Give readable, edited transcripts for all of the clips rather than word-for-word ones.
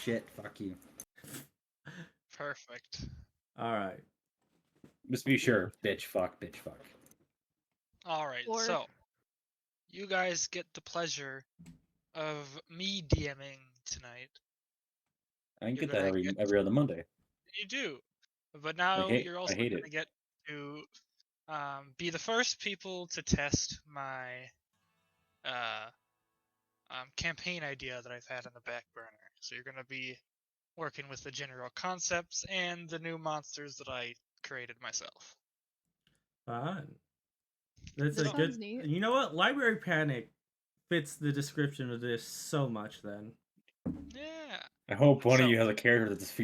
shit. Fuck you. Perfect. All right. Just be sure. Bitch, fuck. All right, Or- so you guys get the pleasure of me DMing tonight. I can You're get that gonna every other Monday. You do, but now hate- you're I also hate gonna it. get to be the first people to test my campaign idea that I've had on the back burner. So you're gonna be working with the general concepts and the new monsters that I created myself. Fun. That's That a sounds good. neat. You know what? Library Panic fits the description of this so much. Then. Yeah. I hope one So- of you has a character that's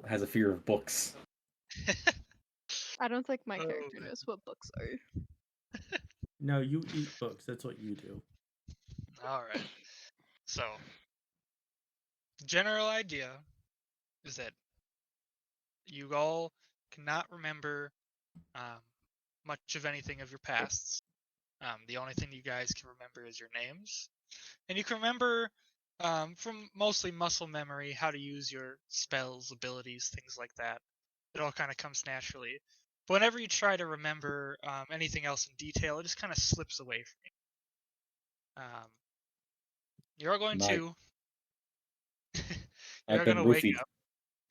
has a fear of books. I don't think my Oh, character man. knows what books are. No, you eat books. That's what you do. All right. So, the general idea is that you all cannot remember much of anything of your pasts. The only thing you guys can remember is your names. And you can remember from mostly muscle memory how to use your spells, abilities, things like that. It all kind of comes naturally. But whenever you try to remember anything else in detail, it just kind of slips away from you. You're going Nice. to. I've You're been going to wake roofied. up.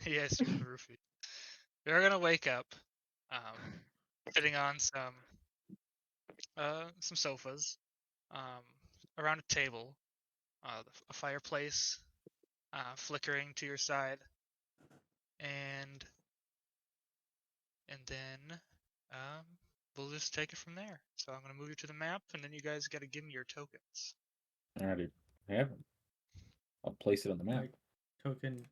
Yes, you've been roofied. You're going to wake up sitting on some sofas around a table, a fireplace flickering to your side, and then we'll just take it from there. So I'm gonna move you to the map, and then you guys got to give me your tokens. I already have them. I'll place it on the map. Like token.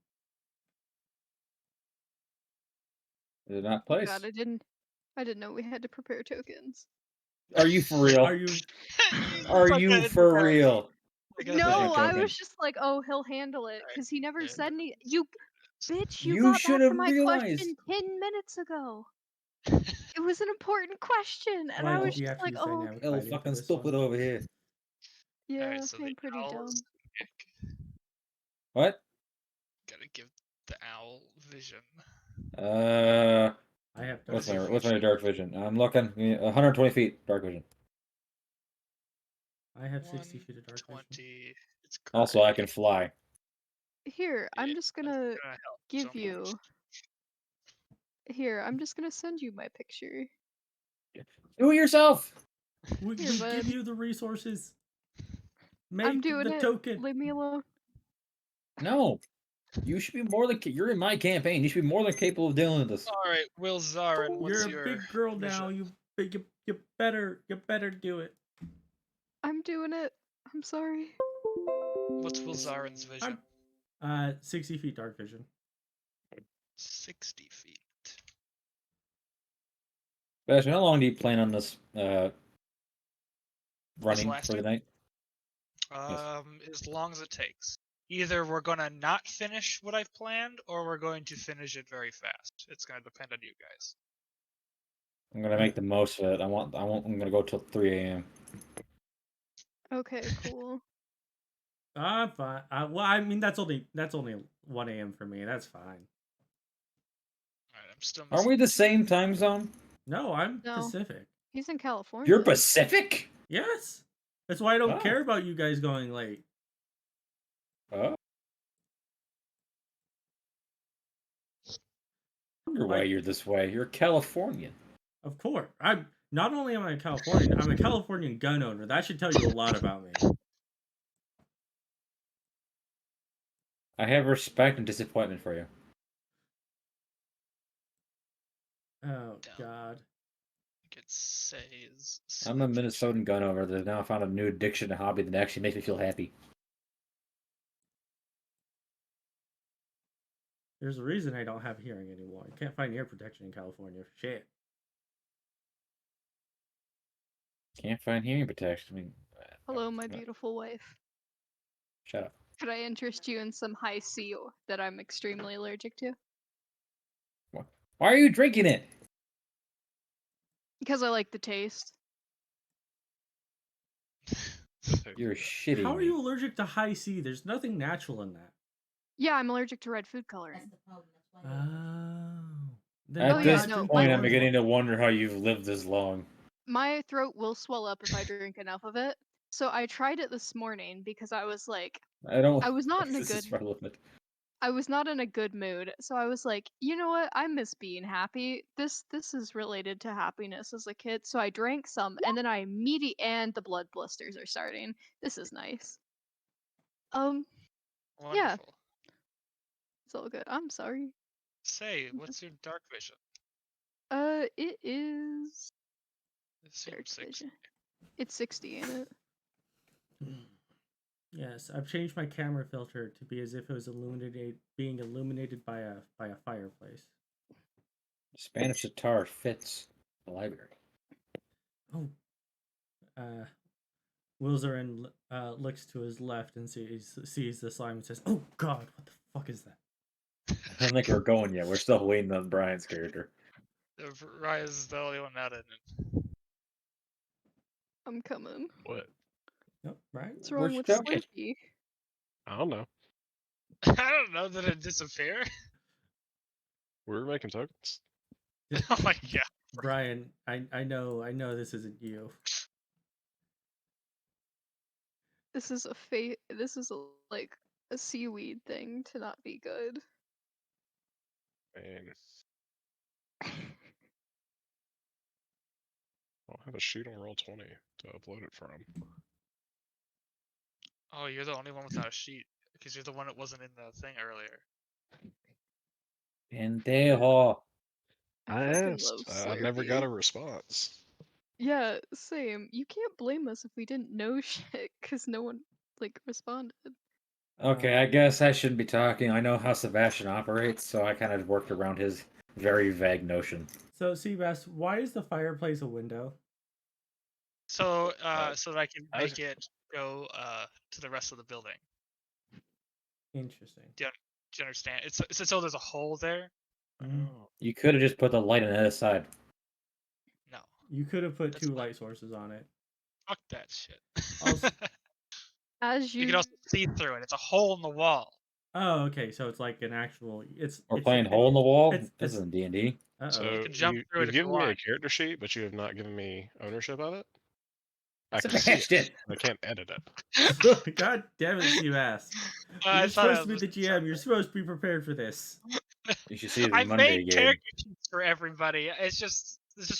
Is it not Oh placed? God, I didn't know we had to prepare tokens. Are you for real? Are you? Are Fuck you that for into that. real? I got No, Vision I token. was just like, oh, he'll handle it, because he never yeah. said any. You, bitch, you You got should back to have my realized. question 10 minutes ago. It was an important question, and I Why was did you just have to like, use oh, dynamic Hell, fighting for fucking this stupid one? over here. yeah, Alright, so the I'm pretty dumb. owls What? gotta give the owl vision. I have. What's dark my vision. dark vision? I'm looking. 120 feet dark vision. I have 60 feet of dark vision. 120. It's Also, I great. can fly. Here, I'm Yeah, just that's gonna gonna help give so you. much. Here, I'm just gonna send you my picture. Do it yourself. We Here, give bud. you the resources. I'm Make doing the it. token. Leave me alone. No. You should be more than. You're in my campaign. You should be more than capable of dealing with this. All right, Wilzaren, what's You're a your big girl vision? now. You better do it. I'm doing it. I'm sorry. What's Wilzaren's vision? 60 feet dark vision. 60 feet. Sebastian, how long do you plan on this running for lasting? the night? As long as it takes. Either we're gonna not finish what I've planned, or we're going to finish it very fast. It's gonna depend on you guys. I'm gonna make the most of it. I'm gonna go till 3 a.m. Okay, cool. I'm fine. Well, I mean that's only 1 a.m. for me. That's fine. Alright, I'm still Aren't we the same time zone? No, I'm No. Pacific. He's in California. You're Pacific? Yes. That's why I don't Oh. care about you guys going late. Oh. I wonder why Like- you're this way. You're Californian. Of course. I'm not only am I a Californian, I'm a Californian gun owner. That should tell you a lot about me. I have respect and disappointment for you. Oh Down. God. I could say is. I'm a Minnesotan gun owner that has now found a new addiction and hobby that actually makes me feel happy. There's a reason I don't have hearing anymore. I can't find ear protection in California. Shit. Can't find hearing protection. I mean, Hello, my beautiful wife. shut up. Could I interest you in some high C that I'm extremely allergic to? Why are you drinking it? Because I like the taste. You're shitty. How are you allergic to high C? There's nothing natural in that. Yeah, I'm allergic to red food coloring. Oh. Then At Oh, yeah, this no, point, my- I'm beginning to wonder how you've lived this long. My throat will swell up if I drink enough of it. So I tried it this morning because I was like, I don't. I was not in a This is good relevant. I was not in a good mood. So I was like, you know what? I miss being happy. This is related to happiness as a kid. So I drank some and then I immediately and the blood blisters are starting. This is nice. Yeah, Wonderful. it's all good. I'm sorry. Say, what's your dark vision? It is It seems dark 60. vision. It's 60, ain't it? Yes, I've changed my camera filter to be as if it was being illuminated by a fireplace. Spanish guitar fits the library. Oh. Wilzaren looks to his left and sees the slime and says, "Oh God, what the fuck is that?" I don't think we're going yet. We're still waiting on Brian's character. Raya's the only one not in it. I'm coming. What? Nope, right? What's We're wrong with joking. Slur'pee? I don't know. I don't know, did it disappear? We were making tokens. Oh my god. Brian, I know this isn't you. This is like a seaweed thing to not be good. Man, I don't have a sheet on Roll20 to upload it from. Oh, you're the only one without a sheet. Because you're the one that wasn't in the thing earlier. Pendejo. I fucking love asked. I never got Slurpee. a response. Yeah, same. You can't blame us if we didn't know shit, cause no one like responded. Okay, I guess I shouldn't be talking. I know how Sebastian operates, so I kind of worked around his very vague notion. So, Seabass, why is the fireplace a window? So, so that I can I was- make it go to the rest of the building. Interesting. Do you understand? It's so there's a hole there. Mhm. Oh, You could have just put the light on the other side. No, You could have put That's two fine. light sources on it. fuck that shit. Also- As you you can also see through it. It's a hole in the wall. Oh, okay. So it's like an actual. We're playing hole in the wall. it's- This isn't D&D. Uh so oh. can jump through it you've if you given me a want. character sheet, but you have not given me ownership of it. I can see it. Sebastian. I can't edit it. God damn it, Seabass. I You're thought I supposed to was be the missing GM. You're supposed to be prepared for this. You should see the I Monday made game. character sheets for everybody. It's just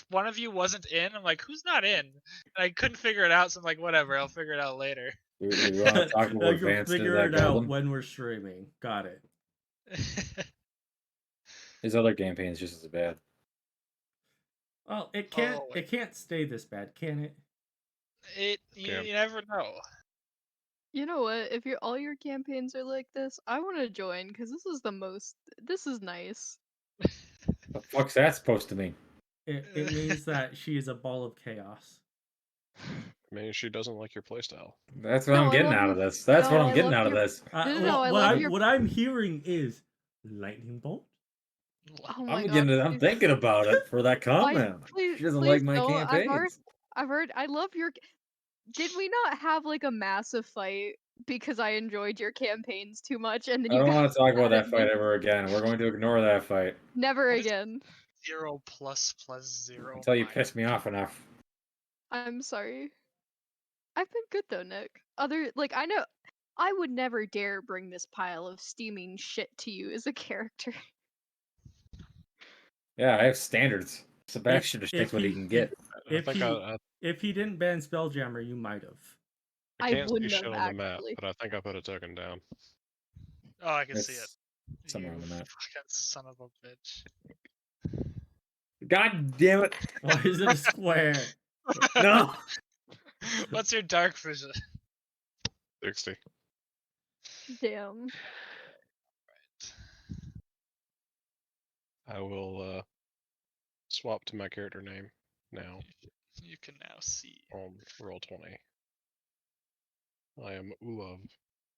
one of you wasn't in. I'm like, who's not in? And I couldn't figure it out, so I'm like, whatever, I'll figure it out later. We want to talk about You'll advanced into figure that it out goblin. when we're streaming. Got it. His other campaign's just as bad. Well, it wait. can't stay this bad, can it? you Yeah. never know. You know what? If all your campaigns are like this, I want to join because this is nice. The fuck's that supposed to mean? It means that she is a ball of chaos. I mean, she doesn't like your playstyle. That's what No, I'm I getting love out your- of this. That's what no, I'm I getting love out of your- this. No, I love your- what I'm hearing is lightning bolt. Oh my I'm god. I'm please- thinking about it for that comment. please- She doesn't please like my don't. campaigns. I've heard. I love your. Did we not have like a massive fight because I enjoyed your campaigns too much, and then I you don't got want to talk about mad that at fight me? ever again. We're going to ignore that fight Never What is- again. 0 plus 0. until you minus. piss me off enough. I'm sorry. I've been good though, Nick. I know I would never dare bring this pile of steaming shit to you as a character. Yeah, I have standards. Sebastian just If takes what he can get. If I think he if he didn't ban Spelljammer, you might have. I I can't see wouldn't shit have on the map, actually. but I think I put a token down. Oh, I can see it. It's somewhere on You the map. fucking son of a bitch. God damn it! Why is it a square? No. What's your dark vision? 60. Damn. I will swap to my character name now You can now see. on Roll20. I am Ulav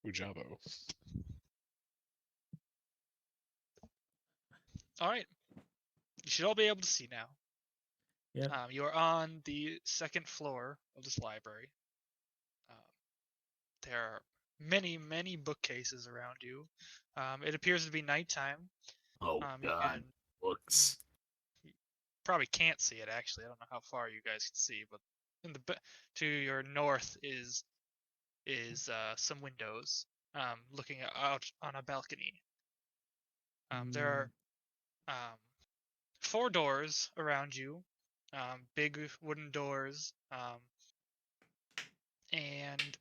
Ujabo. All right. You should all be able to see now. Yep. You are on the second floor of this library. There are many bookcases around you. It appears to be nighttime. Oh You God, can books. probably can't see it actually. I don't know how far you guys can see, but in the to your north is some windows looking out on a balcony. There are 4 doors around you, big wooden doors, and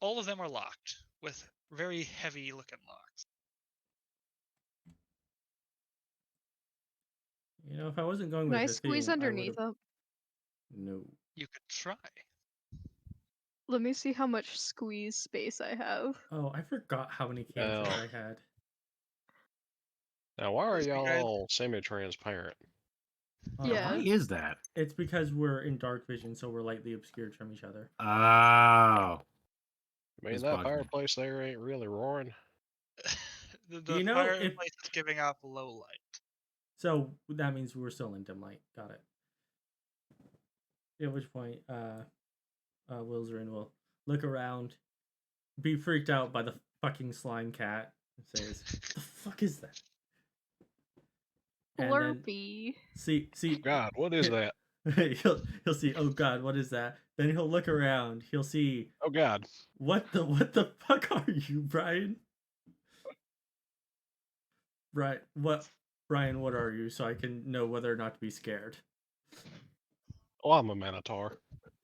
all of them are locked with very heavy looking locks. You know, if I wasn't going Can with I the squeeze theme, I underneath would've... them? No. You could try. Let me see how much squeeze space I have. Oh, I forgot how many canisters Oh. I had. Now, why are You y'all guys- all semi-transparent? Yeah. Why is that? It's because we're in dark vision, so we're lightly obscured from each other. Oh. I mean, This that bugs me. fireplace there ain't really roaring. the You know, fireplace is giving off low light. So that means we're still in dim light. Got it. At which point, Wilzaren will look around, be freaked out by the fucking slime cat, and says, "The fuck is that?" And then Slur'pee. see, God, what is that? he'll see. Oh God, what is that? Then he'll look around. He'll see. Oh God. What the fuck are you, Brian? Right. What, Brian? What are you? So I can know whether or not to be scared. Oh, I'm a Minotaur.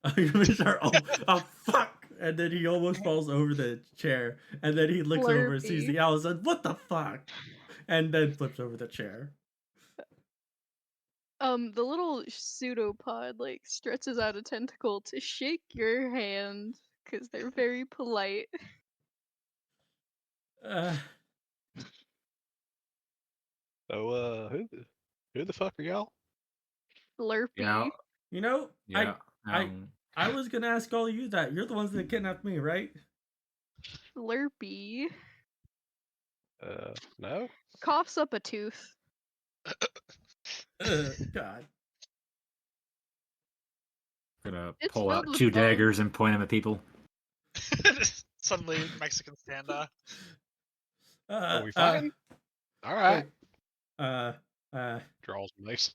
Oh, fuck! And then he almost falls over the chair. And then he looks over and sees the owl and says, "What the fuck?" And then flips over the chair. The little pseudopod like stretches out a tentacle to shake your hand because they're very polite. So, who the fuck are y'all? Slurpee. Yeah. You know, Yeah. I was gonna ask all of you that. You're the ones that kidnapped me, right? Slurpee. No. Coughs up a tooth. God. Gonna It's pull filled out with 2 bones. daggers and point them at people. Suddenly, Mexican standoff. Are we fine? All right. Draws nice.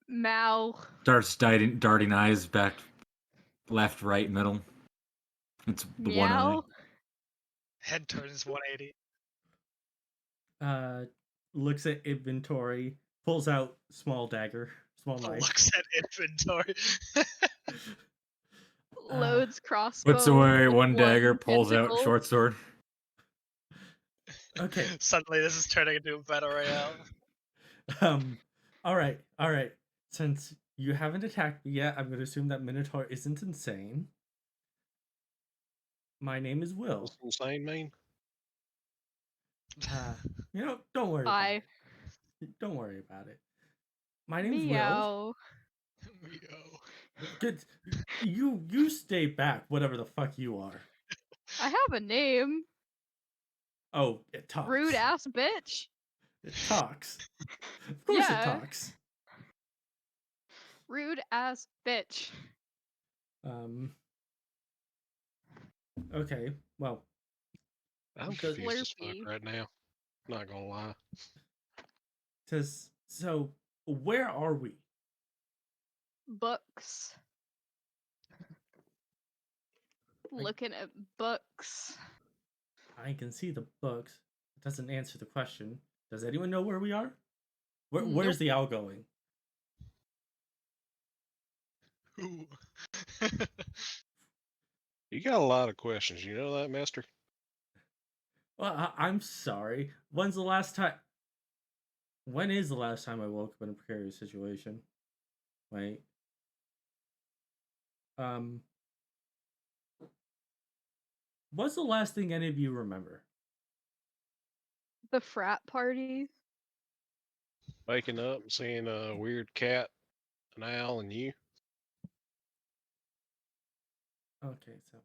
Mao. Starts darting eyes back, left, right, middle. It's the one eye. Meow. Head turns 180. Looks at inventory, pulls out small dagger, small knife. Looks at inventory. Loads crossbow. Puts away with 1 dagger, pulls tentacle. out short sword. Okay. Suddenly, this is turning into a battle royale. All right. Since you haven't attacked me yet, I'm going to assume that Minotaur isn't insane. My name is Will. What's insane mean? You know, don't worry. Bye. Don't worry about it. My name's Will. Meow. Meow. Good. You stay back, whatever the fuck you are. I have a name. Oh, it talks. Rude ass bitch. It talks. Of course Yeah. it talks. Rude ass bitch. Okay, well. I'm Does- confused as fuck Slurpee. right now. Not gonna lie. So, where are we? Books. Looking at books. I can see the books. It doesn't answer the question. Does anyone know where we are? Where's Nope. the owl going? Ooh. You got a lot of questions. You know that, Master? Well, I'm sorry. When is the last time I woke up in a precarious situation? Wait. What's the last thing any of you remember? The frat party. Waking up and seeing a weird cat, an owl, and you. Okay, so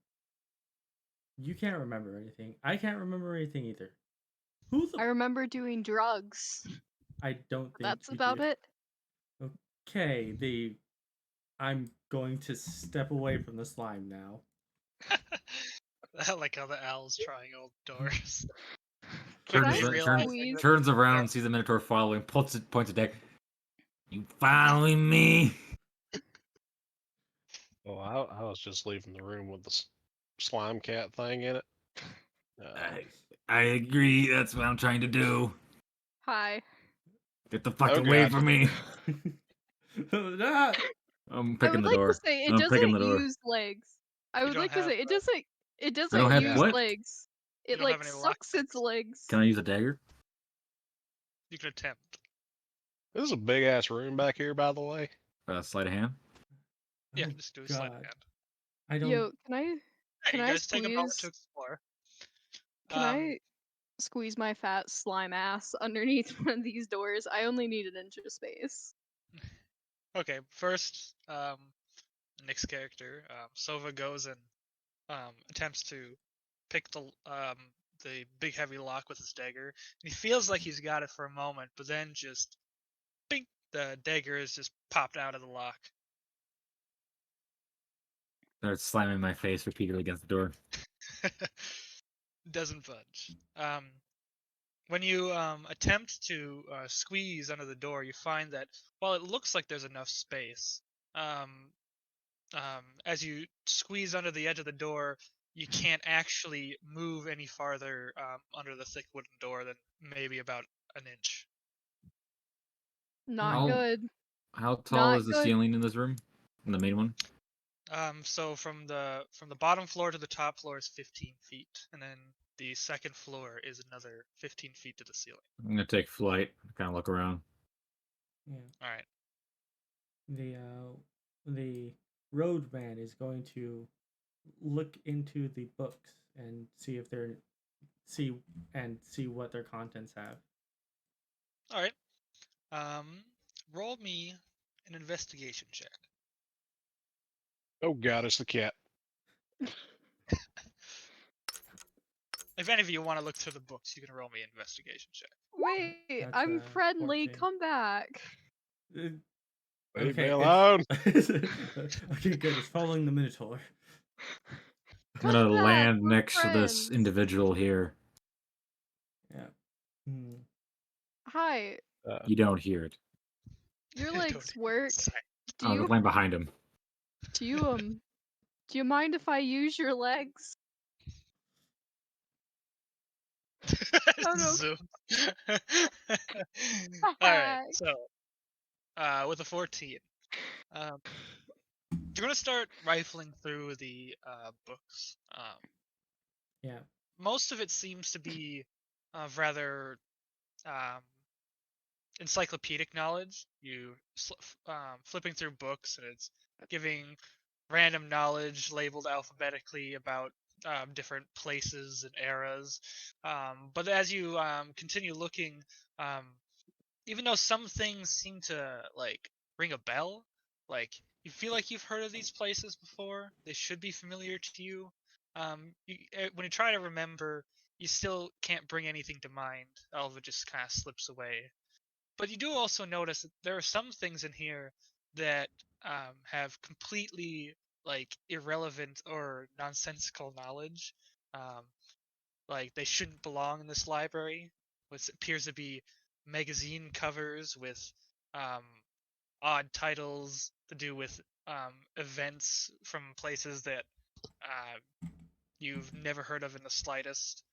you can't remember anything. I can't remember anything either. Who the I remember doing drugs. I don't think That's you about did. it. Okay, the I'm going to step away from the slime now. I like how the owl's trying old doors. Can I Quickly realizing squeeze? that Turns around, sees the Minotaur following, points at deck. You following me? Well, I was just leaving the room with the slime cat thing in it. I agree. That's what I'm trying to do. Hi. Get the fuck Oh, away God. from me. Ah! I'm I picking would the like to door. say it I'm picking the doesn't door. use legs. I You would don't like to have, say it I don't doesn't have use what? legs. You It don't have like any sucks its lockpicks. legs. Can I use a dagger? You can attempt. This is a big ass room back here, by the way. Sleight of hand. Yeah, Oh, just do a sleight of God. hand. I don't. Yo, can Hey, you I guys take a moment to squeeze? explore. Can I squeeze my fat slime ass underneath one of these doors? I only need an inch of space. Okay, first, Nick's character, Sova goes and attempts to pick the big heavy lock with his dagger. And he feels like he's got it for a moment, but then just, bing, the dagger is just popped out of the lock. Starts slamming my face repeatedly against the door. Doesn't budge. When you attempt to squeeze under the door, you find that while it looks like there's enough space, as you squeeze under the edge of the door, you can't actually move any farther under the thick wooden door than maybe about an inch. Not How- good. How tall Not is the good. ceiling in this room? In the main one? So from the bottom floor to the top floor is 15 feet, and then the second floor is another 15 feet to the ceiling. I'm gonna take flight. Kind of look around. Yeah. All right. The roadman is going to look into the books and see if they're see what their contents have. All right. Roll me an investigation check. Oh, God, it's the cat. If any of you want to look through the books, you can roll me an investigation check. Wait, That's, I'm friendly. 14. Come back. Leave Okay, me alone. Okay, good. It's following the Minotaur. I'm Come gonna back, land we're next to this friends. individual here. Yeah. Hmm. Hi, You don't hear it. your Don't legs work. sigh. Do I'll you land behind him. do you mind if I use your legs? Oh no. Zoom. All right. So, with a 14, um, you're gonna start rifling through the books. Yeah. Most of it seems to be rather um, encyclopedic knowledge. You flipping through books, and it's giving random knowledge labeled alphabetically about different places and eras. But as you continue looking, um, even though some things seem to like ring a bell, like you feel like you've heard of these places before, they should be familiar to you. When you try to remember, you still can't bring anything to mind. All of it just kind of slips away. But you do also notice that there are some things in here that have completely like irrelevant or nonsensical knowledge. Um, like they shouldn't belong in this library. What appears to be magazine covers with um, odd titles to do with events from places that you've never heard of in the slightest.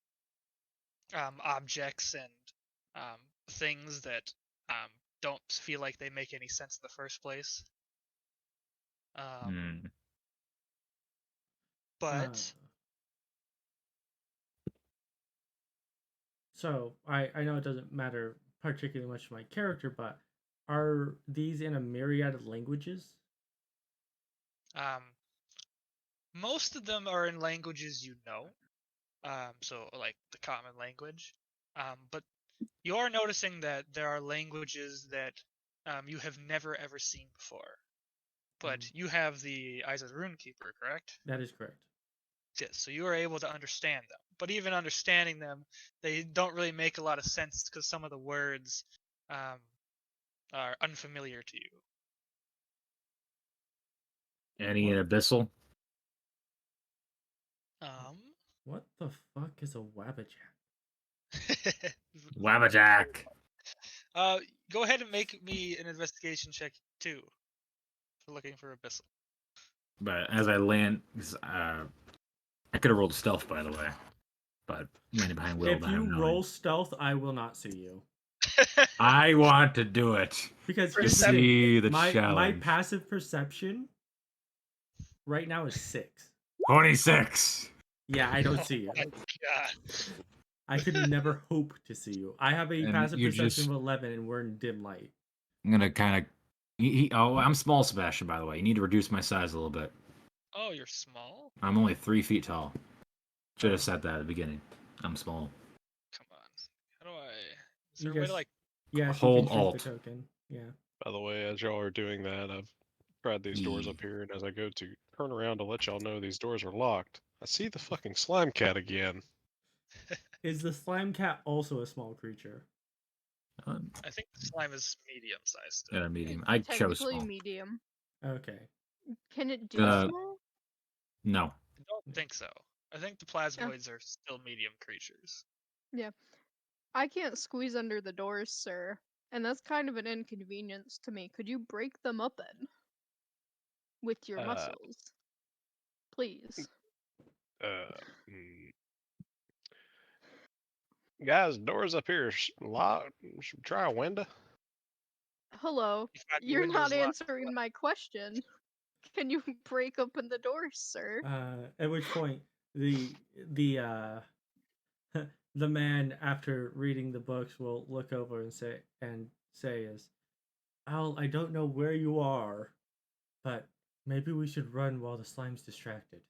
Objects and things that um, don't feel like they make any sense in the first place. Hmm. But So I know it doesn't matter particularly much to my character, but are these in a myriad of languages? most of them are in languages you know, so like the common language. But you are noticing that there are languages that you have never ever seen before. But you have the Eyes of the Runekeeper, correct? That is correct. Yes, so you are able to understand them. But even understanding them, they don't really make a lot of sense because some of the words are unfamiliar to you. Any abyssal? What the fuck is a wabbajack? Wabbajack. Go ahead and make me an investigation check too. For looking for abyssal. But as I land, I could have rolled stealth, by the way. But landing behind Will. If you roll stealth, I will not see you. I want to do it. Because To here's the thing. see the My challenge. passive perception right now is 6. 26. Yeah, I don't see you. Oh my god. I could never hope to see you. I have a And passive you're perception just- of 11, and we're in dim light. I'm gonna kind of. Oh, I'm small, Sebastian. By the way, you need to reduce my size a little bit. Oh, you're small? I'm only 3 feet tall. Should have said that at the beginning. I'm small. Come on. How do I... Is there You a way guys- to like... Yeah, Hold you can choose Alt. the token. Yeah. By the way, as y'all are doing that, I've tried these doors up here, and as I go to turn around to let y'all know these doors are locked, I see the fucking slime cat again. Is the slime cat also a small creature? I think the slime is medium sized. Yeah, medium. I chose Technically small. medium. Okay. Can it do Uh, small? No. I don't think so. I think the plasmoids are still medium creatures. I can't squeeze under the doors, sir. And that's kind of an inconvenience to me. Could you break them open? With your muscles? Please. Mm. Guys, doors up here locked. Should we try a window? Hello. In fact, the You're window's not locked. answering my question. Can you break open the doors, sir? At which point, the the man, after reading the books, will look over and say is, Owl, I don't know where you are, but maybe we should run while the slime's distracted.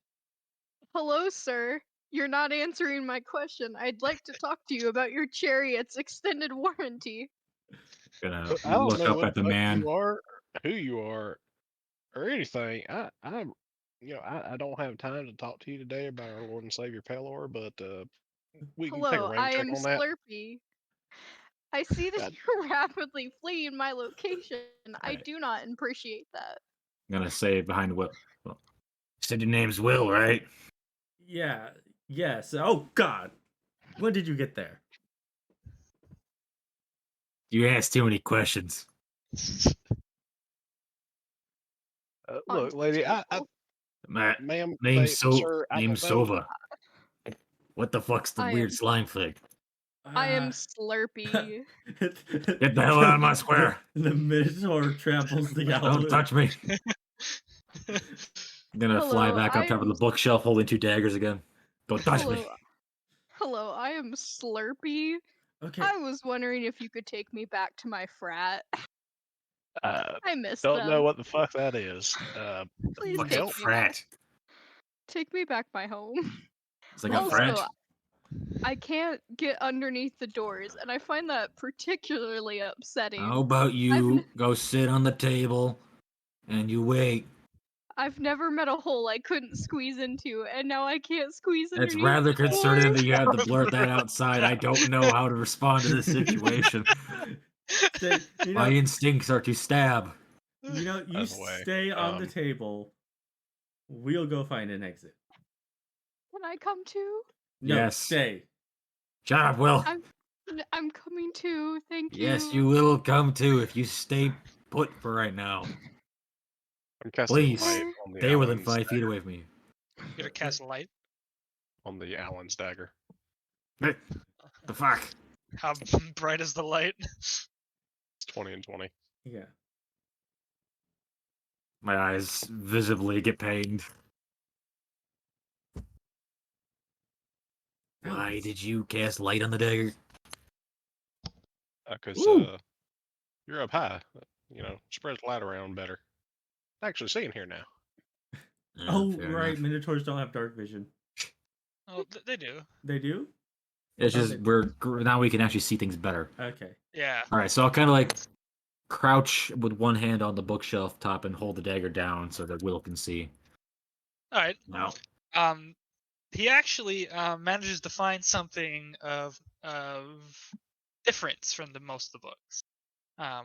Hello, sir. You're not answering my question. I'd like to talk to you about your chariot's extended warranty. Gonna I don't look know up what at the fuck man. you are, who you are, or anything. I'm, I don't have time to talk to you today about our Lord and Savior Pelor, but we can take a Hello, rain I check am on that. Slur'pee. I see that you're rapidly fleeing my location. I Right. do not appreciate that. I'm gonna say behind Will. Well, said your name's Will, right? Yeah, yes. Oh, God. When did you get there? You asked too many questions. Look, lady, My ma'am, name's sir, I name's don't know. Sova. What the fuck's the I weird am- slime thing? I am Slur'pee. Get the hell out of my square! The Minotaur tramples the owl. Don't touch me! I'm gonna fly Hello, back up I top of am- the bookshelf holding 2 daggers again. Don't touch me! Hello, I am Slur'pee. Okay. I was wondering if you could take me back to my frat. I miss Don't them. know what the fuck that is. Please fuck take help. me Frat. Take me back my home. It's like a Also, frat. I can't get underneath the doors, and I find that particularly upsetting. How about you go sit on the table and you wait? I've never met a hole I couldn't squeeze into, and now I can't squeeze underneath. It's rather the concerning doors. that you had to blurt that outside. I don't know how to respond to this situation. My instincts are to stab. You By the way, stay on the table. We'll go find an exit. Can I come too? No, Yes. stay. Shut up, Will. I'm coming too. Thank you. Yes, you will come too if you stay put for right now. I'm casting Please, light on the stay within Allen's 5 feet away from me. You're gonna cast light. on the Allen's dagger. Hey, the fuck? How bright is the light? It's 20 and 20. Yeah. My eyes visibly get pained. Why did you cast light on the dagger? Because Ooh. you're up high. Spreads light around better. Actually, seeing here now. Oh, fair right. enough. Minotaurs don't have dark vision. Oh, they do. They do? It's just Okay. now we can actually see things better. Okay. Yeah. All right, so I'll kind of like crouch with one hand on the bookshelf top and hold the dagger down so that Will can see. All right. Now, He actually manages to find something of difference from most of the books.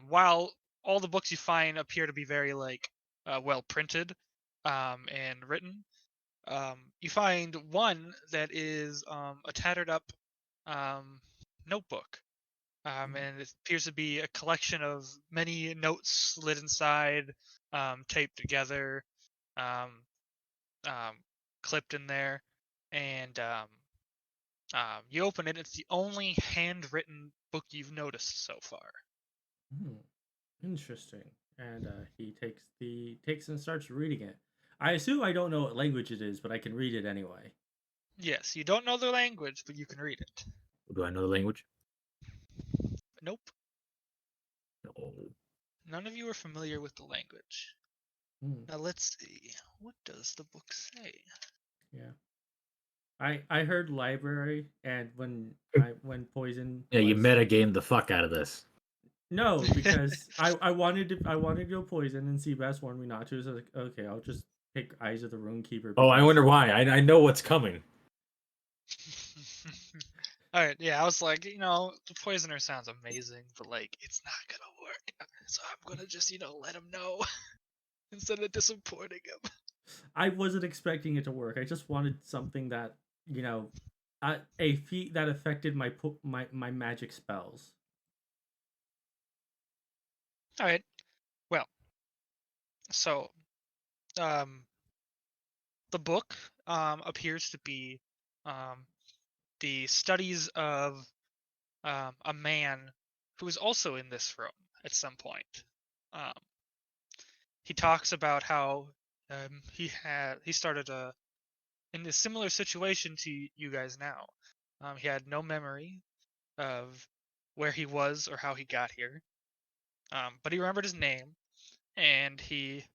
While all the books you find appear to be very well printed, and written. You find one that is a tattered up notebook. And it appears to be a collection of many notes slid inside, taped together, um, um, clipped in there, and you open it. It's the only handwritten book you've noticed so far. Interesting. And he takes and starts reading it. I assume I don't know what language it is, but I can read it anyway. Yes, you don't know the language, but you can read it. Do I know the language? Nope. No. None of you are familiar with the language. Now let's see. What does the book say? Yeah. I heard library, and when poison. Yeah, you was- metagame the fuck out of this. No, because I wanted to go poison, and Seabass warned me not to. So I was like, okay, I'll just pick Eyes of the Runekeeper. Oh, I because- wonder why. I know what's coming. All right, yeah, I was like, the poisoner sounds amazing, but like, it's not gonna work. So I'm gonna just, let him know instead of disappointing him. I wasn't expecting it to work. I just wanted something that a feat that affected my magic spells. All right, well, so, the book appears to be the studies of a man who is also in this room at some point. He talks about how he started in a similar situation to you guys now. He had no memory of where he was or how he got here, but he remembered his name, and he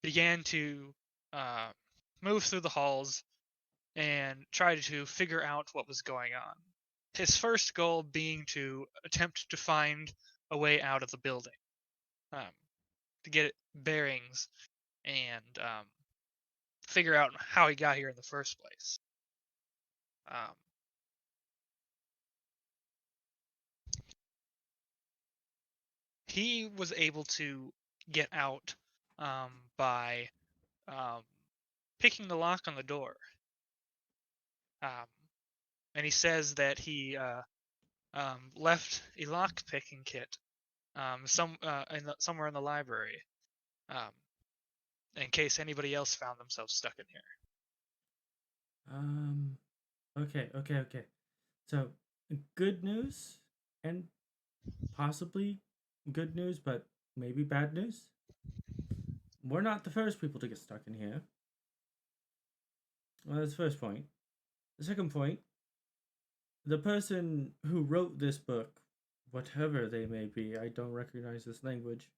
began to move through the halls and try to figure out what was going on. His first goal being to attempt to find a way out of the building, to get bearings and figure out how he got here in the first place. He was able to get out by picking the lock on the door. And he says that he left a lock picking kit somewhere in the library, in case anybody else found themselves stuck in here. Okay. So, good news and possibly good news, but maybe bad news. We're not the first people to get stuck in here. Well, that's the first point. The second point, the person who wrote this book, whatever they may be, I don't recognize this language,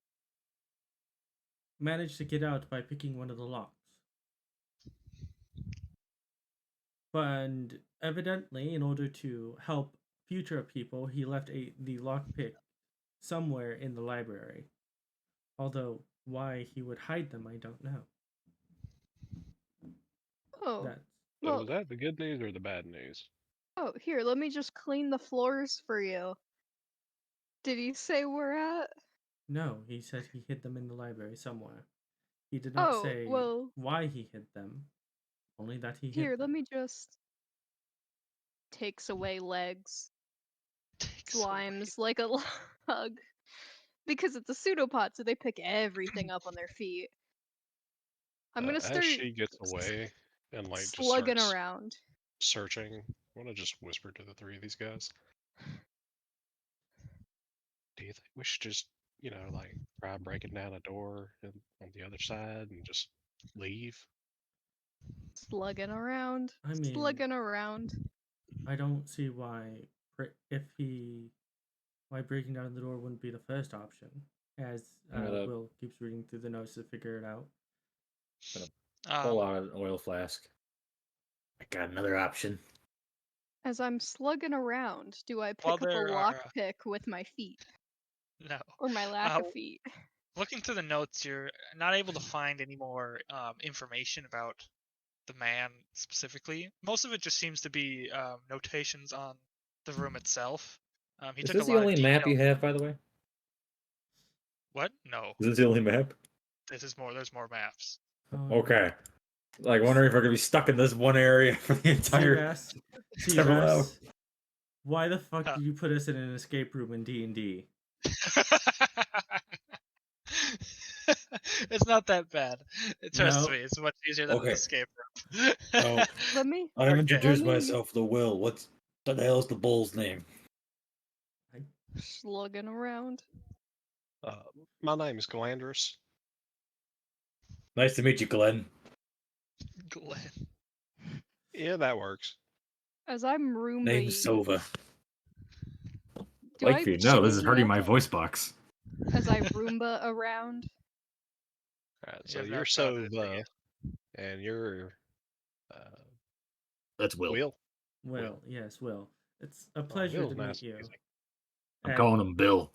managed to get out by picking one of the locks. And evidently, in order to help future people, he left the lockpick somewhere in the library. Although, why he would hide them, I don't know. Oh, That's So well, is that the good news or the bad news? oh, here, let me just clean the floors for you. Did he say where at? no, he said he hid them in the library somewhere. He did not Oh, say well, why he hid them, only that he here, hid let them. me just takes away legs, Takes away. slimes like a log. Because it's a pseudopod, so they pick everything up on their feet. I'm gonna As start she gets away and like just slugging starts around. searching, I want to just whisper to the three of these guys. Do you think we should just, like try breaking down a door on the other side and just leave? Slugging around. I mean, Slugging around. I don't see why why breaking down the door wouldn't be the first option. As Will keeps reading through the notes to figure it out. Pull out an oil flask. I got another option. As I'm slugging around, do I pick While up a there are, lockpick with my feet? No. Or my lack of feet? Looking through the notes, you're not able to find any more information about the man specifically. Most of it just seems to be notations on the room itself. He Is took this a the lot only of map you detail. have, by the way? What? No. Is this the only map? This is more. There's more maps. Okay. Like, wondering if we're gonna be stuck in this one area for the entire several hours. Why the fuck Huh. did you put us in an escape room in D&D? It's not that bad. Trust No. me, it's much easier than Okay. an escape room. So, Let me. I haven't Okay. introduced Let me- myself to Will. What the hell is the bull's name? Slugging around. My name is Gilandros. Nice to meet you, Glenn. Glenn. Yeah, that works. As I'm Roomba. Name's Sova. Do Like I for you, no, this is change hurting up my voice box. as I Roomba around? Alright, You so have you're not found it Sova, yet. and you're That's Will. Will. Will, yes, Will. It's a pleasure Will's to nice meet and you. easy. I'm And- calling him Bill.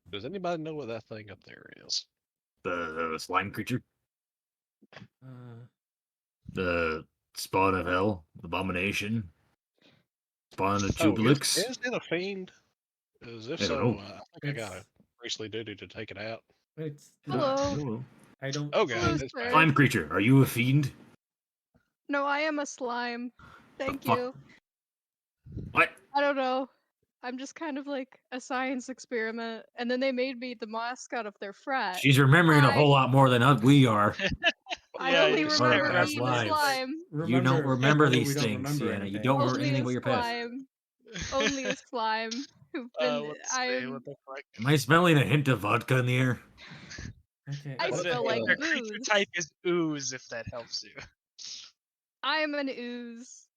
Does anybody know what that thing up there is? The slime creature. Uh, The spawn of hell. Abomination. Spawn of Oh, Jubilix. is it a fiend? Because if I don't so, know. I think I got a it's priestly duty to take it out. it's Hello. Hello. I don't. Oh god, Hello, it's sir. bad. Slime creature. Are you a fiend? No, I am a slime. Thank fuck? you. What? I don't know. I'm just kind of like a science experiment, and then they made me the mascot of their frat. She's remembering a Hi. whole lot more than we are. I Yeah, only you just remember past being a lives. slime. You don't remember that we these don't things, remember Sienna. You anything. don't remember Only anything a but your past. slime. Only a slime. Who've been. Let's see, what the fuck? Am I smelling a hint of vodka in the air? Okay. I What smell the- like Their creature ooze. type is ooze, if that helps you. I am an ooze.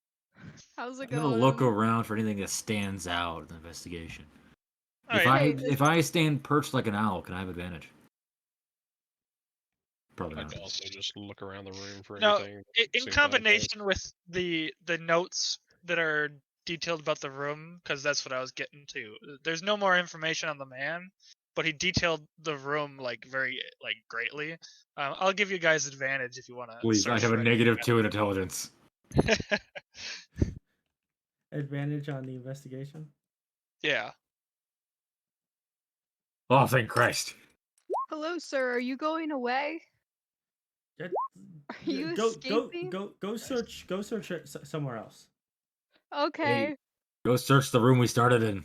How's it I'm going? gonna look around for anything that stands out in the investigation. If Alright, Okay, I stand perched like an owl, can I have advantage? Probably I not. can also just look around the room for No, anything. in seems out of place. combination with the notes that are detailed about the room, because that's what I was getting to. There's no more information on the man, but he detailed the room like very greatly. I'll give you guys advantage if you want to. Please, I have a -2 in intelligence. Advantage on the investigation. Yeah. Oh, thank Christ. Hello, sir. Are you going away? Get- Are you go escaping? go search it somewhere else. Okay. Hey, go search the room we started in.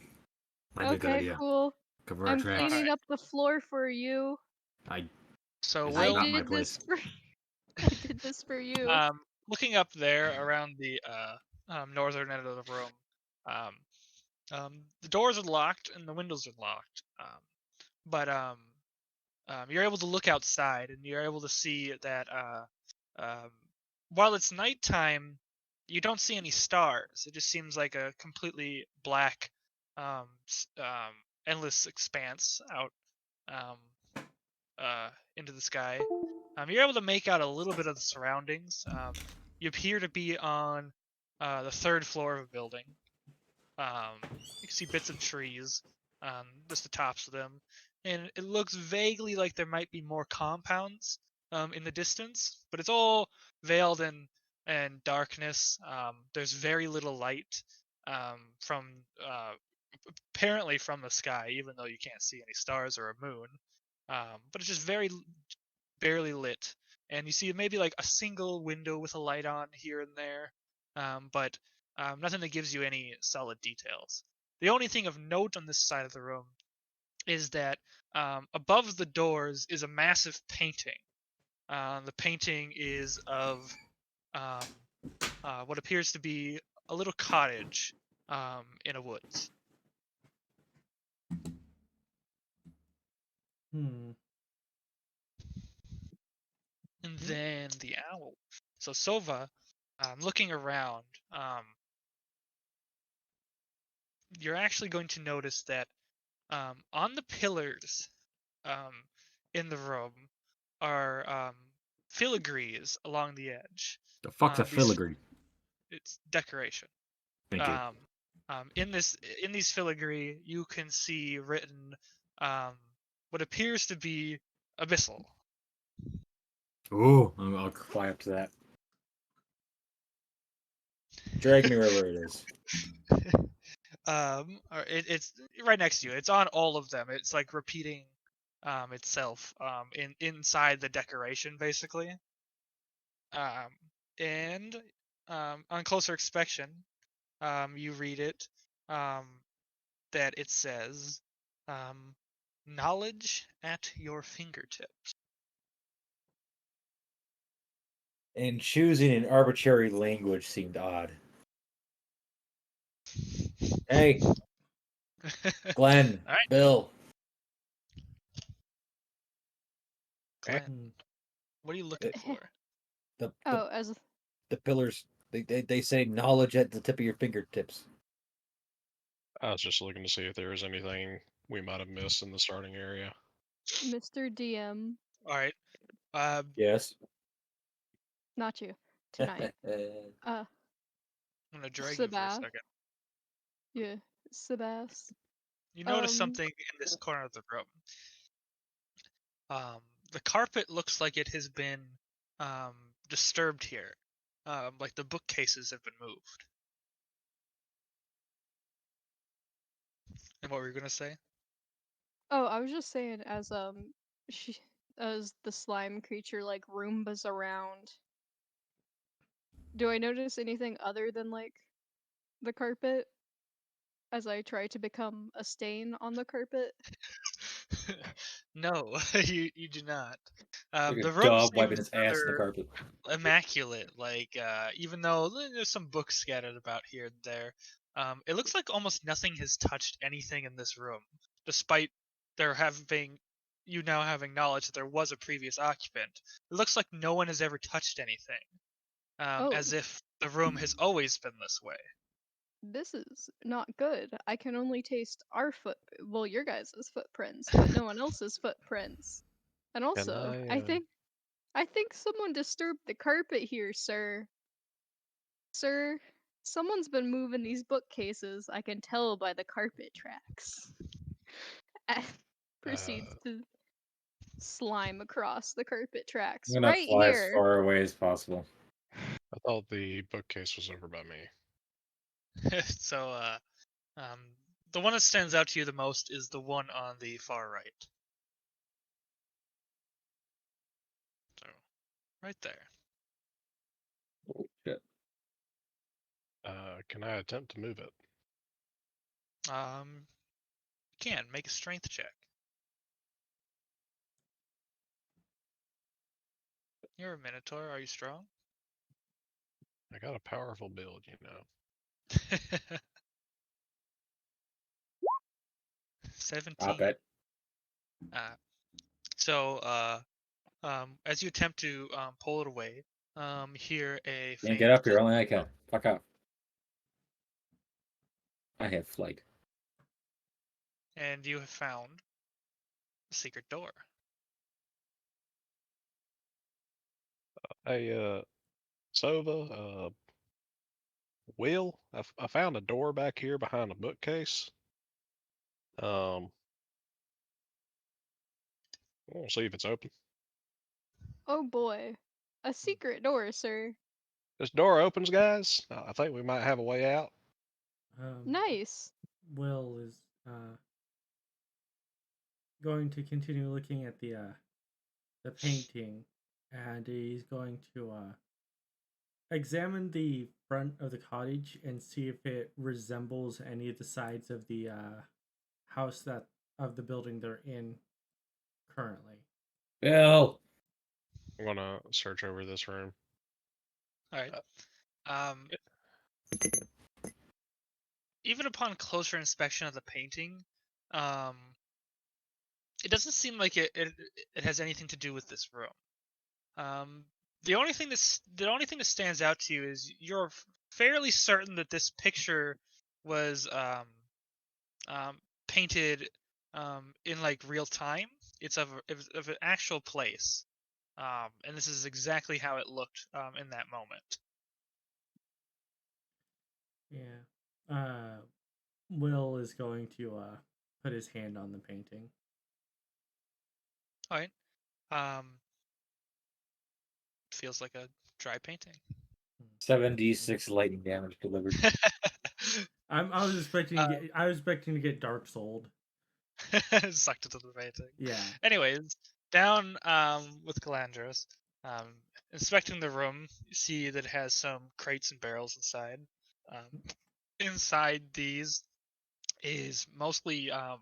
Might be a good Okay, idea. cool. Cover our I'm tracks. cleaning Alright. up the floor for you. So This is I Will, not my did this place. for I did this for you. looking up there around the northern end of the room, the doors are locked and the windows are locked. But you're able to look outside and you're able to see that while it's nighttime, you don't see any stars. It just seems like a completely black, endless expanse out into the sky. You're able to make out a little bit of the surroundings. You appear to be on the third floor of a building. You can see bits of trees, just the tops of them, and it looks vaguely like there might be more compounds in the distance, but it's all veiled in darkness. There's very little light from apparently from the sky, even though you can't see any stars or a moon. But it's just very barely lit, and you see maybe like a single window with a light on here and there, but nothing that gives you any solid details. The only thing of note on this side of the room is that above the doors is a massive painting. The painting is of what appears to be a little cottage in a woods. Hmm. And then the owl. So Sova, looking around, you're actually going to notice that on the pillars in the room are filigrees along the edge. The fuck's a These- filigree? It's decoration. Thank you. In these filigree, you can see written what appears to be abyssal. Ooh, I'll fly up to that. Drag me wherever it is. It's right next to you. It's on all of them. It's like repeating itself inside the decoration, basically. And on closer inspection, you read it that it says, "Knowledge at your fingertips." And choosing an arbitrary language seemed odd. Hey, Glenn, All right, Bill. Glenn, Hmm. what are you looking for? The Oh, as the pillars. They say knowledge at the tip of your fingertips. I was just looking to see if there was anything we might have missed in the starting area. Mr. DM, All right. Yes. not you, tonight. I'm gonna drag you for a Sebas. second. Yeah, Sebas. You notice something in this corner of the room. The carpet looks like it has been disturbed here. Like the bookcases have been moved. And what were you gonna say? Oh, I was just saying she as the slime creature like Roombas around. Do I notice anything other than like the carpet as I try to become a stain on the carpet? No, you do not. Like The a room dog wiping seems his ass in the rather carpet. immaculate. Like even though there's some books scattered about here and there, it looks like almost nothing has touched anything in this room, despite there having you now having knowledge that there was a previous occupant. It looks like no one has ever touched anything, Oh, as if the room has always been this way. this is not good. I can only taste your guys' footprints, but no one else's footprints. And Can also, I think someone disturbed the carpet here, sir. Sir, someone's been moving these bookcases. I can tell by the carpet tracks. Proceeds to slime across the carpet tracks I'm gonna right fly as here. far away as possible. I thought the bookcase was over by me. So, the one that stands out to you the most is the one on the far right. So, right there. Oh, shit. Can I attempt to move it? Can make a strength check. You're a Minotaur. Are you strong? I got a powerful build, you know. 17. Stop it. So, as you attempt to pull it away, hear a Can't faint get up here, click, only I can. Fuck off. I have flight. and you have found a secret door. Hey, Sova, Will, I found a door back here behind a bookcase. We'll see if it's open. Oh boy. A secret door, sir. This door opens, guys. I think we might have a way out. Nice. Will is going to continue looking at the painting, and he's going to examine the front of the cottage and see if it resembles any of the sides of the house of the building they're in currently. Bill! I'm gonna search over this room. All right. Even upon closer inspection of the painting, it doesn't seem like it has anything to do with this room. The only thing that stands out to you is you're fairly certain that this picture was painted in like real time. It's of an actual place, and this is exactly how it looked in that moment. Yeah. Will is going to put his hand on the painting. All right. Feels like a dry painting. 7d6 lightning damage delivered. I was expecting to get Dark Souled. Sucked into the painting. Yeah. Anyways, down with Gilandros, inspecting the room, you see that it has some crates and barrels inside. Inside these is mostly um,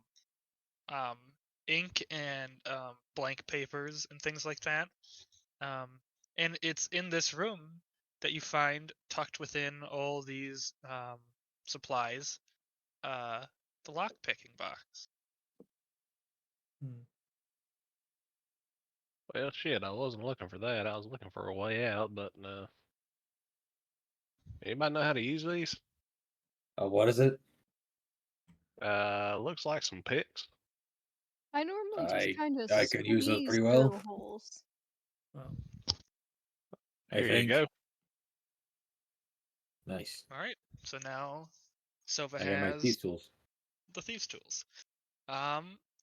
ink and blank papers and things like that. And it's in this room that you find tucked within all these supplies, the lock picking box. Well, shit, I wasn't looking for that. I was looking for a way out, but anybody know how to use these? What is it? Looks like some picks. I normally just I kind of I could use those squeeze pretty well. through holes. Well, I Here you think. go. Nice. All right, so now Sova I got my has thieves tools. the thieves' tools.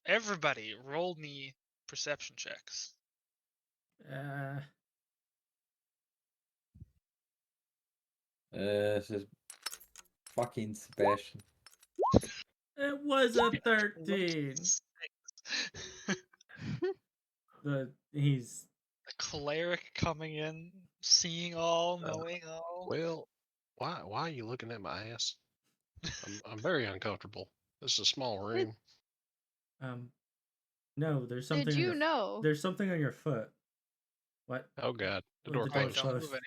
Everybody, roll me perception checks. This is fucking Sebastian. it was a 13. He's The cleric coming in, seeing all, knowing all. Well, why are you looking at my ass? I'm very uncomfortable. This is a small room. no, there's something. Did on you your, know? There's something on your foot. What? Oh god, the Oh, door the Alright, door's closed. don't closed. move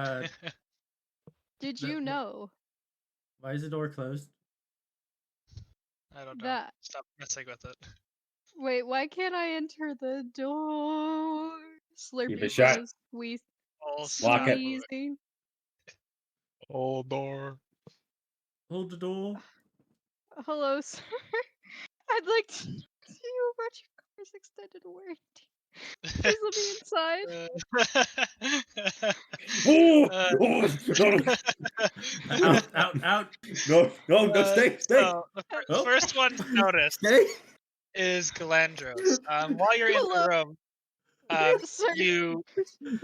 anymore. Did the- you the- know Why is the door closed? I don't know. that? Stop messing with it. Wait, why can't I enter the door? Keep Slurpee it shut. was All Lock it. squeezing. Oh, door. Hold the door. Hello, sir. I'd like to see you about your car's extended warranty. Please let me inside. Oh, Uh, no, Out. no, stay. So the Oh. first one to notice Stay. is Gilandros. While you're in the Hello. room, Sir. you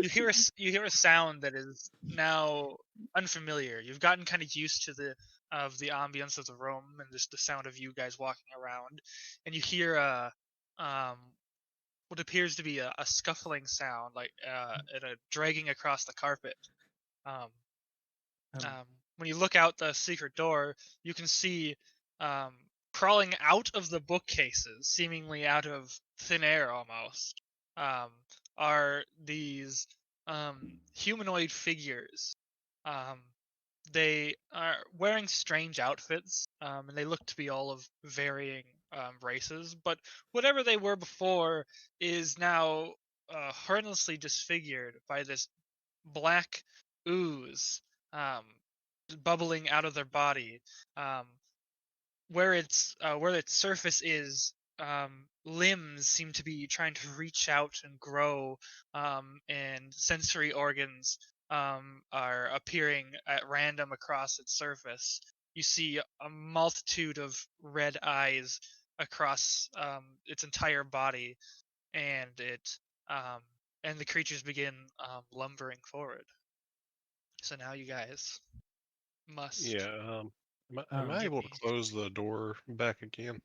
hear a sound that is now unfamiliar. You've gotten kind of used to the ambience of the room and just the sound of you guys walking around, and you hear what appears to be a scuffling sound, like and a dragging across the carpet. When you look out the secret door, you can see crawling out of the bookcases, seemingly out of thin air almost, are these humanoid figures. They are wearing strange outfits, and they look to be all of varying races. But whatever they were before is now horrendously disfigured by this black ooze bubbling out of their body. Where its surface is, limbs seem to be trying to reach out and grow, and sensory organs are appearing at random across its surface. You see a multitude of red eyes across its entire body, and the creatures begin lumbering forward. So now you guys must. Yeah. Am I give able to me- close the door back again?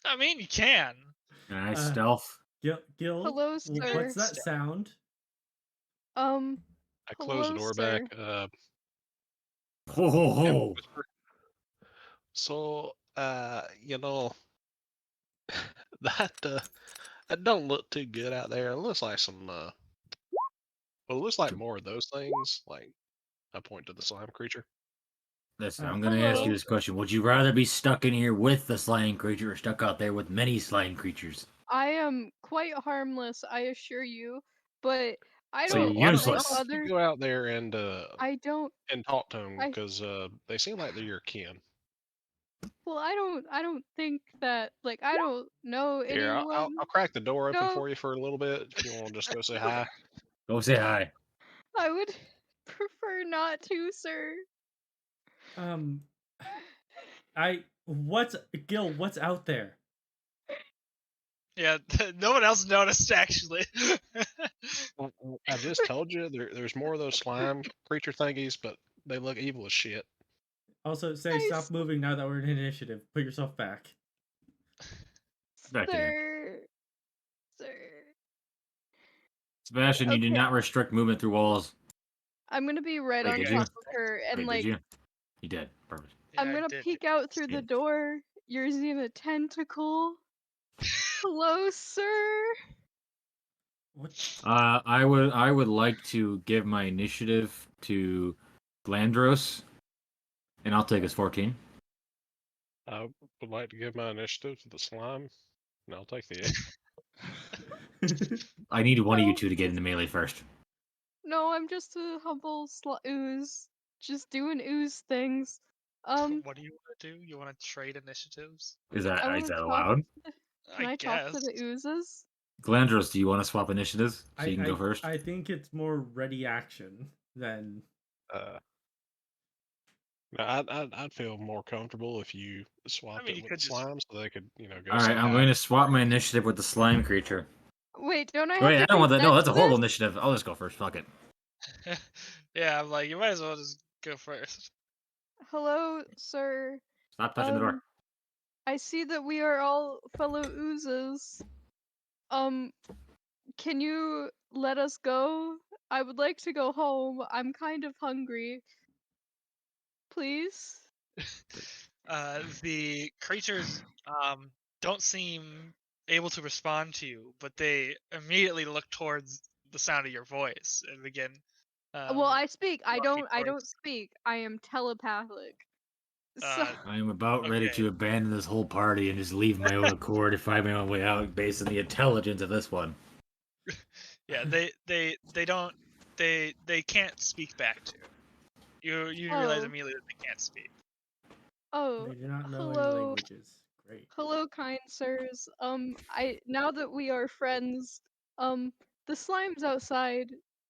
I mean, you can. Can I Uh, stealth? Gil, Hello, what's sir. that sound? I close the Hello, door sir. back. Ho ho And ho! whisper. So, that don't look too good out there. It looks like some well, it looks like more of those things. Like, I point to the slime creature. Listen, I'm gonna ask you Hello. this question: would you rather be stuck in here with the slime creature, or stuck out there with many slime creatures? I am quite harmless, I assure you, but I So don't you're think Why useless. don't you go out there and I don't talk to them I because they seem like they're your kin. well I don't think that like I don't know Here, anyone. I'll crack the door open No, for you for a little bit if you want to just go say hi. Go say hi. I would prefer not to, sir. What's out there? Yeah, no one else noticed actually. I just told you there's more of those slime creature thingies, but they look evil as shit. Also, say I stop moving now that we're in initiative. Put yourself back. Back to you. Sir. Sebastian, you do Okay. not restrict movement through walls. I'm gonna be right Wait, on did top you? of her and Wait, like did you? You did. Perfect. Yeah, I'm I gonna did. peek out through the Yeah. door using a tentacle. Hello, sir. What? I would like to give my initiative to Gilandros, and I'll take his 14. I would like to give my initiative to the slime, and I'll take the 8. I need one of you No, two to get into melee first. No, I'm just a humble ooze. Just doing ooze things. What do you want to do? You want to trade initiatives? Is I that wanna talk allowed? Can I talk to guess. the oozes? Gilandros, do you want to swap initiatives so you can go first? I think it's more ready action than. No, I'd feel more comfortable if you swapped mean, it you with could the just- slime, so they could, go. All right, say I'm hi. going to swap my initiative with the slime creature. Wait, don't I have Wait, to I don't want that. No, consent that's a to horrible this? initiative. I'll just go first. Fuck it. Yeah, I'm like, you might as well just go first. Hello, sir. Stop touching the door. I see that we are all fellow oozes. Can you let us go? I would like to go home. I'm kind of hungry. Please? The creatures don't seem able to respond to you, but they immediately look towards the sound of your voice and begin. Well, I speak. I walking don't towards- speak. I am telepathic. So I am about ready okay. to abandon this whole party and just leave my own accord and find my own way out based on the intelligence of this one. Yeah, they don't they can't speak back to you. You realize Oh. immediately that they can't speak. Oh, They do not know any hello. languages. Great. Hello, kind sirs. Now that we are friends, the slimes outside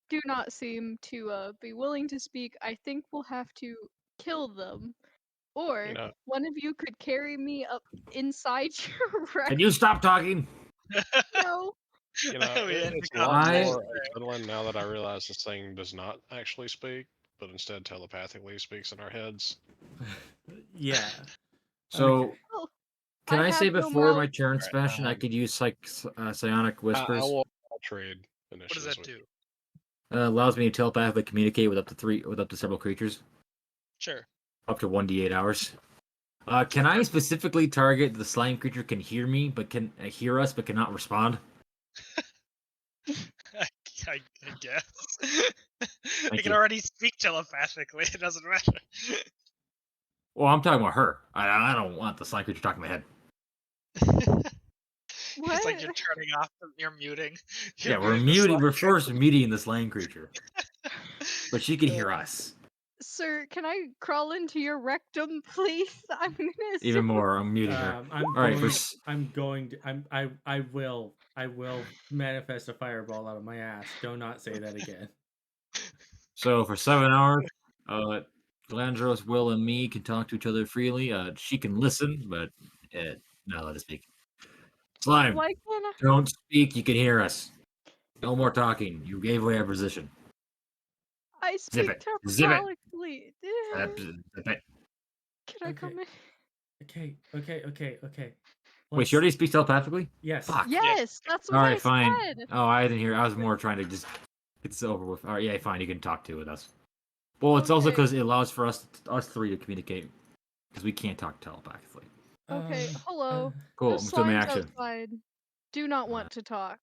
do not seem to be willing to speak. I think we'll have to kill them, or You know, one of you could carry me up inside your wreck. Can you stop talking? No. you know, We end it's the a lot conversation more there. unsettling now that I realize this thing does not actually speak, but instead telepathically speaks in our heads. Yeah. So, Okay. Oh, can I say have no before my mouth. turn, Sebastian, I could use psionic whispers? I'll trade What does initiatives that with do? Allows me to telepathically communicate with up to several creatures, Sure. up to 1d8 hours. Can I specifically target the slime creature can hear me, but can hear us, but cannot respond? I guess. I Thank can you. already speak telepathically. It doesn't matter. Well, I'm talking about her. I don't want the slime creature talking in my head. It's like you're What? turning off. You're muting. Yeah, You're we're muting the muting. slime We're first muting the slime creature, but she can hear Uh, us. Sir, can I crawl into your rectum, please? I'm gonna Even assume- more, I'm muting her. I'm All right, going. I'm going to. I will. I will manifest a fireball out of my ass. Do not say that again. So for 7 hours, Gilandros, Will, and me can talk to each other freely. She can listen, but not let us speak. Slime, Why can't I? don't speak. You can hear us. No more talking. You gave away our position. I Zip speak it. Zip it. telepathically. Zip it. Can I come Okay. in? Okay. Wait, she already speaks telepathically? Yes. Fuck. Yes, that's what All I right, fine. said. Oh, I didn't hear. I was more trying to just get this over with. All right, yeah, fine. You can talk to with us. Well, it's also Okay. because it allows for us three to communicate because we can't talk telepathically. Okay, hello. Cool. The I'm still in my slimes action. outside do not want to talk.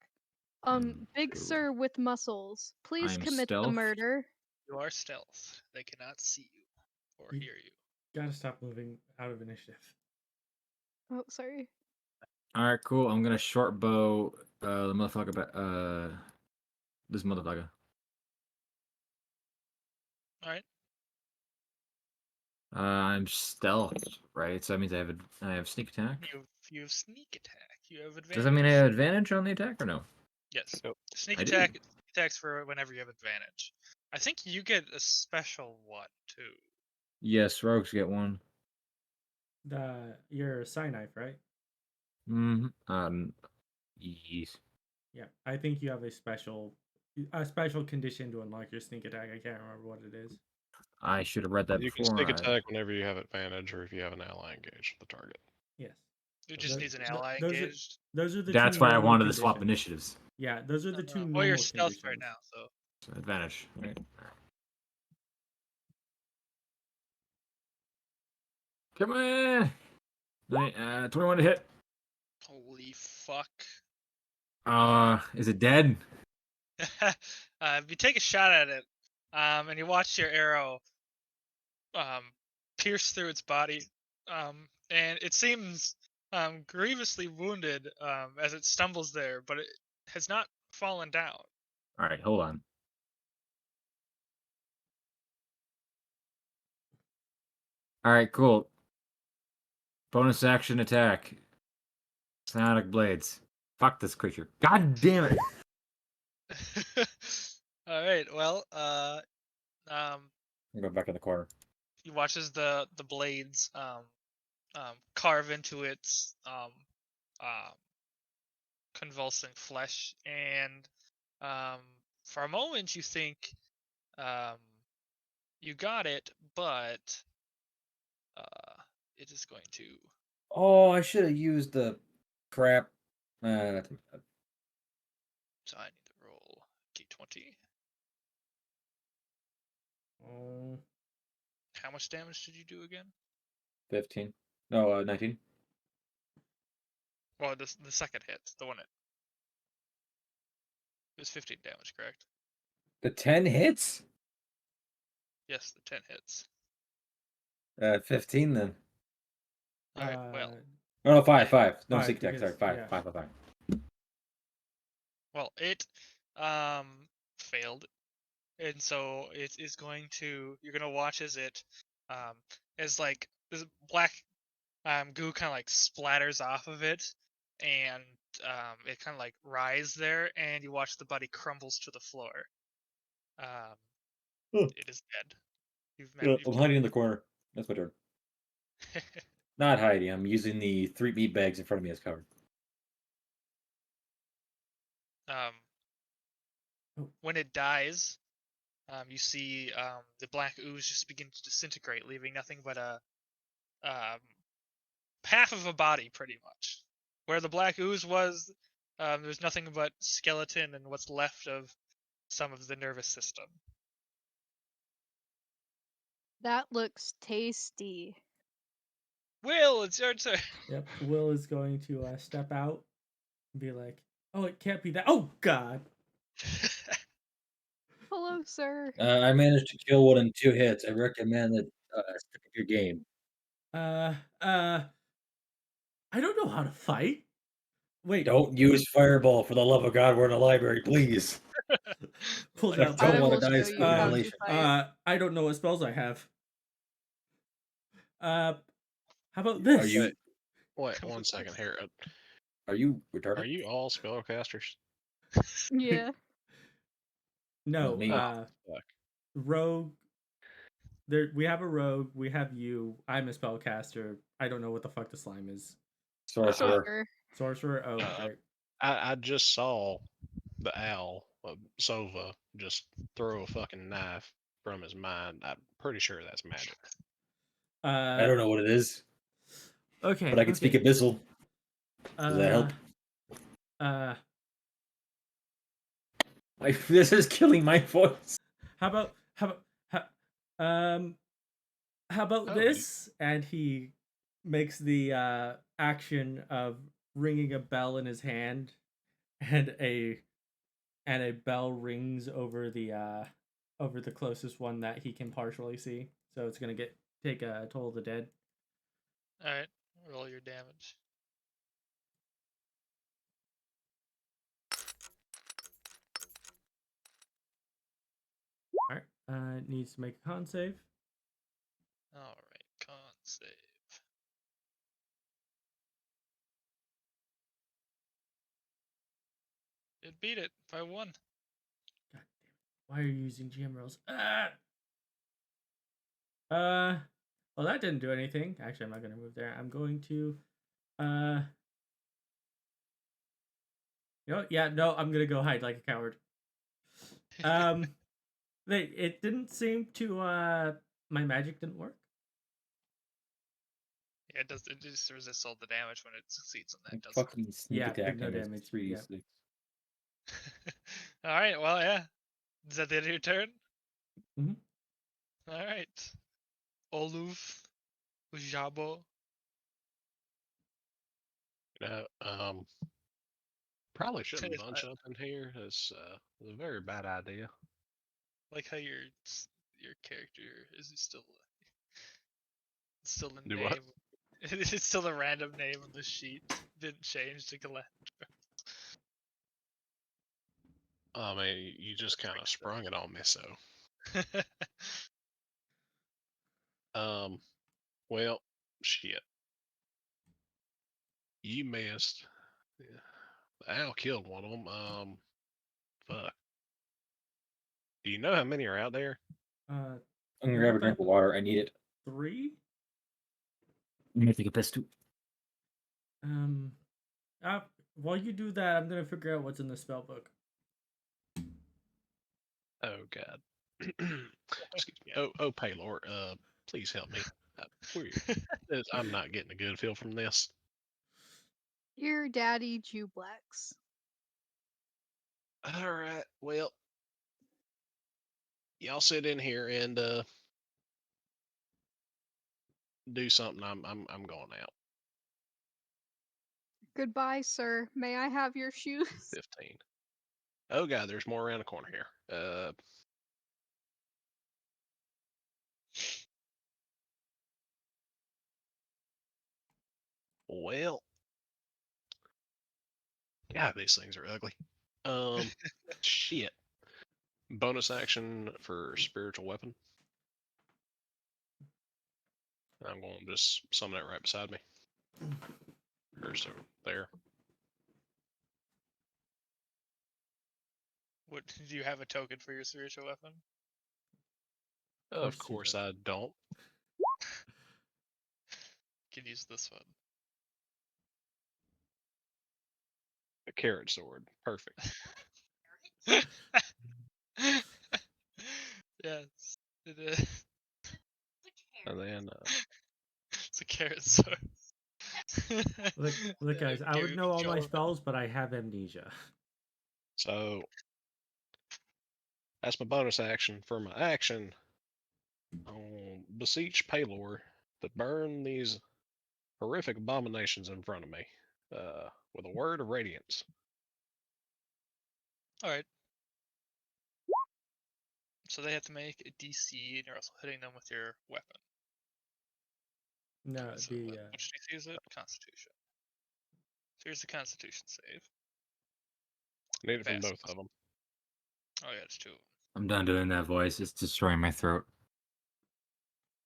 Big cool. sir with muscles, please I'm commit the stealth. murder. You are stealth. They cannot see you or You- hear you. Gotta stop moving out of initiative. Oh, sorry. All right, cool. I'm gonna short bow the motherfucker. This motherfucker. All right. I'm stealth, right? So that means I have sneak attack. You have sneak attack. You have advantage. Does that mean I have advantage on the attack or no? Yes. Nope. Sneak I do. attack. Attacks for whenever you have advantage. I think you get a special one too. Yes, rogues get one. You're a psi knife, right? Yes. Yeah. I think you have a special condition to unlock your sneak attack. I can't remember what it is. I should have read that You can before. sneak attack whenever you have advantage or if you have an ally engaged with the target. Yes. It just Th- needs an th- ally those are- engaged. Those are the That's two why I normal wanted to swap conditions. initiatives. Yeah, those are the two normal Well, you're stealth conditions. right now, so So advantage. Right. Come on. 21 to hit. holy fuck. Is it dead? You take a shot at it, and you watch your arrow pierce through its body, and it seems grievously wounded as it stumbles there, but it has not fallen down. All right, hold on. All right, cool. Bonus action attack. Psionic blades. Fuck this creature. God damn it. All right. Well, I'm going back in the corner. he watches the blades carve into its convulsing flesh, and for a moment you think you got it, but it is going to. Oh, I should have used the crap. So I need to roll d20. How much damage did you do again? 15. No, 19. Well, the second hit, the one it was 15 damage, correct? The 10 hits? Yes, the 10 hits. 15 then. All right. Well, Oh, no, 5. No, Five, sneak attack. Sorry, because- 5. yeah. 5. well, it failed, and so it is going to. You're gonna watch as it as like this black goo kind of like splatters off of it, and it kind of like writhes there, and you watch the body crumbles to the floor. It is dead. I'm hiding in the corner. That's my turn. Not hiding. I'm using the 3 meat bags in front of me as cover. When it dies, you see the black ooze just begin to disintegrate, leaving nothing but a half of a body, pretty much. Where the black ooze was, there's nothing but skeleton and what's left of some of the nervous system. That looks tasty. Will, it's your turn. Yep. Will is going to step out and be like, "Oh, it can't be that. Oh God." Hello, sir. I managed to kill one in 2 hits. I recommend that stick with your game. I don't know how to fight. Wait. Don't use fireball for the love of God. We're in a library, please. Pulls I out. don't I want will to die show of you how to annihilation. fight. I don't know what spells I have. How about Are this? you Wait 1 second here. are you retarded? Are you all spellcasters? Yeah. No. me. Fuck. Rogue. There. We have a rogue. We have you. I'm a spellcaster. I don't know what the fuck the slime is. Sorcerer. Sorcerer. Sorcerer. Oh, right. I just saw the owl, Sova, just throw a fucking knife from his mind. I'm pretty sure that's magic. I don't know what it is, Okay. but I can speak Abyssal. Does that help? This is killing my voice. How about Oh, this? And he makes the action of ringing a bell in his hand, and a bell rings over the closest one that he can partially see. So it's gonna take a toll of the dead. Alright, roll your damage. All right. It needs to make a con save. Alright, con save. It beat it by 1. God damn it! Why are you using GM rolls? Well, that didn't do anything. Actually, I'm not gonna move there. I'm going to yeah, no, I'm gonna go hide like a coward. It didn't seem to my magic didn't work. Yeah, it does. It just resists all the damage when it succeeds on that. Doesn't Fucking sneak Yeah, attack no damage. damage, 3d6. yeah. it? All right. Well, yeah. Is that the end of your turn? Mhm. All right. Oluf, Jabo. Probably shouldn't bunch up in here. It's a very bad idea. Like how your character is still the Do name. what? It's still the random name on the sheet. Didn't change to Gilandros. I mean, you just kind of sprung it on me, so. Well, shit. You missed. Yeah. The owl killed one of them. Fuck. Do you know how many are out there? I'm gonna grab a drink of water. I need it. 3. I'm gonna take a piss too. While you do that, I'm gonna figure out what's in the spell book. Oh God. Excuse me. Oh, Paylor. Please help me. I'm not getting a good feel from this. Your daddy Jublex. All right. Well, y'all sit in here and do something. I'm going out. Goodbye, sir. May I have your shoes? 15. Oh God, there's more around the corner here. Well, God, these things are ugly. Shit. Bonus action for spiritual weapon. I'm going to just summon it right beside me. Or so there. What do you have a token for your spiritual weapon? Of course I don't. Can use this one. A carrot sword. Perfect. Yes, it is. And then It's a carrot sword. Look, guys, I would know all my spells, but I have amnesia. so that's my bonus action. For my action, I'll beseech Paylor to burn these horrific abominations in front of me with a word of radiance. Alright. So they have to make a DC, and you're also hitting them with your weapon. No, So which DC is it? Constitution. So here's the Constitution save. Need it from Fast. both of them. Oh yeah, it's 2 of them. I'm done doing that voice. It's destroying my throat.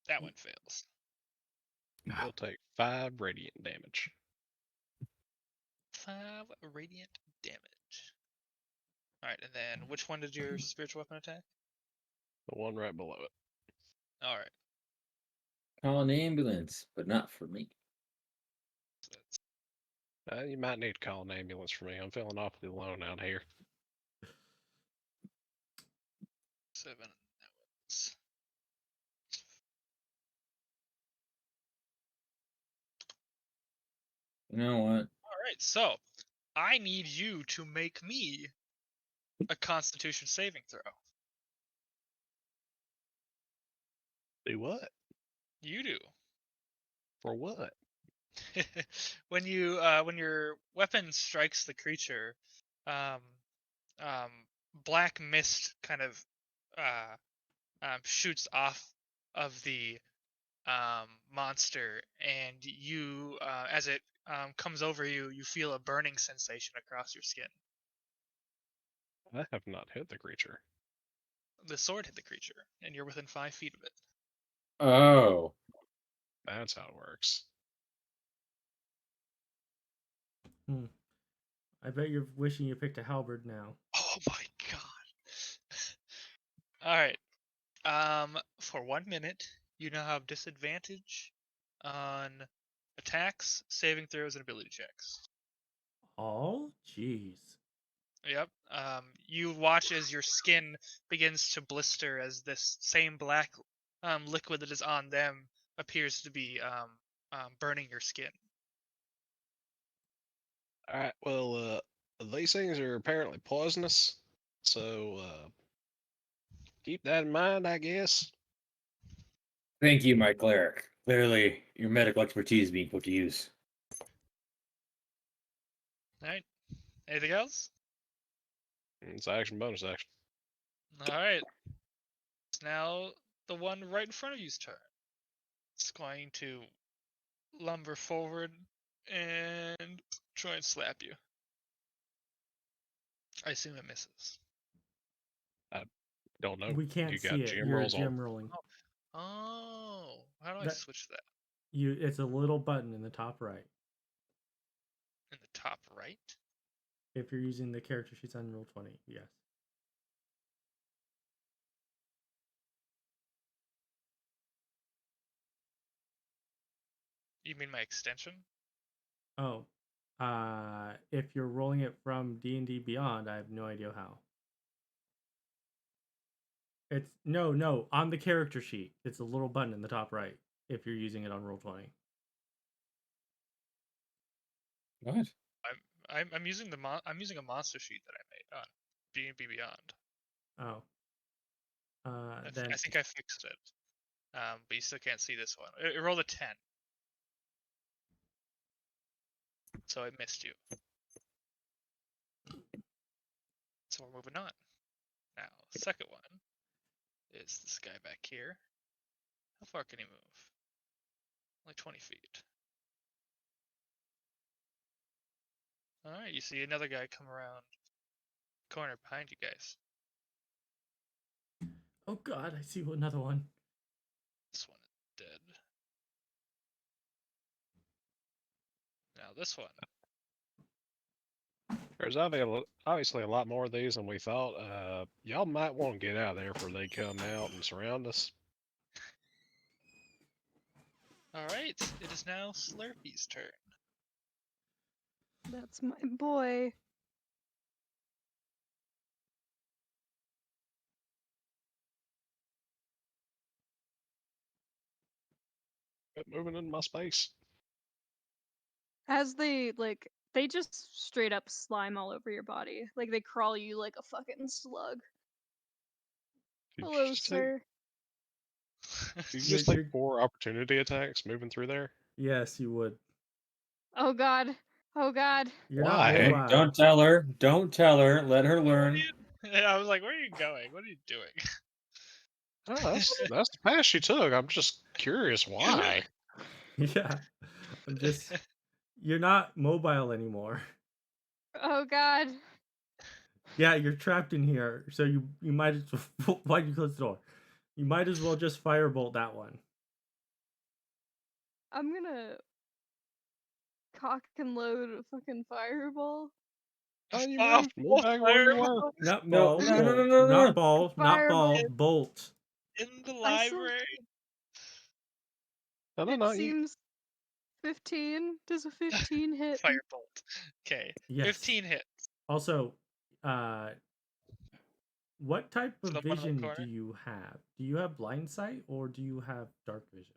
That one fails. They'll take 5 radiant damage. 5 radiant damage. Alright, and then which one did your spiritual weapon attack? The one right below it. Alright. Call an ambulance, but not for me. So that's You might need to call an ambulance for me. I'm feeling awfully alone out here. 7. That was... You know what? Alright, so I need you to make me a Constitution saving throw. Do what? You do. For what? When your weapon strikes the creature, black mist kind of shoots off of the monster, and you, as it comes over you, you feel a burning sensation across your skin. I have not hit the creature. The sword hit the creature, and you're within 5 feet of it. Oh. That's how it works. I bet you're wishing you picked a halberd now. Oh my god. Alright. For 1 minute, you now have disadvantage on attacks, saving throws, and ability checks. Oh, jeez. Yep. You watch as your skin begins to blister as this same black liquid that is on them appears to be burning your skin. All right. Well, these things are apparently poisonous, so keep that in mind, I guess. Thank you, my cleric. Clearly, your medical expertise is being put to use. All right. Anything else? It's action, bonus action. All right. It's now the one right in front of you's turn. It's going to lumber forward and try and slap you. I assume it misses. Don't know. We can't You see got it. GM You're rolls on. gem rolling. Oh, how do I That- switch that? It's a little button in the top right. In the top right? If you're using the character sheets on Roll20, yes. You mean my extension? Oh, if you're rolling it from D&D Beyond, I have no idea how. It's no on the character sheet. It's a little button in the top right. If you're using it on Roll20. What? I'm using I'm using a monster sheet that I made on D&B Beyond. Oh. I Then think I fixed it. But you still can't see this one. It rolled a 10. So it missed you. So we're moving on. Now, second one is this guy back here. How far can he move? Only 20 feet. Alright, you see another guy come around the corner behind you guys. oh god, I see another one. This one is dead. Now this one. There's obviously a lot more of these than we thought. Y'all might want to get out of there before they come out and surround us. Alright, it is now Slur'pee's turn. That's my boy. Quit moving into my space. As they just straight up slime all over your body. Like they crawl you like a fucking slug. Did Hello, you sir. Did you You're- just take you're- 4 opportunity attacks moving through there? Yes, you would. Oh god. Oh god. You're Why? not mobile. Don't tell her. Don't tell her. Let her learn. I was like, where are you going? What are you doing? Oh, that's the path she took. I'm just curious why. Yeah. I'm just you're not mobile anymore. Oh god. Yeah, you're trapped in here, so you might as well why did you close the door? You might as well just firebolt that one. I'm gonna cock and load a fucking fireball. Oh, you Oh, moved. Move back where you were. Not No, ball, no, no, bolt. no, no, no. Not ball, not ball, Fireball. bolt. In the I said- library. No, no, It no. seems 15. Does a 15 hit? Firebolt. Okay. Yes. 15 hit. Also, what type So of the one in the vision do corner? you have? Do you have blind sight or do you have dark vision?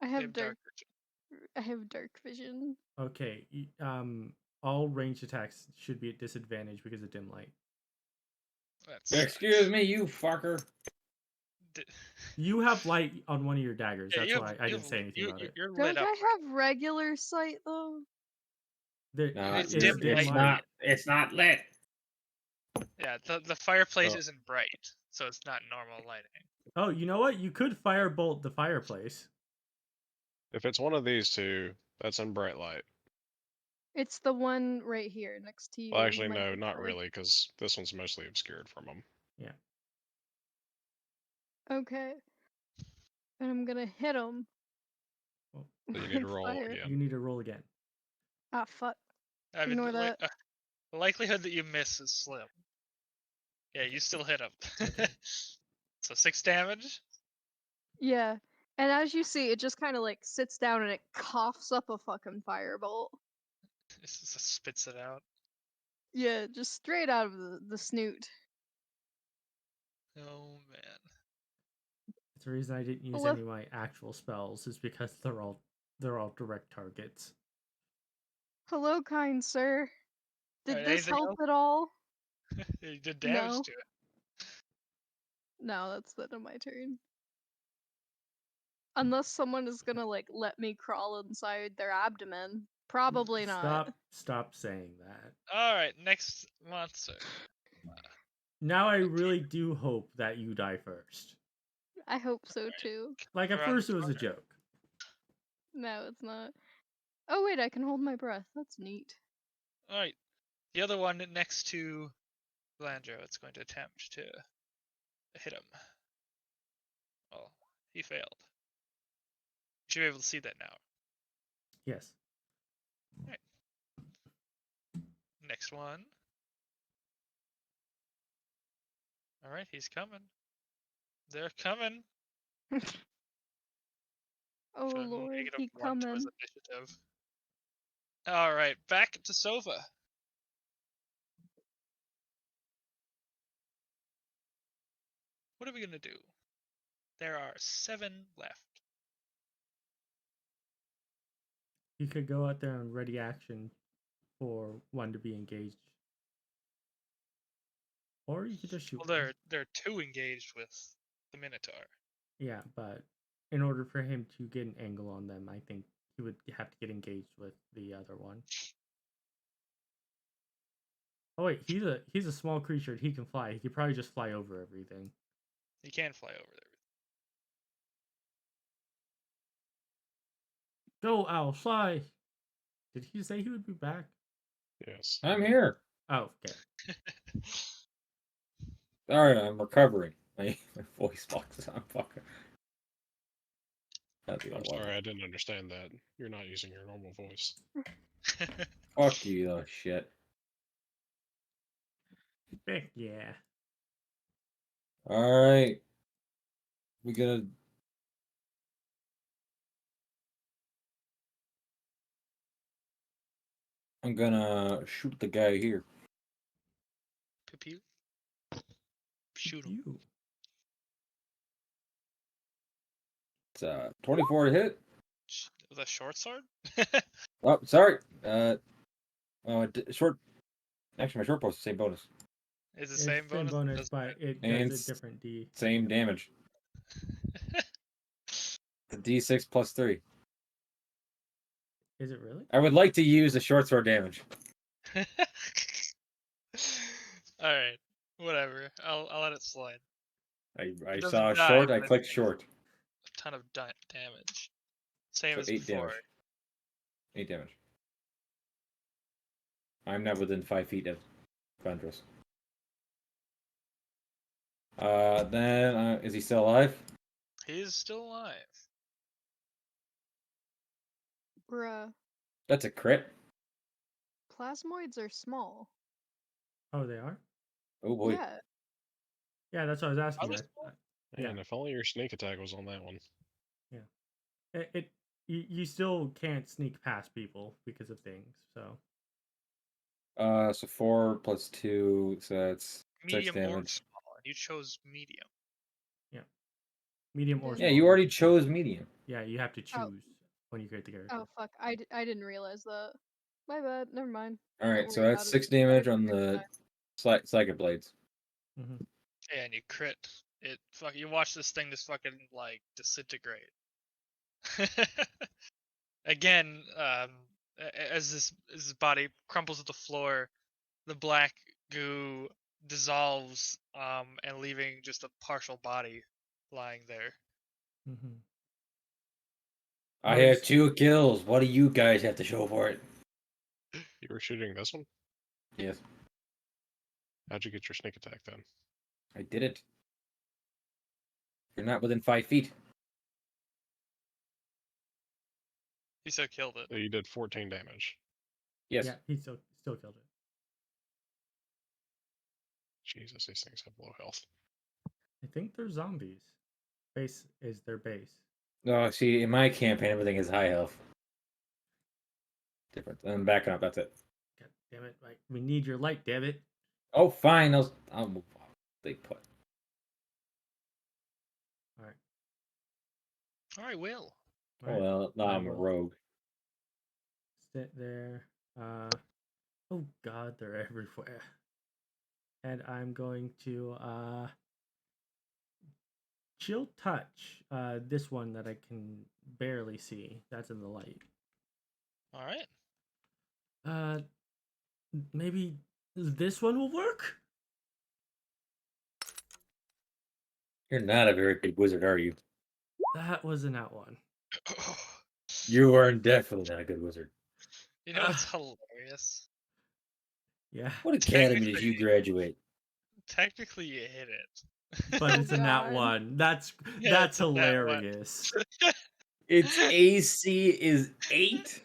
I I have have dark. vision. I have dark vision. Okay, all ranged attacks should be at disadvantage because of dim light. That's Excuse me, you fucker. You have light on one of your daggers. Yeah, That's you why have- I you didn't have- say anything about it. You're Don't lit up. I have regular sight though? No, It's it's, dim it's light. not. It's not lit. Yeah, the fireplace Oh. isn't bright, so it's not normal lighting. Oh, you know what? You could firebolt the fireplace. If it's one of these two, that's in bright light. It's the one right here next to you. Well, actually, my no, big not boy. really, because this one's mostly obscured from them. Yeah. Okay. And I'm gonna hit him. Well, So you need to roll Fire. again. you need to roll again. Ah, fuck. I mean, Ignore that. the likelihood that you miss is slim. Yeah, you still hit him. So 6 damage. Yeah. And as you see, it just kind of like sits down and it coughs up a fucking firebolt. It just spits it out. Yeah, just straight out of the snoot. Oh man. the reason I didn't use Well, any of my actual spells is because they're all direct targets. hello, kind sir. Did Alright, this anything help else? at all? You did damage No. to it. No, that's the end of my turn. Unless someone is gonna like let me crawl inside their abdomen. Probably not. Stop saying that. Alright, next monster. Now I really do hope that you die first. I hope so too. Like at Around the first it was a corner. joke. No, it's not. Oh wait, I can hold my breath. That's neat. Alright, the other one next to Gilandro, it's going to attempt to hit him. Oh, he failed. You should be able to see that now. Yes. Next one. Alright, he's coming. They're coming. Oh So lord, negative he 1 to his coming. initiative. Alright, back to Sova. What are we gonna do? There are 7 left. You could go out there and ready action for one to be engaged. Or you could just shoot Well, one. there are 2 engaged with the Minotaur. Yeah, but in order for him to get an angle on them, I think he would have to get engaged with the other one. Oh wait, he's a small creature. He can fly. He could probably just fly over everything. He can fly over there. Go, owl, fly! Did he say he would be back? Yes. I'm here. Oh, okay. Sorry, I'm recovering. My voice box. I'm fucking. That'd be a I'm lot. sorry, I didn't understand that. You're not using your normal voice. Fuck you, though, shit. Heck yeah. Alright. We gonna. I'm gonna shoot the guy here. Pew pew. Shoot him. You. It's 24 to hit. With a short sword? Oh, sorry. Short. Actually, my short post is the same bonus. Is the It's same bonus? Doesn't but it And does a different D. Same damage. The D6 plus 3. Is it really? I would like to use the short sword damage. Alright. Whatever. I'll let it slide. I It saw doesn't die, short, I but clicked short. A ton of damage. Same So as 8 before. damage. 8 damage. I'm now within 5 feet of Gilandros. Then, is he still alive? He is still alive. Bruh. That's a crit. Plasmoids are small. Oh, they are? Oh boy. Yeah. Yeah, that's what I was asking. Others? Yeah. And if only your sneak attack was on that one. You still can't sneak past people because of things, so. So 4 plus 2, so that's 6 Medium or damage. small. And you chose medium. Medium or Yeah, small. Yeah, you already chose medium. Yeah, you have to choose when you create the character. Oh fuck, I didn't realize that. My bad, never mind. Alright, Don't so worry that's about it. 6 damage on the Psychic Blades. Mm-hmm. Yeah, and you crit. It you watch this thing just fucking like disintegrate. Again, as his body crumples to the floor, the black goo dissolves, and leaving just a partial body lying there. Mm-hmm. I have 2 kills. What do you guys have to show for it? You were shooting this one? Yes, How'd you get your sneak attack then? I did it. You're not within 5 feet. He still killed it. So you did 14 damage. Yes. Yeah, he still killed it. Jesus, these things have low health. I think they're zombies. Base is their base. No, see, in my campaign, everything is high health. Different. I'm backing up. That's it. God damn it! Like, we need your light, damn it. Oh, fine. I'll move on. They put. All right. All right, Will. Right? Well, no, I I'm a will rogue. sit there. Oh God, they're everywhere. And I'm going to chill touch. This one that I can barely see. That's in the light. All right. Maybe this one will work. You're not a very good wizard, are you? That wasn't that one. You are definitely not a good wizard. You know what's hilarious? Yeah, What academy did you graduate? Technically, you hit it. but Oh, it's in that God. one. That's Yeah, it's in that one. hilarious. Its AC is 8?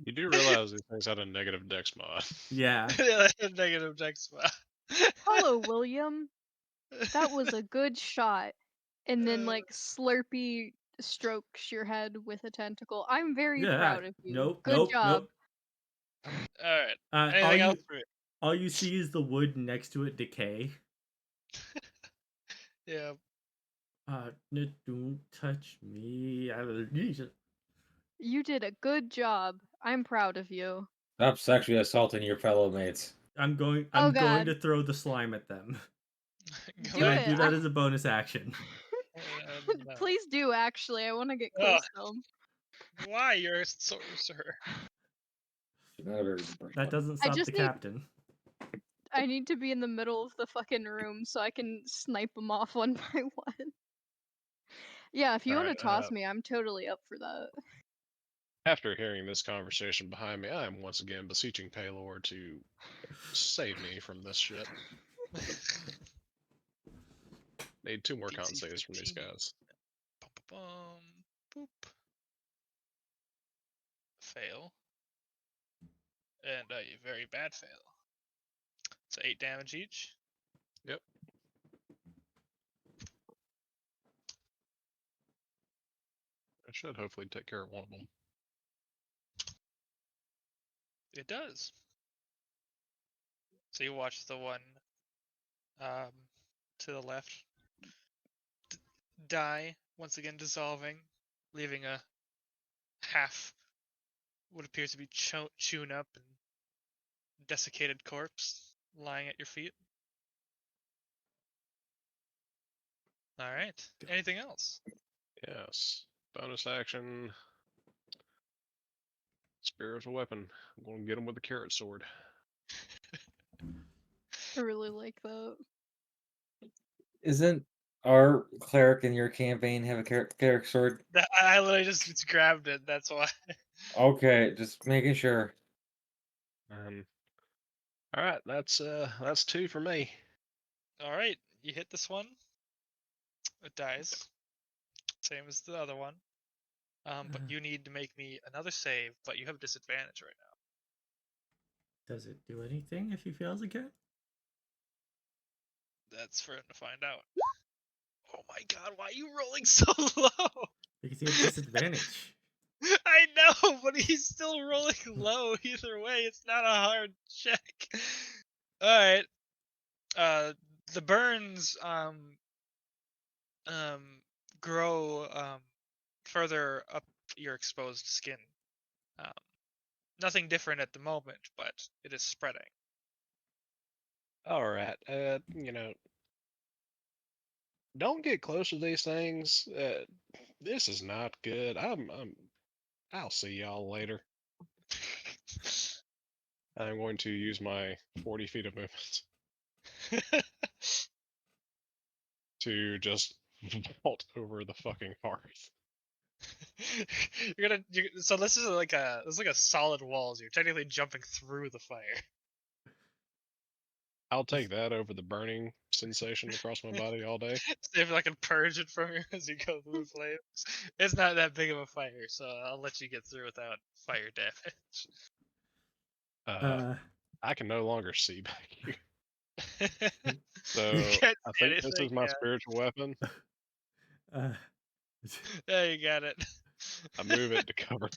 You do realize these things had a negative dex mod. Yeah. Yeah, that's a negative dex spot. Hello, William. That was a good shot. And then, Uh, like, Slurpee strokes your head with a tentacle. I'm very Yeah. proud of you. Nope. Good nope. job. all right. Nope. Anything else for me? All you see is the wood next to it decay. Yeah. Don't touch me. You did a good job. I'm proud of you. Stop sexually assaulting your fellow mates. I'm going Oh, going God. to throw the slime at them. Go Do Can I ahead. do it. that as a bonus action? No. Please do, actually. I want to get Ugh. close to him. Why? You're a sorcerer. You're not a very good That person. doesn't I stop just the need- captain. I need to be in the middle of the fucking room so I can snipe them off one by one. Yeah, if you want to Alright, toss me, I'm totally up for that. after hearing this conversation behind me, I am once again beseeching Paylor to save me from this shit. Need 2 more con DC saves from these 13. guys. Bum, bum, bum. Boop. Fail. And a very bad fail. So 8 damage each. Yep. I should hopefully take care of one of them. It does. So you watch the one to the left die, once again dissolving, leaving a half what appears to be chewn up and desiccated corpse lying at your feet. All right. Anything else? Yes. Bonus action. Spiritual weapon. I'm going to get him with the carrot sword. I really like that. Isn't our cleric in your campaign have a cleric sword? I literally just grabbed it. That's why. Okay, just making sure. All right, that's 2 for me. All right. You hit this one. It dies. Same as the other one. But you need to make me another save, but you have disadvantage right now. Does it do anything if he fails again? That's for him to find out. Oh my god, why are you rolling so low? Because he has disadvantage. I know, but he's still rolling low either way. It's not a hard check. Alright. The burns grow further up your exposed skin. Nothing different at the moment, but it is spreading. All right, don't get close to these things. This is not good. I'll see y'all later. I'm going to use my 40 feet of movement to just vault over the fucking hearth. So this is like a solid wall. So you're technically jumping through the fire. I'll take that over the burning sensation across my body all day. See if I can purge it from you as you go through the flames. It's not that big of a fire, so I'll let you get through without fire damage. I can no longer see back here. So You can't I see think this anything, is my yeah. spiritual weapon. Uh, Yeah, you got it. I move it to cover.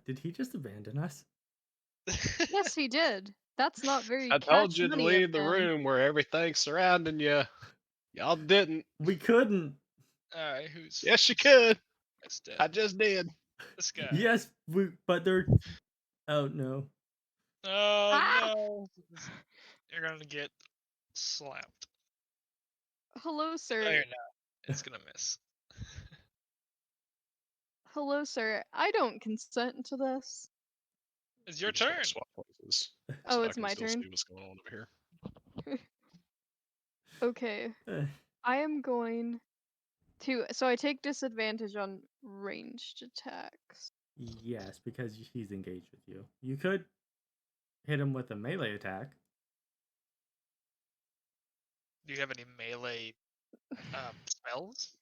did he just abandon us? Yes, he did. That's not very I told you to catch-money of leave the him. room where everything's surrounding you. Y'all didn't. We couldn't. Alright, who's Yes, you could. that's dead? I just did. This guy. Yes, but they're. Oh no. Oh Ah! no. You're gonna get slapped. Hello, No, sir. you're not. It's gonna miss. Hello, sir. I don't consent to this. It's your We just gotta turn. swap places. Oh, so I it's can my still turn? see what's going on over here. Okay. I am going to. So I take disadvantage on ranged attacks. Yes, because he's engaged with you. You could hit him with a melee attack. Do you have any melee spells?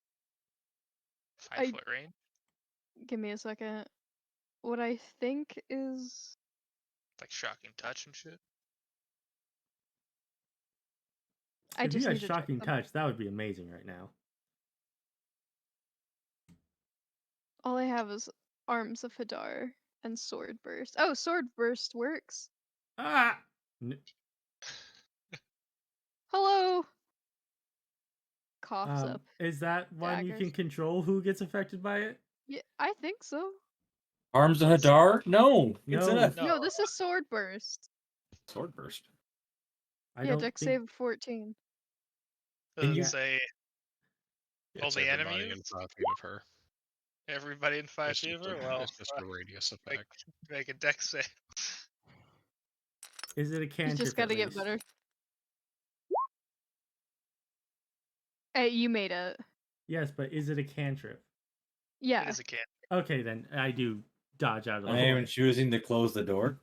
I- 5-foot range? Give me a second. What I think is. Like shocking touch and shit? I If just you had need to check shocking them. touch, that would be amazing right now. All I have is Arms of Hadar and Sword Burst. Oh, Sword Burst works. Ah! Hello. Coughs up. Is that one you can daggers. control who gets affected by it? Yeah, I think so. Arms of Hadar? No. It's No. a No, this is Sword Burst. sword burst. I Yeah, don't dex think. save 14. Does it Yeah. say It's Only everybody enemies? in 5 feet of her. everybody in 5 It's feet of just, her? a, Well, it's just a radius make, effect. make a dex save. Is it a You cantrip? just gotta at get least? better. Hey, you made it. Yes, but is it a cantrip? It Yeah. is a can. Okay, then I do dodge out of the I am way. choosing to close the door.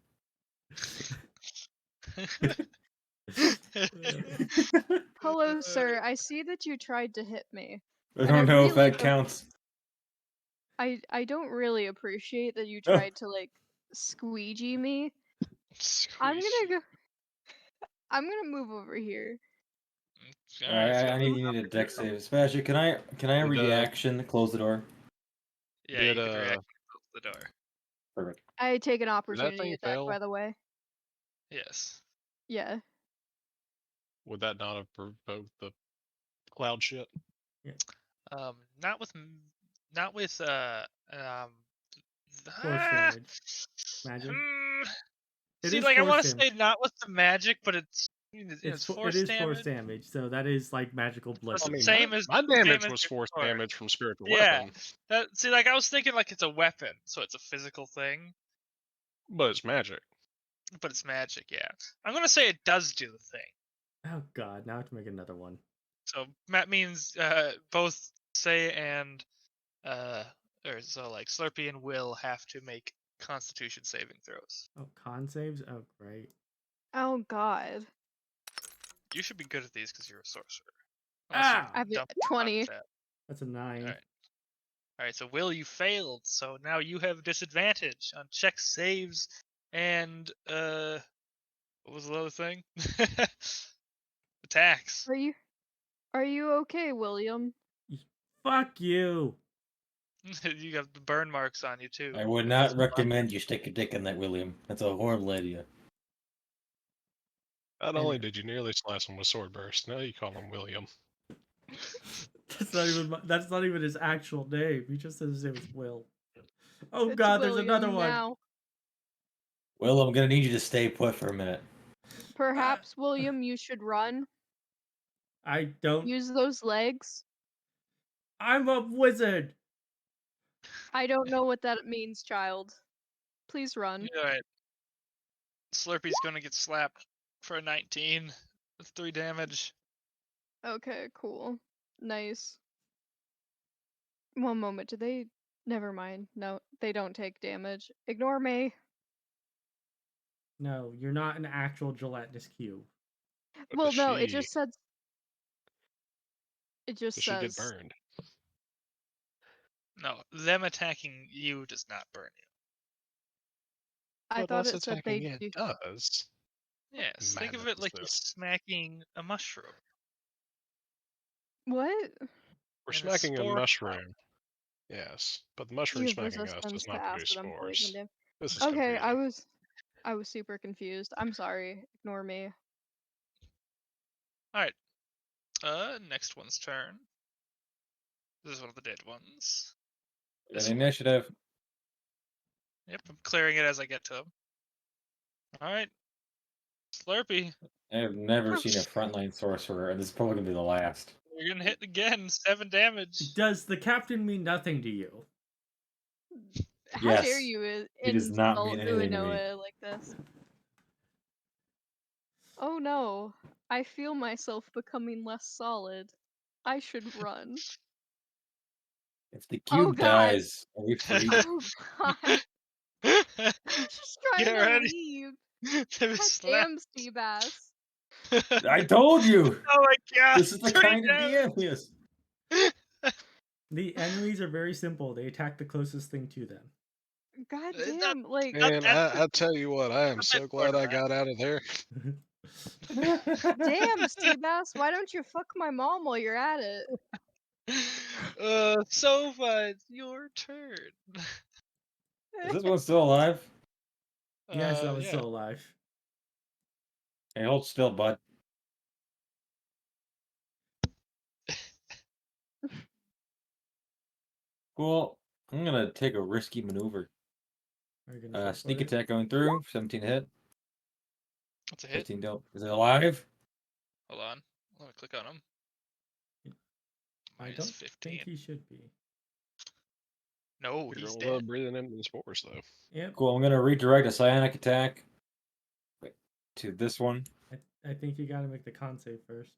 Hello, sir. I see that you tried to hit me. I And don't know if really that counts. I don't really appreciate that you Oh. tried to like squeegee me. I'm Squeeze. gonna move over here. Alright, so I need you need a deck save. Sebastian, can I Did, reaction close the door? yeah, Did, you could react to the door. Perfect. I take an thing opportunity attack, fail? by the way. Yes. Yeah. Would that not have provoked the cloud shit? Not with Force damage. Magic. It See, is like I force want to damage. say not with the magic, but it's force it is damage. force damage, so that is like magical blood. It's the damage. same as my the damage same as was your force sword. damage from spiritual Yeah. weapon, See, like I was thinking like it's a weapon, so it's a physical thing, but it's magic. but it's magic. Yeah, I'm gonna say it does do the thing. Oh god, now I have to make another one. So that means both Say and so like Slur'pee and Will have to make Constitution saving throws. Oh, con saves? Oh, great. Oh god. You should be good at these because you're a sorcerer. Ah! I have a dump 20. that. That's a 9. Alright. Alright, so Will, you failed, so now you have disadvantage on check saves and what was the other thing? Attacks. Are you okay, William? Fuck you! You have the burn marks on you too. I would not recommend you stick a dick in that, William. That's a horrible idea. Not only did you nearly slice him with sword burst, now you call him William. That's not even his actual name. He just says his name is Will. Oh It's god, there's William another one. now. Will, I'm gonna need you to stay put for a minute. Perhaps, William, you should run. I don't. Use those legs. I'm a wizard. I don't know what that means, child. Please run. Alright. Slurpee's gonna get slapped for a 19 with 3 damage. Okay, cool. Nice. One moment, do they... Never mind. No, they don't take damage. Ignore me. No, you're not an actual gelatinous cube. But Well, does no, it she- just said... It just Does she get says... burned? No, them attacking you does not burn you. I But thought us it said they attacking do... it does. Yes, think of Madness it like you're this. smacking a mushroom. What? We're And a smacking a spore mushroom. Yes, but the mushroom You have smacking us resistance does to not produce acid and poison spores. damage. This is Okay, confusing. I was super confused. I'm sorry. Ignore me. Alright. Next one's turn. This is one of the dead ones. This An one. initiative. Yep, I'm clearing it as I get to them. Alright. Slur'pee. I have never seen a frontline sorcerer, and this is probably gonna be the last. You're gonna hit again. 7 damage. Does the captain mean nothing to you? How dare Yes. you He does not insult mean anything to me. Uenoa like this? Oh no, I feel myself becoming less solid. I should run. If the Oh, cube God. dies, are we free? Oh god, I'm just trying Get to ready. leave. To God slap. damn, Seabass. I told you! Oh my god! This is the 3 kind of DM he is. The enemies are very simple. They attack the closest thing to them. God Not- damn, like, not And that- I tell you what, I am not so that glad part I of got out of there. damn, Seabass, why don't you fuck my mom while you're at it? Sova, it's your turn. Is this one still alive? Yes, that was Yeah. still alive. Hey, hold still, bud. Cool. I'm gonna take a risky maneuver. Are you gonna go Sneak for it? attack going through. 17 to hit. What's a hit? 15 dope. Is it alive? Hold on. Let me click on him. I Minus don't 15. think he should be. No, You're he's gonna love dead. breathing into the spores, though. Yep. Cool. I'm gonna redirect a psionic attack to this one. I think you gotta make the con save first.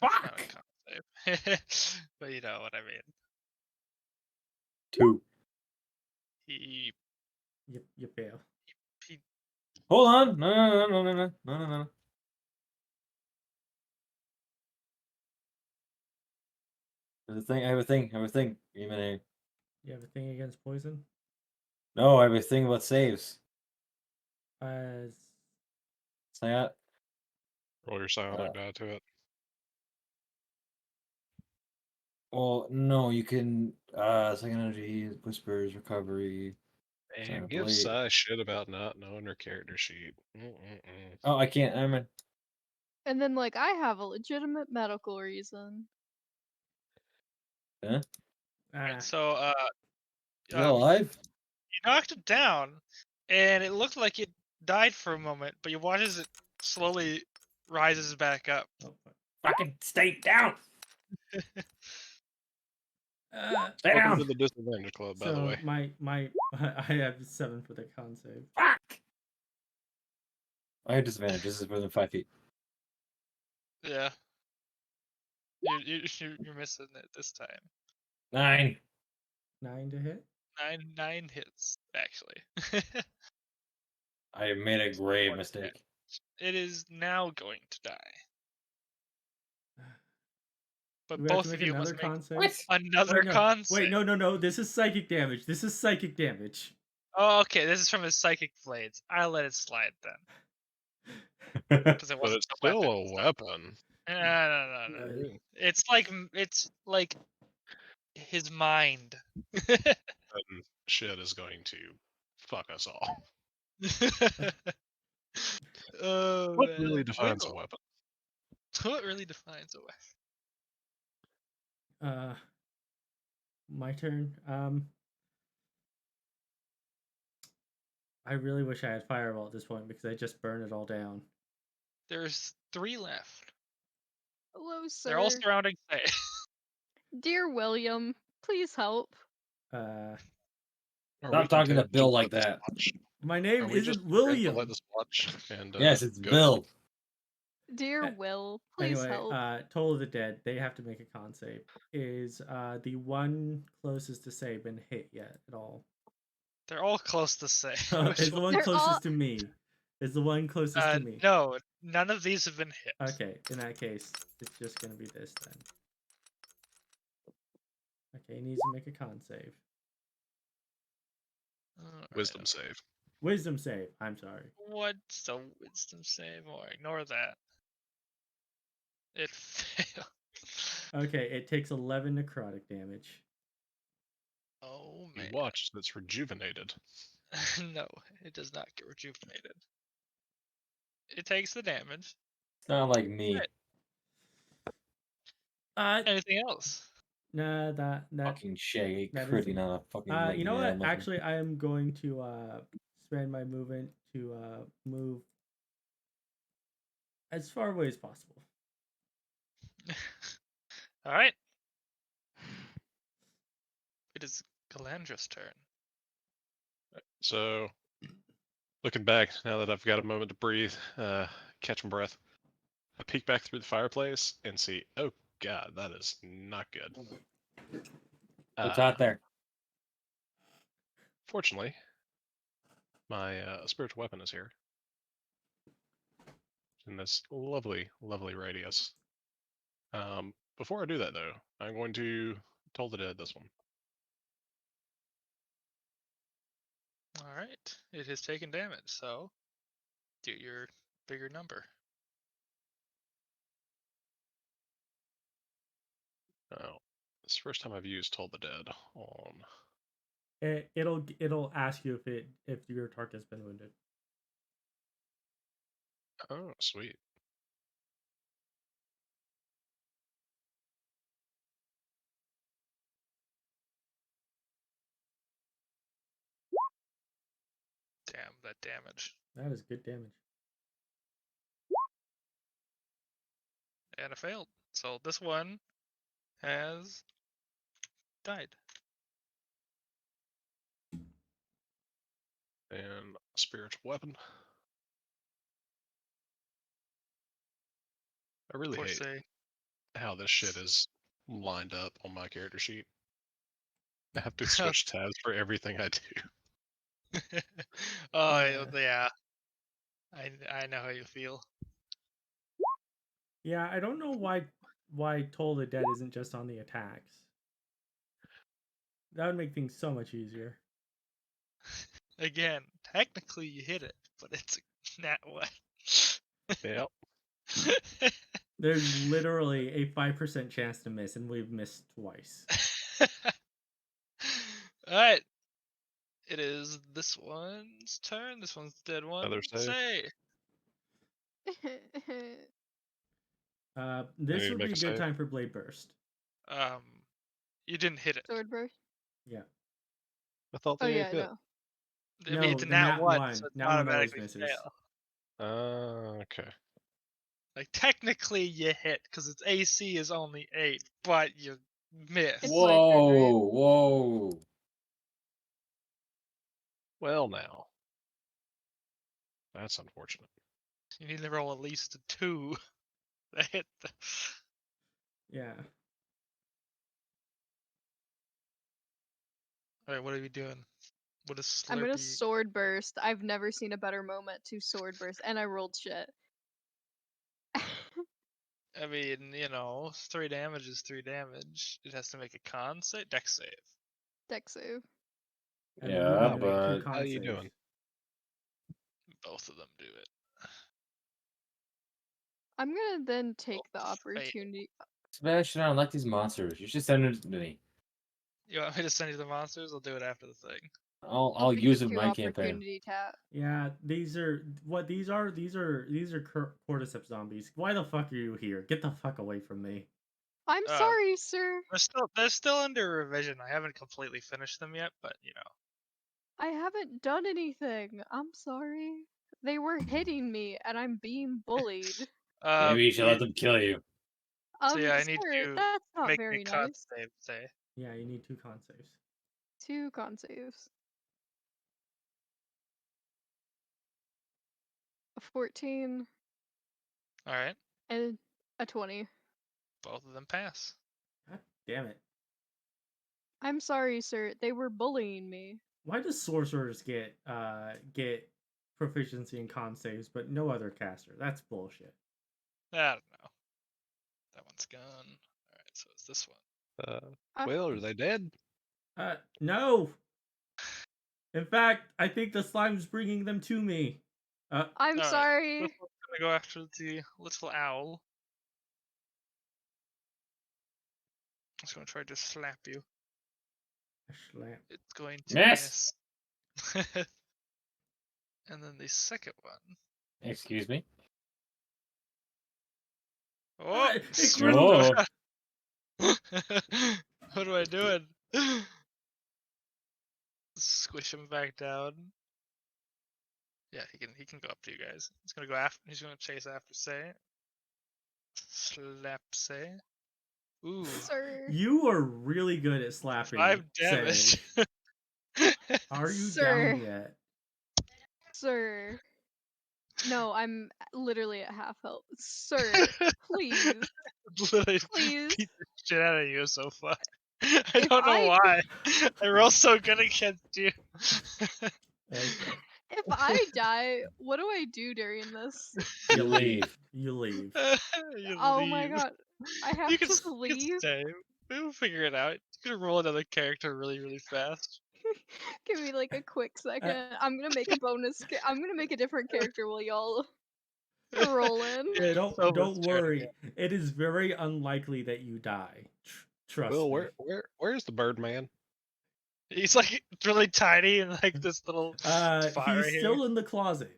Not a con save. But you know what I mean. 2. He You fail. Hold on. No. There's a thing. I have a thing. Give me a minute. You have a thing against poison? No, I have a thing about saves. As Psionic. Roll your psionic die to it. Well, no, you can. Second energy, whispers, recovery. And Psionic give blade. Sai shit about not knowing her character sheet. Mm-mm-mm. Oh, I can't. I'm in. And then, like, I have a legitimate medical reason. Huh? Right, so Still alive? you knocked it down, and it looked like it died for a moment, but you watch as it slowly rises back up. oh, fuck. Fucking stay down. Stay Welcome down. to the disadvantage club, by the So way. my I have 7 for the con save. Fuck. I have disadvantage. This is within 5 feet. Yeah. You're missing it this time. 9. 9 to hit. Nine hits, actually. I made a grave mistake. It is now going to die. But Do we have both to of make you another must make con save? What? another Wait, no. con Wait, save. no. This is psychic damage. Oh, okay. This is from his psychic blades. I'll let it slide then, because it But wasn't it's a still weapon. a weapon. No. Uh, It's like his mind. And shit is going to fuck us all. Oh, What man. really defines a Well, weapon? what really defines a weapon? My turn. I really wish I had fireball at this point because I just burned it all down. There's 3 left. Hello, sir. They're all surrounding Faye. Dear William, please help. Or Stop we can talking to just Bill let like this that. watch. My Are name we just isn't okay to William. let this watch and Yes, it's go? Bill. Dear Uh, Will, please Anyway, help. Toll of the Dead. They have to make a con save. Is the one closest to say been hit yet at all? They're all close to say. Is the one They're closest all- to me? Is the one closest to me? No, none of these have been hit. Okay, in that case, it's just gonna be this then. Okay, he needs to make a con save. Alright, Wisdom save. Wisdom save. I'm sorry. What's the wisdom save? Or ignore that. It failed. Okay, it takes 11 necrotic damage. Oh You man. watch that's rejuvenated. No, it does not get rejuvenated. It takes the damage. It's not like me. Right. Anything else? Nah, that Fucking Shay that is critting on a fucking lightning. you know what? animal. Actually, I am going to spend my movement to move as far away as possible. All right. It is Gilandros' turn. So, looking back now that I've got a moment to breathe, catch my breath, I peek back through the fireplace and see, oh god, that is not good. What's out there? Fortunately, my spiritual weapon is here in this lovely, lovely radius. Before I do that, though, I'm going to Toll the Dead this one. All right. It has taken damage, so do your bigger number. Oh, it's the first time I've used Toll the Dead on. It'll ask you if your target's been wounded. Oh, sweet. Damn, that damage. That is good damage. And it failed. So this one has died. And spiritual weapon. I really Poor hate say. how this shit is lined up on my character sheet. I have to switch tabs for everything I do. Oh Yeah. yeah. I know how you feel. Yeah, I don't know why Toll the Dead isn't just on the attacks. That would make things so much easier. Again, technically you hit it, but it's a nat one. Yep. There's literally a 5% chance to miss, and we've missed twice. Alright. It is this one's turn. This one's the dead one. Another save. Say. This need to would make be a a good save? time for Blade Burst. You didn't hit it. Sword burst. Yeah. I thought Oh they yeah, hit. no. I mean, it's a the nat one, one. so it's Nat one always automatically misses. fail. Okay. Like technically you hit because its AC is only 8, but you miss. It's my turn, right? Whoa. Well, now. That's unfortunate. You need to roll at least a 2 to hit. Yeah. Alright, what are we doing? What is I'm gonna Slur'pee? sword burst. I've never seen a better moment to sword burst, and I rolled shit. I mean, 3 damage is 3 damage. It has to make a con save, dex save. Dex save. And then Yeah, you need to make but two con how you saves. doing? Both of them do it. I'm gonna then take the Fail. opportunity. Sebastian, I don't like these monsters. You should send them to me. You want me to send you the monsters? I'll do it after the thing. I'll take use the them in two my campaign. opportunity tap. Yeah, these are what these are. These are cordyceps zombies. Why the fuck are you here? Get the fuck away from me. I'm sorry, sir. They're still under revision. I haven't completely finished them yet, but I haven't done anything. I'm sorry. They were hitting me, and I'm being bullied. Maybe you should let them kill you. So yeah, I need Sir, to that's not make me very a con nice. save. Say. Yeah, you need two con saves. 2 con saves. A 14 All right, and a 20. both of them pass. God damn it! I'm sorry, sir. They were bullying me. Why does sorcerers get proficiency in con saves, but no other caster? That's bullshit. I don't know. That one's gone. All right, so it's this one. Well, are they dead? No. In fact, I think the slime's bringing them to me. I'm Alright, sorry. This one's gonna go after the little owl. It's gonna try to slap you. Slap. It's going to Miss! miss. And then the second one. Excuse me. Oh, It sword Oh. burst. What am I doing? Squish him back down. Yeah, he can go up to you guys. He's gonna go after. He's gonna chase after Say. Slap Say. Ooh, Sir. You are really good at slapping. 5 Say. damage. Are you Sir. down yet? Sir. No, I'm literally at half health. Sir, please. Literally Please. beat the shit out of you so far. I If don't know I- why. I roll so good against you. Okay. If I die, what do I do during this? You leave. You leave. You Oh my leave. god. I have You to can, you can leave? stay. We'll figure it out. You can roll another character really, really fast. Give me like a quick second. I'm gonna make a bonus. I'm gonna make a different character while y'all roll in. Yeah, Don't Sova's don't trying to worry. go. It is very unlikely that you die. Trust Will, me. where's the Birdman? He's like really tiny and like this little spot He's right still here. in the closet.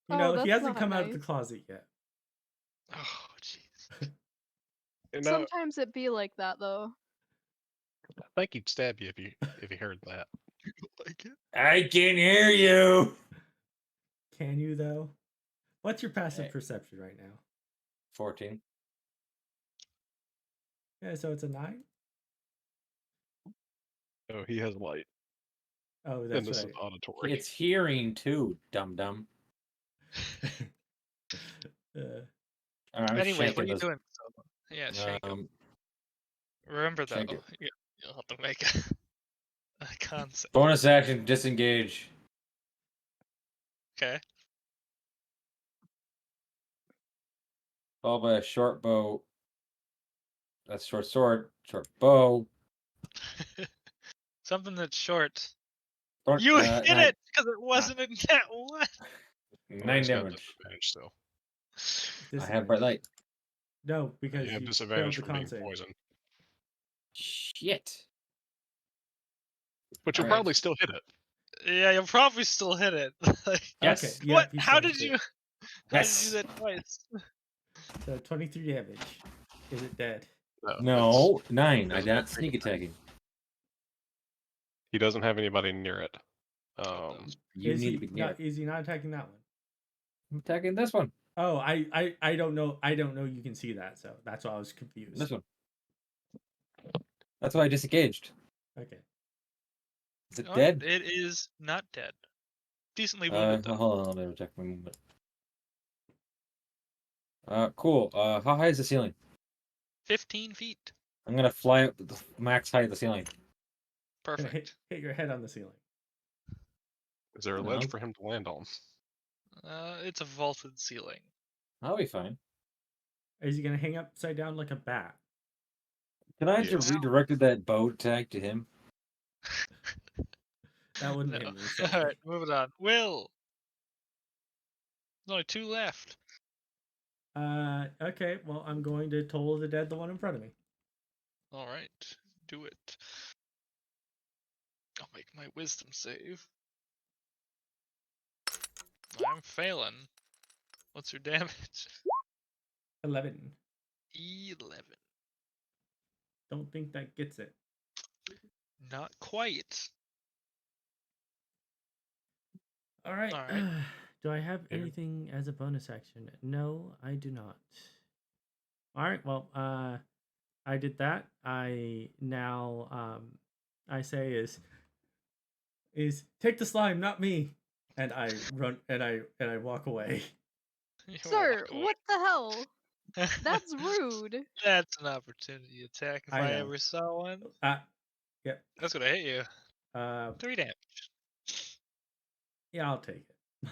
You Oh, know, he that's hasn't not come out of the nice. closet yet. Oh jeez. You know, Sometimes it be like that though. I think he'd stab you if he heard that. Like it. I can hear you. Can you though? What's your passive Hey. perception right now? 14. Yeah, so it's a 9? Oh, he has light, Oh, and that's this right. is auditory. It's hearing too, dum dum. I'm Anyways, what shaking are you this. doing? Sova? Yeah, shake him. Um, Remember though, shake it. you'll have to make a concept. Bonus action, disengage. Okay. Followed by a short bow. That's short sword, short bow. Something that's short. Short, You hit nine, it because it wasn't in that one. Oh, 9 he's got damage. disadvantage still. I have bright light. No, because You have you failed disadvantage the for being con save. poisoned, Shit. but you'll Alright. probably still hit it. Yeah, you'll probably still hit it. Like, Yes. Okay, yeah, what? he How saves did it. you? How Yes. did you do that twice? So 23 damage. Is it dead? No, 9. I doesn't got have sneak attacking. He doesn't have anybody near it. no. You is need he to be near. not? Is he not attacking that one? I'm attacking this one. Oh, I don't know. I don't know. You can see that, so that's why I was confused. This one. That's why I disengaged. Okay. Is it Oh, dead? It is not dead. Decently wounded though. Hold on, let me check my movement. Cool. How high is the ceiling? 15 feet. I'm gonna fly up to the max height of the ceiling. Gonna Perfect. hit your head on the ceiling. Is there a No. ledge for him to land on? It's a vaulted ceiling. I'll be fine. Is he gonna hang upside down like a bat? Can I Yes. just redirected that bow attack to him? That wouldn't No. hit me. Sorry. Alright, moving on. Will! There's only 2 left. Okay. Well, I'm going to toll the dead, the one in front of me. Alright, do it. I'll make my wisdom save. I'm failing. What's your damage? 11. 11. Don't think that gets it. Not quite. All right. All right. Do I have Here. anything as a bonus action? No, I do not. All right. Well, I did that. I now I say is take the slime, not me. And I run and I walk away. You Sir, walk away. what the hell? That's rude. That's an opportunity attack if I I know. ever saw one. Yeah. That's gonna hit you. 3 damage. Yeah, I'll take it.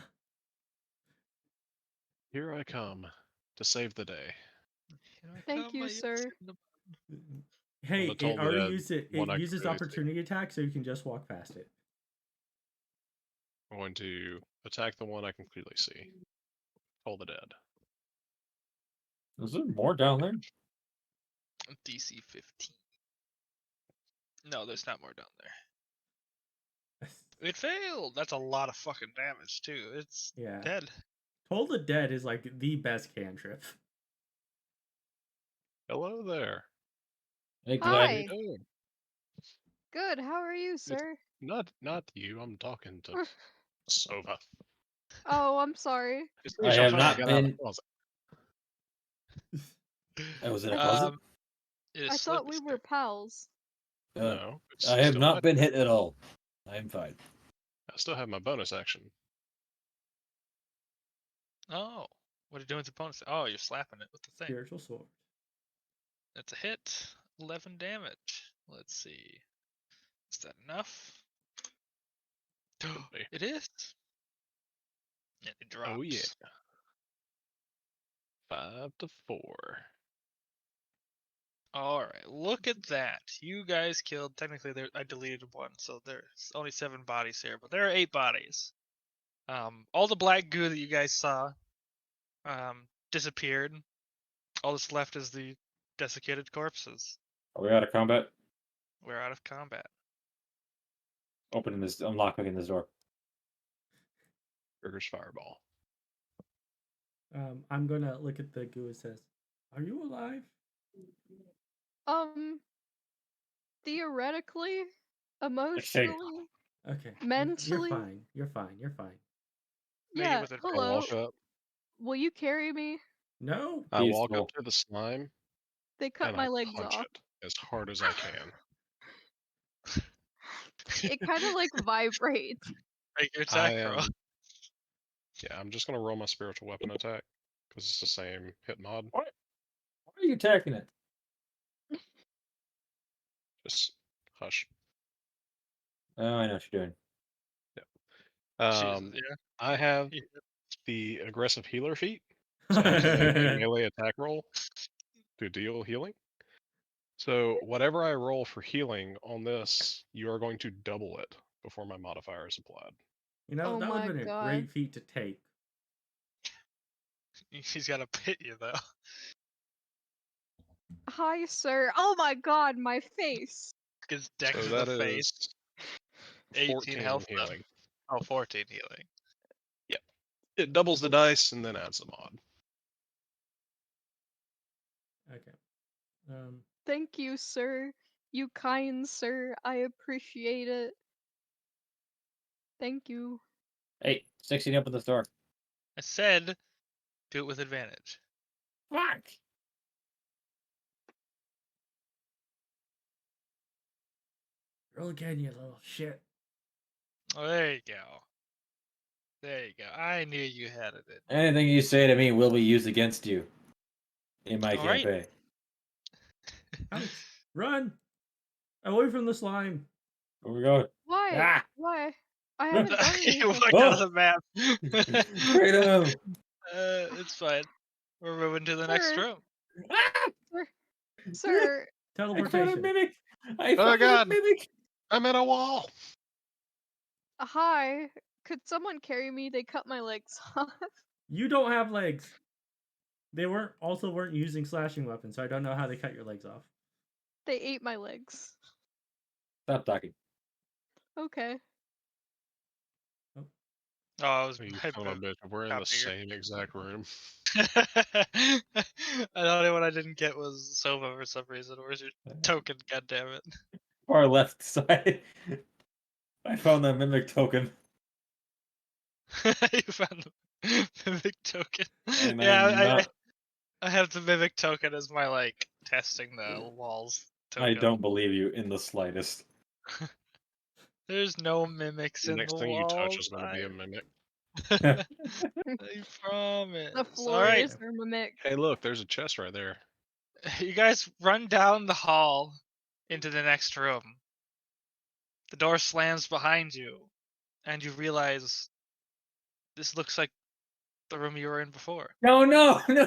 Here I come to save the day. Here I Thank come, you, my sir. Hey, gonna toll it the already dead used it. one It I can uses clearly see. opportunity attack, so you can just walk past it. I'm going to attack the one I can clearly see. Toll the dead. Is there more down there? DC 15. No, there's not more down there. It failed. That's a lot of fucking damage too. It's Yeah. dead. Toll the Dead is like the best cantrip. Hello there. Hey, How Glenn. you Hi. doing? Good. How are you, sir? Not you. I'm talking to Sova. Oh, I'm sorry. Just I she'll have finally not get out of the been. closet. I was in a closet. It is I thought we Slur'pee, were sir. pals. No, it's I have still my not been turn. hit at all. I'm fine. I still have my bonus action. Oh, what are you doing with the bonus? Oh, you're slapping it with the thing. Spiritual sword. That's a hit. 11 damage. Let's see. Is that enough? be. It is. Yeah, it drops. Oh yeah. 5 to 4. All right, look at that. You guys killed. Technically, I deleted one, so there's only 7 bodies here, but there are 8 bodies. All the black goo that you guys saw, disappeared. All that's left is the desiccated corpses. Are we out of combat? We're out of combat. Opening this, unlocking this door. Trigger's fireball. I'm gonna look at the goo. It says, "Are you alive?" Theoretically, emotionally, Okay. mentally. You're fine. You're fine. You're fine. Make it Yeah. with I advantage. Hello. walk up. Will you carry me? No. I walk Peaceful. up to the slime They cut and my I legs punch off. it as hard as I can. It kind of like vibrates. Make your I attack roll. am. Yeah, I'm just gonna roll my spiritual weapon attack because it's the same hit mod. Why are you attacking it? Just hush. Oh, I know what you're doing. Jesus, yeah. I have Yeah. the aggressive healer feat, so I have to make a melee attack roll to deal healing. So whatever I roll for healing on this, you are going to double it before my modifier is applied. You know, Oh that would my have been a God. great feat to take. He's got to pit you, though. Hi, sir. Oh my God, my face. Gets decked So in the that face. is 18 14 health. Though. healing. Oh, 14 healing. It doubles the dice and then adds the mod. Okay. Thank you, sir. You kind sir. I appreciate it. Thank you. Hey, 16 up in this door. I said, do it with advantage. Fuck. Roll again, you little shit. Oh, there you go. There you go. I knew you had it. Anything you say to me will be used against you in my All right. campaign. Alex, run! Away from the slime. Where we going? Why? Ah! Why? I haven't done You anything. walked out of the map. Freedom! It's fine. We're moving to the next Sir. room. Sir, I found a Teleportation. mimic! I Oh found a god! mimic! I'm at a wall! hi. Could someone carry me? They cut my legs off. You don't have legs. They weren't using slashing weapons, so I don't know how they cut your legs off. They ate my legs. Stop talking. Okay. Oh, I was. You son of a bitch, we're in the Copy here. same exact room. The only one I didn't get was Sova for some reason. Where's your token? God damn it! Far left side. I found that mimic token. You found the mimic token. And Yeah, I'm not. I have the mimic token as my like testing the walls token. I don't believe you in the slightest. There's no mimics The in next the thing you touch walls. is going to be a mimic. I promise. The All floor right, is their mimic. Hey, look, there's a chest right there. you guys run down the hall into the next room. The door slams behind you, and you realize this looks like the room you were in before. No,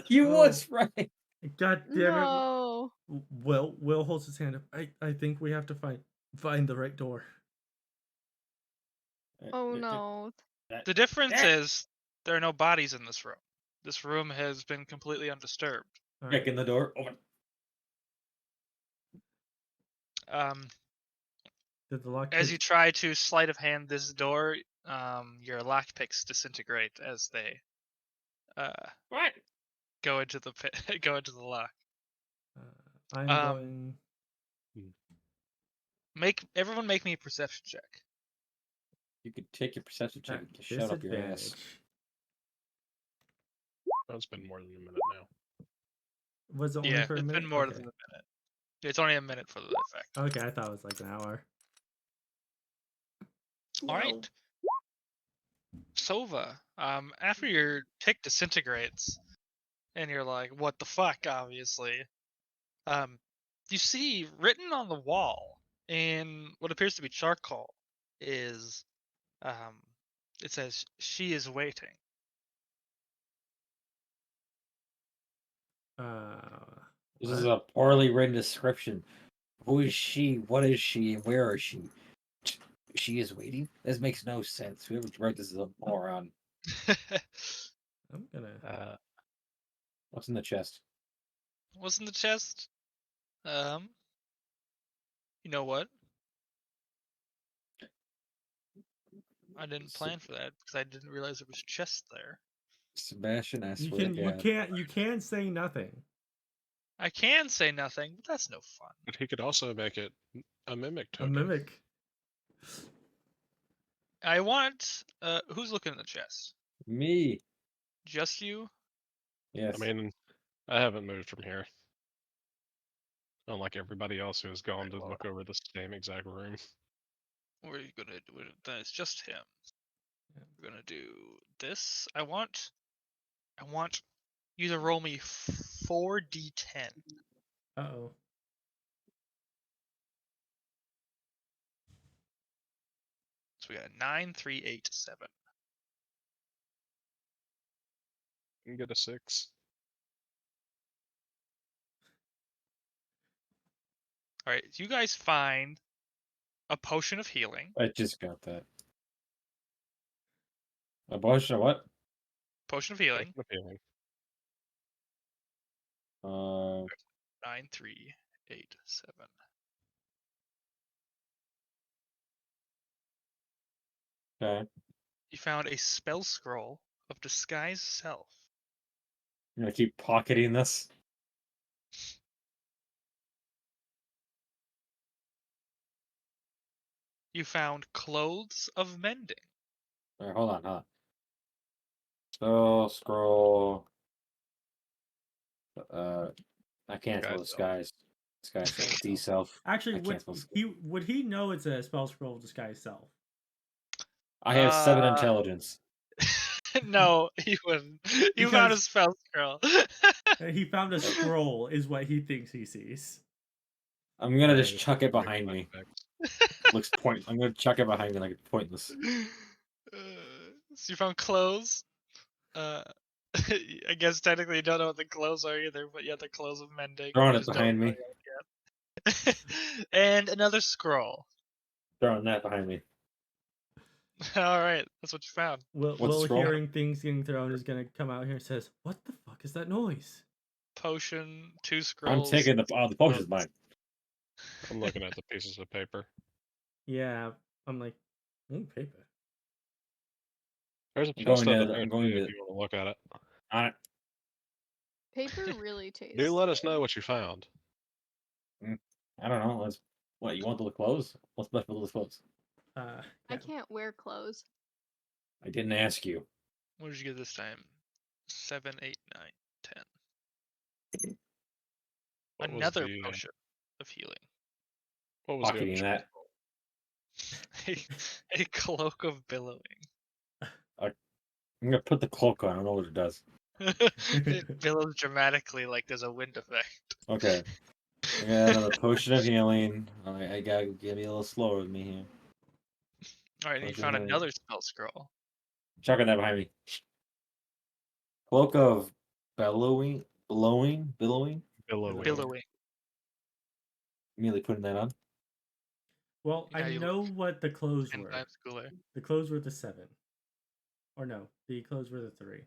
you Oh. was right. God damn it. No. Will holds his hand up. I think we have to find the right door. Oh no. The difference is there are no bodies in this room. This room has been completely undisturbed. Kick in the door. Open. Did the lock As you try to sleight of hand this door, your lockpicks disintegrate as they What? go into the pit, go into the lock. I'm Um, going. Everyone make me a perception check. You could take your perception check At and shut up your ass. disadvantage. Oh, it's been more than a minute now. Was it only Yeah, for a it's minute? been more Okay. than a minute. It's only a minute for the effect. Okay, I thought it was like an hour. All right. Sova, after your tick disintegrates, and you're like, "What the fuck?" Obviously, you see written on the wall in what appears to be charcoal is, it says, "She is waiting." This is a poorly written description. Who is she? What is she? And where is she? She is waiting? This makes no sense. Whoever wrote this is a moron. I'm gonna. What's in the chest? What's in the chest? You know what? I didn't plan for that because I didn't realize there was chest there. Sebastian, I You swear can. to You God. can't. You can say nothing. I can say nothing, but that's no fun. But he could also make it a mimic A token. mimic. I want. Who's looking in the chest? Me. Just you? Yes. I mean, I haven't moved from here. Unlike everybody else who has gone to look over the same exact room. What are you gonna do? Then it's just him. We're gonna do this. I want you to roll me 4d10. Uh-oh. So we got 9, 3, 8, 7. You can get a 6. All right, you guys find a potion of healing. I just got that. A potion of what? Potion of healing. Feeling. 9, 3, 8, 7. Okay. You found a spell scroll of disguise self. I'm gonna keep pocketing this. You found clothes of mending. Alright, hold on. Spell scroll. I cancel disguise. Disguise self. D self. Actually, I cancel. would he know it's a spell scroll of disguise self? I have 7 intelligence. No, he wouldn't. You found a spell scroll. He found a scroll, is what he thinks he sees. I'm gonna just chuck it behind me. Looks point. I'm gonna chuck it behind me like it's pointless. So you found clothes. I guess technically you don't know what the clothes are either, but yeah, the clothes of mending. Throwing you it just behind don't me. know yet. And another scroll. Throwing that behind me. All right, that's what you found. Will hearing things getting thrown is gonna come out here and says, "What the fuck is that noise?" Potion, 2 scrolls. I'm taking the potion's mine. I'm looking at the pieces of paper. Yeah, I'm like, paper. There's a I'm chest going over to- there I'm going too, to- if you want to look at it. On it. Paper really tastes. Do let us know what you found. I don't know. What you want the clothes? What's left of the clothes? Yeah. I can't wear clothes. I didn't ask you. What did you get this time? 7, 8, 9, 10. What was Another the, potion of healing. What was the Pocketing other that. a cloak of billowing. I'm gonna put the cloak on. I don't know what it does. It billows dramatically like there's a wind effect. Okay. I got another potion of healing. I gotta get me a little slower with me here. Alright, and you Potion found of healing. another spell scroll. Chucking that behind me. Cloak of billowing. Billowing. Immediately putting that on. Well, Yeah, I you know what the clothes 10 were. times cooler. The clothes were the 7. Or no, the clothes were the 3.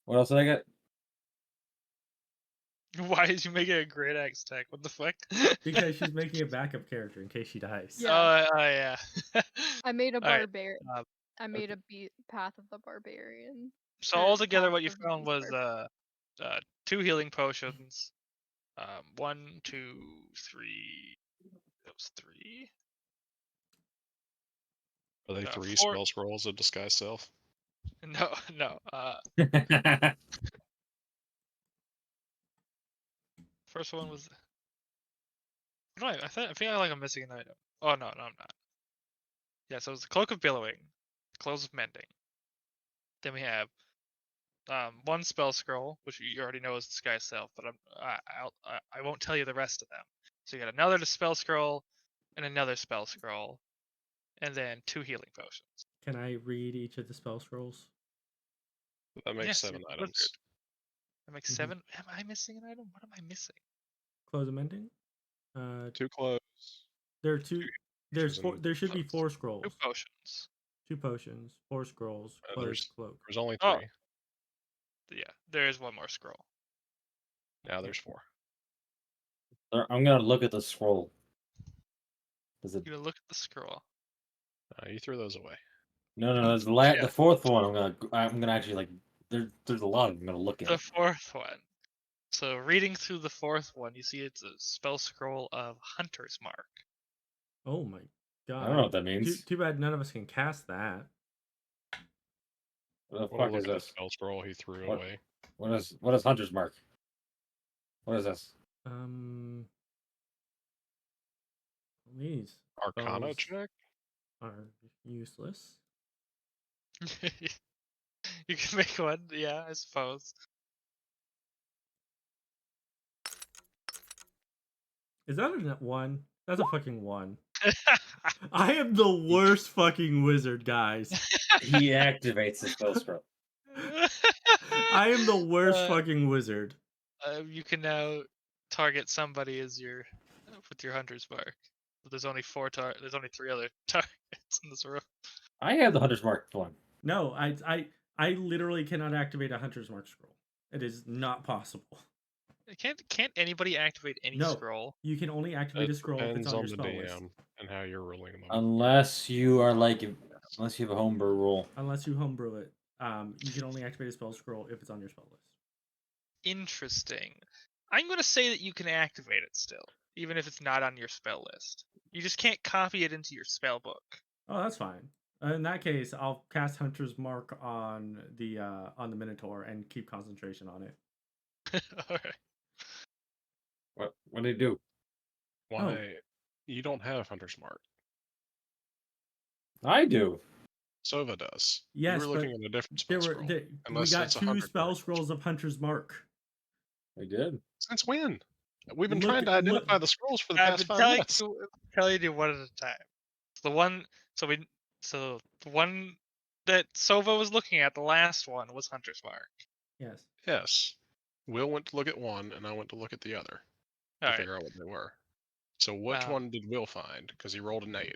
What else did I get? Why did you make it a great axe attack? What the fuck? Because she's making a backup character in case she dies. Yeah. Oh, yeah. I made a Alright, barbarian. I made a path of the barbarian. So or altogether path what you of the found was beast 2 healing potions. 1, 2, 3. That was 3. Are they 3 4. spell scrolls of disguise self? No, no. First one was. No, I think I'm missing an item. Oh no, I'm not. Yeah, so it's the Cloak of Billowing, Clothes of Mending. Then we have 1 spell scroll, which you already know is disguise self, but I won't tell you the rest of them. So you got another spell scroll and another spell scroll, and then 2 healing potions. Can I read each of the spell scrolls? That makes Yes, 7 you're the items. wizard. That makes Mhm. 7. Am I missing an item? What am I missing? Close amending. 2 clothes. There are 2. There's potions 4. and There should be clothes. 4 2 scrolls. potions. 2 potions, 4 scrolls, clothes, cloak. There's only Oh. 3. Yeah, there is 1 more scroll. Now there's 4. I'm gonna look at the scroll. Is it? You look at the scroll. You threw those away. No. It's the Yeah. the 4th one. I'm gonna actually like. There's a lot of them. I'm gonna look at. The 4th one. So reading through the 4th one, you see it's a spell scroll of Hunter's Mark. Oh my god! I don't know what that means. Too bad none of us can cast that. What the We'll fuck look is at the this? spell scroll he threw What? away. What is Hunter's Mark? What is this? These Arcana spells check? are useless. You can make one, yeah, I suppose. Is that a 1? That's a fucking 1. I am the worst fucking wizard, guys. He activates the spell scroll. I am the worst fucking wizard. You can now target somebody as with your Hunter's Mark. But there's only 3 other targets in this room. I have the Hunter's Mark one. No, I literally cannot activate a Hunter's Mark scroll. It is not possible. Can't anybody activate any No. scroll? You can only activate It a scroll if it's depends on on your the spell list. DM and how you're rolling them. Unless you are unless you have a homebrew rule. Unless you homebrew it, you can only activate a spell scroll if it's on your spell list. Interesting. I'm going to say that you can activate it still, even if it's not on your spell list. You just can't copy it into your spell book. Oh, that's fine. In that case, I'll cast Hunter's Mark on the Minotaur and keep concentration on it. All right. What do you do? Why? You don't have Hunter's Mark. I do. Sova does. Yes, you were looking at a different spell scroll. we Unless got it's a 2 100 spell mark. scrolls of Hunter's Mark. I did. Since when? We've been Look trying to at- identify the scrolls for the I've past been 5 minutes. telling you one at a time. The one, so the one that Sova was looking at, the last one was Hunter's Mark. Yes. Yes. Will went to look at one, and I went to look at the other to All right. figure out what they were. So which one did Will find? Because he rolled an 8.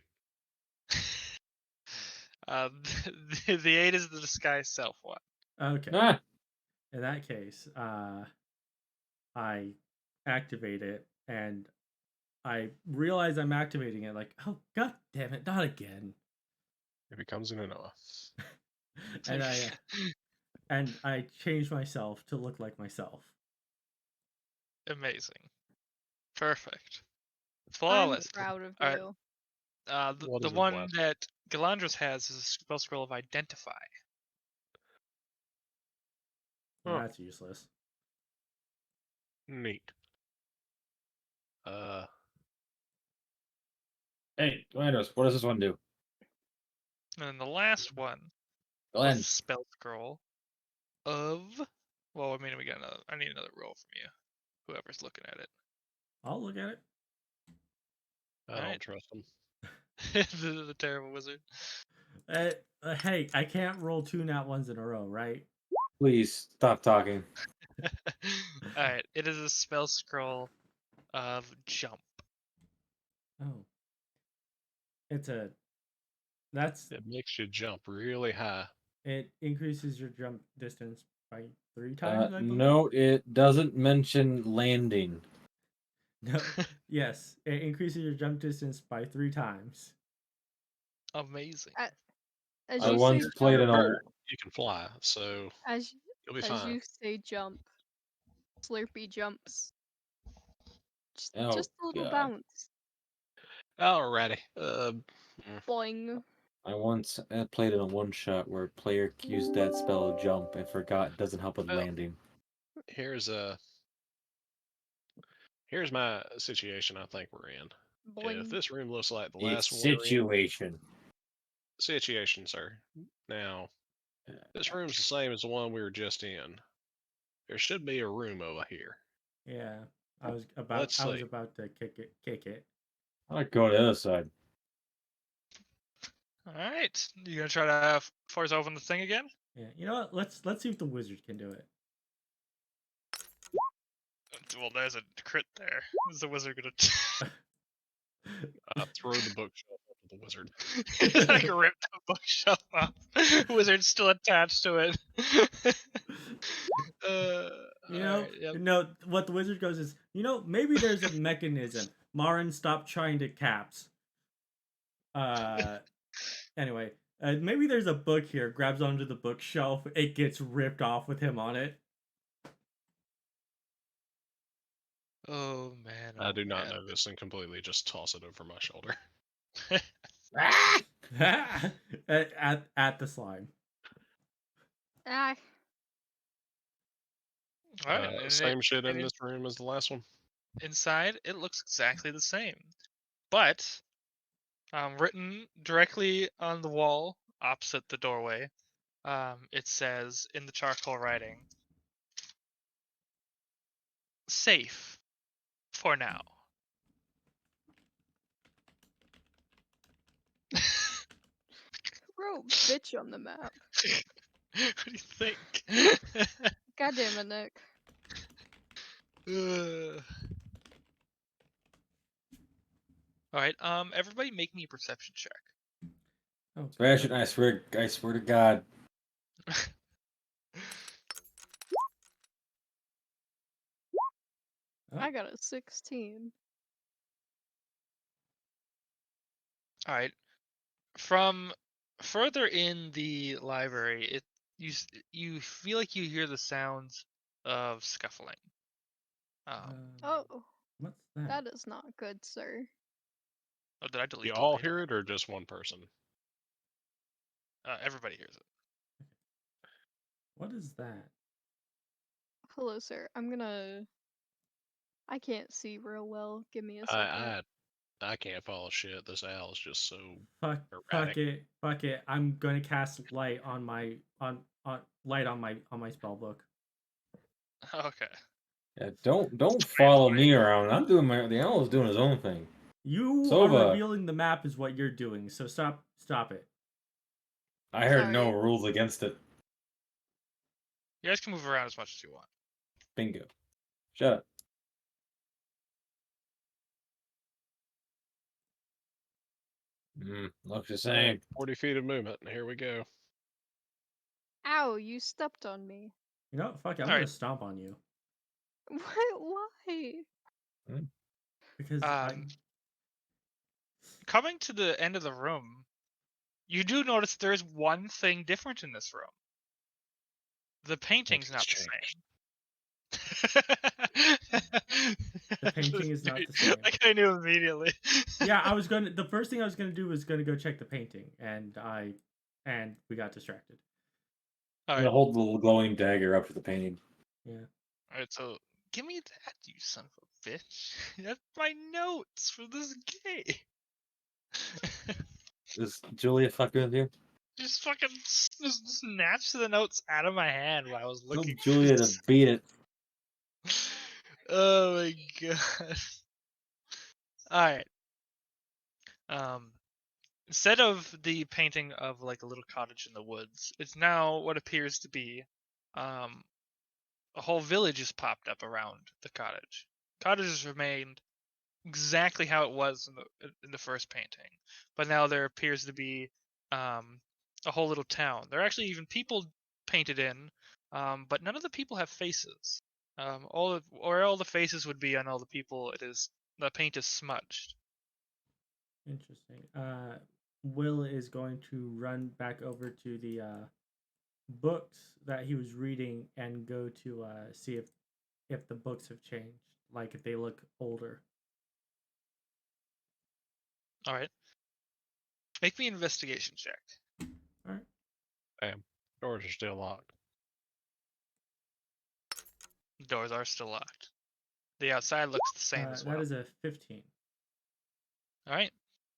The 8 is the disguise self one. Okay. Ah, In that case, I activate it and I realize I'm activating it. Like, oh god damn it, not again! It becomes an Anoa. and I change myself to look like myself. Amazing. Perfect. I'm Flawless. proud of All right. you. What The is his one last? that Gilandros has is a spell scroll of Identify. Huh. That's useless. Neat. hey, Gilandros, what does this one do? And then the last one Go is ahead. a spell scroll of. Well, I mean, I need another roll from you. Whoever's looking at it. I'll look at it. I don't Alright. trust him. the terrible wizard. Hey, I can't roll 2 nat 1s in a row, right? Please stop talking. Alright, it is a spell scroll of Jump. Oh. That's It makes you jump really high. it increases your jump distance by 3 times, I believe? No, it doesn't mention landing. No. Yes, it increases your jump distance by 3 times. Amazing. As I you once say played jump, an old. You can fly, so as you'll be as fine. you say jump, Slurpee jumps. Oh, Just a little God. bounce. Alrighty. Boing. I once played in a one-shot where a player used that spell jump and forgot it doesn't help with Well, landing. Here's my situation I think we're in. Boing. If this room looks like the It's last one we're in, situation. sir. Now, this room's the same as the one we were just in. There should be a room over here. Yeah, I was Let's see. about to kick it. I like going to the other side. All right, you gonna try to force open the thing again? Yeah, you know what? Let's see if the wizard can do it. Well, there's a crit there. Is the wizard gonna Throw the bookshelf at the wizard. like rip the bookshelf off? Wizard's still attached to it. No, what the wizard goes is, maybe there's a mechanism. Marin, stop trying to caps. Anyway, maybe there's a book here. Grabs onto the bookshelf. It gets ripped off with him on it. Oh man! I do not know this and completely just toss it over my shoulder. at the slime. Ah. All right, same shit in this room as the last one. Inside, it looks exactly the same, but written directly on the wall opposite the doorway, it says in the charcoal writing, "Safe for now." Bro, bitch on the map. What do you think? God damn it, Nick. Alright, everybody make me a perception check. Oh, Ration, I swear to God. I got a 16. Alright. From further in the library, you feel like you hear the sounds of scuffling. Oh, what's that? that is not good, sir. Oh, did I delete You the all data? hear it or just one person? Everybody hears it. What is that? Hello, sir. I can't see real well. Give me a second. I can't follow shit. This owl is just so Fuck it. I'm gonna cast light on my spell book. Okay. Yeah, don't follow me around. I'm doing the owl's doing his own thing. You Sova. are revealing the map is what you're doing, so stop it. I heard no Sorry. rules against it. You guys can move around as much as you want. Bingo. Shut up. Looks the same. 40 feet of movement. Here we go. Ow, you stepped on me. You know what? Fuck it. I'm Alright. gonna stomp on you. Why? Because coming to the end of the room, you do notice there's one thing different in this room. The painting's not the same. The painting is not the same. Like I knew immediately. Yeah, the first thing I was gonna do was gonna go check the painting, and we got distracted. I'm gonna hold the little glowing dagger up to the painting. Yeah. Alright, so give me that, you son of a bitch. That's my notes for this game. Is Julia fucking with you? Just fucking snatched the notes out of my hand while I was Tell looking. Julia to beat it. Oh my god. Alright. Instead of the painting of like a little cottage in the woods, it's now what appears to be a whole village has popped up around the cottage. Cottage has remained exactly how it was in the first painting, but now there appears to be a whole little town. There are actually even people painted in, but none of the people have faces. All the faces would be on all the people, the paint is smudged. Interesting. Will is going to run back over to the books that he was reading and go to see if the books have changed, like if they look older. All right. Make me an investigation check. All right. Damn. Doors are still locked. The doors are still locked. The outside looks the same as well. That is a 15. All right.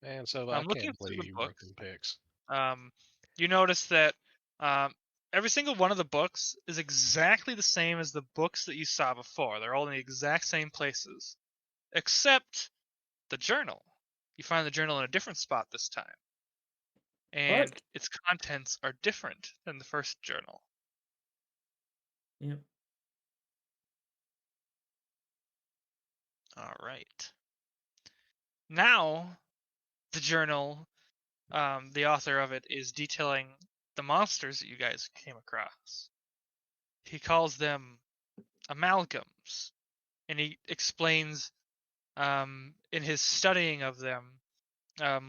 And so I I'm looking can't through believe the you books. broken picks. You notice that every single one of the books is exactly the same as the books that you saw before. They're all in the exact same places, except the journal. You find the journal in a different spot this time, and its contents are different than the first journal. Yep. All right. Now, the journal, the author of it is detailing the monsters that you guys came across. He calls them amalgams, and he explains in his studying of them,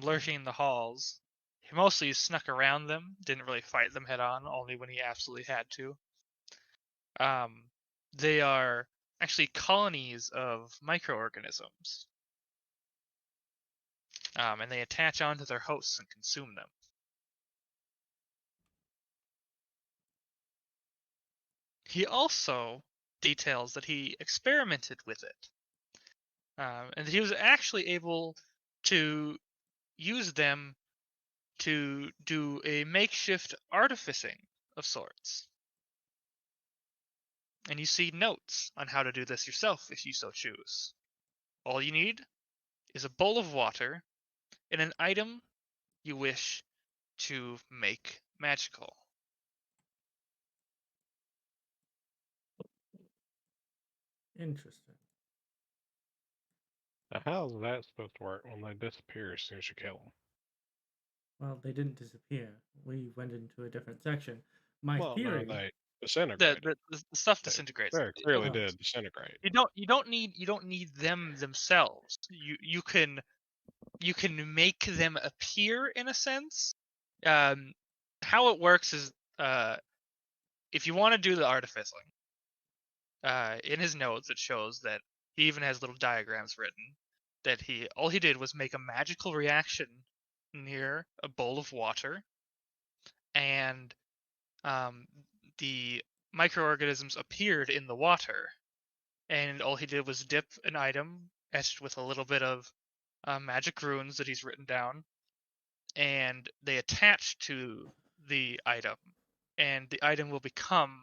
lurking in the halls, he mostly snuck around them, didn't really fight them head on, only when he absolutely had to. They are actually colonies of microorganisms, and they attach onto their hosts and consume them. He also details that he experimented with it, and that he was actually able to use them to do a makeshift artificing of sorts. And you see notes on how to do this yourself if you so choose. All you need is a bowl of water and an item you wish to make magical. Interesting. Now, how's that supposed to work when they disappear as soon as you kill them? Well, they didn't disappear. We went into a different section. My Well, theory. no, they The, disintegrated. the, the stuff They disintegrates. very clearly Oh. did disintegrate. You don't need them themselves. You can make them appear in a sense. How it works is if you want to do the artificing, in his notes it shows that he even has little diagrams written that all he did was make a magical reaction near a bowl of water, and the microorganisms appeared in the water, and all he did was dip an item etched with a little bit of magic runes that he's written down, and they attach to the item, and the item will become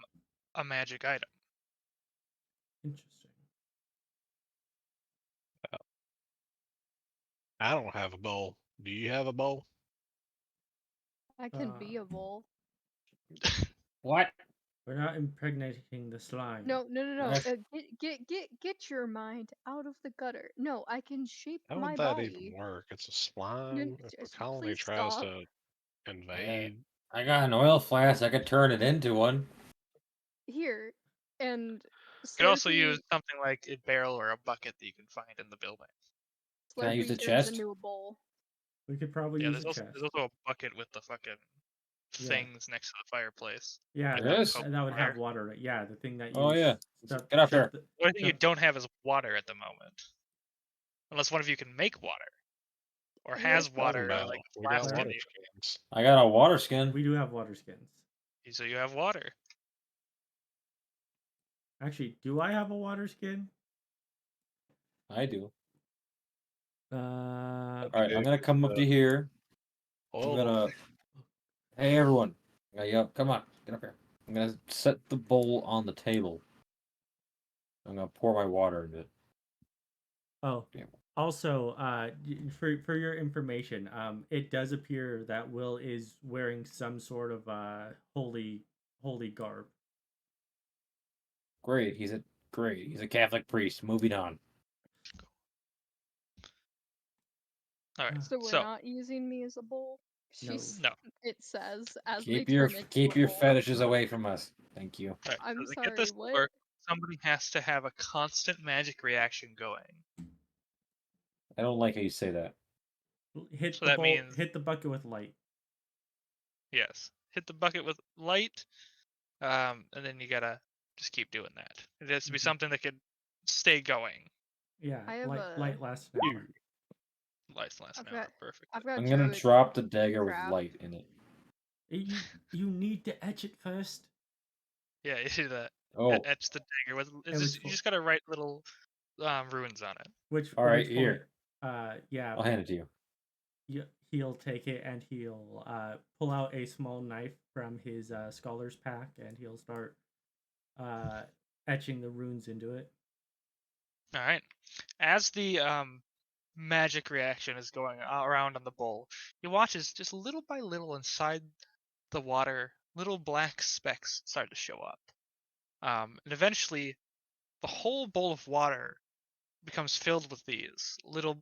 a magic item. Interesting. I don't have a bowl. Do you have a bowl? I can be a bowl. What? We're not impregnating the slime. No. Okay. Get your mind out of the gutter. No, I can shape How my would that body. even work? It's a slime. If just a colony please tries stop. to invade, I got an oil flask. I could turn it into one. Here, and You could also Slur'pee- use something like a barrel or a bucket that you can find in the building. Can I use Slur'pee the turns chest? into a bowl. We could probably Yeah, use there's a also, chest. there's also a bucket with the fucking Yeah. things next to the fireplace. Yeah, Like There a is? coke that would have fire. water. in it. Yeah, the thing that you. Oh, yeah. Get up there. The only thing you don't have is water at the moment, unless one of you can make water or has With- water, doesn't like matter. We got flask in water you. skins. I got a water skin. We do have water skins. So you have water. Actually, do I have a water skin? I do. Uh, All right, I'm gonna come up to here. I'm Oil gonna. Hey, everyone. Yep, come on, get up here. I'm gonna set the bowl on the table. I'm gonna pour my water into it. Oh, Yeah. also, for your information, it does appear that Will is wearing some sort of holy garb. Great. He's a Catholic priest. Moving on. All right. So we're So not using me as a bowl. No. She's. no. It says as Keep they your turn into keep a your bowl. fetishes away from us. Thank you. All right, I'm so to get this to sorry, what? work, somebody has to have a constant magic reaction going. I don't like how you say that. Hit So the that bowl. means- Hit the bucket with light. Yes. Hit the bucket with light, and then you gotta just keep doing that. It has to be Mhm. something that could stay going. Yeah, I have light lasts an You. hour. Lights last I've an hour. got Perfect. I've got I'm gonna druid drop the dagger with craft. light in it. You need to etch it first. Yeah, you do that. Oh, Etch the dagger. At which You just gotta write little runes on it. At Alright, which point, here. yeah, I'll hand it to you. he'll take it and he'll pull out a small knife from his scholar's pack and he'll start etching the runes into it. All right. As the magic reaction is going around on the bowl, you watch as just little by little inside the water, little black specks start to show up. And eventually, the whole bowl of water becomes filled with these little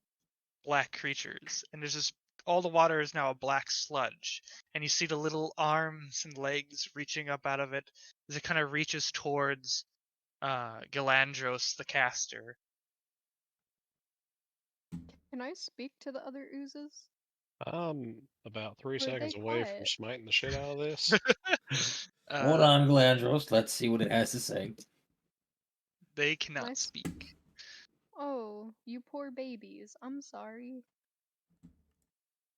black creatures, and there's just all the water is now a black sludge, and you see the little arms and legs reaching up out of it as it kind of reaches towards Gilandros the caster. Can I speak to the other oozes? I'm about 3 Or are seconds they away from quiet? smiting the shit out of this. Hold on, Gilandros. Let's see what it has to say. They cannot Nice. speak. Oh, you poor babies. I'm sorry.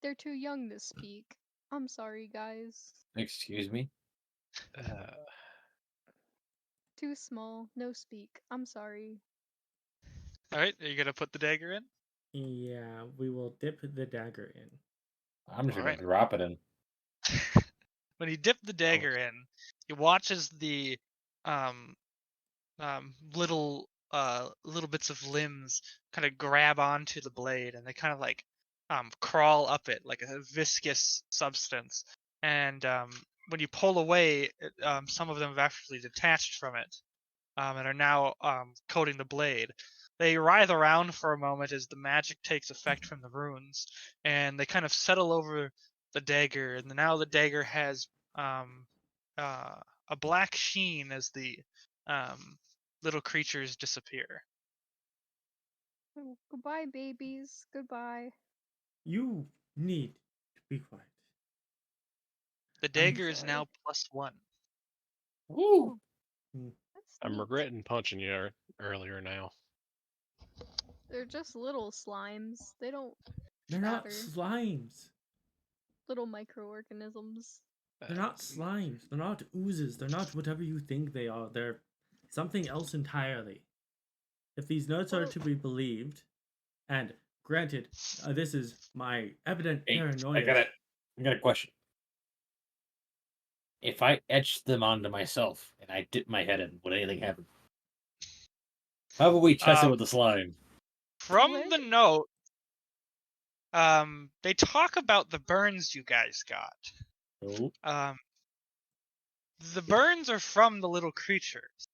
They're too young to speak. I'm sorry, guys. Excuse me? Uh, Too small, no speak. I'm sorry. All right, are you gonna put the dagger in? Yeah, we will dip the dagger in. I'm just gonna Alright. drop it in. When you dip the dagger in, you watch as the um, little bits of limbs kind of grab onto the blade, and they kind of like crawl up it like a viscous substance. And when you pull away, some of them have actually detached from it and are now coating the blade. They writhe around for a moment as the magic takes effect from the runes, and they kind of settle over the dagger. And now the dagger has a black sheen as the um, little creatures disappear. Oh, goodbye, babies. Goodbye. You need to be quiet. The I'm dagger is sorry. now +1. Woo! That's I'm neat. regretting punching you earlier now. They're just little slimes. They don't They're not matter. slimes. Little microorganisms. They're not slimes. They're not oozes. They're not whatever you think they are. They're something else entirely. If these notes are Well, to be believed, and granted, this is my evident Hey, paranoia. I got a question. If I etch them onto myself and I dip my head in, would anything happen? How about we test it with the slime? From What? the note, they talk about the burns you guys got. Oh, The burns are from the little creatures.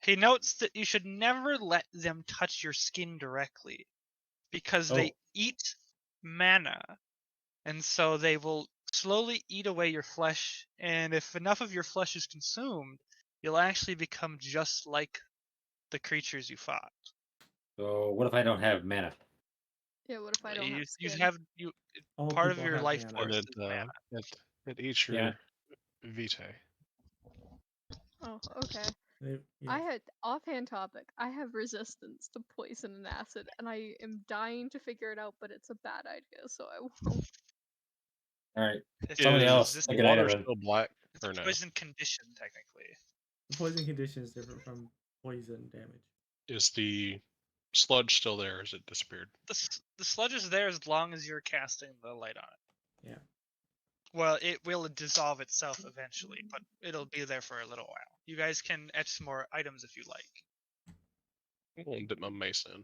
He notes that you should never let them touch your skin directly because they eat mana, and so they will slowly eat away your flesh, and if enough of your flesh is consumed, you'll actually become just like the creatures you fought. so what if I don't have mana? Yeah, what if I don't You have skin? have All part of people your have life mana. force And is mana. it eats your Yeah. vitae. Oh, okay. Yes. I had offhand topic. I have resistance to poison and acid, and I am dying to figure it out, but it's a bad idea, so I won't. Alright. It's Somebody a else. Is Take the an water item in. still black It's or a no? poison condition, technically. The poison condition is different from poison damage. Is the sludge still there? Or is it disappeared? The sludge is there as long as you're casting the light on it. Yeah. Well, it will dissolve itself eventually, but it'll be there for a little while. You guys can etch some more items if you like. I'm gonna dip my mace in.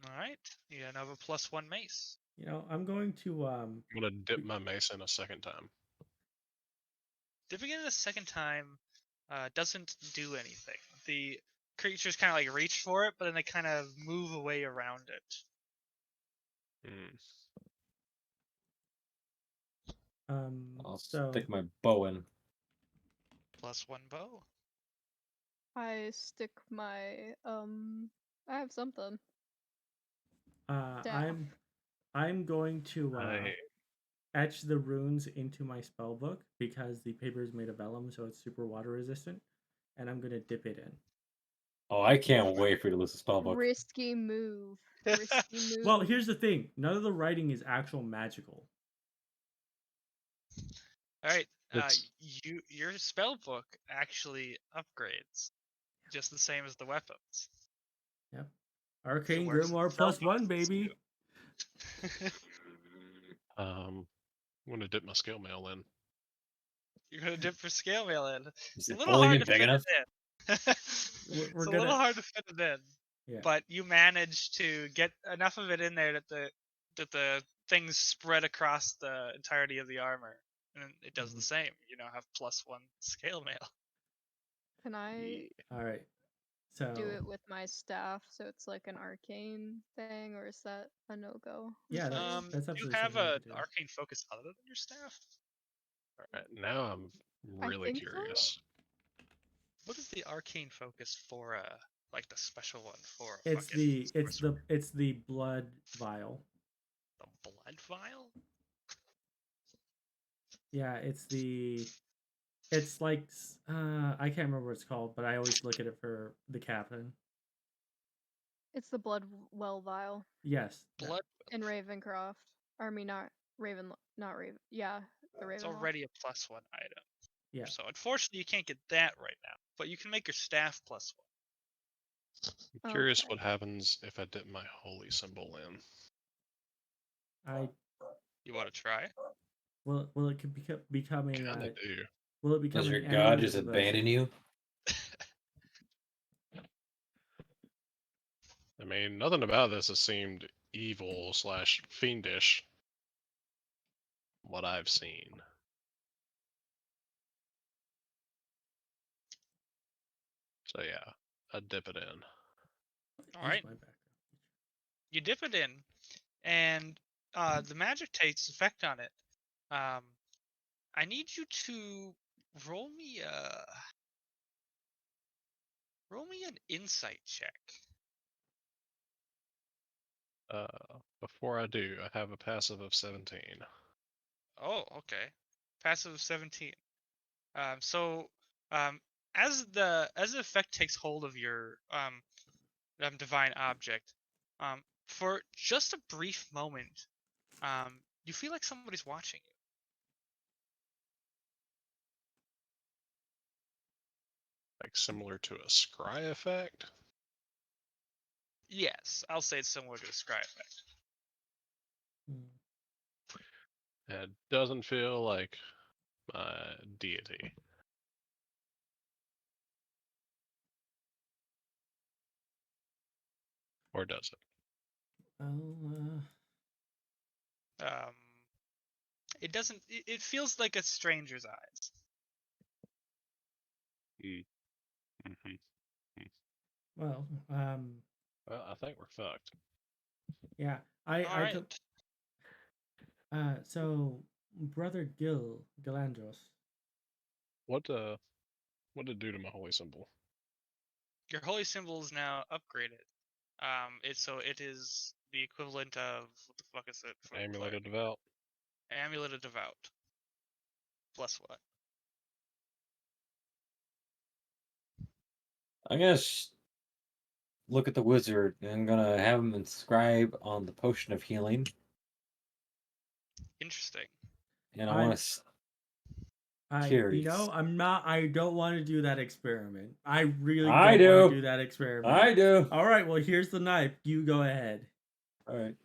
All right, you have a +1 mace. You know, I'm going to I'm gonna dip my mace in a second time. Dipping it a second time doesn't do anything. The creatures kind of like reach for it, but then they kind of move away around it. I'll so stick my bow in. +1 bow. I stick my I have something. Down. I'm going to etch the runes into my spell book because the paper is made of vellum, so it's super water resistant, and I'm gonna dip it in. Oh, I can't wait for you to list the spellbook. Risky move. Risky move. Well, here's the thing: none of the writing is actual magical. All right. It's- Your spell book actually upgrades, just the same as the weapons. Yep. Arcane where's the Grimoire spell plus one, boxes baby. I'm gonna dip my scale mail in. You're gonna dip for scale mail in. Is It's a it little only hard been to big fit enough? it in. We're It's a gonna- little hard to fit it in. Yeah. But you managed to get enough of it in there that the things spread across the entirety of the armor, and it does the same. You now have +1 scale mail. Can I All right. So do it with my staff so it's like an arcane thing, or is that a no-go? Yeah, that's Do you absolutely have something you an could do. arcane focus other than your staff? All right, now I'm I really think so. curious. What is the arcane focus for? Like the special one for? It's the blood vial. the blood vial. Yeah, it's like I can't remember what it's called, but I always look at it for the captain. It's the blood well vial Yes. that. Blood. in Ravencroft. Or I mean, not Raven. Yeah, the Raven. It's already a +1 item. Yeah. So unfortunately, you can't get that right now. But you can make your staff +1. I'm curious Okay. what happens if I dip my holy symbol in. You want to try? Will it could become a Kinda do. will it become Does an your enemy god of just devotion? abandon you? I mean, nothing about this has seemed evil / fiendish. What I've seen. So yeah, I'd dip it in. Use All right. my background. You dip it in, and the magic takes effect on it. I need you to roll me an insight check. Before I do, I have a passive of 17. Oh, okay. Passive of 17. So as the effect takes hold of your divine object, for just a brief moment, you feel like somebody's watching you. Like similar to a scry effect. Yes, I'll say it's similar to a scry effect. It doesn't feel like my deity. Or does it? It doesn't. It feels like a stranger's eyes. Mm-hmm. Well, Well, I think we're fucked. yeah. All right. So Brother Gilandros. What did it do to my holy symbol? Your holy symbol is now upgraded. It is the equivalent of what the fuck is it? For Amulet of cleric? Devout. Amulet of Devout. Plus what? I'm gonna look at the wizard and I'm gonna have him inscribe on the potion of healing. Interesting. And I want to. I don't want to do that experiment. I really I don't want do. to do that experiment. I do. All right, well, here's the knife. You go ahead. All right.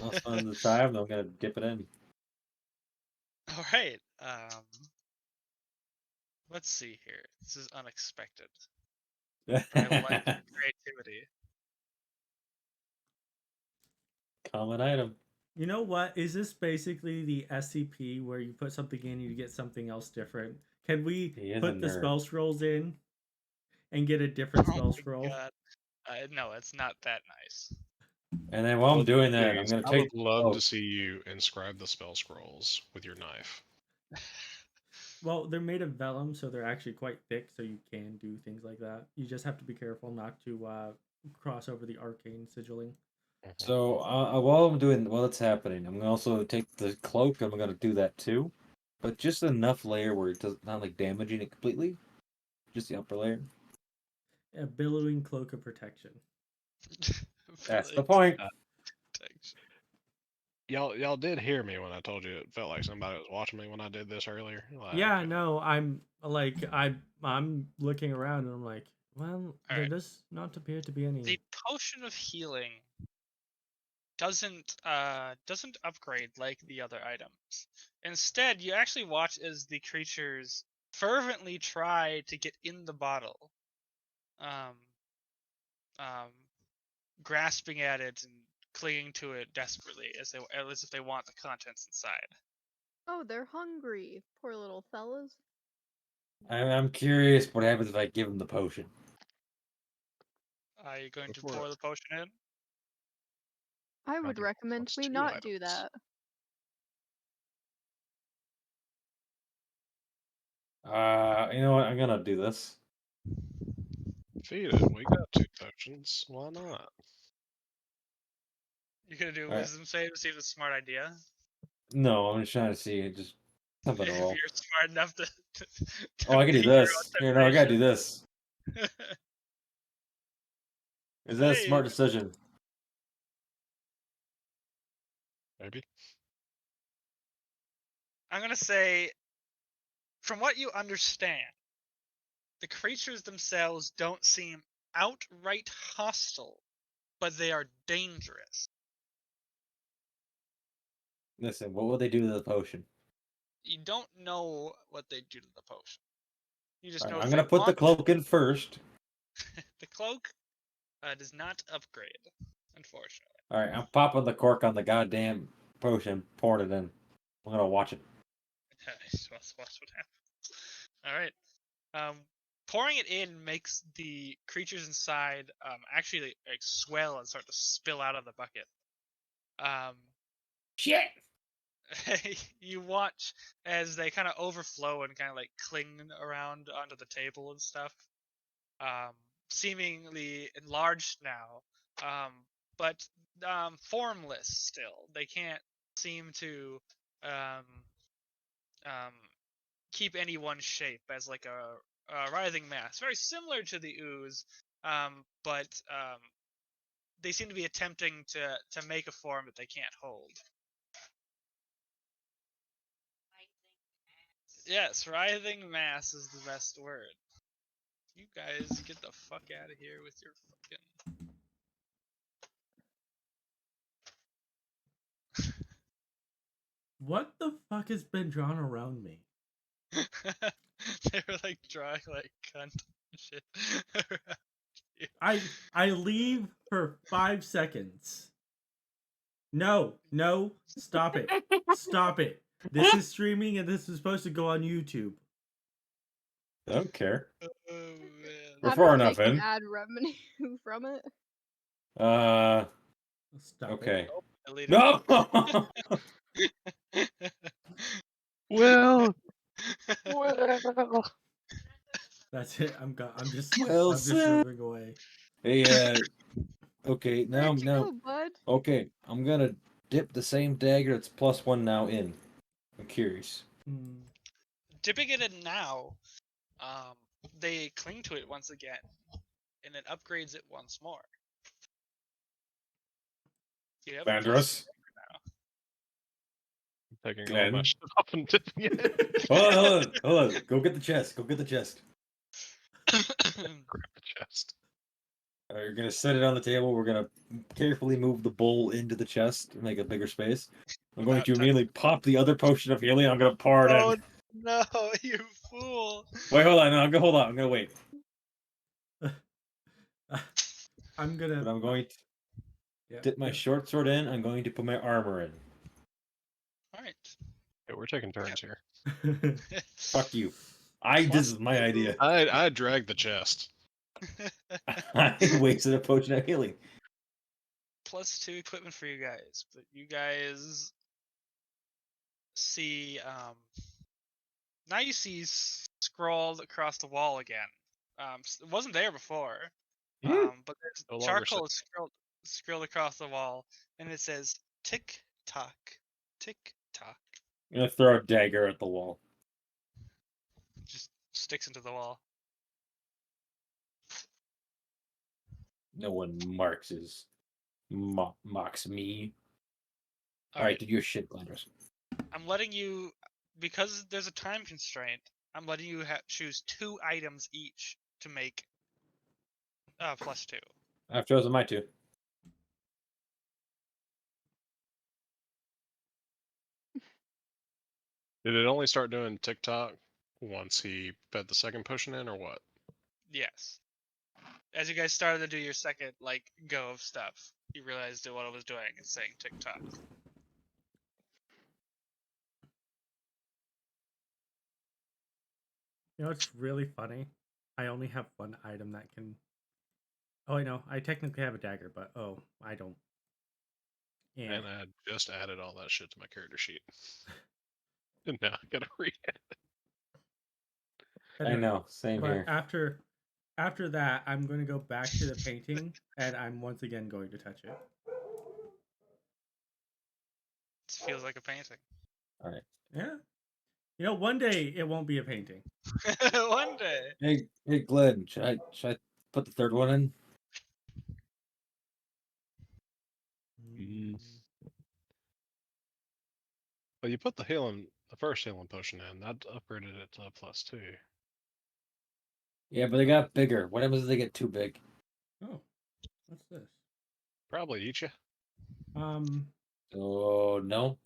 I'll spend the time. I'm gonna dip it in. All right. Let's see here. This is unexpected. I like creativity. Common item. You know what? Is this basically the SCP where you put something in and you get something else different? Can we put the spell scrolls in and get a different spell scroll? God. No, it's not that nice. And then while I'm doing that, I'm Please, gonna I take. would love to see you inscribe the spell scrolls with your knife. Well, they're made of vellum, so they're actually quite thick, so you can do things like that. You just have to be careful not to cross over the arcane sigilling. So while it's happening, I'm gonna also take the cloak. I'm gonna do that too, but just enough layer where it does not like damaging it completely. Just the upper layer. A billowing cloak of protection. That's the Really point. protection. Y'all did hear me when I told you it felt like somebody was watching me when I did this earlier. Like, Yeah, no, I'm looking around and I'm like, well, there Alright. does not appear to be any. The potion of healing doesn't upgrade like the other items. Instead, you actually watch as the creatures fervently try to get in the bottle, um, grasping at it and clinging to it desperately as if they want the contents inside. Oh, they're hungry. Poor little fellas. I'm curious what happens if I give him the potion. Are you going to Before- pour the potion in? I would think recommend that's we 2 not do items. that. You know what? I'm gonna do this. Feed it. We got 2 potions. Why not? You're gonna do a Alright. wisdom save to see if it's a smart idea. No, I'm just trying to see. Just something to If roll. you're smart enough to Oh, I can do beat your own this. Here, no, I gotta do temptation. this. Is that a smart Hey. decision? Maybe. I'm gonna say, from what you understand, the creatures themselves don't seem outright hostile, but they are dangerous. Listen, what will they do to the potion? You don't know what they do to the potion. You just Alright, know I'm if gonna they put the want cloak in first. the cloak does not upgrade, unfortunately. Alright, I'm popping the cork on the goddamn potion, pouring it in. I'm gonna watch it. Let's watch what happens. All right. Pouring it in makes the creatures inside actually like swell and start to spill out of the bucket. Shit! You watch as they kind of overflow and kind of like cling around onto the table and stuff. Seemingly enlarged now, but formless still. They can't seem to um, keep any one shape as like a writhing mass, very similar to the ooze, but they seem to be attempting to make a form that they can't hold. Yes, writhing mass is the best word. You guys get the fuck out of here with your fucking. What the fuck has been drawn around me? They were like drawing like cunt and shit. around you. I leave for 5 seconds. No, stop it. Stop it. This is streaming and this is supposed to go on YouTube. I don't care. Oh We're man. far I'm not enough making in. ad revenue from it. Stop Okay. Delete No! Well, That's it. I'm just Well I'm just said. moving away. Hey, okay, Where'd you go, bud? okay, I'm gonna dip the same dagger that's +1 now in. I'm curious. Dipping it in now, they cling to it once again, and it upgrades it once more. You have a Gilandros? taking all Glenn? my shit up and dipping it. Hold on. Go get the chest. Grab the chest. You're gonna set it on the table. We're gonna carefully move the bowl into the chest to make a bigger space. I'm going Without to touching- immediately pop the other potion of healing. I'm gonna pour it Oh in. no, you fool! Wait, hold on. No, hold on. I'm gonna wait. I'm gonna. But I'm going to dip my short sword in. I'm going to put my armor in. All right. Yeah, we're taking turns here. Fuck you. This Plus is my idea. I dragged the chest. I wasted a potion of healing. +2 equipment for you guys, but you guys see now you see scrawled across the wall again. It wasn't there before. But there's No longer charcoal is scroll across the wall, and it says tick tock, tick tock. I'm gonna throw a dagger at the wall. Just sticks into the wall. No one mocks me. All All right, right, do your shit, Gilandros. I'm letting you, because there's a time constraint. I'm letting you choose 2 items each to make +2. I've chosen my 2. Did it only start doing TikTok once he fed the second potion in, or what? Yes. As you guys started to do your second go of stuff, you realized that what I was doing is saying TikTok. You know what's really funny? I only have one item that can. Oh, I know. I technically have a dagger, but I don't. Yeah. And I just added all that shit to my character sheet. And now I gotta read it. I know, same But here. after that, I'm going to go back to the painting, and I'm once again going to touch it. It feels like a painting. All right. Yeah. You know, one day it won't be a painting. One day. Hey, Glenn, should I put the third one in? But you put the first healing potion in. That upgraded it to a +2. Yeah, but they got bigger. What happens if they get too big? Oh, what's this? Probably eat you. Oh no.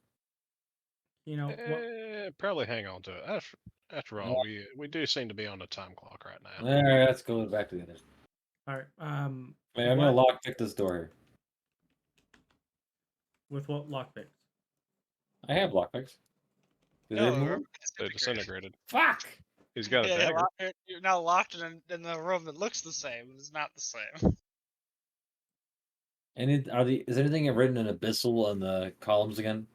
You know what? Probably hang on to it. After all, we do seem to be on a time clock right now. All right, let's go back to the other. All right. Wait, I'm gonna lockpick this door here. With what lockpicks? I have lockpicks. Did they No, move? remember, They disintegrated. Fuck! He's got a yeah, dagger. you're now locked in the room that looks the same, but it's not the same. Is anything written in abyssal on the columns again?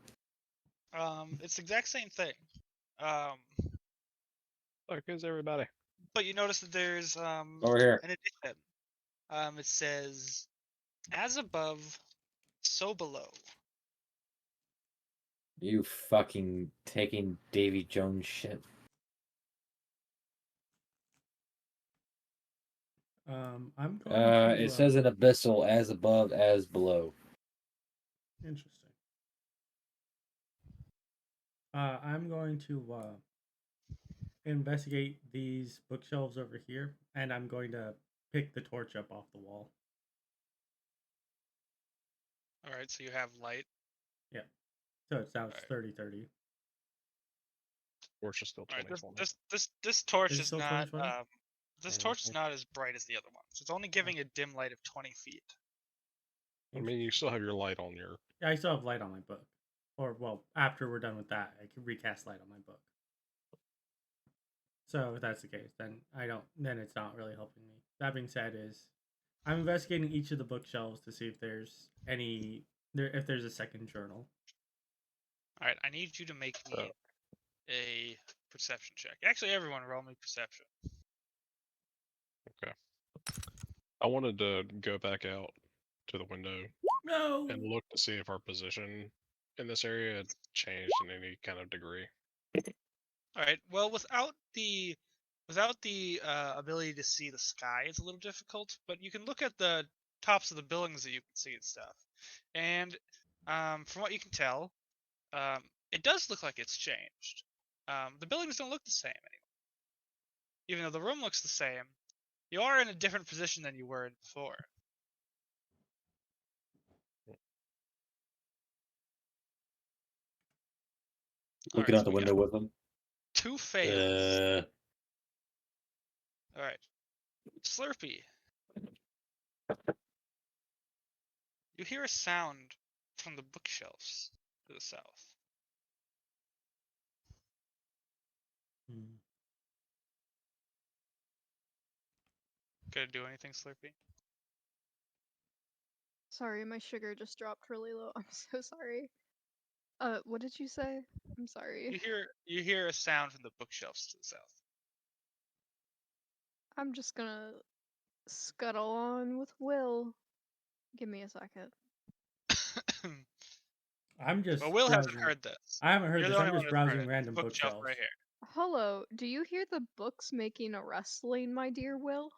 It's the exact same thing. Look, here's everybody. But you notice that there's Over here. an addition. It says, as above, so below. You fucking taking Davy Jones shit. I'm going to. It says in abyssal, as above, as below. Interesting. I'm going to investigate these bookshelves over here, and I'm going to pick the torch up off the wall. All right, so you have light. Yeah. So it sounds Right. 30-30. Torch is still 20 All for me. right, this torch Is it is still not 20? this torch is not as bright as the other ones. It's only giving a dim light of 20 feet. I mean, you still have your light on your. Yeah, I still have light on my book. Or, well, after we're done with that, I can recast light on my book. So if that's the case, then then it's not really helping me. That being said, I'm investigating each of the bookshelves to see if there's if there's a second journal. All right, I need you to make me a perception check. Actually, everyone roll me perception. Okay. I wanted to go back out to the window No. and look to see if our position in this area had changed in any kind of degree. All right. Well, without the ability to see the sky, it's a little difficult. But you can look at the tops of the buildings that you can see and stuff. And from what you can tell, it does look like it's changed. The buildings don't look the same anymore. Even though the room looks the same, you are in a different position than you were in before. Looking Alright, out the window with them. 2 fails. Alright. Slur'pee. You hear a sound from the bookshelves to the south. Gonna do anything, Slur'pee? Sorry, my sugar just dropped really low. I'm so sorry. What did you say? I'm sorry. You hear a sound from the bookshelves to the south. I'm just gonna scuttle on with Will. Give me a second. I'm just. But Will hasn't browsing. heard this. I haven't heard You're this. the I'm only one just who's heard browsing it. random Bookshelf bookshelves. right here. Hello, do you hear the books making a rustling, my dear Will?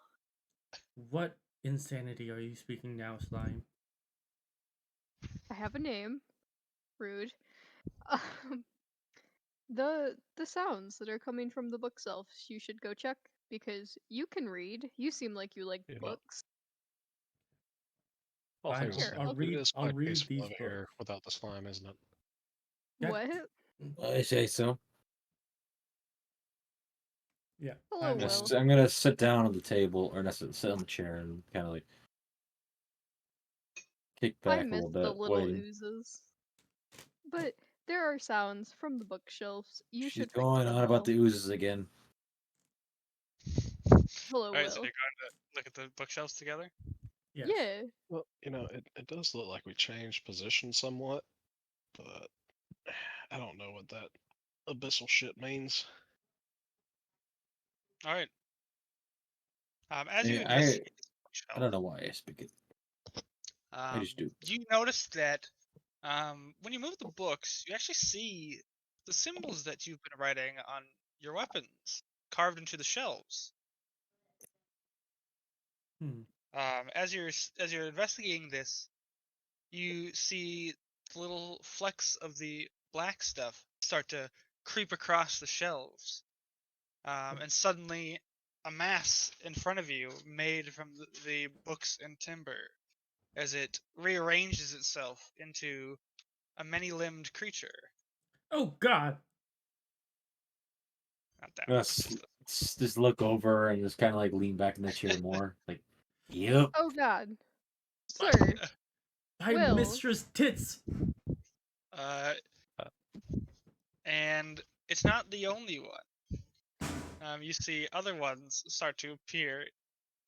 What insanity are you speaking now, Slime? I have a name. Rude. Um, the sounds that are coming from the bookshelves, you should go check because you can read. You seem like you like You know, books. all Fine, things Here, considered, I'll it read. is I'll quite read peaceful these over books. here without the slime, isn't it? Yeah. What? I say so. Yeah. Hello, I'm, Will. I'm gonna sit down on the table, or not sit on the chair, and kind of like kick I back a miss little the bit, little waiting. oozes. But there are sounds from the bookshelves. You She's should fix going them, on about Will. the oozes again. Hello, Alright, so Will. you're going to look at the bookshelves together? yes. Yeah. Well, it does look like we changed position somewhat, but I don't know what that abyssal shit means. Alright. As you Yeah, investigate this I don't bookshelf, know why I speak it. I just do. you notice that when you move the books, you actually see the symbols that you've been writing on your weapons carved into the shelves. Hmm. As you're investigating this, you see the little flecks of the black stuff start to creep across the shelves, and suddenly a mass in front of you made from the books and timber as it rearranges itself into a many-limbed creature. Oh God. Not that I'm gonna one. just look over and just kind of like lean back in the chair more. Like, yep. Oh God. Sir. My Will. mistress tits. Uh, and it's not the only one. You see other ones start to appear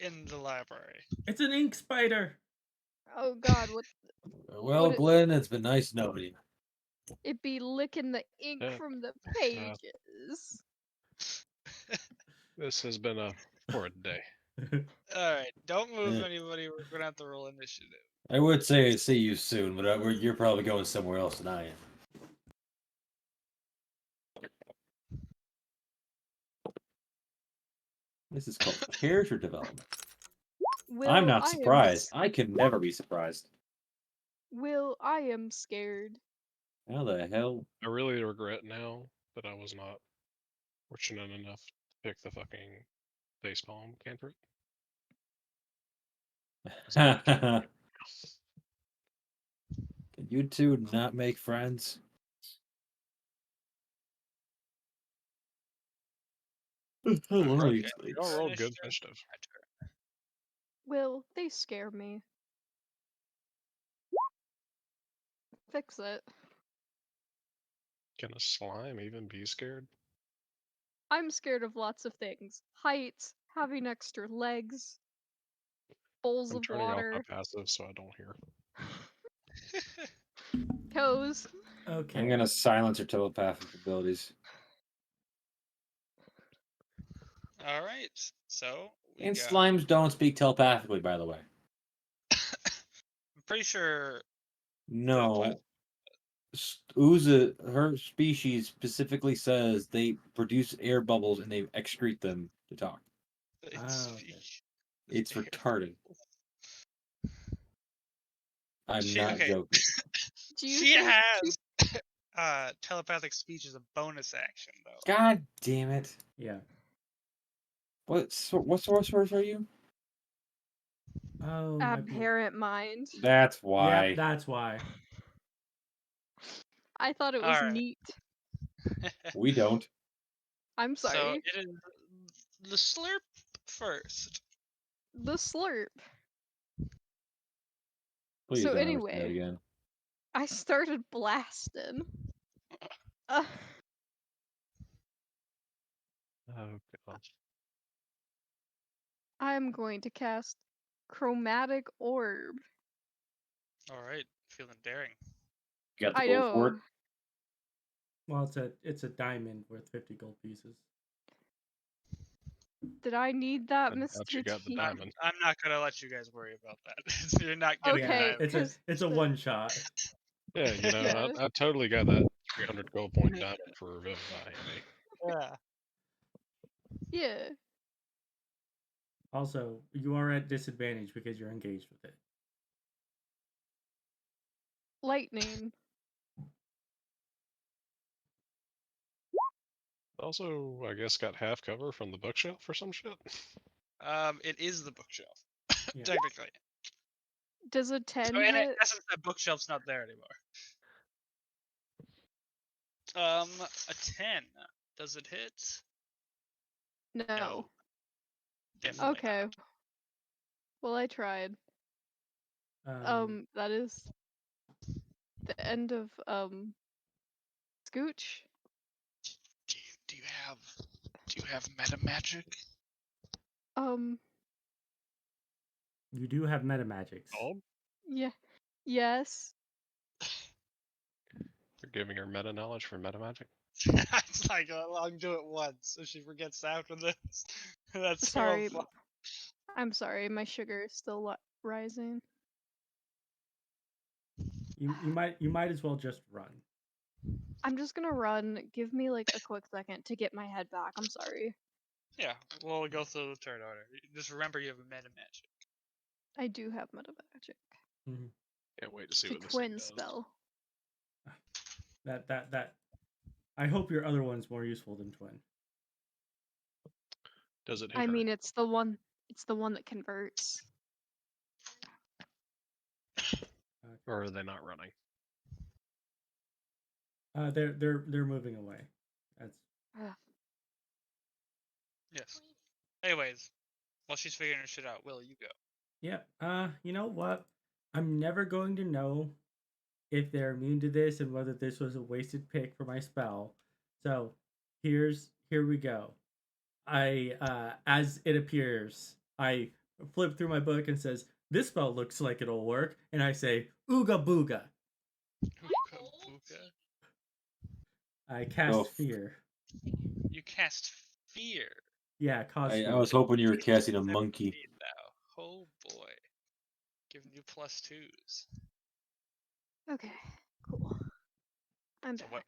in the library. It's an ink spider. Oh God. What? Well, Would it- Glenn, it's been nice knowing you. It be licking the ink Yeah. from the pages. This has been a horrid day. Alright, don't move Yeah. anybody. We're gonna have to roll initiative. I would say see you soon, but you're probably going somewhere else than I am. This is called character development. Will, I'm not I am surprised. I can never be surprised. Will, I am scared. How the hell? I really regret now that I was not fortunate enough to pick the fucking facepalm cantrip. Can you two not make friends? Hello, Okay, these Y'all things. rolled good Initiative. initiative. Will, they scare me. Fix it. Can a slime even be scared? I'm scared of lots of things. Heights, having extra legs, bowls I'm of turning off my water, passive so I don't hear. toes. Okay. I'm gonna silence your telepathic abilities. Alright, so we And got. slimes don't speak telepathically, by the way. I'm pretty sure. No. Ooze, her species specifically says they produce air bubbles and they excrete them to talk. Okay. It's retarded. I'm not Okay. joking. Do you She think has telepathic speech as a bonus action though. God damn it. Yeah. What sorcerers are you? Oh. it might be- Abhorrent mind. That's why. Yep, that's why. I thought it was Alright. neat. We don't. I'm So sorry. it is the slurp first. The slurp. Please So don't ever say that anyway, again. I started blasting. Uh, Oh god. I'm going to cast Chromatic Orb. Alright, feeling daring. You got the I gold for it? know. Well, it's a diamond worth 50 gold pieces. Did I need that, I doubt you Mr. got the T? diamond. I'm not gonna let you guys worry about that. You're not getting Okay, the it's diamond. a one shot. Yeah, you know, Yeah. I totally got that 300 gold point diamond for Revivify me. Yeah. Yeah. Also, you are at disadvantage because you're engaged with it. Lightning. Also, I guess got half cover from the bookshelf or some shit. It is the bookshelf, Yeah. technically. Does a 10 So in hit? essence, that bookshelf's not there anymore. A 10. Does it hit? No. Definitely Okay. not. Well, I tried. That is the end of Scooch. Do you have meta magic? You do have meta magics. Oh, Yeah. Yes. you're giving her meta knowledge for meta magic. It's like I'll do it once, so she forgets after this. That's so Sorry. fun. I'm sorry. My sugar is still rising. You might as well just run. I'm just gonna run. Give me like a quick second to get my head back. I'm sorry. Yeah, we'll go through the turn order. Just remember you have a meta magic. I do have meta magic. Can't wait to see It's a what this twin thing does. spell. That. I hope your other one's more useful than twin. Does it hit I her? mean, it's the one. It's the one that converts. Or are they not running? They're moving away. That's Yes. Anyways, while she's figuring her shit out, Will, you go. yeah. You know what? I'm never going to know if they're immune to this and whether this was a wasted pick for my spell. So here we go. As it appears, I flip through my book and says, "This spell looks like it'll work," and I say, "Ooga booga." Ooga booga. I cast fear. You cast fear. Yeah, cause I fear. was hoping you were casting a monkey. Now. Oh boy. Giving you +2s. Okay. Cool. I'm So back.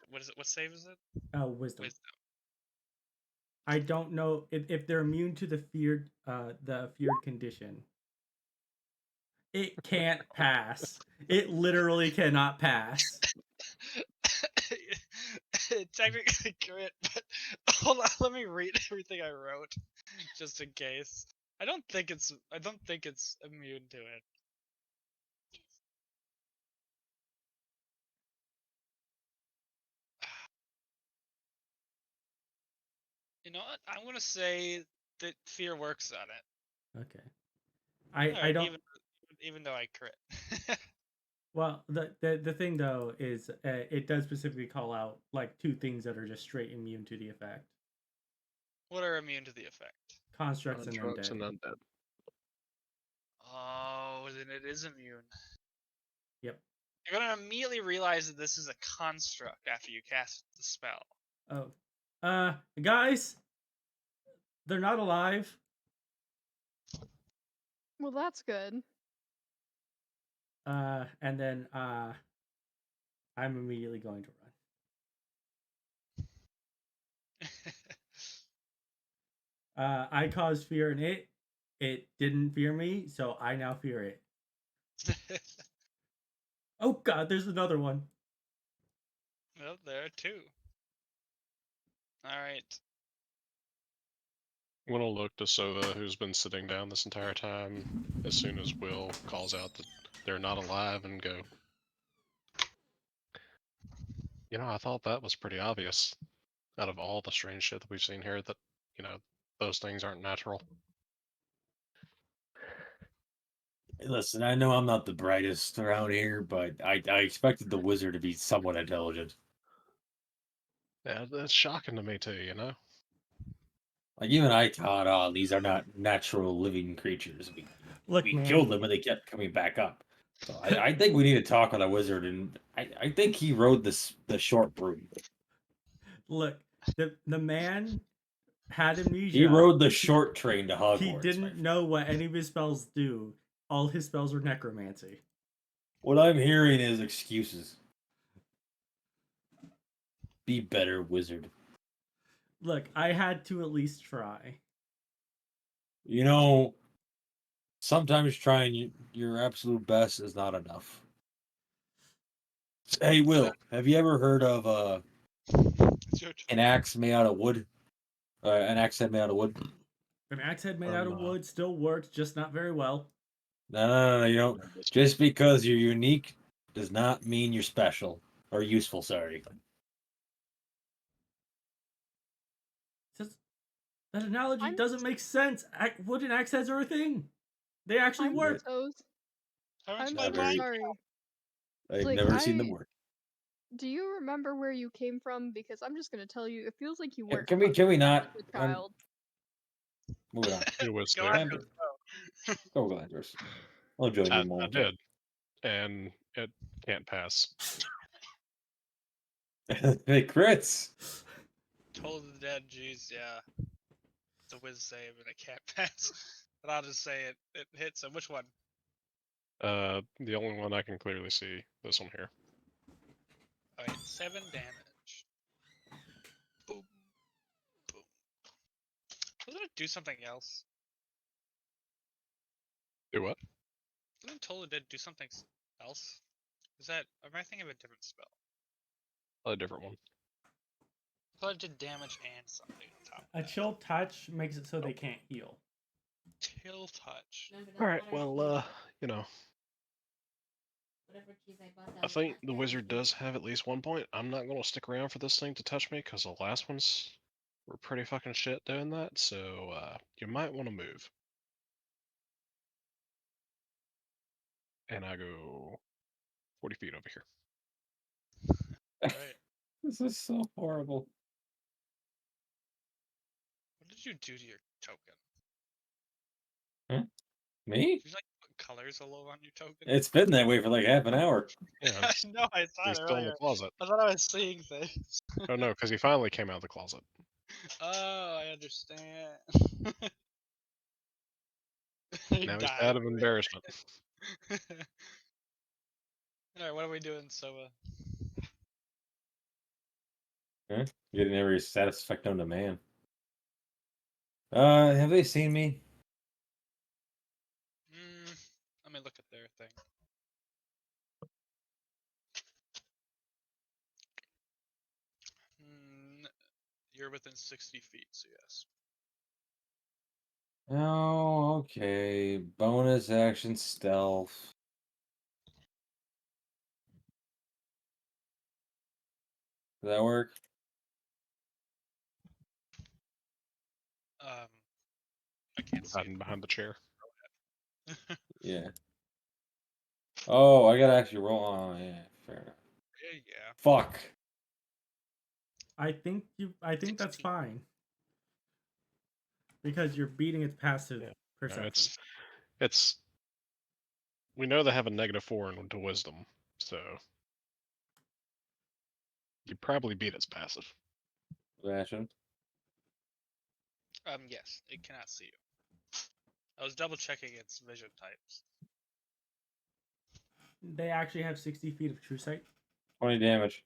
what is it? What save is it? Wisdom. Wisdom. I don't know if they're immune to the feared condition. It can't pass. It literally cannot pass. Technically crit, but hold on, let me read everything I wrote just in case. I don't think it's immune to it. You know what? I'm gonna say that fear works on it. Okay. I Alright, don't. even though I crit. Well, the thing though is it does specifically call out like two things that are just straight immune to the effect: What are immune to the effect? constructs and Constructs and undead. undead. Oh, then it is immune. Yep. You're gonna immediately realize that this is a construct after you cast the spell. Oh, guys, they're not alive. Well, that's good. And then I'm immediately going to run. I caused fear in it. It didn't fear me, so I now fear it. Oh God, there's another one. Well, there are two. Alright. I'm gonna look to Sova, who's been sitting down this entire time, as soon as Will calls out that they're not alive, and go, you know, I thought that was pretty obvious. Out of all the strange shit that we've seen here, that, you know, those things aren't natural. Listen, I know I'm not the brightest around here, but I expected the wizard to be somewhat intelligent. Yeah, that's shocking to me too, you know? Like even I thought, oh, these are not natural living creatures. Look, We man. killed them and they kept coming back up. So I think we need to talk with our wizard, and I think he rode the short broom. Look, the man had amnesia. He rode the short train to Hogwarts. He didn't know what any of his spells do. All his spells were necromancy. What I'm hearing is excuses. Be better, wizard. Look, I had to at least try. You know, sometimes trying your absolute best is not enough. Hey, Will, have you ever heard of It's your turn. an axe made out of wood? An axe head made out of wood? An axe head made out of wood still works, just not very well. No, you don't. Just because you're unique does not mean you're special or useful. Sorry. That analogy I'm- doesn't make sense. Wooden axe heads are a thing. They actually I'm work. toes. I'm so Never- sorry. I've Like, never seen them work. Do you remember where you came from? Because I'm just gonna tell you, it feels like you weren't. Can we not? a child. Moving on. It was Go there. ahead. Go, Gilandros. I'll join you I more. did, and it can't pass. Hey, crits. Toll of the Dead, jeez, yeah. It's a whiz save and it can't pass. But I'll just say it hits. And which one? The only one I can clearly see, this one here. Alright, 7 damage. Boom. Boom. Doesn't it do something else? Do what? Doesn't Toll of the Dead do something else? Is that, am I thinking of a different spell? A different one. I thought it did damage and something on top. A chill touch makes it so they can't heal. Chill touch. Alright, well, you know. I think the wizard does have at least 1 point. I'm not going to stick around for this thing to touch me, because the last ones were pretty fucking shit doing that, so you might want to move. And I go 40 feet over here. Alright. This is so horrible. What did you do to your token? Me? Did you like put colors all over on your token? It's been that way for like half an hour. Yeah, I know, I saw he's it still in the earlier. closet. I thought I was seeing things. Oh no, because he finally came out of the closet. Oh, I understand. Now he's out of embarrassment. Alright, what are we doing, Sova? Getting every satisfaction to man. Have they seen me? Let me look at their thing. You're within 60 feet, so yes. Oh, okay. Bonus action stealth. Does that work? I can't see. Hiding behind the chair. Yeah. Oh, I gotta actually roll on. Yeah, fair enough. Yeah. Fuck. I think that's 16. fine. Because you're beating its passive Yeah. perception. It's we know they have a -4 into wisdom, so you probably beat its passive. Action. Yes, it cannot see you. I was double checking its vision types. They actually have 60 feet of true sight. 20 damage.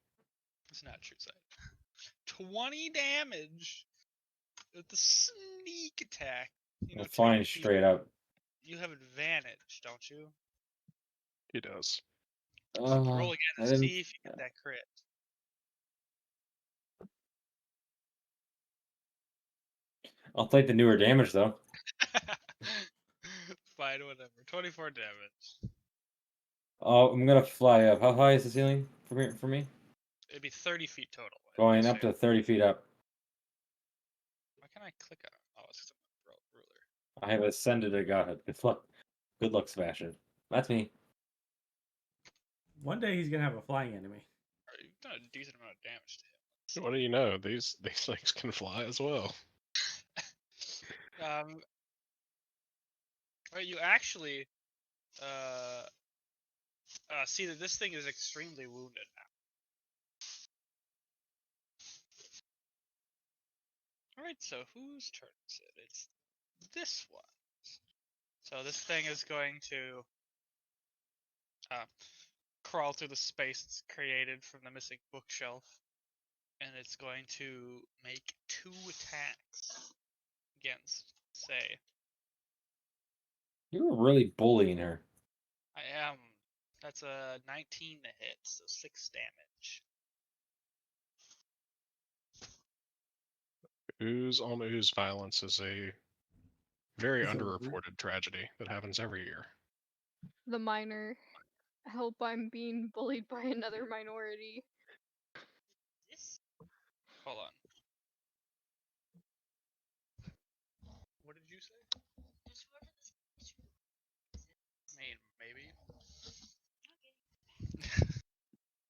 It's not true sight. 20 damage with the sneak attack. You know, I'm flying 20 feet. straight up. You have advantage, don't you? He does. Roll again and see if you get that crit. I'll take the newer damage though. Fine, whatever. 24 damage. Oh, I'm gonna fly up. How high is the ceiling for me? It'd be 30 feet total. Going up to 30 feet up. Why can't I click on it? Oh, it's because I'm a ruler. I have ascended a godhood. Good luck, Sebastian. That's me. One day he's gonna have a flying enemy. You've done a decent amount of damage to him. What do you know? These things can fly as well. Right, you actually see that this thing is extremely wounded now. Alright, so whose turn is it? It's this one. So this thing is going to crawl through the space it's created from the missing bookshelf. And it's going to make 2 attacks against Say. You were really bullying her. I am. That's a 19 to hit, so 6 damage. Ooze on ooze violence is a very It's a underreported tragedy that happens every year. The minor. Help, I'm being bullied by another minority. Hold on. What did you say? I mean, maybe.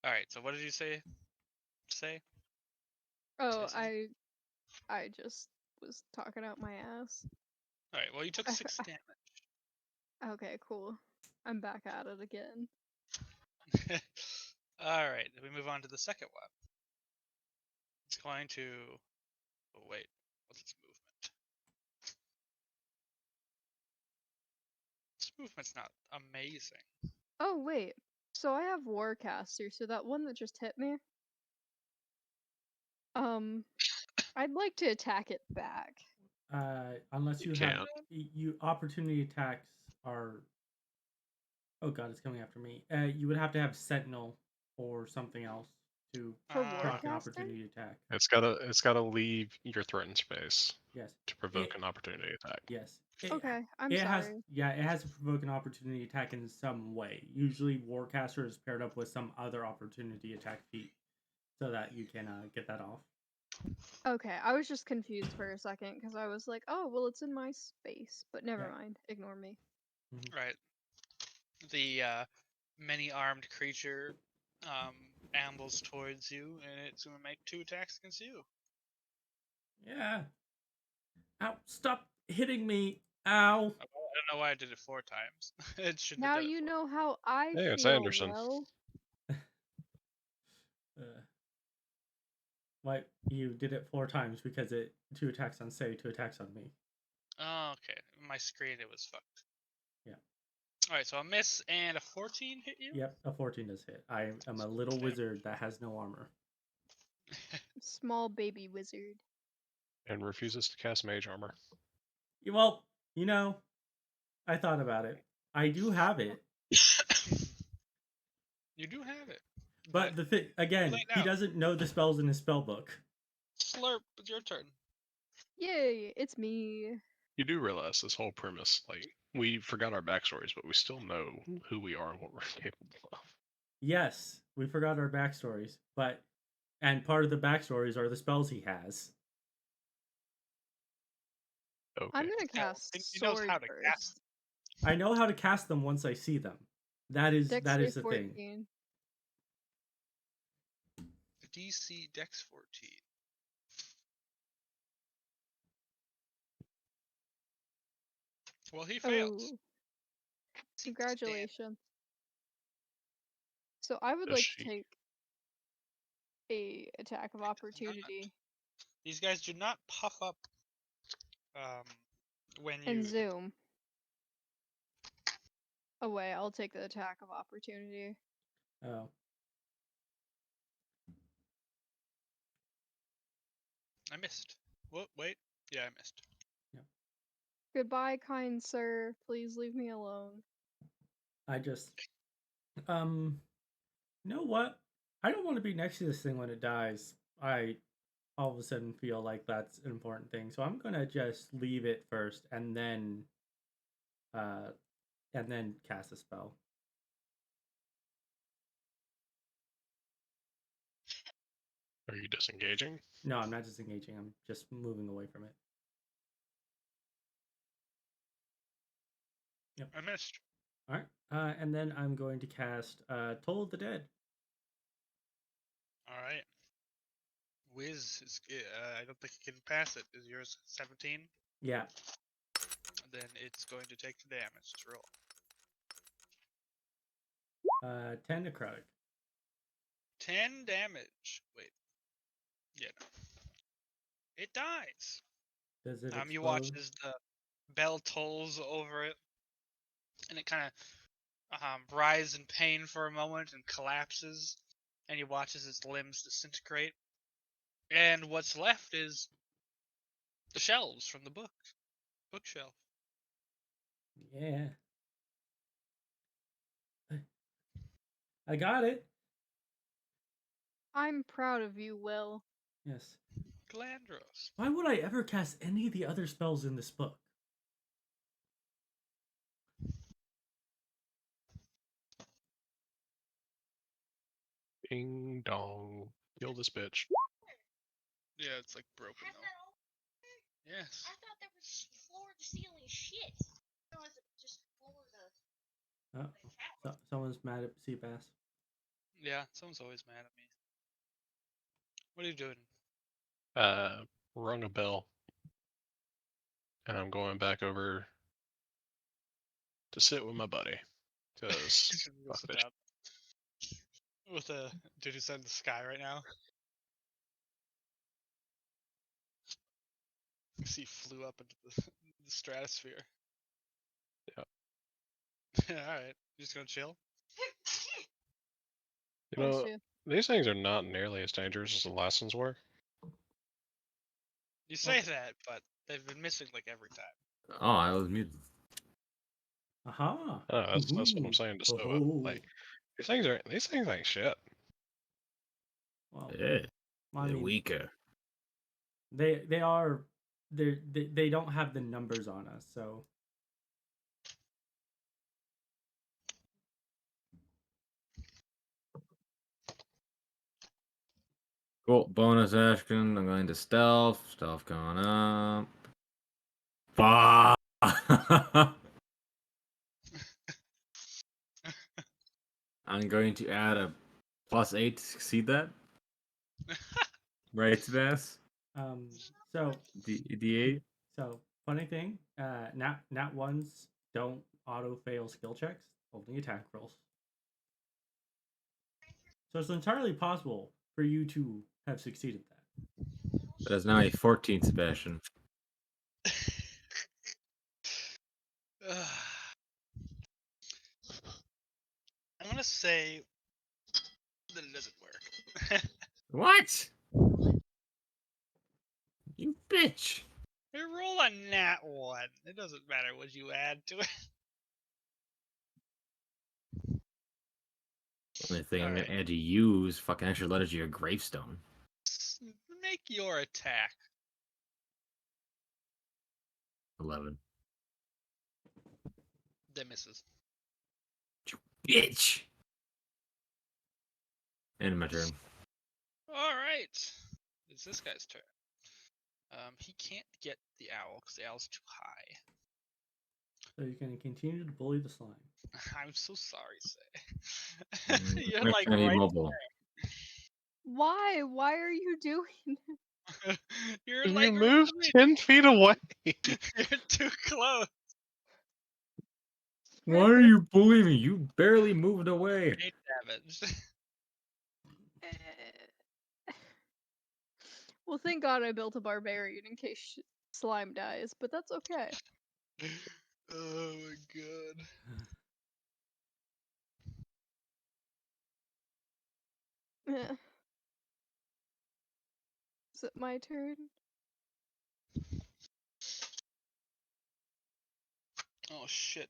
Alright, so what did you say? Oh, Say I just was talking out my ass. Alright, well, you took 6 damage. Okay, cool. I'm back at it again. Alright, then we move on to the second one. It's going to. Oh, wait. What's its movement? Its movement's not amazing. Oh wait, so I have Warcaster, so that one that just hit me. I'd like to attack it back. Unless You you have can't. you opportunity attacks are. Oh god, it's coming after me. You would have to have Sentinel or something else to For proc an Warcaster? opportunity attack. It's gotta leave your threatened space Yes. to provoke an opportunity attack. Yes. Okay, I'm it sorry. it has to provoke an opportunity attack in some way. Usually Warcaster is paired up with some other opportunity attack feat so that you can get that off. Okay, I was just confused for a second because I was like, oh, well, it's in my space. But never mind. Ignore me. Right. The many-armed creature ambles towards you, and it's going to make 2 attacks against you. Yeah. Ow, stop hitting me. Ow. I don't know why I did it 4 times. It shouldn't Now have done you it 4 know how I Hey, it's feel, Anderson. Will. Why you did it 4 times because it 2 attacks on Say, 2 attacks on me. Oh, okay. My screen, it was fucked. Yeah. Alright, so a miss and a 14 hit you? Yep, a 14 does hit. I am a little wizard that has no armor. Small baby wizard. And refuses to cast mage armor. Well, I thought about it. I do have it. You do have it. But the thing, again, late he now. doesn't know the spells in his spell book. Slurp, it's your turn. Yay, it's me. You do realize this whole premise, like, we forgot our backstories, but we still know who we are and what we're capable of. Yes, we forgot our backstories, and part of the backstories are the spells he has. Okay. I'm gonna Yeah, cast he knows sword how to first. cast I know how to cast them once I see them. That is Dexter the 14. thing. DC Dex 14. Well, he fails. Oh, congratulations. So I would Does like she? to take a attack of opportunity These guys do not puff up when you. and zoom. Away, I'll take the attack of opportunity. Oh. I missed. Whoa, wait. Yeah, I missed. Goodbye, kind sir. Please leave me alone. I just you know what? I don't want to be next to this thing when it dies. I all of a sudden feel like that's an important thing. So I'm gonna just leave it first and then cast a spell. Are you disengaging? No, I'm not disengaging. I'm just moving away from it. Yep. I missed. All right. And then I'm going to cast Toll of the Dead. All right. Wiz is. I don't think you can pass it. Is yours 17? Yeah. Then it's going to take the damage. Just roll. 10 necrotic. 10 damage. Wait. Yeah. No. it dies. Does it You watch explode? as the bell tolls over it, and it kind of writhes in pain for a moment and collapses, and you watch as its limbs disintegrate. And what's left is the shelves from the bookshelf. Yeah. I got it. I'm proud of you, Will. Yes. Gilandros. Why would I ever cast any of the other spells in this book? Ding dong. Kill this bitch. Yeah, it's like broken though. Yes. I thought there was floor to ceiling shit. No, it's just floor to. Oh, someone's mad at Seabass. Yeah, someone's always mad at me. What are you doing? Rung a bell. And I'm going back over to sit with my buddy. Because Go sit down. With a dude who's in the sky right now. You see, flew up into the stratosphere. Yep. All right, you just gonna chill? You know, these things are not nearly as dangerous as the last ones were. You say that, but they've been missing like every time. Oh, I was muted. Aha. That's what I'm saying to Sova. Like these things ain't shit. Well, Yeah. I They're mean, weaker. they don't have the numbers on us, so Cool. Bonus action. I'm going to stealth. Stealth going up. Fuck. I'm going to add a +8 to succeed that. Right, Sebastian? so D8. So funny thing, nat ones don't auto fail skill checks, only attack rolls. So it's entirely possible for you to have succeeded that. That is now a 14, Sebastian. I'm gonna say that it doesn't work. What? You bitch. You roll a nat 1. It doesn't matter what you add to it. Only thing I'm Alright. gonna add to you is fucking extra letters to your gravestone. Make your attack. 11. That misses. Bitch. End of my turn. Alright. It's this guy's turn. He can't get the owl because the owl's too high. So you can continue to bully the slime. I'm so sorry, Say. You're Make like me right mobile. Why? Why are you doing there. You're You like moved right 10 feet away. You're too close. Why are you bullying me? You barely moved away. 8 damage. Well, thank God I built a barbarian in case slime dies, but that's okay. Oh my god. Is it my turn? Oh shit.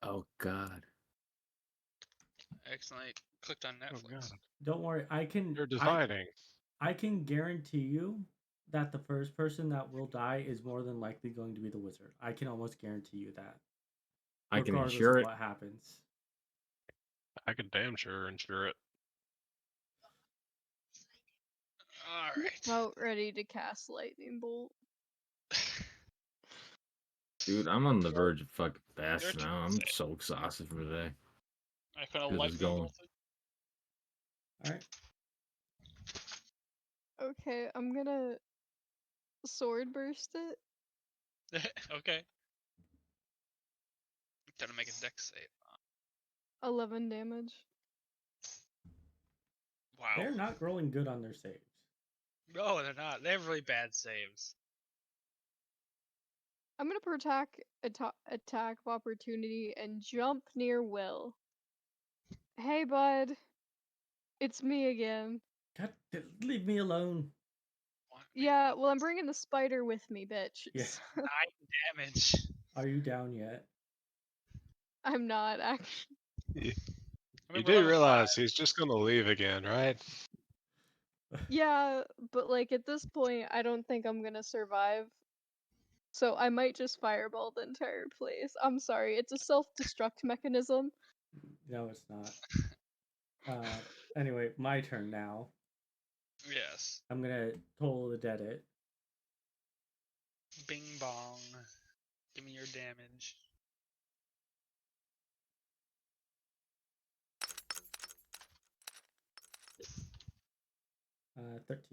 Oh god. Excellent. I clicked on Oh Netflix. god. Don't worry, You're dividing. I can guarantee you that the first person that will die is more than likely going to be the wizard. I can almost guarantee you that. I can Regardless ensure of it. what happens. I could damn sure ensure it. Alright. About ready to cast lightning bolt. Dude, I'm on the verge of fucking Your fast turn, now. I'm Say. so exhausted for today. I kind of This like is the going. whole Alright. Okay, I'm gonna sword burst it. thing. Okay. Gotta make a dex save. 11 damage. Wow. They're not rolling good on their saves. No, they're not. They have really bad saves. I'm gonna protect attack of opportunity and jump near Will. Hey, bud. It's me again. God, leave me alone. Yeah, well, I'm bringing the spider with me, bitch. Yeah. 9 damage. Are you down yet? I'm not actually. You I mean, do we're level realize 5. he's just gonna leave again, right? Yeah, but like at this point, I don't think I'm gonna survive. So I might just fireball the entire place. I'm sorry, it's a self-destruct mechanism. No, it's not. Anyway, my turn now. Yes. I'm gonna toll the dead it. Bing bong. Give me your damage. Uh, 13.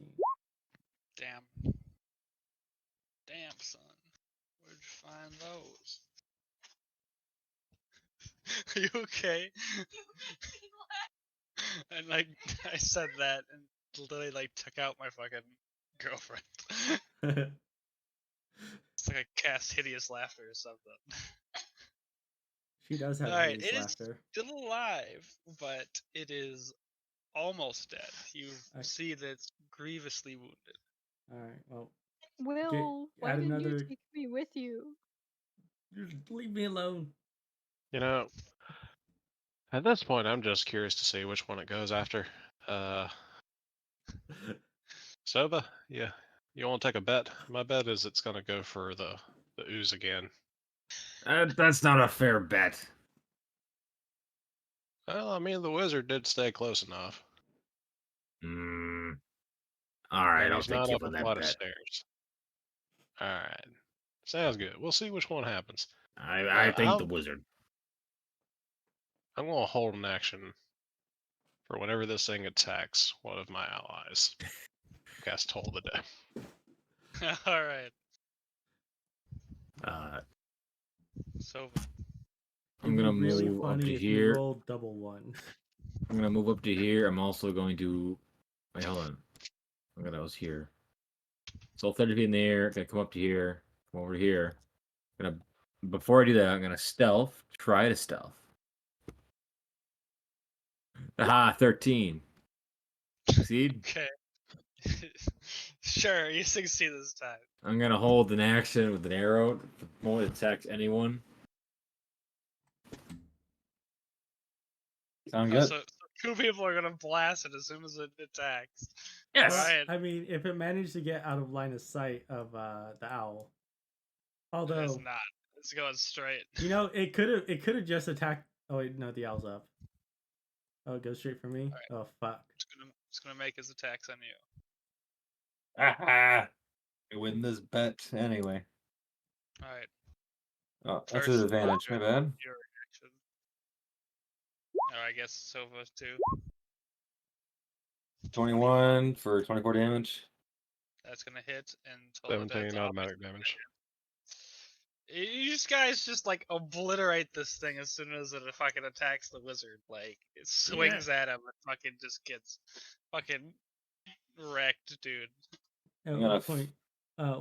Damn. Damn, son. Where'd you find those? Are you okay? And like, I said that and literally like took out my fucking girlfriend. It's like I cast hideous laughter or something. She does have Alright, hideous it is laughter. still alive, but it is almost dead. You Okay. see that it's grievously wounded. Alright, well, Will, why add didn't you another. take me with you? Just leave me alone. You know, at this point, I'm just curious to see which one it goes after. Sova, yeah, you want to take a bet? My bet is it's gonna go for the ooze again. That's not a fair bet. Well, I mean, the wizard did stay close enough. Hmm. All right, And I'll he's take not you up on a that flight of bet. stairs. All right, sounds good. We'll see which one happens. I think the wizard. I'm gonna hold an action for whenever this thing attacks one of my allies. Cast Toll the Dead. Alright, Uh, so I'm It'd gonna be really move up funny to if you here. rolled double ones. I'm gonna move up to here. I'm also going to. Wait, hold on. I forgot I was here. So 30 feet in the air. Gonna come up to here. Come over here. Gonna. Before I do that, I'm gonna stealth. Try to stealth. Aha, 13. Succeed. okay. Sure, you succeed this time. I'm gonna hold an action with an arrow. Won't attack anyone. Sound Oh, good? so 2 people are gonna blast it as soon as it attacks. Yes. Well, Alright, I mean, if it managed to get out of line of sight of the owl. Although, it's not. It's going straight. you know, it could have just attacked. Oh wait, no, the owl's up. Oh, it goes straight for me. Alright. Oh fuck. It's gonna make his attacks on you. Aha! I win this bet anyway. Alright, Oh, that's First, an advantage. My bad. your reaction. Oh, I guess Sova too. 21 for 24 damage. That's gonna hit and total 17 death. automatic damage. You just guys just like obliterate this thing as soon as it fucking attacks the wizard. Like it swings at him and fucking just gets fucking wrecked, dude. At I'm one gonna point,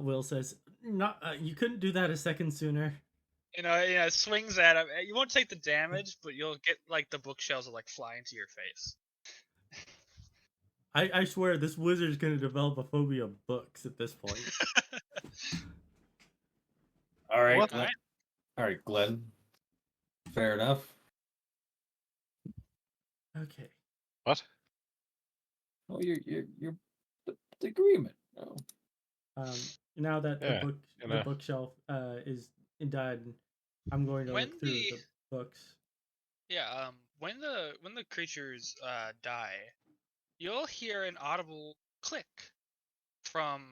Will says, "Not you couldn't do that a second sooner." It swings at him. You won't take the damage, but you'll get like the bookshelves will like fly into your face. I swear this wizard's gonna develop a phobia of books at this point. All right, What? Glenn. All right, Glenn. Fair enough. Okay. What? Oh, you're the agreement. Oh. Now that Yeah, the bookshelf is done, I'm going to When look through the books. Yeah, when the creatures die, you'll hear an audible click from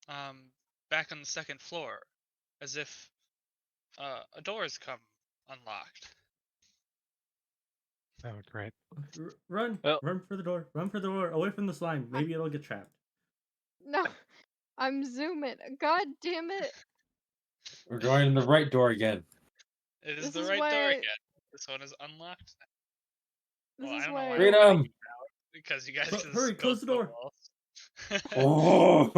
back on the second floor, as if a door has come unlocked. Oh, great. Run! Well- Run for the door! Run for the door! Away from the slime. Maybe it'll get trapped. No, I'm zooming. God damn it! We're going in the right door again. It is This the is right why door I- again. This one is unlocked. This Well, I is don't know why. why. Freedom! because you guys Clo- just hurry, go close the through door. walls. Oh,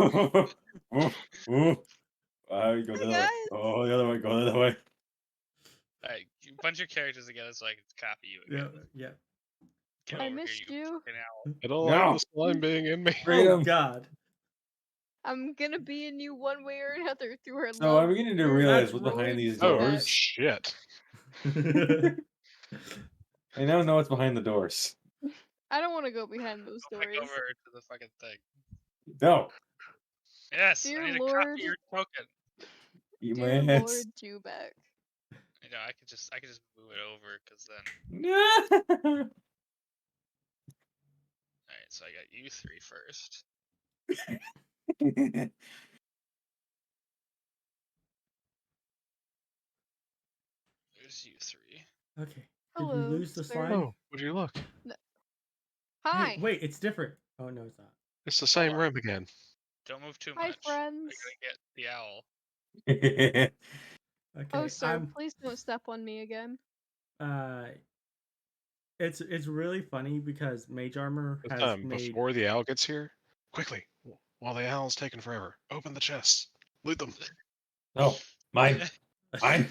go the other way. guys. Oh, the other way. Go the other way. Alright, you bunch your characters together so I can copy you Yeah, again. yeah. Get I over here, missed you you. fucking owl. I don't No. like the slime being in me. Oh Freedom. God. I'm gonna be in you one way or another through her So love. I'm beginning to Her realize That's what's behind these Oh doors. shit! I now know what's behind the doors. I don't want to go behind those Go back doors. over to the fucking thing. No. Yes, Dear I need Lord. to copy your token. Eat Dear my ass. Lord Jubek. You know, I could just move it over because then. No. Alright, so I got you three first. There's you three. Okay. Did Hello, we lose the sir. slime? Oh, would you look? Hi. Hey, wait, it's different. Oh no, it's not. It's the same on. room again. Don't move too Hi, much. friends. You're gonna get the owl. Okay. Oh, sir, I'm please don't step on me again. it's really funny because Mage Armor This has time, made before the owl gets here, quickly, while the owl's taking forever, open the chests, loot them. No. Mine. Mine.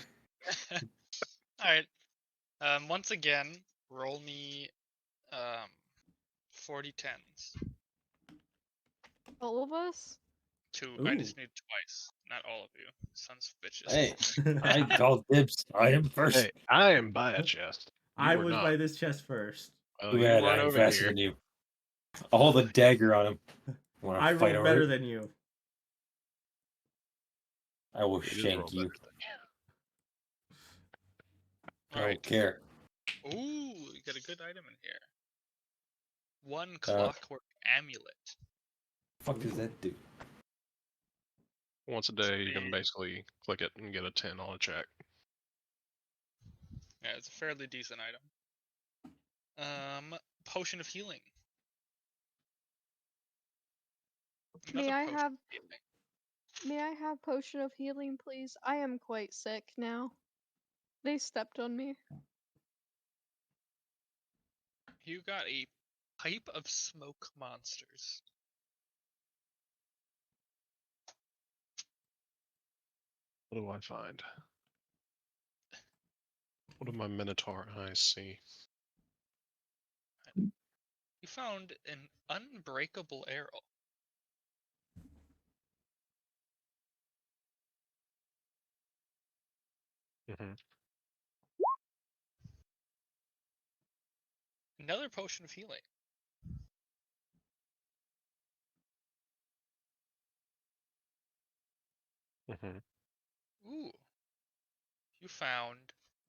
Alright. Once again, roll me 40 tens. All of us? I Ooh. just need twice, not all of you. Sons of bitches. Hey, I called dibs. I am first. Hey, I am by a chest. You I were was not. by this chest first. Well, Too you bad weren't I'm over faster here. than you. I'll hold a dagger on him. Wanna I fight rolled over better it? than you. I will He did roll shank you. better than I don't Alright. care. Ooh, you got a good item in here. One clockwork amulet. Fuck does that do? Once a day, you can Sweet. basically click it and get a 10 on a check. Yeah, it's a fairly decent item. Potion of healing. May Another I potion have of healing. May I have potion of healing, please? I am quite sick now. They stepped on me. You got a pipe of smoke monsters. What do I find? What do my Minotaur eyes see? You found an unbreakable arrow. Mm-hmm. Another potion of healing. Mm-hmm. Ooh. You found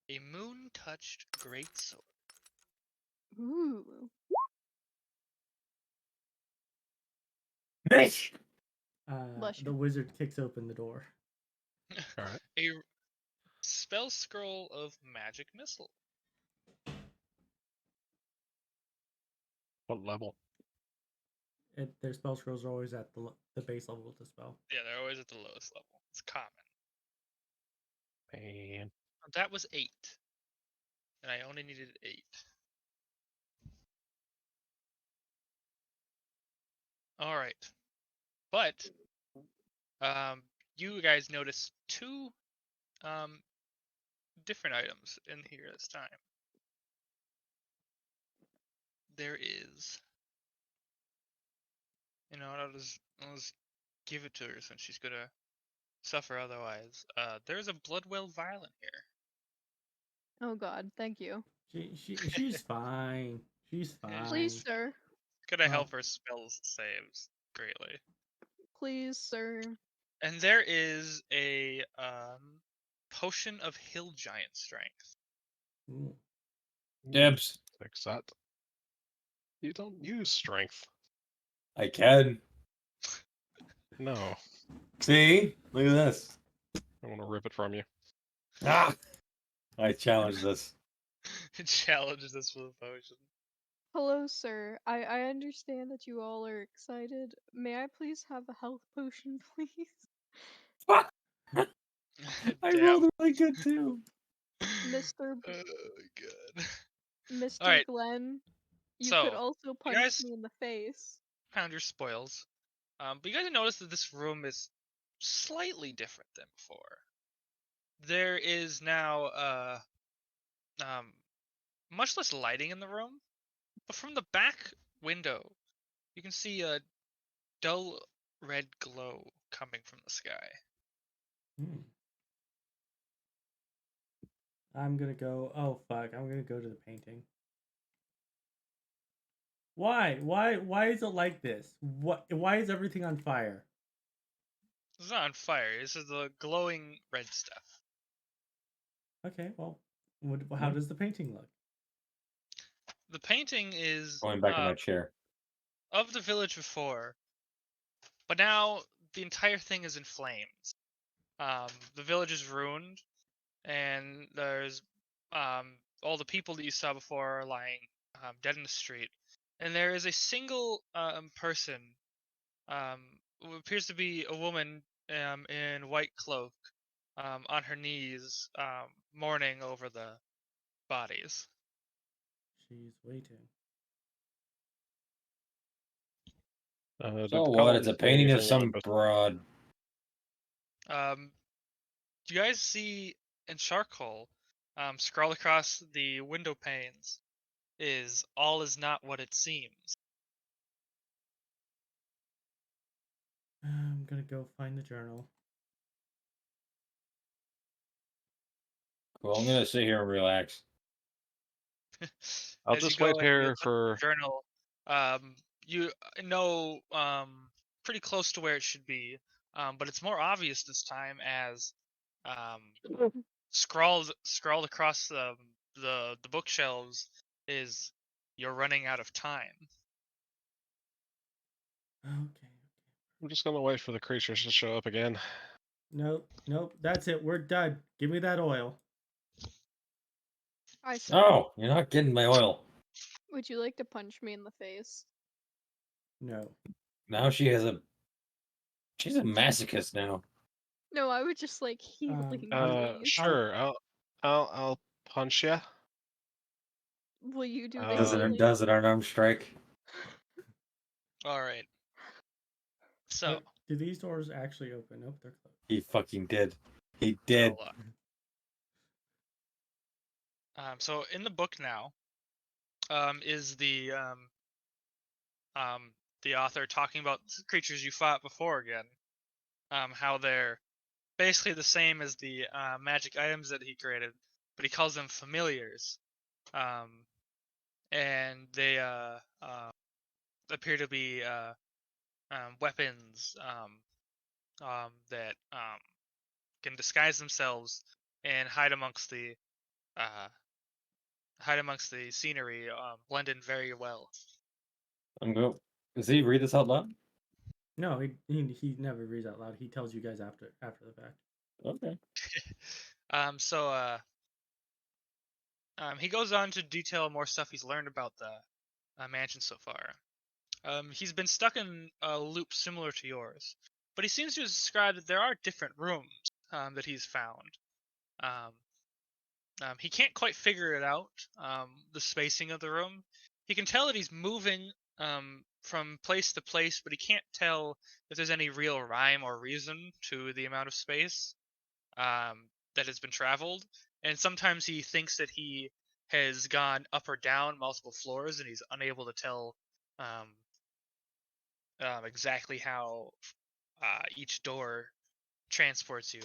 a moon-touched greatsword. Ooh. Bitch! Bless The you. wizard kicks open the door. Alright. A spell scroll of magic missile. What level? Their spell scrolls are always at the base level of the spell. Yeah, they're always at the lowest level. It's common. Man. That was 8. And I only needed 8. Alright. But you guys notice 2 different items in here this time. There is, I'll just give it to her since she's gonna suffer otherwise. There's a Bloodwell vial in here. Oh God, thank you. She's fine. She's fine. Please, sir. Gonna Oh. help her spells saves greatly. Please, sir. And there is a potion of hill giant strength. Ooh. Dibs. Fix that. You don't use strength. I can. No. See? Look at this. I want to rip it from you. Ah! I challenge this. It challenges us with a potion. Hello, sir. I understand that you all are excited. May I please have a health potion, please? Fuck! I Damn. rolled really good too. Mr. Oh, God. Mr. Alright. Glenn, You So, could also punch guys- me in the face. found your spoils. But you guys notice that this room is slightly different than before. There is now much less lighting in the room, but from the back window, you can see a dull red glow coming from the sky. Hmm. I'm gonna go. Oh fuck! I'm gonna go to the painting. Why? Why is it like this? What? Why is everything on fire? It's not on fire. This is the glowing red stuff. Okay, well, how does the painting look? The painting is Going back in my chair. of the village before, but now the entire thing is in flames. The village is ruined, and there's all the people that you saw before are lying dead in the street, and there is a single person who appears to be a woman in white cloak on her knees mourning over the bodies. She's waiting. So what? It's a painting of some broad. You guys see in charcoal scrawled across the window panes is "All is not what it seems." I'm gonna go find the journal. Well, I'm gonna sit here and relax. I'll As you just go wait and you here look at the for. journal. You know pretty close to where it should be, but it's more obvious this time as scrawled across the bookshelves is "You're running out of time." Okay. I'm just gonna wait for the creatures to show up again. Nope. That's it. We're done. Give me that oil. I said, Oh, you're not getting my oil. would you like to punch me in the face? No. Now she's a masochist now. No, I would just like healing, please. Sure. I'll punch you. Will you do the Uh, healing? Does it an arm strike? All right. So Do these doors actually open? Nope, they're closed. He fucking did. He did. so in the book now is the author talking about creatures you fought before again. How they're basically the same as the magic items that he created, but he calls them familiars. And they appear to be weapons that can disguise themselves and hide amongst the scenery, blend in very well. Does he read this out loud? No, he never reads out loud. He tells you guys after the fact. Okay. He goes on to detail more stuff he's learned about the mansion so far. He's been stuck in a loop similar to yours, but he seems to describe that there are different rooms that he's found. He can't quite figure it out, the spacing of the room. He can tell that he's moving from place to place, but he can't tell if there's any real rhyme or reason to the amount of space that has been traveled. And sometimes he thinks that he has gone up or down multiple floors, and he's unable to tell exactly how each door transports you.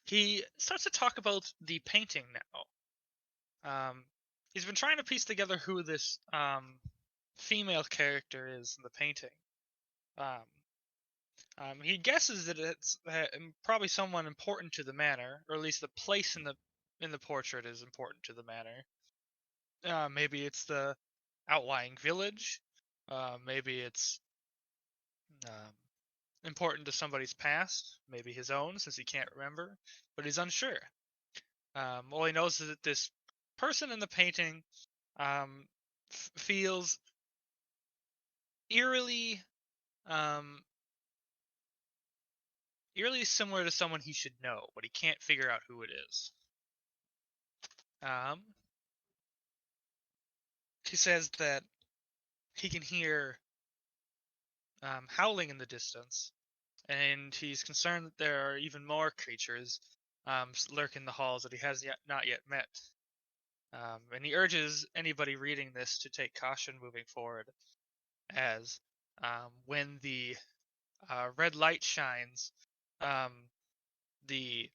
He starts to talk about the painting now. He's been trying to piece together who this female character is in the painting. He guesses that it's probably someone important to the manor, or at least the place in the portrait is important to the manor. Maybe it's the outlying village. Maybe it's important to somebody's past, maybe his own, since he can't remember, but he's unsure. All he knows is that this person in the painting feels eerily eerily similar to someone he should know, but he can't figure out who it is. He says that he can hear howling in the distance, and he's concerned that there are even more creatures lurking the halls that he has not yet met. And he urges anybody reading this to take caution moving forward, as when the red light shines, the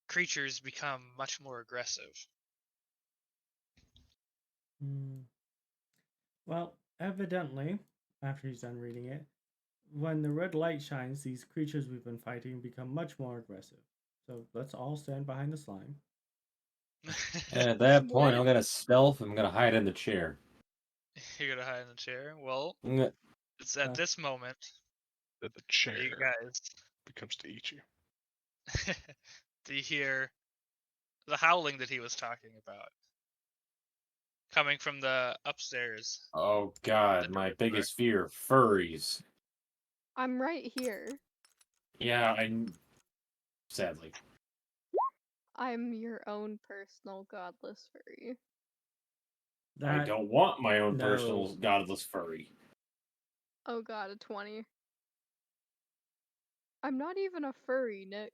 creatures become much more aggressive. Well, evidently, after he's done reading it, when the red light shines, these creatures we've been fighting become much more aggressive. So let's all stand behind the slime. And at that point, What? I'm gonna stealth. I'm gonna hide in the chair. You're gonna hide in the chair. Well, I'm gonna- it's at Uh, this moment That the that chair you guys becomes to eat you. do you hear the howling that he was talking about coming from the upstairs. Oh God, The my door. biggest fear: furries. I'm right here. Yeah, sadly. I'm your own personal godless furry. I That don't want my own no. personal godless furry. Oh god, a 20. I'm not even a furry, Nick.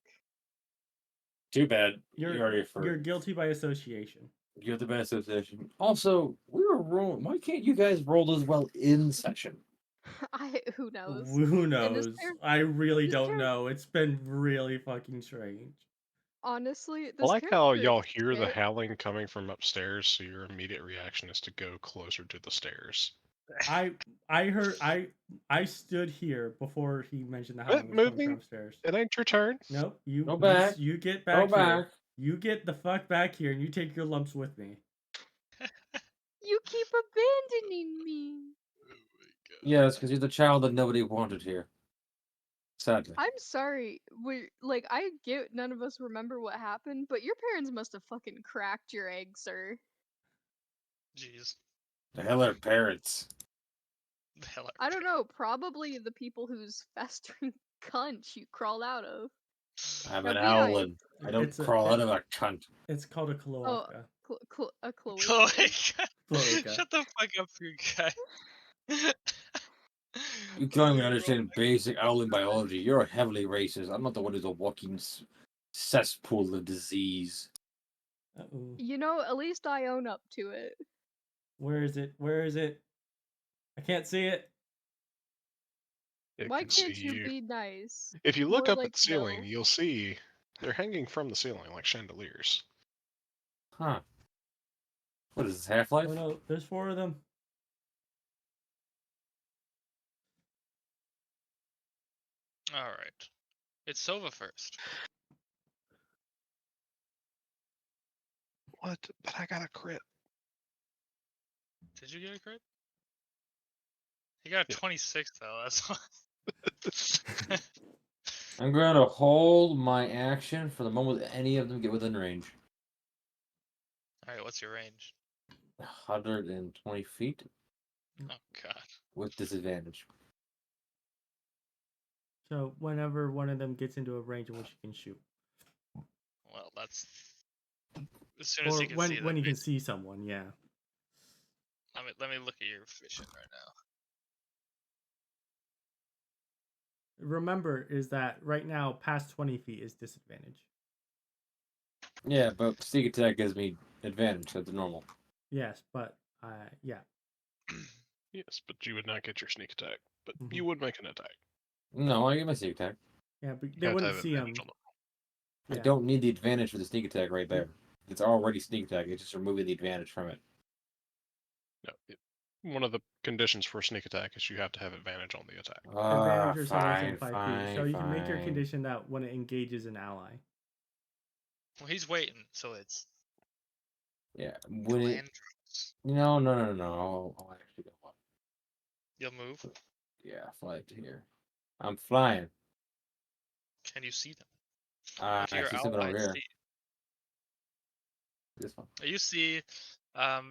Too bad. You're already a furry. You're guilty by association. You're the best association. Also, we were rolling. Why can't you guys roll as well in session? Who knows? Who And knows? this I really this don't character- know. It's been really fucking strange. Honestly, I this like how character y'all is hear the shit. howling coming from upstairs, so your immediate reaction is to go closer to the stairs. I heard I stood here before he mentioned the howling was Move coming from me. upstairs. It ain't your turn. Nope, Go back. you get Go back back. here. You get the fuck back here and you take your lumps with me. You keep abandoning me. Yes, because you're the child that nobody wanted here. Sadly. I'm sorry. I get none of us remember what happened, but your parents must have fucking cracked your egg, sir. Jeez. The hell are parents? The hell are I don't know, probably the people whose festering cunt you crawled out of. I'm Now an be nice. owlin. I don't It's a- crawl it- out of a cunt. It's called a Oh, cloaca. a cloaca. Chloe. Cloaca. Shut the fuck up, you guy. You can't even understand basic owlin biology. You're heavily racist. I'm not the one who's a walking cesspool of disease. Uh-oh. You know, at least I own up to it. Where is it? Where is it? I can't see it. It Why can see can't you you. be nice? If you look More up like at the ceiling, no. you'll see they're hanging from the ceiling like chandeliers. Huh. What is this, Half-Life? Oh no, there's 4 of them. Alright. It's Sova first. What? But I got a crit. Did you get a crit? He got a Yeah. 26 though, that's why. I'm going to hold my action for the moment any of them get within range. Alright, what's your range? 120 feet Oh god. with disadvantage. So whenever one of them gets into a range in which you can shoot, Well, that's as soon as or you can when see them. when you can see someone, yeah. Let me look at your vision right now. Remember, is that right now past 20 feet is disadvantage. Yeah, but sneak attack gives me advantage. That's normal. Yes, but yeah. Yes, but you would not get your sneak attack. But Mhm. you would make an attack. No, I get my sneak attack. Yeah, but You they have to wouldn't have see him. advantage on Yeah. I don't need the advantage for the sneak attack right there. It's already sneak attack. It's just removing the advantage from it. No, one of the conditions for sneak attack is you have to have advantage on the attack. Advantage or something within Fine, 5 feet. So you can make your fine. condition that when it engages an ally. Well, he's waiting, so it's Yeah, when it, Gilandros. no. I'll actually go up. You'll move. Yeah, fly up to here. I'm flying. Can you see them? I If your see something over allies here. see, This one. you see,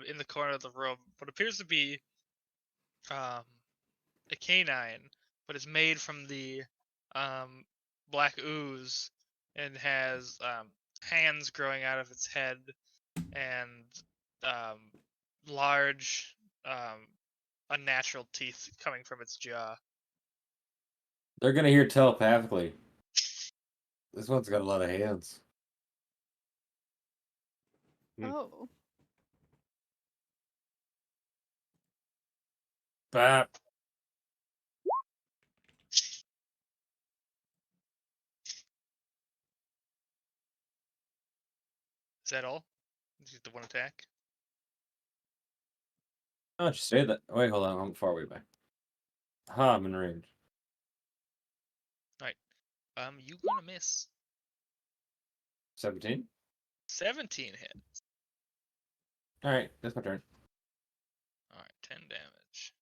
in the corner of the room, what appears to be, a canine, but it's made from the, black ooze and has hands growing out of its head and large unnatural teeth coming from its jaw. They're gonna hear telepathically. This one's got a lot of hands. Hmm. Oh. Bap. Is that all? Is it the one attack? Oh, just say that. Wait, hold on. I'm far away back. Ha, I'm in range. You gonna miss. 17? 17 hit. Alright, that's my turn. Alright, 10 damage.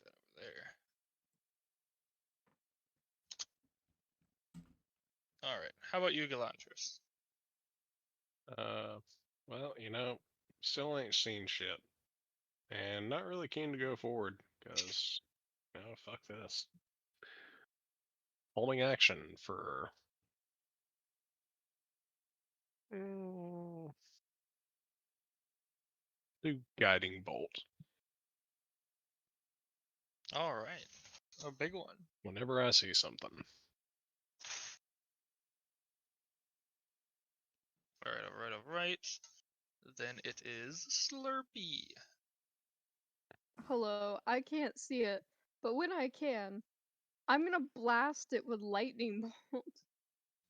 Put that over there. Alright, how about you, Gilandros? Well, still ain't seen shit. And not really keen to go forward, because, fuck this. Holding action for... do Guiding Bolt. Alright, a big one. Whenever I see something. Alright. Then it is Slur'pee. Hello, I can't see it, but when I can, I'm gonna blast it with lightning bolt.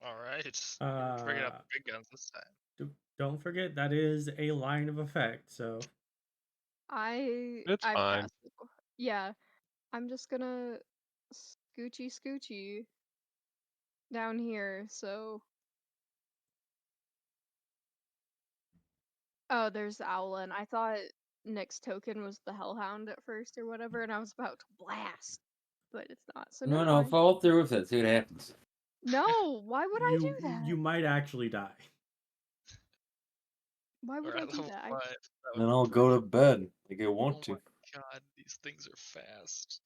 Alright, you're bringing up big guns this time. Don't forget that is a line of effect, so It's I've fine. cast it before. Yeah, I'm just gonna scoochy down here, so. Oh, there's the Owlin. I thought Nick's token was the Hellhound at first or whatever, and I was about to blast, but it's not. So No, never no, mind. follow through with it. See what happens. No, why would I do that? you might actually die. Why would We're I at do level that? 5. That Then would I'll be go brutal. to bed like I want Oh to. my god, these things are fast.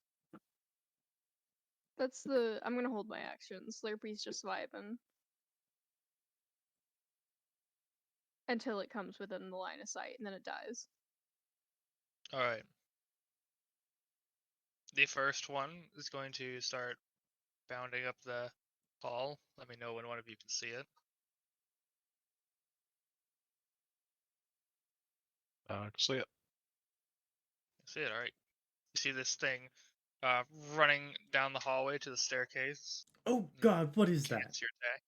That's the. I'm gonna hold my action. Slurpee's just vibing until it comes within the line of sight, and then it dies. Alright. The first one is going to start bounding up the hall. Let me know when one of you can see it. I can see it. See it, alright. You see this thing running down the hallway to the staircase. Oh god, what is that? Cancel your attack.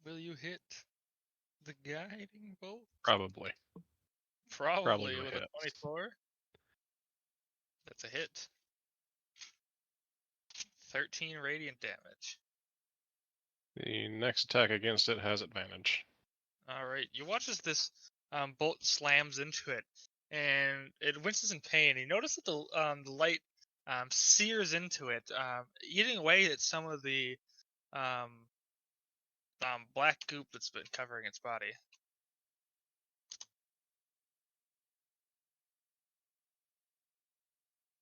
Will you hit the guiding bolt? Probably. Probably gonna with hit. a 24. That's a hit. 13 radiant damage. The next attack against it has advantage. Alright, you watch as this bolt slams into it, and it winces in pain. You notice that the light sears into it, eating away at some of the black goop that's been covering its body.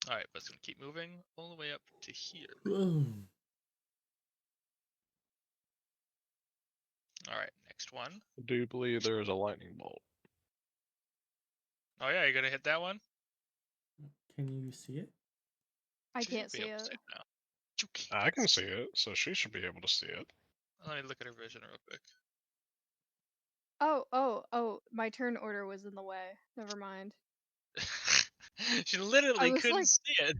Alright, but it's going to keep moving all the way up to here. Alright, next one. I do believe there is a lightning bolt. Oh yeah, you're going to hit that one? Can you see it? I She should can't be see able to it. see it now. You can't. I can see it, so she should be able to see it. Let me look at her vision real quick. Oh, my turn order was in the way. Never mind. She literally was couldn't like- see it.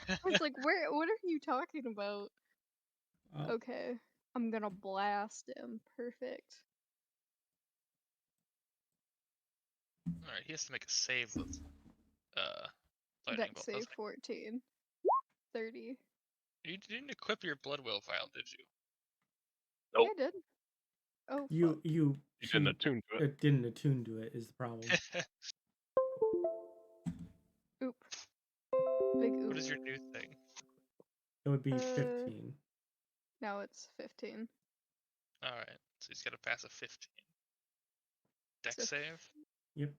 I was like, what are you talking about? Oh, Okay, I'm gonna blast him. Perfect. Alright, he has to make a save with lightning Dex bolt, save doesn't 14. 30. he? You didn't equip your blood will vial, did you? Yeah, I did. Oh, you You didn't attune to it. it didn't attune to it is the problem. oop. Big oop. What is your new thing? It would be Uh, 15. Now it's 15. Alright, so he's got to pass a 15. Dex So save? Yep.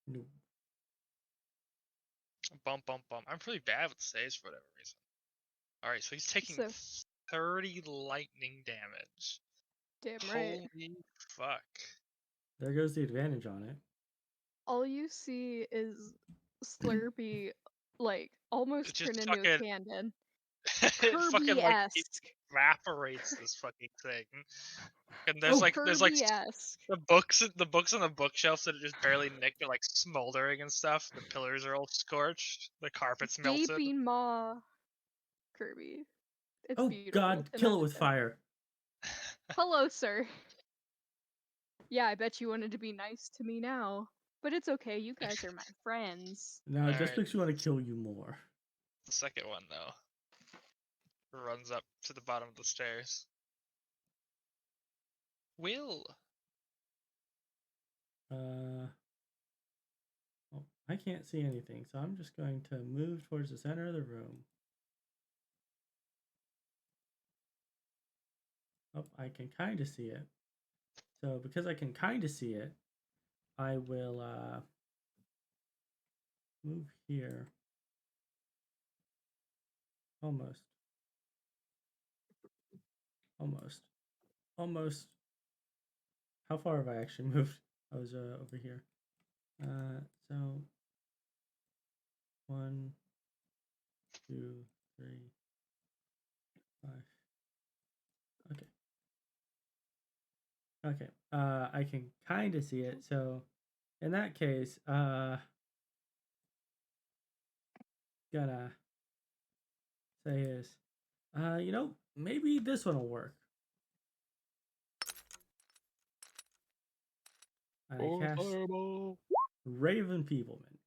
No. Bump, bump, bump. I'm pretty bad with saves for whatever reason. Alright, so he's taking So 30 lightning damage. damn right. Holy fuck. There goes the advantage on it. All you see is Slur'pee, like, almost It just turn into a fucking cannon. it fucking like Kirby-esque. evaporates this fucking thing. And Oh, there's like Kirby-esque. the books on the bookshelves that are just barely nicked are like smoldering and stuff. The pillars are all scorched. The carpet's melted. Gaping maw Kirby. It's oh beautiful. God! and Kill I it with just- fire. Hello, sir. Yeah, I bet you wanted to be nice to me now. But it's okay, you guys are my friends. No, it just Alright. makes me want to kill you more. The second one though runs up to the bottom of the stairs. Will. Well, I can't see anything, so I'm just going to move towards the center of the room. Oh, I can kind of see it. So because I can kind of see it, I will move here. Almost. How far have I actually moved? I was over here. So 1, 2, 3, 5. Okay. Okay. I can kind of see it. So in that case, gonna say is, maybe this one will work. I cast Fireball. Raven Peoplement.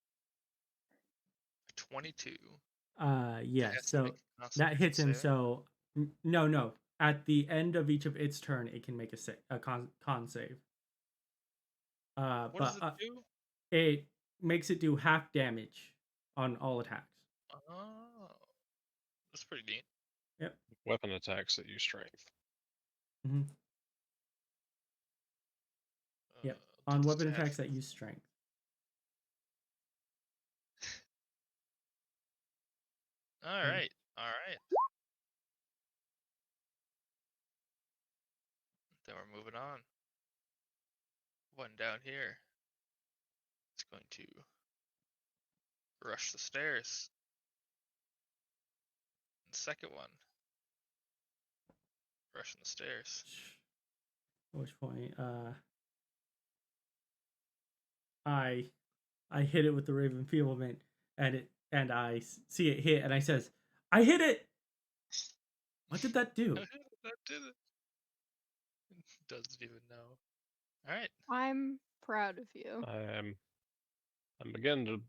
22. Yeah, has to so make a that hits him. Constitution save. So no. At the end of each of its turn, it can make a con save. What does But it do? it makes it do half damage on all attacks. Oh, that's pretty neat. Yep. Weapon attacks that use strength. Mm-hmm. Yep. Uh, On does weapon it have- attacks that use strength. All right, all right. Then we're moving on. One down here. It's going to rush the stairs. And second one. Rushing the stairs. At which point, I hit it with the Raven Feeblement, and I see it hit, and I says, "I hit it." What did that do? That did it. Doesn't even know. All right. I'm proud of you. I'm beginning to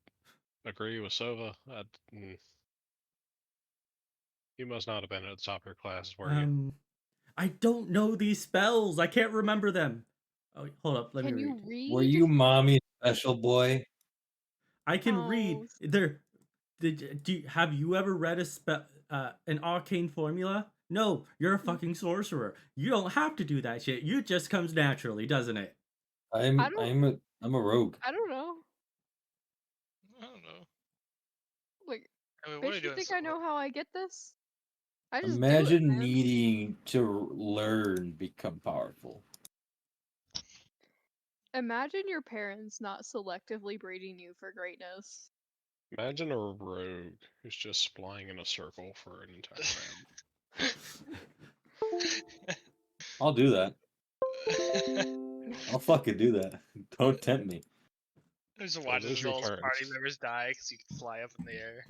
agree with Sova. You must not have been at the top of your class, were you? I don't know these spells. I can't remember them. Oh, hold up. Let Can me you read. read? Were you mommy's special boy? I can read. Oh. Have you ever read an arcane formula? No, you're a Mm. fucking sorcerer. You don't have to do that shit. It just comes naturally, doesn't it? I'm a rogue. I don't know. I don't know. Like, I mean, what are bitch, you you doing? think I know how I get this? I just Imagine do it, man. needing to learn become powerful. Imagine your parents not selectively breeding you for greatness. Imagine a rogue who's just flying in a circle for an entire round. I'll do that. I'll fucking do that. Don't tempt me. Just So watches those as are your all his party turns. members die because you can fly up in the air.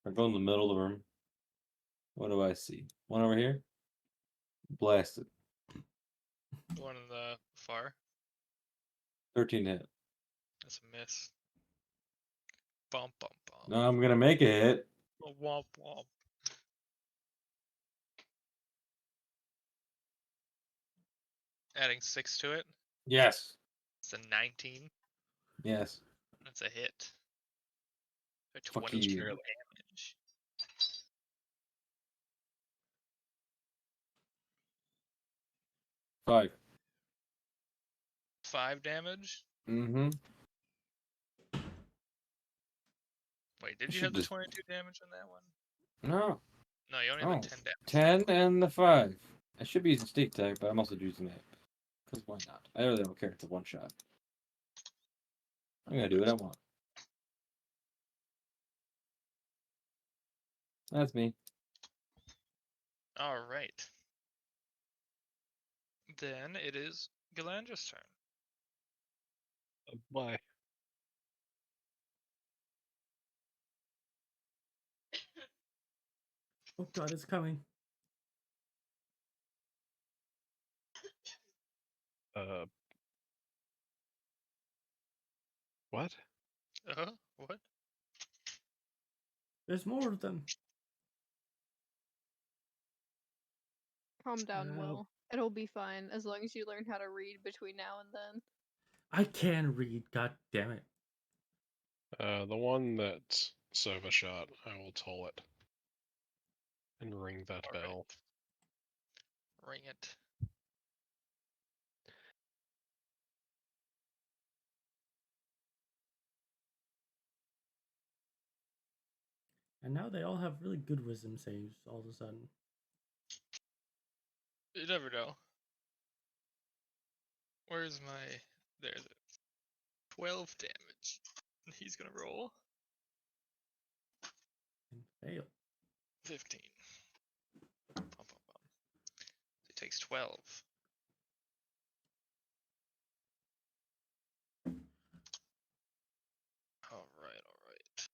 I go in the middle of the room. What do I see? One over here? Blasted. One in the far. 13 hit. That's a miss. Bump, bump, bump. No, I'm gonna make a hit. Womp, womp. Adding 6 to it. Yes. It's a 19. Yes. That's a hit. For Fuck 22 you. damage. Five. 5 damage. Mm-hmm. Wait, did you should have the just- 22 damage on that one? No. No, you only have Oh, the 10 damage. 10 and the 5. I should be using Stake Tag, but I'm also using it. Because why not? I really don't care if it's a one shot. I'm gonna do what I want. That's me. All right. Then it is Gilandros' turn. Why? Oh god, it's coming. What? What? There's more of them. Calm down, Well- Will. It'll be fine as long as you learn how to read between now and then. I can read, god damn it. The one that Sova shot, I will toll it. And ring that All right. bell. Ring it. And now they all have really good wisdom saves all of a sudden. You never know. Where's my... There's it. 12 damage. He's gonna roll. And fail. 15. Bum, bum, bum. He takes 12. Alright, alright.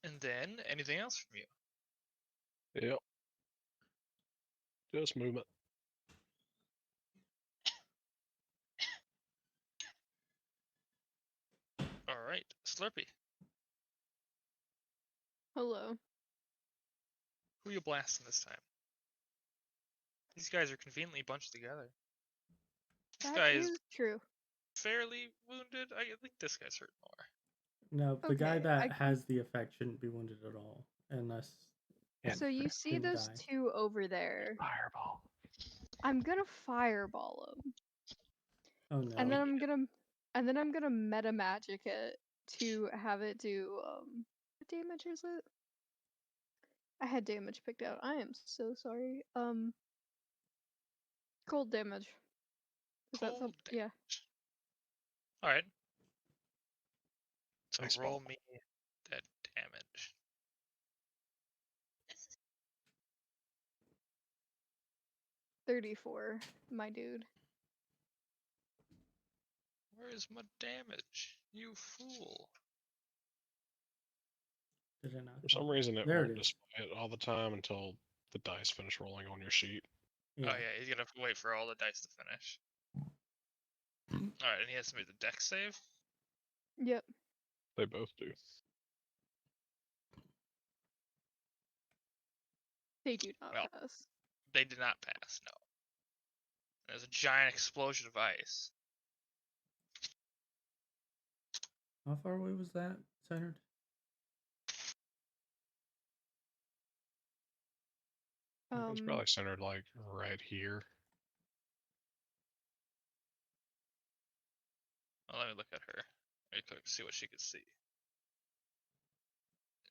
And then, anything else from you? Yep. Just movement. Alright, Slur'pee. Hello. Who you blasting this time? These guys are conveniently bunched together. This That guy is is true. fairly wounded. I think this guy's hurt more. No, the guy Okay, that I can- has the effect shouldn't be wounded at all. Unless So you see Didn't those die. two over there. Fireball. I'm gonna fireball them. oh no. And then I'm gonna meta magic it to have it do what damage is it? I had damage picked out. I am so sorry. Cold damage. Is that Cold something? Yeah. Alright. So Ice roll ball. me that damage. 34, my dude. Where is my damage? You fool. Did it not? For some reason, it There it won't is. display it all the time until the dice finish rolling on your sheet. Oh yeah, he's gonna have to wait for all the dice to finish. Alright, and he has to make the dex save? Yep. They both do. They do not Well. pass. They did not pass, no. There's a giant explosion of ice. How far away was that centered? It's probably centered like right here. Well, let me look at her. Really quick, see what she could see.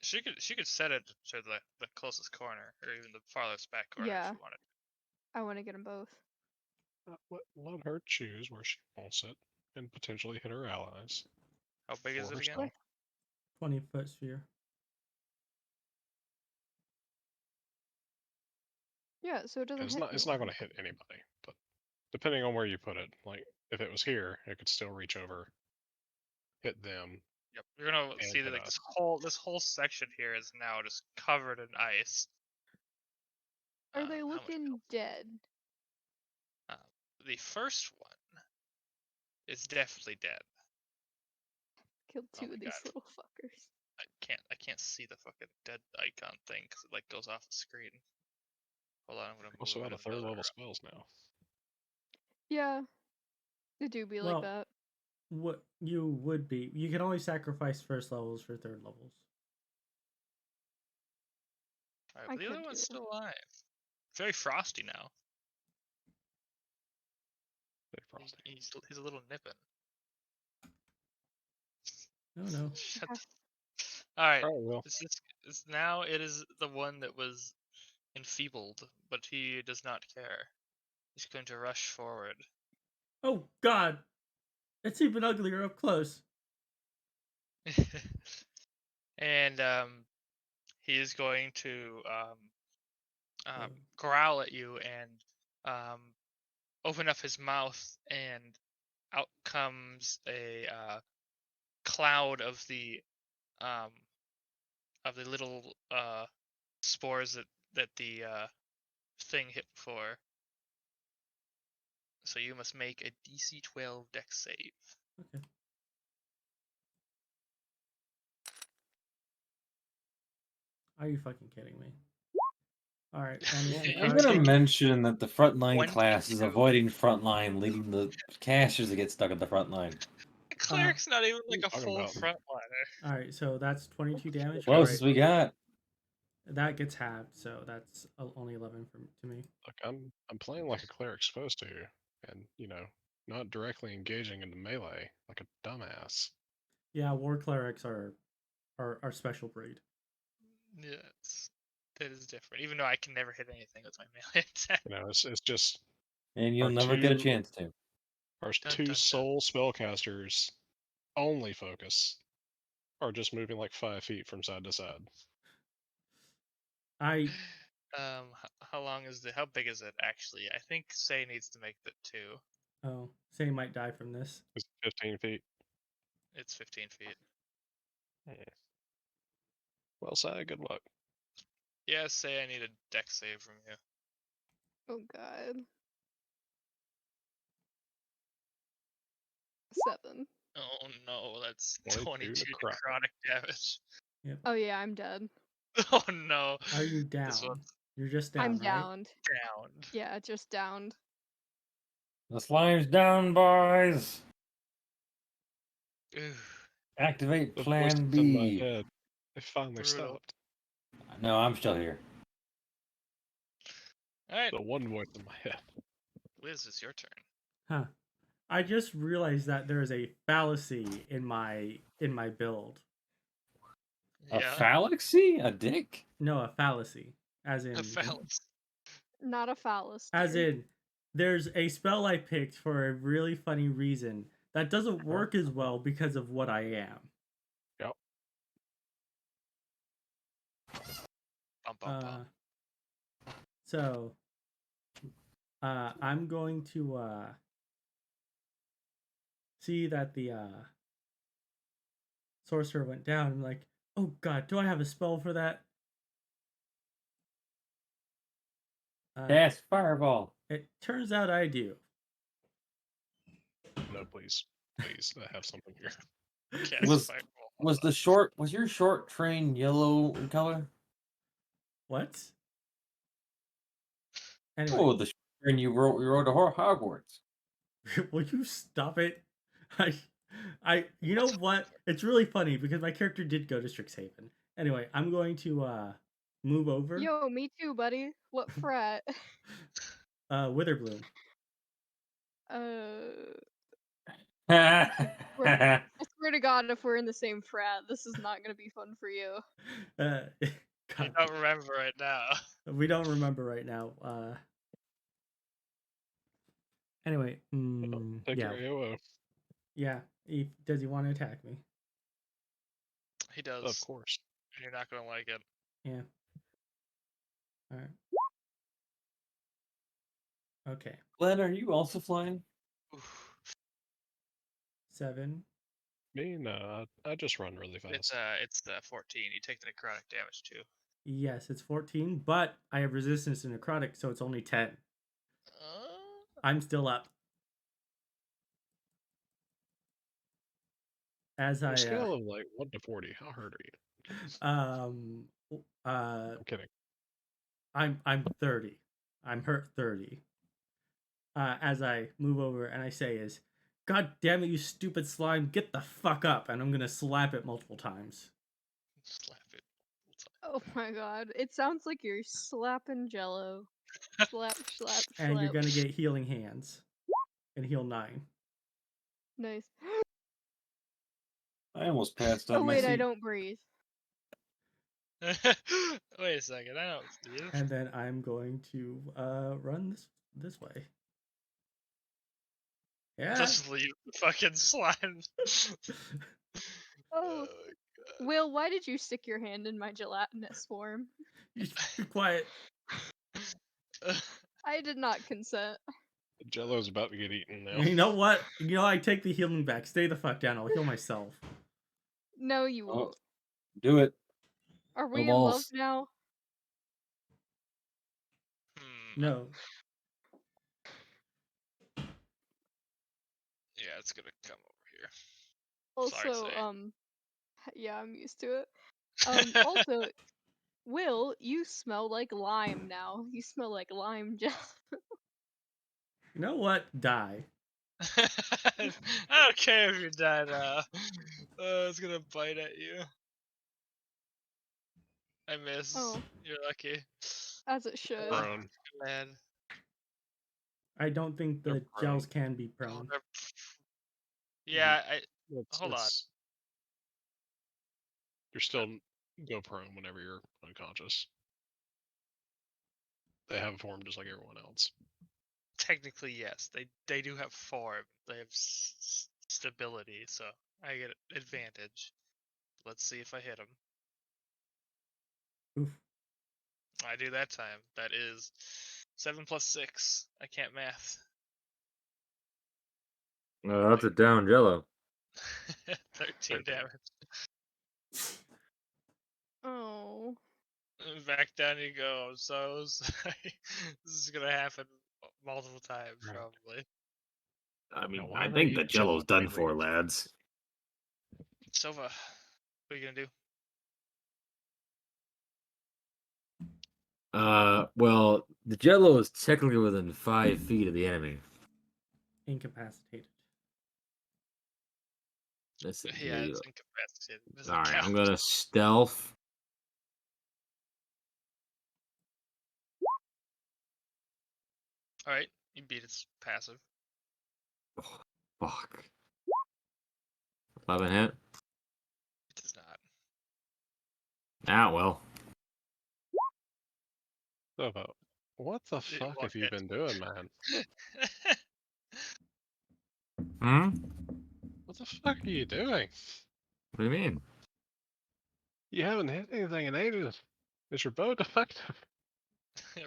She could set it to the closest corner, or even the farthest back corner Yeah. if she wanted. I want to get them both. Let her choose where she wants it and potentially hit her allies. How big is For it again? herself. 20-foot sphere. Yeah, so it doesn't It's hit not. It's not going to hit anybody, but depending on where you put it, like if it was here, it could still reach over, hit them. Yep. You're gonna And see that hit like us. this whole section here is now just covered in ice. Are they how much looking health? dead? The first one is definitely dead. Killed Oh two my of these God. little fuckers. I can't see the fucking dead icon thing because it like goes off the screen. Hold on, I'm gonna move Also it out of third another level row. spells now. Yeah. They do be Well, like that. What you would be, you can only sacrifice first levels for third levels. Alright, I but the other could one's do it. still alive. It's very frosty now. Very frosty. He's a little nipping. No. Shut All right. All right, well, Now it is the one that was enfeebled, but he does not care. He's going to rush forward. Oh God, it's even uglier up close. And he is going to Oh. growl at you and open up his mouth, and out comes a cloud of the little spores that the thing hit before. So you must make a DC 12 Dex save. Okay. Are you fucking kidding me? All right. I'm gonna mention that the frontline class is 22. avoiding frontline, leading the casters to get stuck at the front line. The cleric's not even like a talking full about? frontliner. All right. So that's 22 damage. What All else right. we got? That gets halved, so that's only 11 to me. Look, I'm playing like a cleric's supposed to, and not directly engaging in the melee like a dumbass. Yeah, war clerics are special breed. Yes, that is different. Even though I can never hit anything with my melee attack. It's just And you'll Our never get a two- chance to. our Dun, two dun, dun. soul spellcasters only focus are just moving like 5 feet from side to side. How long is how big is it actually? I think Say needs to make that 2. Oh, Say might die from this. It's 15 feet. It's 15 feet. Well, Sai, good luck. Yeah, Say I need a Dex save from you. Oh God. 7. Oh no, that's 22 22 necrotic damage. Oh yeah, I'm dead. Oh no. Are you This down? one's You're just down, I'm right? downed. down. Yeah, just downed. The slime's down, boys. Ooh, Activate The Plan voices in my B. head, they finally Brutal. stopped. No, I'm still here. Alright, The one voice in my head. Liz, it's your turn. Huh. I just realized that there is a fallacy in my build. A Yeah, fallacy? A dick? No, a fallacy. As in a phallus. Not a phallus. as dear. in there's a spell I picked for a really funny reason that doesn't work as well because of what I am. Yep. Bum, bum, bum. So I'm going to see that the sorcerer went down. I'm like, oh God, do I have a spell for that? Yes, fireball. It turns out I do. No, please. Please, I have something here. Cast Was fireball. was your short train yellow in color? What? Anyway, Oh, the short train you rode to Hogwarts. will you stop it? You know what? It's really funny because my character did go to Strixhaven. Anyway, I'm going to move over. Yo, me too, buddy. What frat? Witherbloom. I swear to God, if we're in the same frat, this is not gonna be fun for you. I God, don't remember right now. we don't remember right now. Anyway, Take yeah, your AOO. yeah. Does he want to attack me? He does. Of course. And you're not gonna like it. Yeah. All right. Okay. Glenn, are you also flying? Oof. 7. Me? No, I just run really fast. It's 14. You take the necrotic damage too. Yes, it's 14, but I have resistance to necrotic, so it's only 10. I'm still up. As On I a scale of like 1 to 40, how hurt are you? I'm kidding. I'm 30. I'm hurt 30. As I move over and I say is, God damn it, you stupid slime, get the fuck up, and I'm gonna slap it multiple times. Slap it. Oh my God, it sounds like you're slapping Jello. Slap, slap, And you're slap. gonna get healing hands. And heal 9. Nice. I almost passed out Oh my wait, I seat. don't breathe. Wait a second, I don't Steve. And then I'm going to run this way. Yeah. Just leave the fucking slime. Oh, Will, why did you stick your hand in my gelatinous form? You should be quiet. I did not consent. Jello's about to get eaten now. You know what? I take the healing back. Stay the fuck down. I'll heal myself. No, you Oh. won't. Do it. Are No we in love balls. now? No. Yeah, it's gonna come over here. Sorry, Also, Say. yeah, I'm used to it. Also, Will, you smell like lime now. You smell like lime gel. You know what? Die. I don't care if you die now. It's gonna bite at you. I miss. Oh. You're lucky. As it should. Prone. Man. I don't think They're the gels can be Oh, prone. yeah, hold on. You're still go prone whenever you're unconscious. They have a form just like everyone else. Technically, yes. They do have form. They have stability, so I get advantage. Let's see if I hit them. Oof. I do that time. That is 7 plus 6. I can't math. That's a down Jello. 13 damage. Oh. Back down you go. I'm so sorry. This is gonna happen multiple times, Right. probably. I mean, why I were think you the Jello's Jello done for, breathe? lads. Sova, what are you gonna do? Well, the Jello is technically within 5 feet of the enemy. Incapacitated. Listen, Yeah, here you it's go. incapacitated. Doesn't All right, count. I'm gonna stealth. All right, you beat its passive. Oh, fuck. 11 hit. It does not. Ah, well. Sova, what the It fuck won't have you hit. been doing, man? Hmm? What the fuck are you doing? What do you mean? You haven't hit anything in ages. Is your bow defective?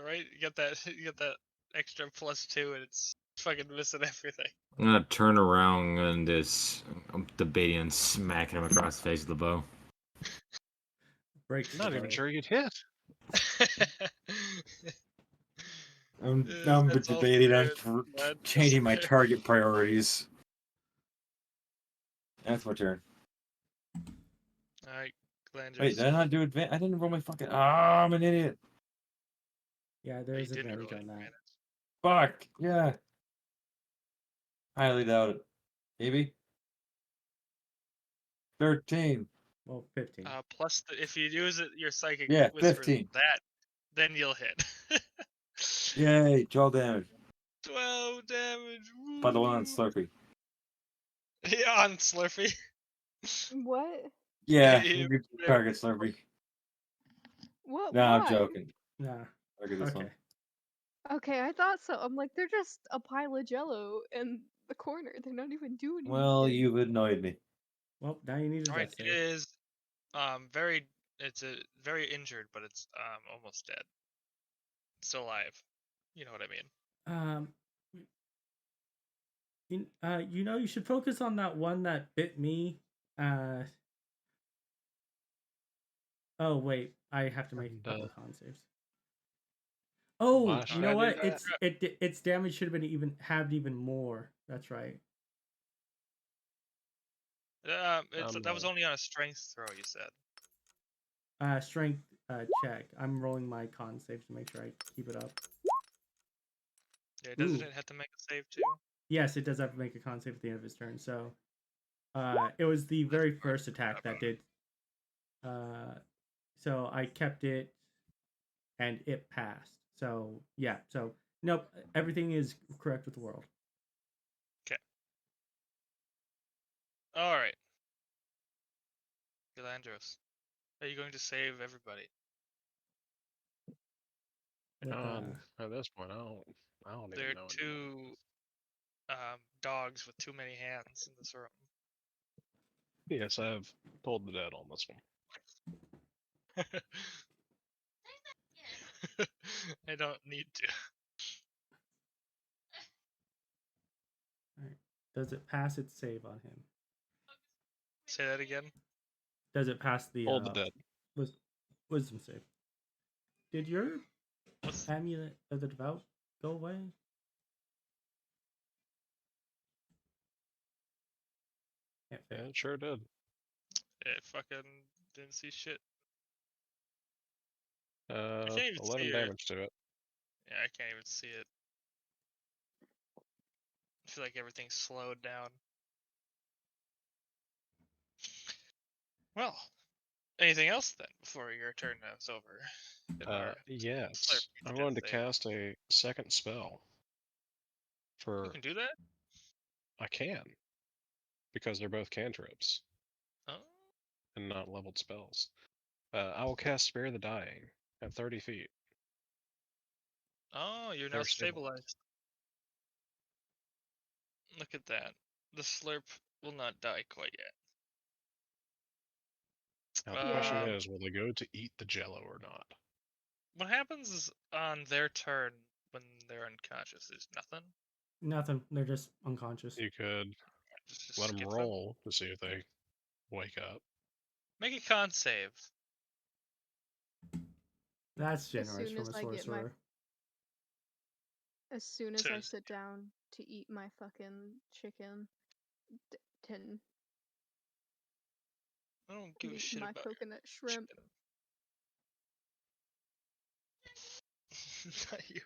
Right? You get that extra +2, and it's fucking missing everything. I'm gonna turn around and just. I'm debating on smacking him across the face with the bow. Breaks I'm the not even bow. sure you'd hit. I'm That's all debating on spirit, blood, changing my spirit. target priorities. That's my turn. All right, Gilandros. Wait, did I not do advantage? I didn't roll my fucking. Ah, I'm an idiot. Yeah, there You is didn't advantage roll on that. advantage. Fuck. Yeah. Highly doubt it. Maybe. 13. Well, 15. Plus, if you use it, your psychic Yeah, whispers 15. that, then you'll hit. Yay, 12 damage. 12 damage. By the one on woo. Slur'pee. Yeah, on Slurpee. What? Yeah, You- you could target Slurpee. What? No, I'm Why? joking. Nah. Target this Okay. one. Okay, I thought so. I'm like, they're just a pile of jello in the corner. They're not even doing Well, anything. you've annoyed me. Well, now you need a All right, death it save. is it's a very injured, but it's almost dead. Still alive. You know what I mean. You should focus on that one that bit me. Oh wait, I have to make a couple of con saves. Oh, Why you should know I do what? that? Its damage should have been even more. That's right. That was only on a strength throw, you said. Strength check. I'm rolling my con save to make sure I keep it up. Yeah, doesn't Ooh. it have to make a save too? Yes, it does have to make a con save at the end of his turn. So, it was the very first attack that did. So I kept it, and it passed. So yeah. So nope, everything is correct with the world. Okay. All right. Gilandros? Are you going to save everybody? With, At this point, I don't There even are know two anymore. dogs with too many hands in this room. Yes, I've told the dead on this one. I don't need to. Alright. Does it pass its save on him? Say that again. Does it pass the Hold the dead. wisdom save? Did your What's amulet of the devout go away? Can't Yeah, fit. it sure did. it? Fucking didn't see shit. Uh, can't even 11 see it. damage to it. Yeah, I can't even see it. I feel like everything's slowed down. Well, anything else then before your turn is over? And our Yes. Slur'pee's I'm death going to save. cast a second spell. You can do that? I can. Because they're both cantrips Oh, and not leveled spells. I will cast Spare the Dying at 30 feet. oh, you're now They're stabilized. stabilized. Look at that. The Slurp will not die quite yet. Now the question Um, is, will they go to eat the jello or not? What happens on their turn when they're unconscious? Is nothing. Nothing. They're just unconscious. You could Just let them skip roll to see if they wake up. Make a con save. That's As generous soon from as a I get my sorcerer. As soon as I Says- sit down to eat my fucking chicken, tin, I don't give a eat shit my about coconut shrimp. chicken. Not you.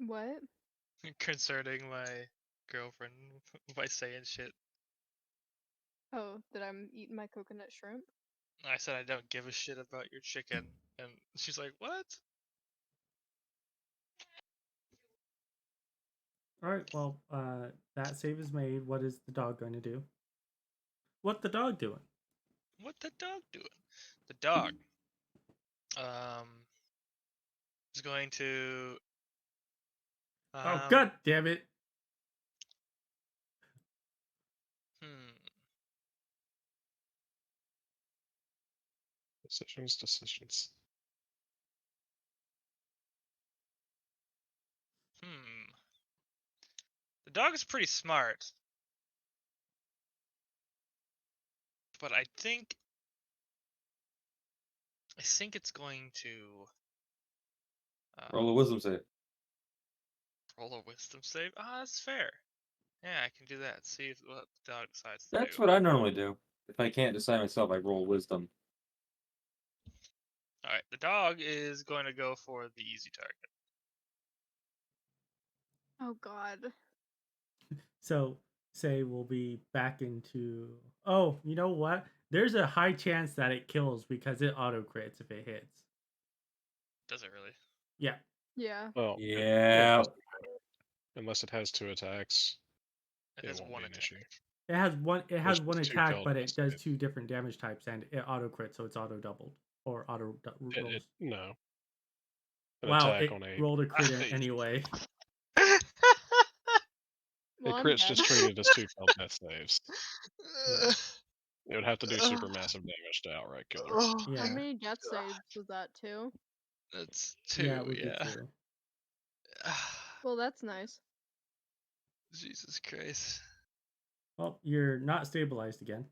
What? Concerning my girlfriend by saying shit. Oh, that I'm eating my coconut shrimp? I said I don't give a shit about your chicken, and she's like, "What?" Alright, well, that save is made. What is the dog going to do? What the dog doing? What the dog doing? The dog, is going to. Oh, god damn it! Hmm. Decisions. The dog is pretty smart, but I think it's going to Roll a wisdom save. roll a wisdom save. Ah, that's fair. Yeah, I can do that. See what the dog decides to That's do. what I normally do. If I can't decide myself, I roll wisdom. All right, the dog is going to go for the easy target. Oh god. So, say we'll be back into. Oh, you know what? There's a high chance that it kills because it auto crits if it hits. Does it really? Yeah. Yeah. Well, Yeah. unless it has 2 attacks, It it has won't one be an attack. issue. It has one. It has There's one just 2 attack, failed but it does saves. 2 different damage types, and it auto crit, so it's auto doubled or auto rolls. No. An Wow, attack it on a rolled a crit save. anyway. Well, A I'm crit's dead. just treated as 2 failed death saves. Yeah. It would have to do supermassive damage to outright kill her. How Yeah. many death saves was that, too? That's 2. Yeah, we did Yeah. too. Well, that's nice. Jesus Christ. Well, you're not stabilized again.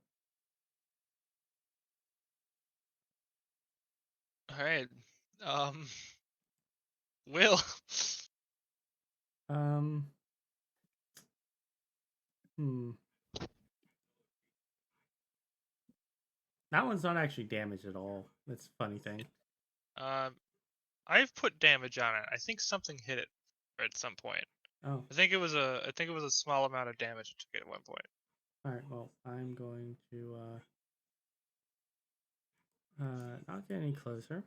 All right. Will. Hmm. That one's not actually damaged at all. That's a funny thing. I've put damage on it. I think something hit it at some point. Oh, I think it was a small amount of damage it took at one point. all right. Well, I'm going to not get any closer.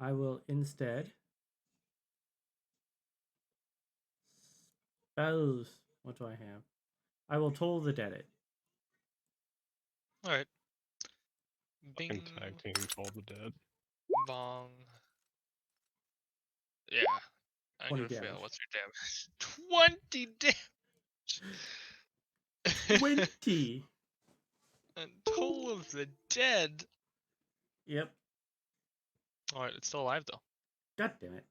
I will instead spells. What do I have? I will toll the dead it. All right. Fucking Bing, tag team Toll the Dead. bong. Yeah. I'm 20 gonna fail. damage. What's your damage? 20 damage. 20. And Toll of the Dead. Yep. All right, it's still alive though. God damn it.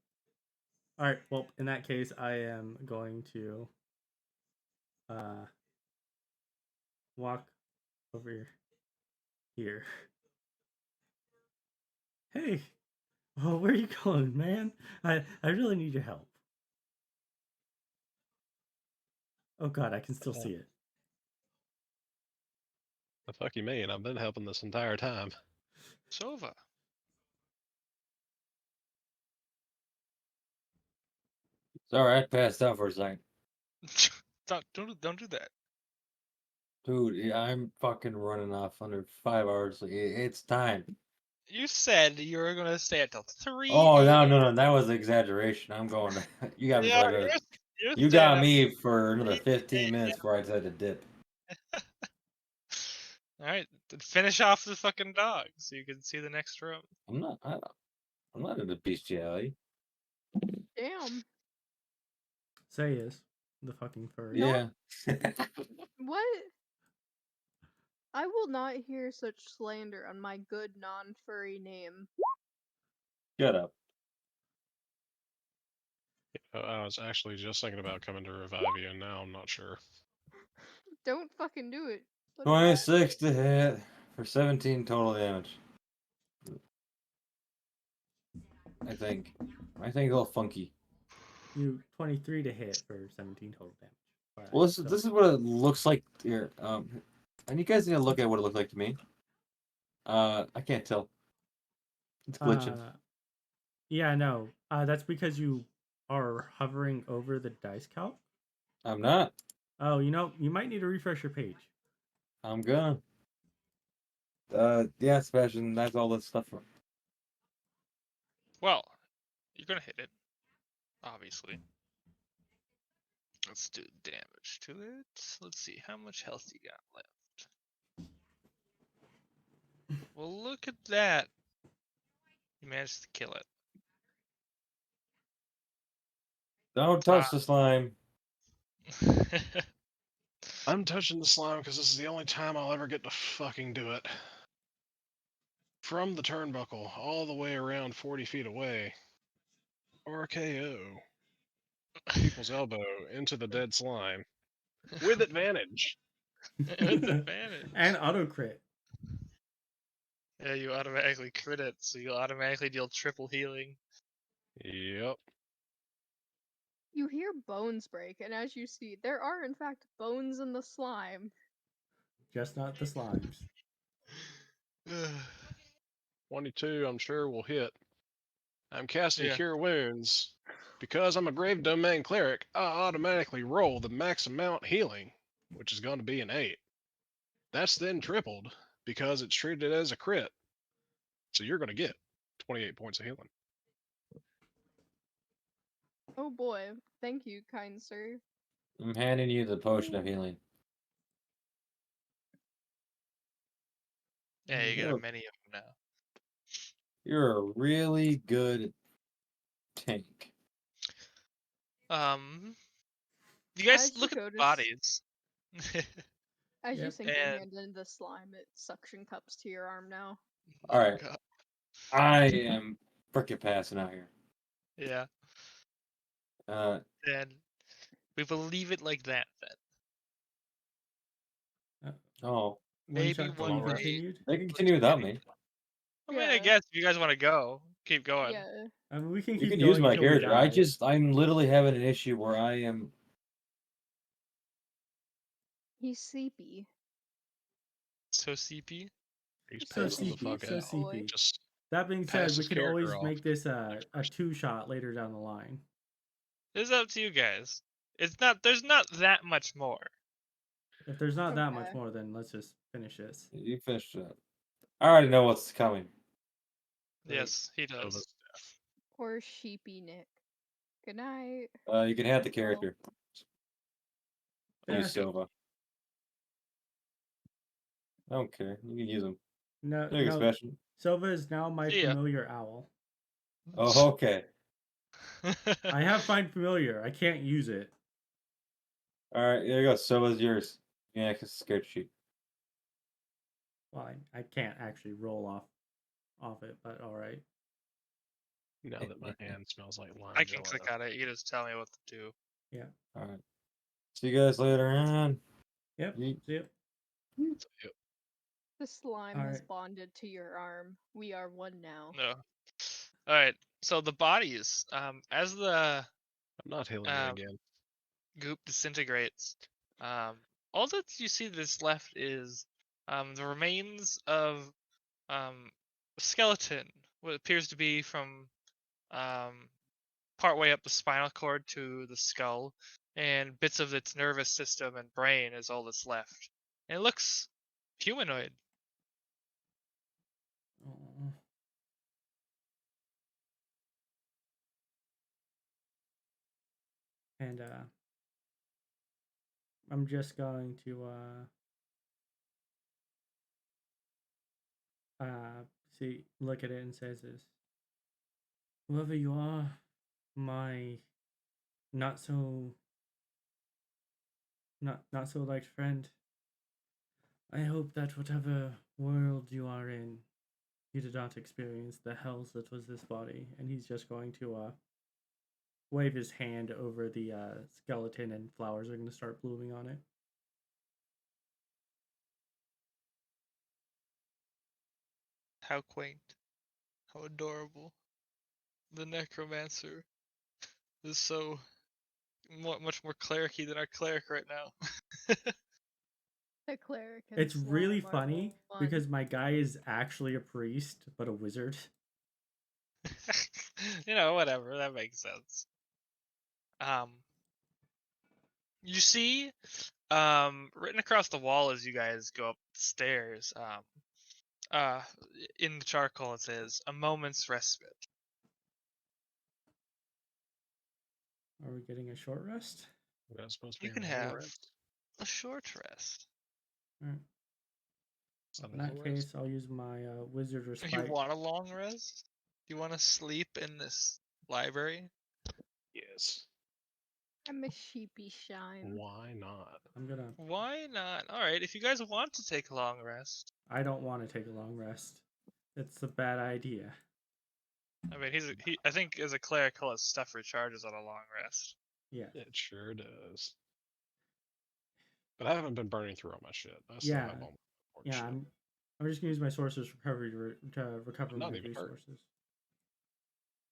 All right. Well, in that case, I am going to walk over here. Hey. Oh, where are you going, man? I really need your help. Oh god, I can still see it. The fuck you mean? I've been helping this entire time. Sova. Sorry, I passed out for a second. Don't do that. Dude, yeah, I'm fucking running off under 5 hours. It's time. You said you were gonna stay until 3 Oh, no, a.m. no, no. That was an exaggeration. I'm going to. You got me Yeah, for like a. you're You staying got up me for another 3 15 minutes before I decided to dip. All right, then finish off the fucking dog so you can see the next room. I'm not into bestiality. Damn. Say is the fucking furry. Yeah. What? I will not hear such slander on my good non-furry name. Shut up. I was actually just thinking about coming to revive you, and now I'm not sure. Don't fucking do it. But 26 to hit for 17 total damage. I think. I think a little funky. You 23 to hit for 17 total damage. Alright, Well, so- this is what it looks like here. And you guys need to look at what it looked like to me. I can't tell. It's glitching. Yeah, no. That's because you are hovering over the dice calc. I'm not. Oh, you might need to refresh your page. I'm gonna. Yeah, Sebastian, that's all this stuff from. Well, you're gonna hit it, obviously. Let's do damage to it. Let's see how much health you got left. Well, look at that. You managed to kill it. Don't touch the slime. I'm touching the slime because this is the only time I'll ever get to fucking do it. From the turnbuckle all the way around 40 feet away. RKO. People's elbow into the dead slime. With advantage. With advantage. And auto crit. Yeah, you automatically crit it, so you'll automatically deal triple healing. Yep. you hear bones break, and as you see, there are in fact bones in the slime. Just not the slimes. 22, I'm sure will hit. I'm casting Yeah. Cure Wounds. Because I'm a Grave Domain Cleric, I automatically roll the max amount healing, which is going to be an 8. That's then tripled because it's treated as a crit. So you're going to get 28 points of healing. Oh boy, thank you, kind sir. I'm handing you the potion of healing. Yeah, you You're, got many of them now. you're a really good tank. You guys As you look at go the to bodies. As you Yep. sink your And- hand into the slime, it suction cups to your arm now. All right. God. I am freaking passing out here. Yeah. Uh, And we will leave it like that then. oh, Maybe One shot one to be day- continued. they can continue without me. I mean, I Yeah. guess if you guys want to go, keep going. Yeah. I mean, we can You keep can going use my until we character. die. I'm literally having an issue where I am. He's sleepy. So CP. He's So passing the CP, fuck so out. CP. Just That being pass said, his we can character always off make to this the a next person. two-shot later down the line. It's up to you guys. It's not. There's not that much more. If there's not that much Okay. more, then let's just finish this. You finished it. I already know what's coming. Great. Yes, he So does. the- Poor sheepy Nick. Good night. You can have the character. Yeah. Use Sova. I don't care. You can use them. No, Nothing no. special. Sova is now my See ya. familiar owl. Oh, okay. I have find familiar. I can't use it. All right, there you go. So was yours. Yeah, cause scared sheep. Well, I can't actually roll off it, but all right. Now that my hand smells like lime I can jello. click on it. You just tell me what to do. Yeah. All right. See you guys later on. Yep. Yeet. Yep. Yep. The slime All has right. bonded to your arm. We are one now. No. All right. So the bodies, as the I'm not healing you um, again. goop disintegrates, all that you see that's left is the remains of a skeleton, what appears to be from part way up the spinal cord to the skull, and bits of its nervous system and brain is all that's left. And it looks humanoid. Oh. And I'm just going to look at it and says this. Whoever you are, my not so liked friend. I hope that whatever world you are in, you did not experience the hells that was this body. And he's just going to wave his hand over the skeleton, and flowers are going to start blooming on it. How quaint. How adorable. The necromancer is so much more cleric-y than our cleric right now. The cleric and It's really slime are funny one. because my guy is actually a priest, but a wizard. Whatever. That makes sense. You see, written across the wall as you guys go up the stairs, in the charcoal it says, "A moment's respite." Are we getting a short rest? That's supposed to You be can a long have rest. a short rest. Alright. Is that a In that long case, rest? I'll use my wizard You respite. want a long rest? Do you want to sleep in this library? Yes. I'm a sheepy shine. Why not? I'm gonna. Why not? All right, if you guys want to take a long rest. I don't want to take a long rest. It's a bad idea. I mean, I think as a cleric, he'll have stuff recharges on a long rest. Yeah. It sure does. But I haven't been burning through all my shit. I still Yeah. have all my Yeah. shit. I'm just gonna use my sorcerer's recovery to recover I'm not my even hurt. resources.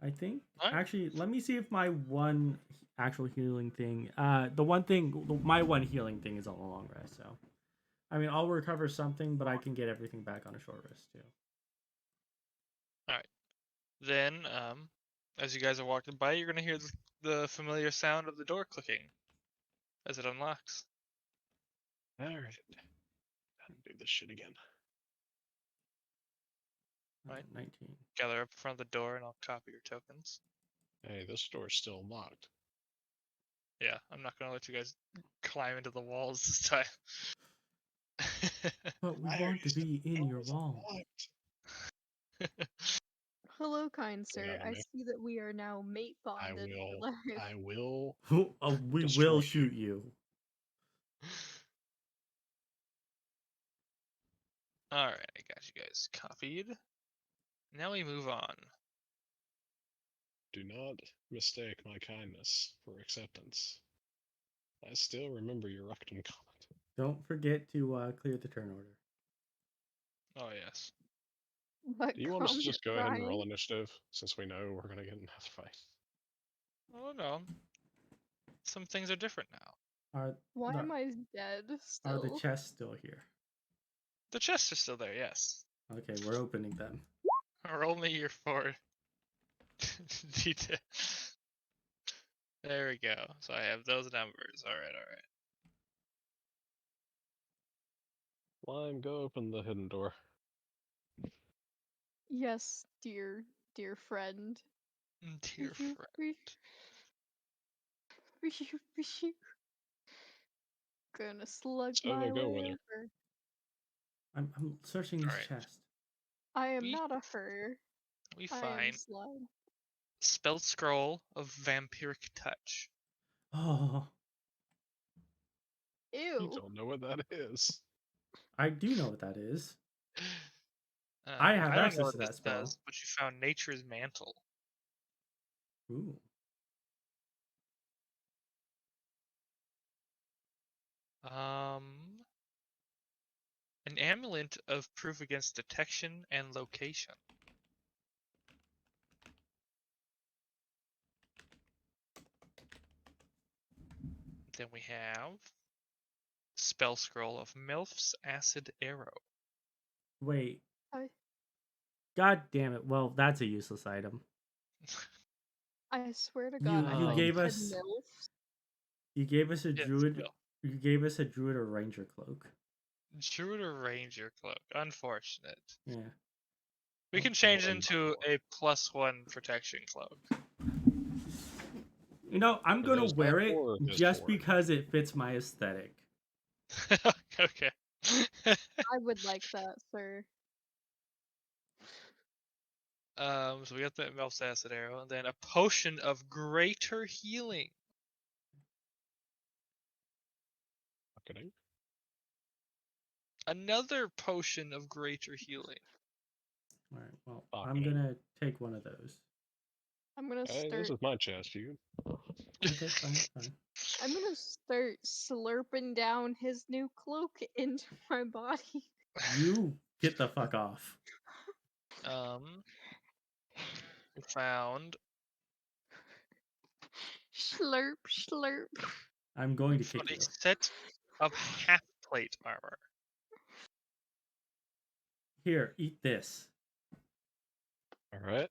I think Alright. actually, let me see if my one actual healing thing, my one healing thing is on a long rest. So, I mean, I'll recover something, but I can get everything back on a short rest too. Then, as you guys are walking by, you're gonna hear the familiar sound of the door clicking as it unlocks. Alright. Time to do this shit again. Right. 19. Gather up in front of the door, and I'll copy your tokens. Hey, this door's still locked. Yeah, I'm not gonna let you guys climb into the walls this time. But we Why are want to you so be in your doors wall. locked? Hello, kind Get sir. out of I me. see that we are now mate bonded for life. I will. We Destroy will you. shoot you. Alright, I got you guys copied. Now we move on. Do not mistake my kindness for acceptance. I still remember your rectum comment. Don't forget to clear the turn order. Oh, yes. But Do you want us to comment, just go ahead and roll Brian. initiative since we know we're gonna get in another fight? Oh, no. Some things are different now. Why the- am I dead Are the still? chests still here? The chests are still there, yes. Okay, we're opening them. Roll me your 4 detail. There we go. So I have those numbers. Alright. Lime, go open the hidden door. Yes, dear friend. Dear friend. Gonna slug Sova, my go way with her. over. I'm searching this Alright. chest. I am We- not a fur. We I am find slime. spell scroll of vampiric touch. Oh, You Ew. don't know what that is. I do know what that is. I have I don't access know what to that this spell. does, but you found nature's mantle. Ooh. An amulet of proof against detection and location. Then we have spell scroll of Milf's acid arrow. Wait. I- God damn it. Well, that's a useless item. I swear to You- God, I you thought gave said us- MILFs. You gave us a Yes, druid. Milf. You gave us a druid or ranger cloak. Druid or ranger cloak. Unfortunate. Yeah. We can change it into a +1 protection cloak. You know, I'm Are gonna those wear back it four or just just four? because it fits my aesthetic. Okay. I would like that, sir. So we got the Milf's acid arrow, and then a potion of greater healing. Marketing. Another potion of greater healing. All right. Well, Fuck I'm it. gonna take one of those. I'm gonna Hey, start. this is my chest, you. Okay, fine, fine. I'm gonna start slurping down his new cloak into my body. You get the fuck off. We found Slurp, slurp. I'm going to kick a you. set of half plate armor. Here, eat this. All right.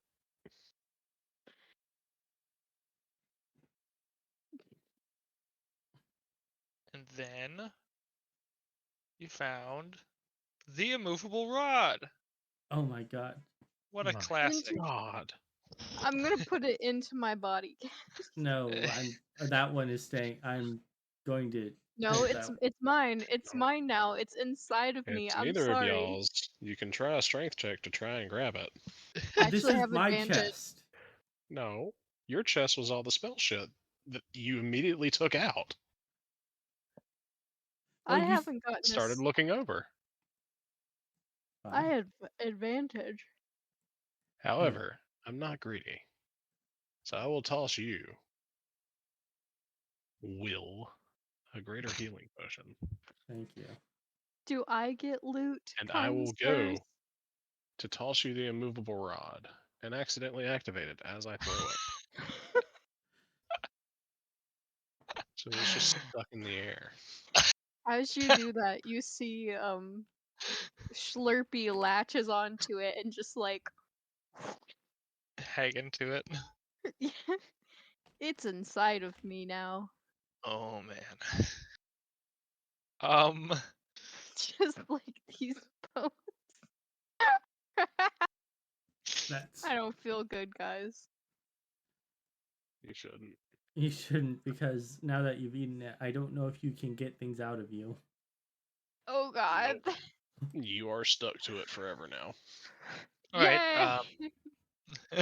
And then you found the immovable rod. Oh my god. What a My classic. God. I'm gonna put it into my body. No, that one is staying. I'm going to No, hold it's that. it's mine. It's mine now. It's inside of me. It's I'm neither sorry. of y'all's. You can try a strength check to try and grab it. I This actually is have my advantage. chest. No, your chest was all the spell shit that you immediately took out. Well, I you haven't gotten Started this. looking over. I Fine. had advantage. However, I'm not greedy. So I will toss you, Will, a greater healing potion. Thank you. Do I get loot? And I will sirs? go to toss you the immovable rod and accidentally activate it as I throw it. So it's just stuck in the air. As you do that, you see Slurpee latches onto it and just like Hang into it. it's inside of me now. Oh man. Just like these bones. That's I don't feel good, guys. You shouldn't. you shouldn't, because now that you've eaten it, I don't know if you can get things out of you. Oh god. Nope. You are stuck to it forever now. All right. Yay!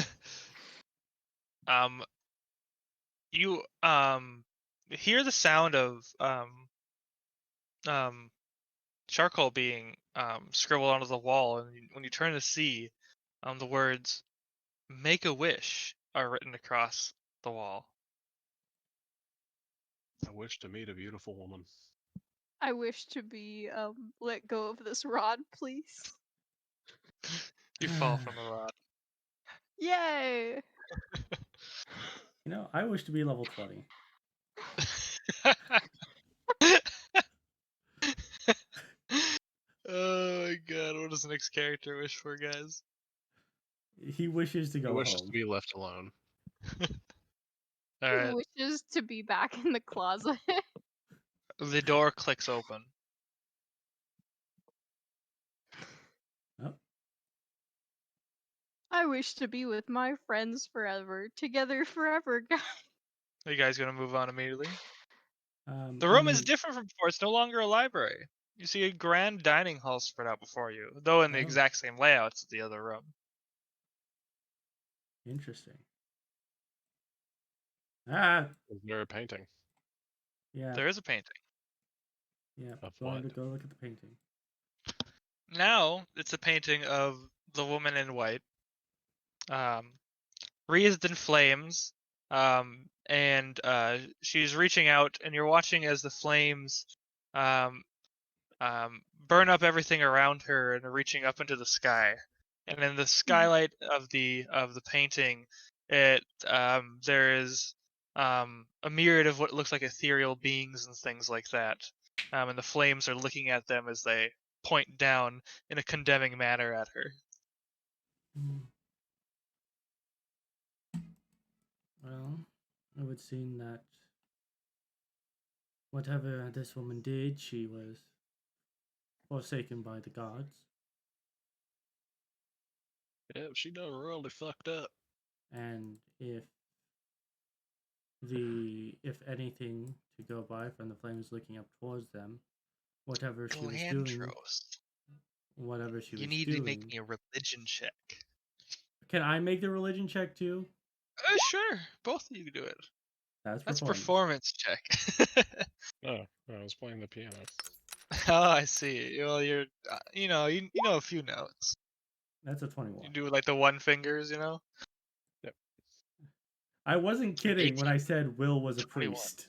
You hear the sound of charcoal being scribbled onto the wall, and when you turn to see, the words "Make a wish" are written across the wall. I wish to meet a beautiful woman. I wish to be let go of this rod, please. You fall from the rod. Yay! You know, I wish to be level 20. Oh my god, what does the next character wish for, guys? He wishes to He go wishes home. to be left alone. All He right, wishes to be back in the closet. the door clicks open. Oh, I wish to be with my friends forever, together forever, guys. Are you guys gonna move on immediately? I The room is mean, different from before. It's no longer a library. You see a grand dining hall spread out before you, though in the Oh. exact same layout as the other room. Interesting. Ah, Is there a painting yeah, There is a painting. yeah. of Going to what? go look at the painting. Now it's a painting of the woman in white, wreathed in flames, and she's reaching out, and you're watching as the flames um, burn up everything around her and are reaching up into the sky. And in the skylight of the painting, there is a myriad of what looks like ethereal beings and things like that. And the flames are looking at them as they point down in a condemning manner at her. Hmm. Well, it would seem that whatever this woman did, she was forsaken by the gods. Yeah, she done really fucked up. And if anything to go by from the flames looking up towards them, whatever she was doing, Gilandros, whatever she you was need to make doing. me a religion check. Can I make the religion check too? Sure, both of you can do it. That's performance check. Oh, I was playing the piano. Oh, I see. Well, you're, you know a few notes. That's a You 21. do like the one fingers, you know. I wasn't kidding when 18. I said Will was a 21. priest.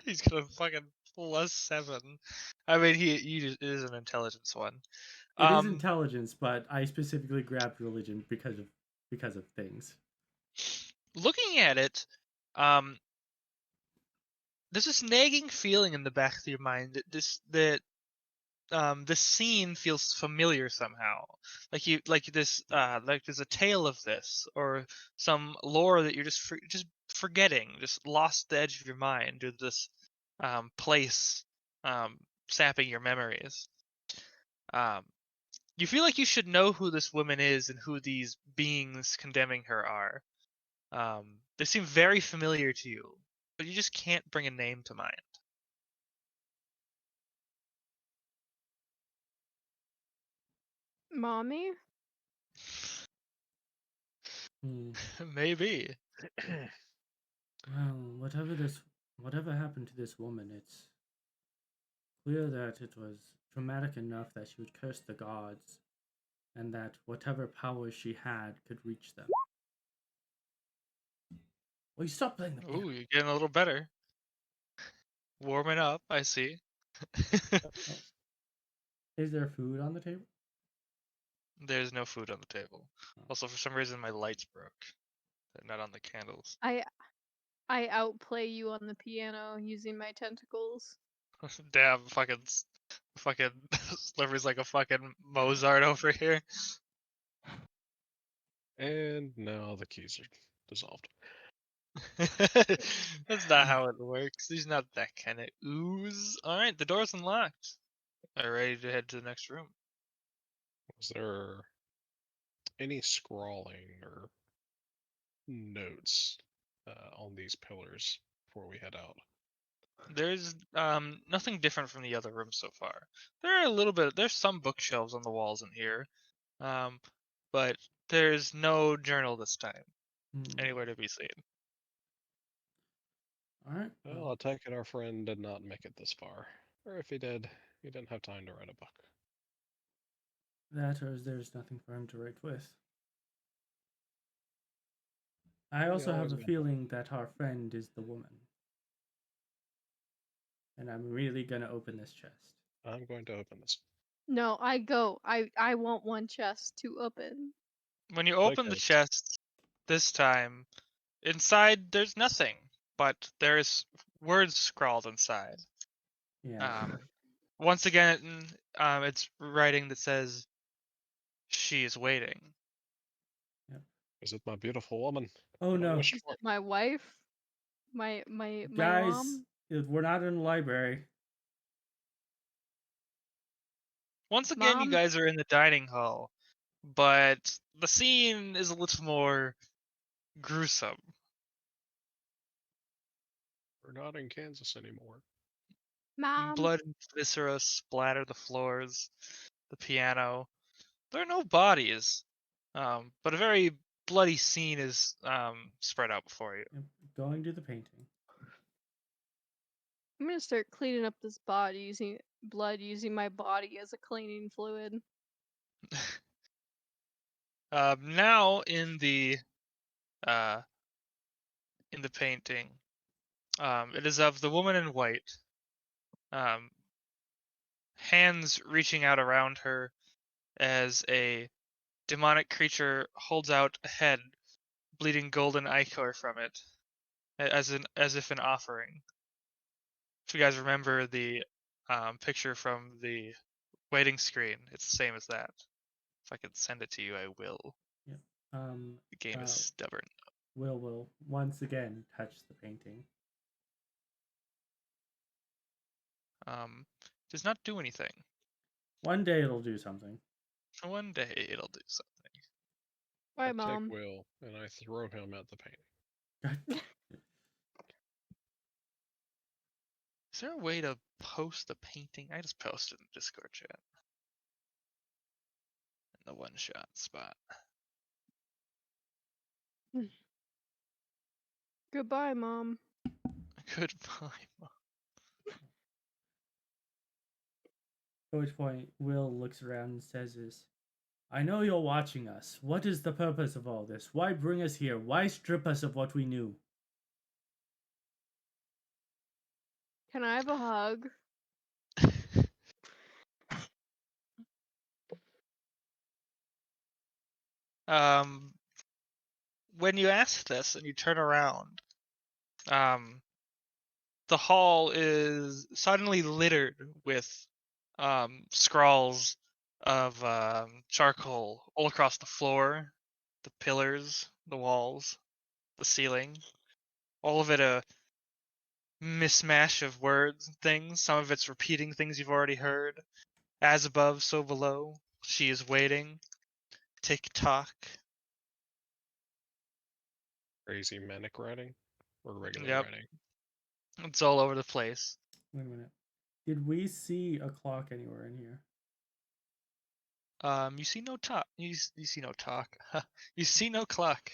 He's gonna fucking +7. I mean, it is an intelligence one. It is intelligence, but I specifically grabbed religion because of things. Looking at it, there's this nagging feeling in the back of your mind that this scene feels familiar somehow. Like there's a tale of this or some lore that you're just forgetting, just lost the edge of your mind due to this place sapping your memories. You feel like you should know who this woman is and who these beings condemning her are. They seem very familiar to you, but you just can't bring a name to mind. Mommy? Maybe. Well, whatever happened to this woman, it's clear that it was traumatic enough that she would curse the gods, and that whatever powers she had could reach them. Will you stop playing the piano? Ooh, you're getting a little better. Warming up, I see. Is there food on the table? There's no food on the table. Also, for some reason, my lights broke. They're not on the candles. I outplay you on the piano using my tentacles. Damn, fucking Slur'pee's like a fucking Mozart over here. And now the keys are dissolved. That's not how it works. He's not that kind of ooze. Alright, the door's unlocked. Are you ready to head to the next room? Was there any scrawling or notes on these pillars before we head out? There's nothing different from the other rooms so far. There's some bookshelves on the walls in here. But there's no journal this time anywhere to be seen. Alright. Well, I take it our friend did not make it this far. Or if he did, he didn't have time to write a book. That or there's nothing for him to write with. I also have a feeling that our friend is the woman. And I'm really gonna open this chest. I'm going to open this. No, I go. I want one chest to open. When you open the chest this time, inside there's nothing, but there's words scrawled inside. Yeah. Once again, it's writing that says, "She is waiting." Yep. Is it my beautiful woman? Oh no. Is it my wife? My Guys, mom? we're not in the library. Once again, you Mom? guys are in the dining hall, but the scene is a little more gruesome. We're not in Kansas anymore. Mom. Blood and viscera splatter the floors, the piano. There are no bodies, but a very bloody scene is spread out before you. Yep, going to the painting. I'm gonna start cleaning up this body using blood, using my body as a cleaning fluid. Now in the painting, it is of the woman in white, hands reaching out around her as a demonic creature holds out a head, bleeding golden ichor from it, as if an offering. If you guys remember the picture from the waiting screen, it's the same as that. If I can send it to you, I will. Yep. The game is stubborn. Will once again touch the painting. Does not do anything. One day it'll do something. One day it'll do something. Bye, I Mom. take Will and I throw him at the painting. Is there a way to post the painting? I just posted in the Discord chat. In the one-shot spot. Goodbye, Mom. Goodbye, Mom. At which point, Will looks around and says this. I know you're watching us. What is the purpose of all this? Why bring us here? Why strip us of what we knew? Can I have a hug? When you ask this and you turn around, the hall is suddenly littered with scrawls of charcoal all across the floor, the pillars, the walls, the ceiling. All of it a mismatch of words and things. Some of it's repeating things you've already heard. As above, so below. She is waiting. Tick tock. Crazy manic writing or regular Yep. writing? It's all over the place. Wait a minute. Did we see a clock anywhere in here? You see no talk. You see no talk. You see no clock.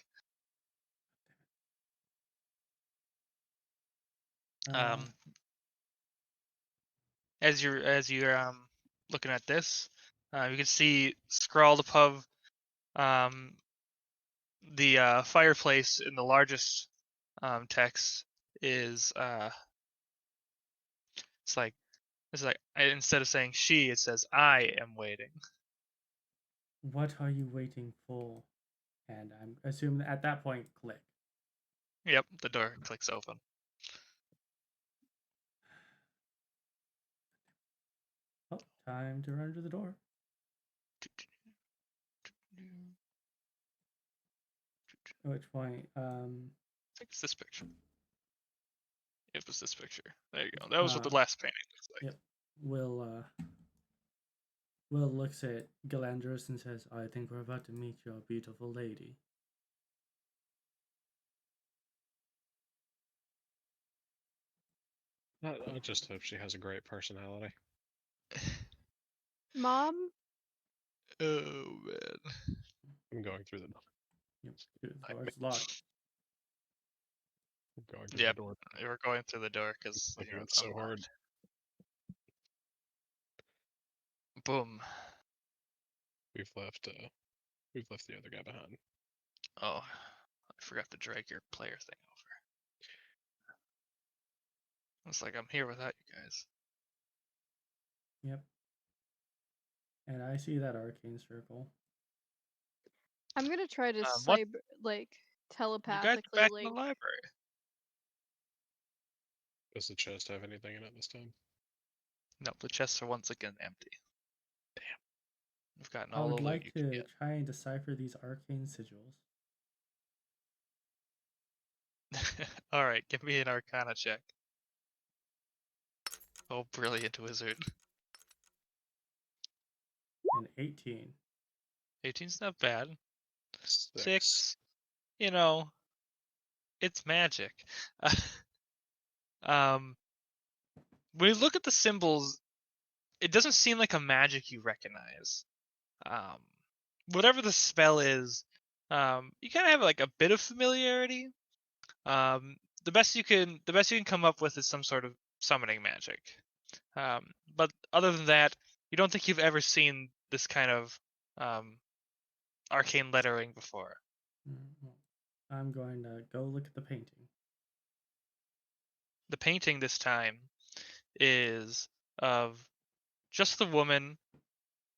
As you're looking at this, you can see scrawled above the fireplace in the largest text is it's like instead of saying she, it says I am waiting. What are you waiting for? And I'm assuming at that point, click. Yep, the door clicks open. Oh, time to run to the door. At which point, I think it's this picture. It was this picture. There you go. That was what the last painting looks like. Yep. Will looks at Gilandros and says, I think we're about to meet your beautiful lady. I just hope she has a great personality. Mom? Oh man. I'm going through the door. Yep. The door's locked. I'm going through Yep. the door. We're going through the door because I do it so hard. Boom. We've left the other guy behind. Oh, I forgot to drag your player thing over. It's like I'm here without you guys. Yep. And I see that arcane circle. I'm gonna try to What? cyber like You guys are telepathically back in like the library. Does the chest have anything in it this time? No, the chests are once again empty. Damn. We've gotten I all would the loot like you can to get. try and decipher these arcane sigils. All right, give me an Arcana check. Oh, brilliant wizard. And 18. 18's not bad. 6. 6. You know, it's magic. um, when you look at the symbols, it doesn't seem like a magic you recognize. Whatever the spell is, you kind of have like a bit of familiarity. The best you can come up with is some sort of summoning magic. But other than that, you don't think you've ever seen this kind of arcane lettering before. I'm going to go look at the painting. The painting this time is of just the woman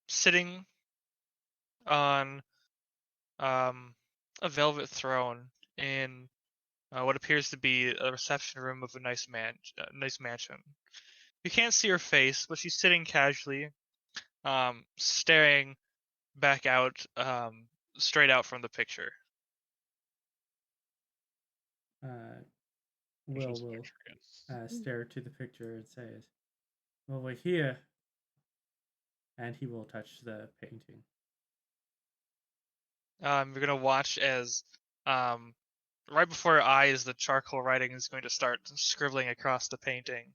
sitting on a velvet throne in what appears to be a reception room of a nice mansion. You can't see her face, but she's sitting casually, staring back out, straight out from the picture. Which Will is a will picture again. stare to the picture and says, "Well, we're here," and he will touch the painting. You're gonna watch as right before your eyes, the charcoal writing is going to start scribbling across the painting,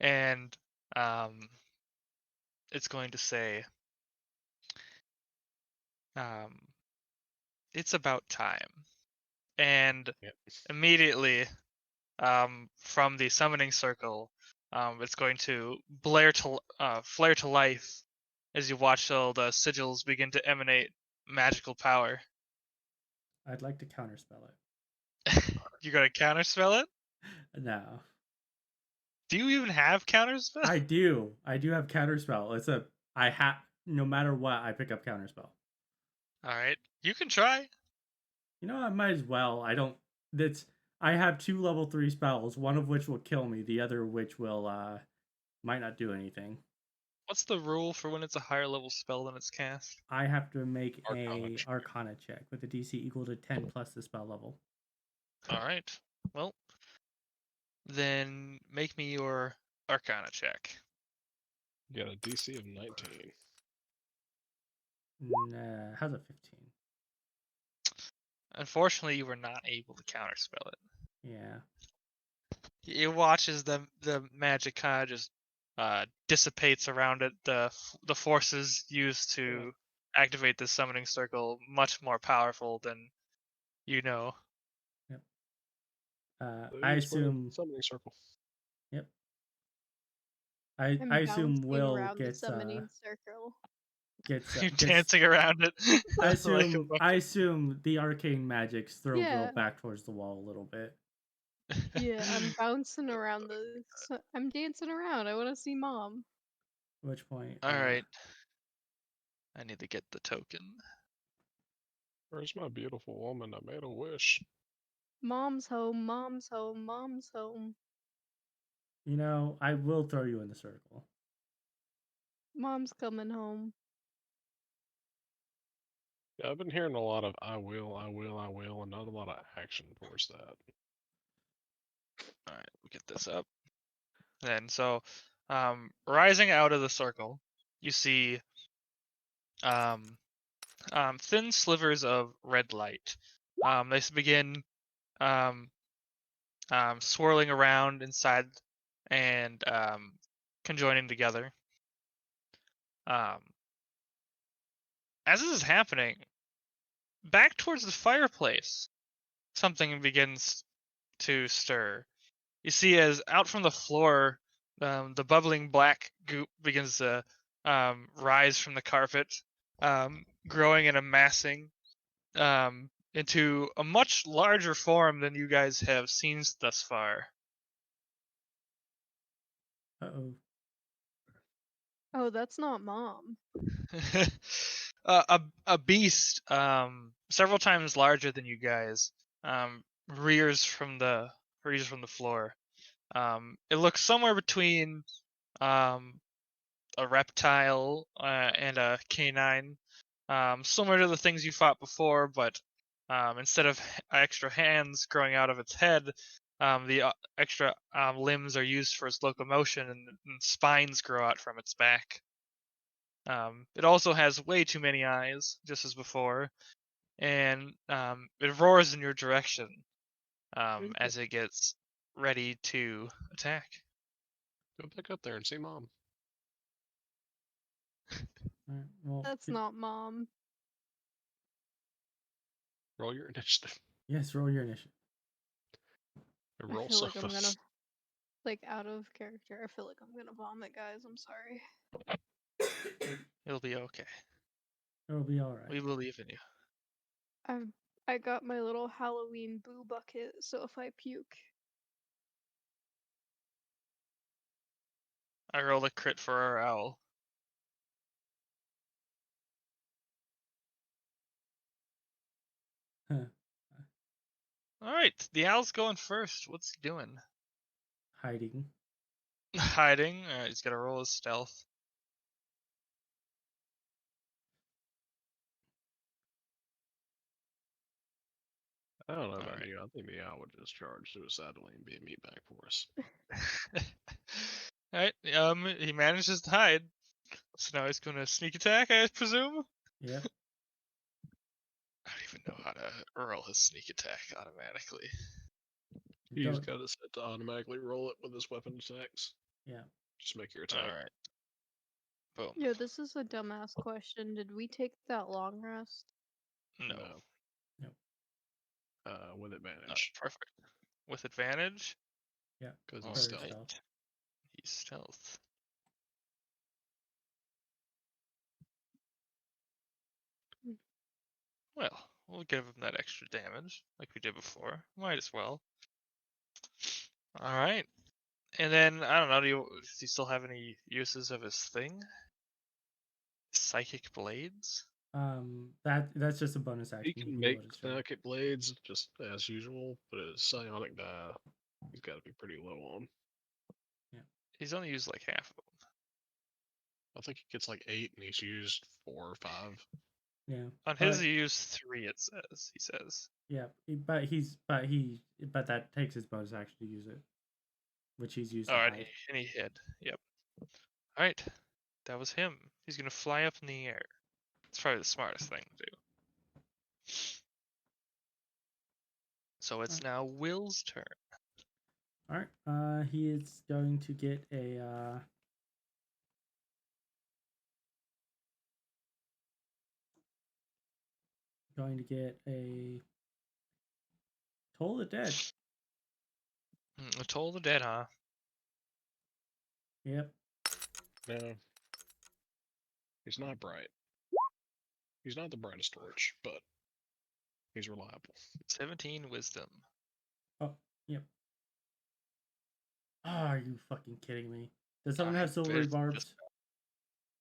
and it's going to say, "It's about time," and Yep. immediately, from the summoning circle, it's going to flare to life as you watch all the sigils begin to emanate magical power. I'd like to counterspell You gonna counterspell it? it. No, Do you even have counterspell? I do. I do have counterspell. I have no matter what, I pick up counterspell. All right, you can try. You know, I might as well. I have 2 level 3 spells, one of which will kill me, the other which will might not do anything. What's the rule for when it's a higher level spell than it's cast? I have to make Arcana a check. Arcana check with a DC equal to 10 plus the spell level. All right. Well, then make me your Arcana check. You got a DC of 19. Nah, how's a 15? Unfortunately, you were not able to counterspell it. Yeah. It watches the magic kind of just dissipates around it. The forces used to activate the summoning circle much more powerful than you know. Yep. So I he's part of the assume. summoning circle. Yep. I'm I assume bouncing Will around the gets summoning circle. You're gets. dancing around it. I like I assume the arcane magics throw Will Yeah. back towards the wall a little bit. Yeah, I'm bouncing around I'm dancing around. I want to see mom. At which point. All right. I need to get the token. Where's my beautiful woman? I made a wish. Mom's home. Mom's home. Mom's home. You know, I will throw you in the circle. Mom's coming home. Yeah, I've been hearing a lot of I will, and not a lot of action towards that. All right, we'll get this up. And so, rising out of the circle, you see thin slivers of red light. They begin swirling around inside and conjoining together. As this is happening, back towards the fireplace, something begins to stir. You see, as out from the floor, the bubbling black goop begins to rise from the carpet, growing and amassing into a much larger form than you guys have seen thus far. Uh-oh. Oh, that's not mom. A beast, several times larger than you guys, rears from the floor. It looks somewhere between a reptile and a canine, similar to the things you fought before, but instead of extra hands growing out of its head, the extra limbs are used for its locomotion, and spines grow out from its back. It also has way too many eyes, just as before, and it roars in your direction as it gets ready to attack. Go back up there and see Mom. Alright, well, That's not mom. Roll your initiative. Yes, roll your initiative. And I roll feel like I'm Sophos. gonna, like, out of character. I feel like I'm gonna vomit, guys. I'm sorry. It'll be okay. It'll be alright. We believe in you. I got my little Halloween boo bucket, so if I puke, I rolled a crit for our owl. Alright, the owl's going first. What's he doing? Hiding. Hiding. Alright, he's gotta roll his stealth. I don't know about Alright. you. I think the owl would just charge suicidally and be a meatbag for us. Alright, he manages to hide. So now he's gonna sneak attack, I presume? Yep. I don't even know how to roll his sneak attack automatically. You just Don't- gotta set to automatically roll it with his weapon attacks. Yeah. Just make your attack. Alright. Boom. yo, this is a dumbass question. Did we take that long rest? No. With advantage. Perfect. With advantage? Yeah. Because For he's stealth. stealth. He's stealth. Well, we'll give him that extra damage, like we did before. Might as well. Alright. And then, I don't know, does he still have any uses of his thing? Psychic blades? That's just a bonus action. He He can do make what is right. psychic blades just as usual, but his psionic die, he's got to be pretty low on. He's only used like half of them. I think he gets like 8 and he's used 4 or 5. Yeah. On his, But- he used 3, it says. He says. Yeah, but that takes his bonus action to use it, which he's used. to Alright, hide. and he hid. Yep. Alright. That was him. He's gonna fly up in the air. It's probably the smartest thing to do. So it's now Will's turn. All right. He is going to get a Toll the Dead. Toll the Dead, huh? Yep. No. He's not bright. He's not the brightest torch, but he's reliable. 17 wisdom. Oh, yep. Oh, are you fucking kidding me? Does someone Alright, have silvery there's barbs? just-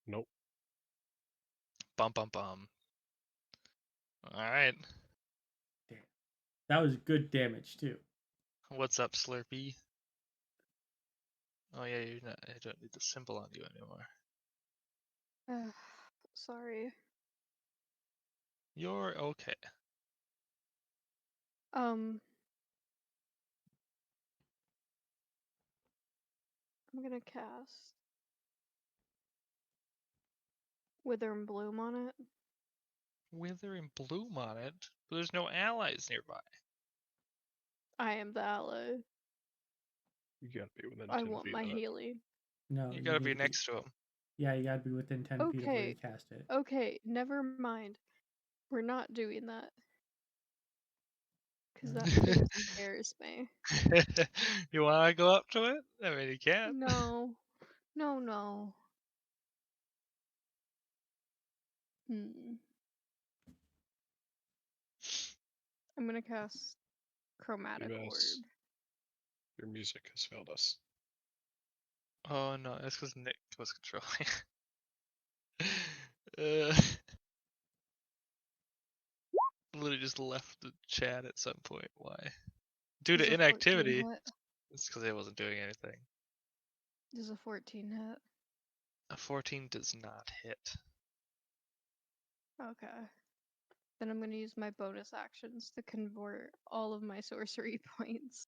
Nope. Bum bum bum. Alright. That was good damage too. What's up, Slur'pee? Oh yeah, you're not. I don't need the symbol on you anymore. Sorry. You're okay. I'm gonna cast Wither and Bloom on it. Wither and Bloom on it, but there's no allies nearby. I am the ally. You gotta be within I 10 want feet my of it. healing. No, You gotta need be to next to him. Yeah, you gotta be within 10 feet of where you Okay. cast it. Okay, never mind. We're not doing that. Because that shit scares me. You wanna go up to it? I mean, you can. No. No. Hmm. I'm gonna cast Chromatic Orb. Yes. Your music has failed us. Oh no, that's because Nick was controlling. Literally just left the chat at some point. Why? Due Does to a 14 inactivity. hit? It's because I wasn't doing anything. Does a 14 hit? A 14 does not hit. Okay. Then I'm gonna use my bonus actions to convert all of my sorcery points.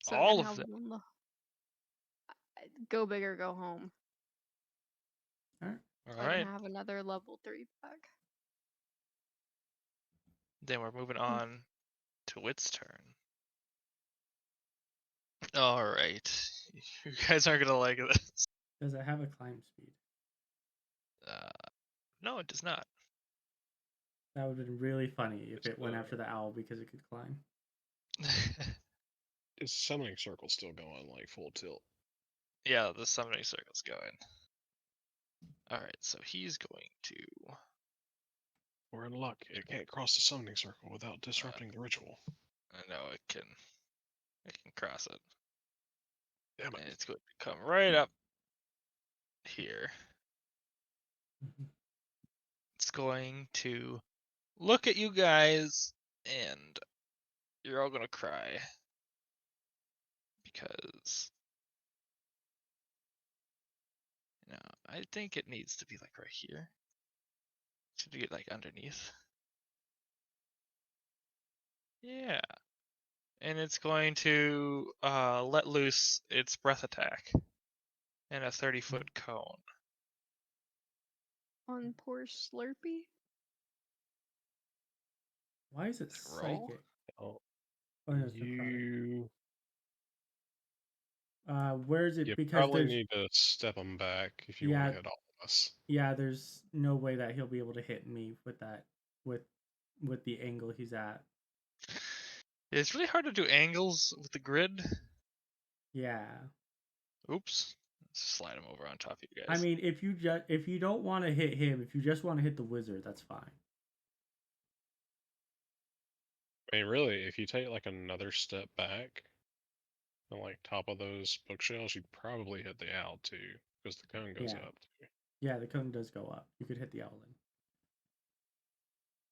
So All I of can have them? go big or go home. Alright. So I Alright. can have another level 3 pack. Then we're moving on to Wit's turn. All right. You guys aren't gonna like this. Does it have a climb speed? No, it does not. That would have been really funny if It's, it went after the owl because it could climb. Is summoning circle still going like full tilt? Yeah, the summoning circle's going. All right, so he's going to. We're in luck. It can't cross the summoning circle without disrupting the ritual. I know it can cross it, Damn and it. it's going to come right up here. Mhm. It's going to look at you guys, and you're all gonna cry because I think it needs to be like right here. Should we get like underneath? Yeah. And it's going to let loose its breath attack in a 30-foot cone. On poor Slurpee. Why is it Roll? psychic? Oh, Oh no, it's necrotic. you Where is it? you Because probably there's need to step them back if you want Yeah. to hit all of us. yeah, there's no way that he'll be able to hit me with that with the angle he's at. It's really hard to do angles with the grid. Yeah. Oops. Let's slide him over on top of you I guys. mean, if you don't want to hit him, if you just want to hit the wizard, that's fine. I mean, really, if you take like another step back, on like top of those bookshelves, you'd probably hit the owl too, because the cone goes Yeah. up. Yeah, the cone does go up. You could hit the Owlin.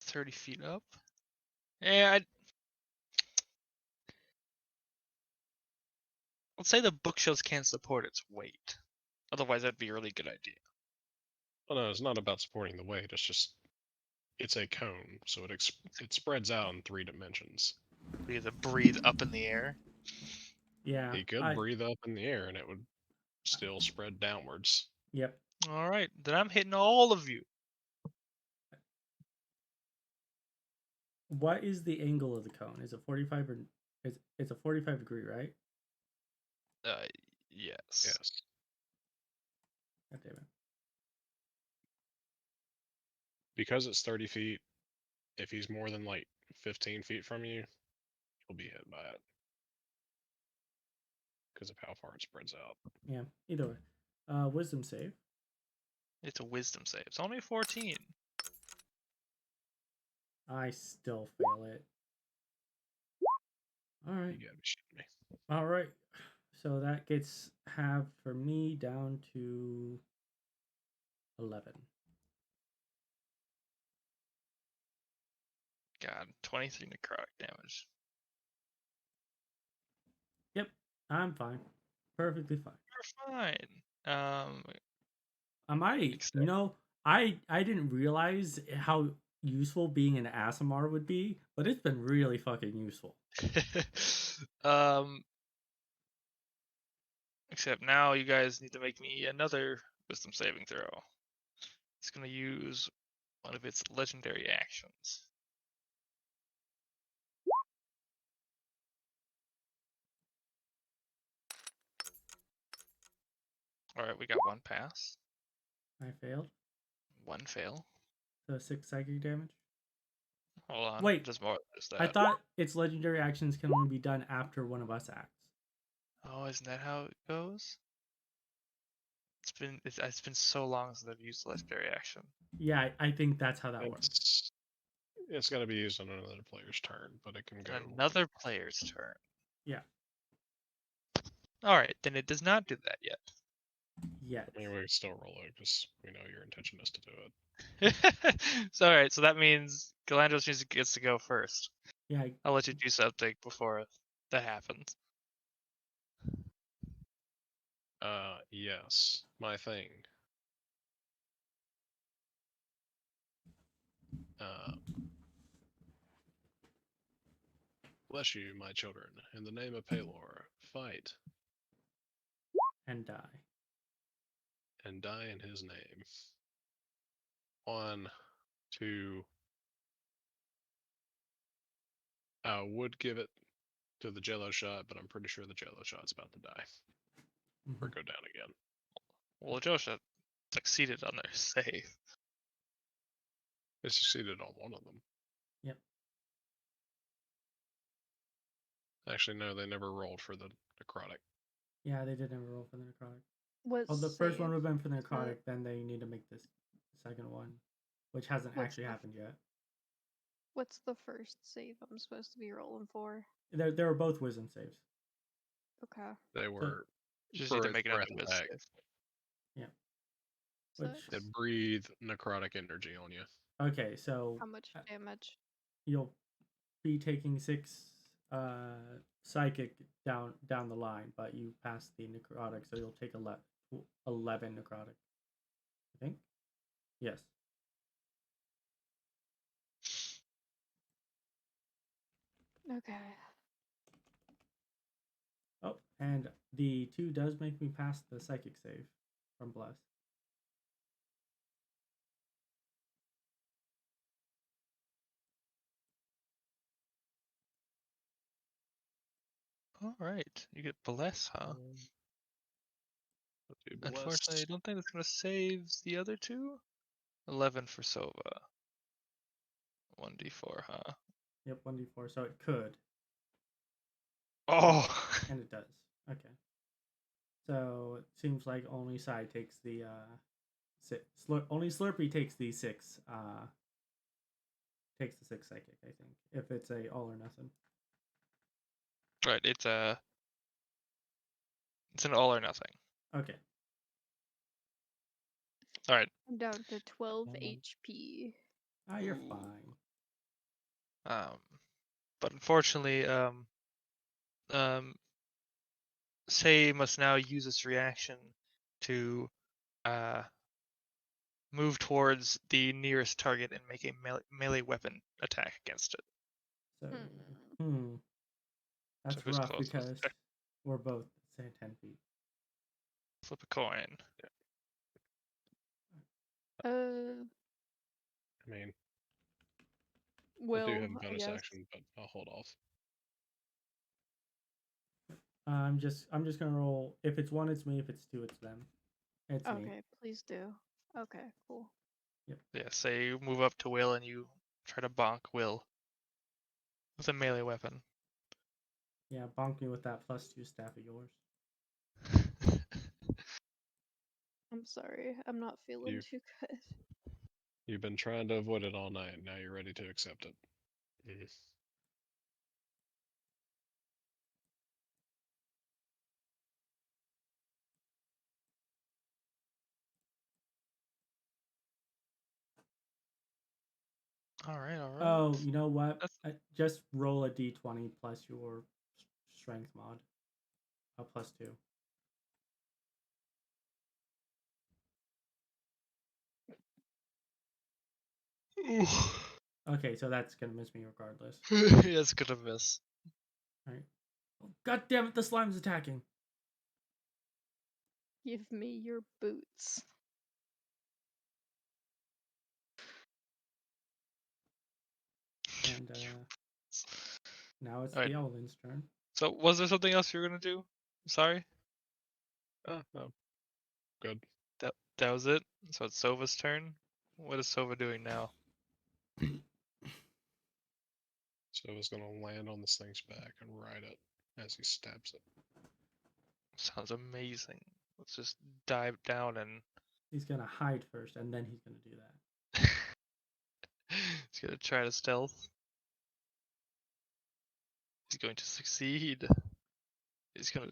30 feet up. Yeah, let's say the bookshelves can't support its weight. Otherwise, that'd be a really good idea. Well, no, it's not about supporting the weight. It's just it's a cone, so it spreads out in 3 dimensions. We have to breathe up in the air. Yeah. He could breathe up in the air, and it would still spread downwards. Yep. All right, then I'm hitting all of you. What is the angle of the cone? Is it 45 or it's a 45 degree, right? Yes. Yes. God damn it. Because it's 30 feet, if he's more than like 15 feet from you, you'll be hit by it. Because of how far it spreads out. Yeah. Either way. Wisdom save. It's a wisdom save. It's only 14. I still fail it. All right. You gotta be shitting me. All right. So that gets halved for me down to 11. God, 23 necrotic damage. Yep. I'm fine. Perfectly fine. You're fine. I might, you know, I didn't realize how useful being an Aasimar would be, but it's been really fucking useful. Except now you guys need to make me another wisdom saving throw. It's gonna use one of its legendary actions. Alright, we got one pass. I failed. One fail. So 6 psychic damage. Hold on. Wait, There's more than just that. I thought its legendary actions can only be done after one of us acts. Oh, isn't that how it goes? It's been so long since I've used legendary action. Yeah, I think that's how that works. It's got to be used on another player's turn, but it can go. Another player's turn. Yeah. Alright, then it does not do that yet. Yet. I mean, we can still roll it because we know your intention is to do it. So alright, so that means Gilandros gets to go first. Yeah. I'll let you do something before that happens. Yes, my thing. Bless you, my children. In the name of Pelor, fight And die. and die in his name. 1, 2. I would give it to the Jello shot, but I'm pretty sure the Jello shot's about to die or go down again. Well, Joshua succeeded on their save. It succeeded on one of them. Yep. Actually, no, they never rolled for the necrotic. Yeah, they did never roll for the necrotic. What Oh, the first one save? would have been for the is necrotic, it? then they need to make this second one, which hasn't What's actually the- happened yet. What's the first save I'm supposed to be rolling for? They were both wisdom saves. Okay. They were Just for need to its make another breath wisdom attack. save. Which Six. It breathe necrotic energy on you. okay, so How much damage? you'll be taking 6 psychic down the line, but you pass the necrotic, so you'll take 11 necrotic. I think. Yes. Okay. Oh, and the 2 does make me pass the psychic save from Bless. All right, you get bless, huh? Do Unfortunately, I bless. don't think it's gonna save the other two. 11 for Sova. 1d4, huh? Yep, 1d4, so it could, Oh! and it does. Okay. So it seems like only Sai takes the only Slur'pee takes the 6 takes the 6 psychic, I think. If it's a all or nothing. Right, it's an all or nothing. Okay. All right. I'm down to 12 Um, HP. Ah, you're Ooh. fine. But unfortunately, Say must now use its reaction to move towards the nearest target and make a melee weapon attack against it. So Hmm. That's who's rough closest? because we're both say 10 feet. Flip a coin. I mean, I Will, do have a I bonus guess. action, but I'll hold off. I'm just gonna roll. If it's 1, it's me. If it's 2, it's them. It's me. Okay, please do. Okay, cool. Yeah, say you move up to Will and you try to bonk Will with a melee weapon. Yeah, bonk me with that +2 staff of yours. I'm sorry, I'm not feeling You- too good. You've been trying to avoid it all night. Now you're ready to accept it. All right. Oh, you know what? That's- Just roll a d20 plus your strength mod. +2. Okay, so that's gonna miss me regardless. Yeah, it's gonna miss. Alright. Oh, God damn it, the slime's attacking. Give me your boots. And now it's Alright. the Owlin's turn. So, was there something else you were gonna do? Sorry. No. Good. That was it. So it's Sova's turn. What is Sova doing now? So it's gonna land on this thing's back and ride it as he stabs it. Sounds amazing. Let's just dive down and He's gonna hide first, and then he's gonna do that. he's gonna try to stealth. He's going to succeed. He's gonna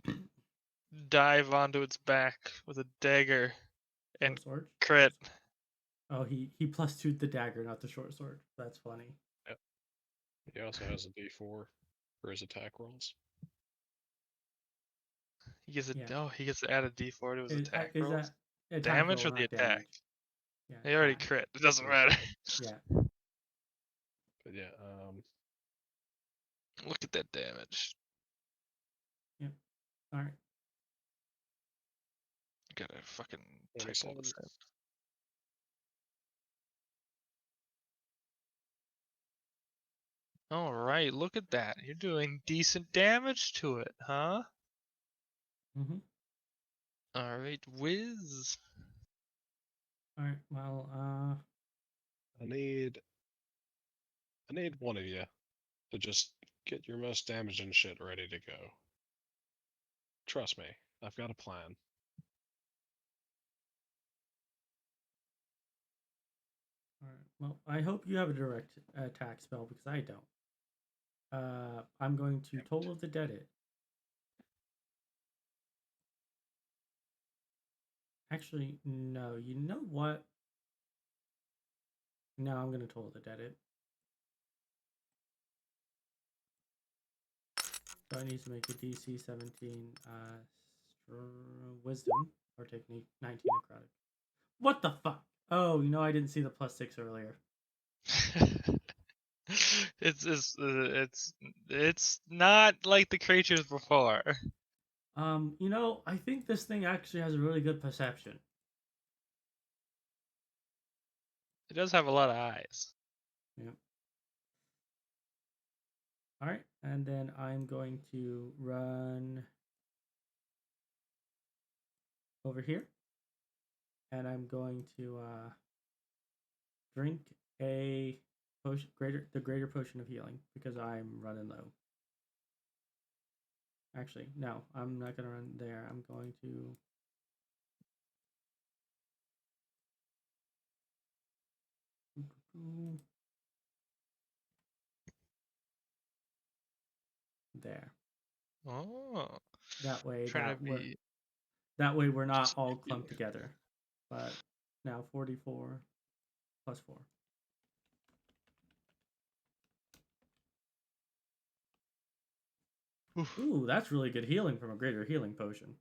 dive onto its back with a dagger and Short sword? crit. Oh, he +2'd the dagger, not the short sword. That's funny. He also has a D4 for his attack rolls. He gets a Yeah. he gets to add a D4 to his attack Is rolls. that attack Damage roll, or the not attack? damage? Yeah. He already attack. crit. It doesn't Yeah. matter. Yeah. But yeah, Look at that damage. All right. Gotta fucking type all 27. this in. All right, look at that. You're doing decent damage to it, huh? Mm-hmm. All right, Wiz. All right. Well, I need one of you to just get your most damaging shit ready to go. Trust me, I've got a plan. all right. Well, I hope you have a direct attack spell because I don't. I'm going to Toll of the Dead it. Actually, no. You know what? No, I'm gonna Toll of the Dead it. So I need to make a DC 17 wisdom or technique 19 necrotic. What the fuck? Oh, you know I didn't see the +6 earlier. It's not like the creatures before. You know, I think this thing actually has a really good perception. It does have a lot of eyes. Yep. All right, and then I'm going to run over here, and I'm going to drink a potion, the greater potion of healing, because I'm running low. Actually, no, I'm not gonna run there. I'm going to. There. Oh, That way, trying to be. we're not Just all be- clumped together. But now 44 plus 4. Oof. Ooh, that's really good healing from a greater healing potion.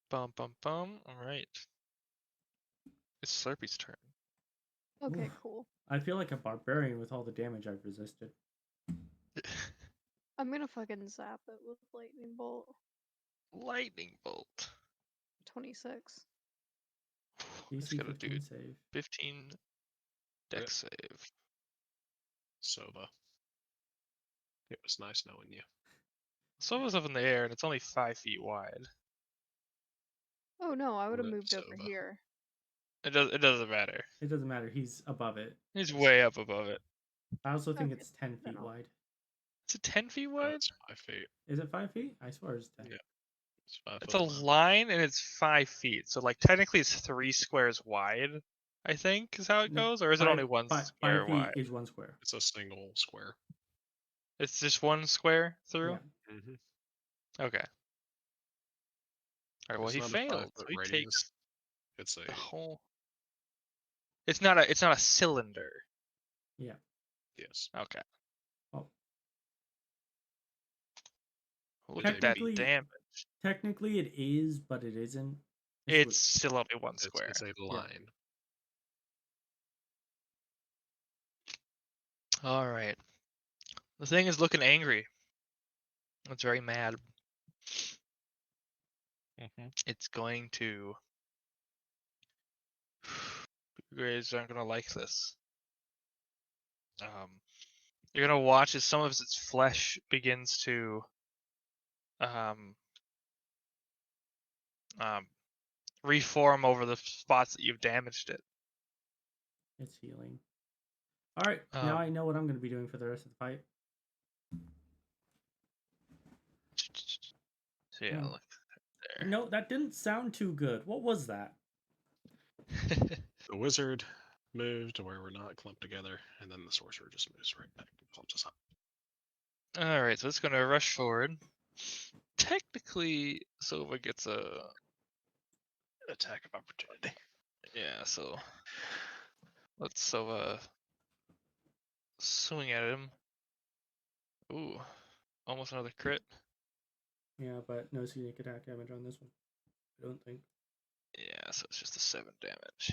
Bum bum bum. All right. It's Slurpee's turn. Okay, Oof. cool. I feel like a barbarian with all the damage I've resisted. I'm gonna fucking zap it with lightning bolt. Lightning bolt. 26. It's DC gonna do 15 save. 15 deck Rip. save. Sova. It was nice knowing you. Sova's up in the air and it's only 5 feet wide. Oh no, I would have Rip moved over Sova. here. It doesn't matter. It doesn't matter. He's above it. He's way up above it. I also think Okay, it's 10 feet no. wide. Is it 10 feet No, wide? it's 5 feet. Is it 5 feet? I swear it's 10. Yeah. It's 5 It's foot a line. line and it's 5 feet. So like technically it's 3 squares wide. I think is how it No, goes, or is it only one square 5 feet wide? is 1 square. It's a single square. It's just one square through. Yeah. Mm-hmm. Okay. All right. Well, It's he not a 5 failed. foot So he takes radius. It's a the whole. It's not a cylinder. Yeah. yes. Okay. Oh. Look at that Technically, damage. technically it is, but it isn't. It's still only one It's square. a line. All right. The thing is looking angry. It's very mad. It's going to. You guys aren't gonna like this. You're gonna watch as some of its flesh begins to um, reform over the spots that you've damaged it. It's healing. All right. Now I know what I'm going to be doing for the rest of the fight. So yeah, Oh. look there. No, that didn't sound too good. What was that? The wizard moved to where we're not clumped together, and then the sorcerer just moves right back and clumps us up. All right, so it's gonna rush forward. Technically, Sova gets a Attack of opportunity. yeah. So let's Sova swing at him. Ooh, almost another crit. Yeah, but no sneak attack damage on this one. I don't think. Yeah, so it's just a 7 damage.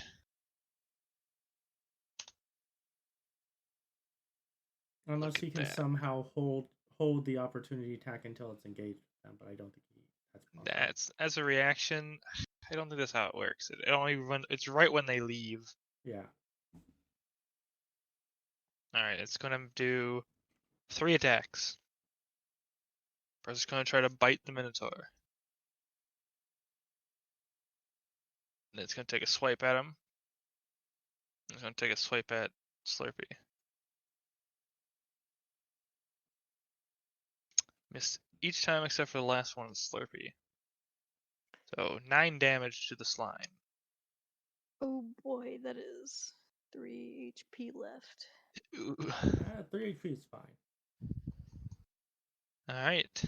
Unless Look he at can that. somehow hold the opportunity attack until it's engaged with them, but I don't think possible. That's as a reaction. I don't think that's how it works. It only it's right when they leave. Yeah. All right, it's gonna do 3 attacks. First, it's gonna try to bite the Minotaur. And it's gonna take a swipe at him. It's gonna take a swipe at Slur'pee. Missed each time except for the last one, Slur'pee. So 9 damage to the slime. Oh boy, that is 3 HP left. Ooh. 3 HP is fine. All right.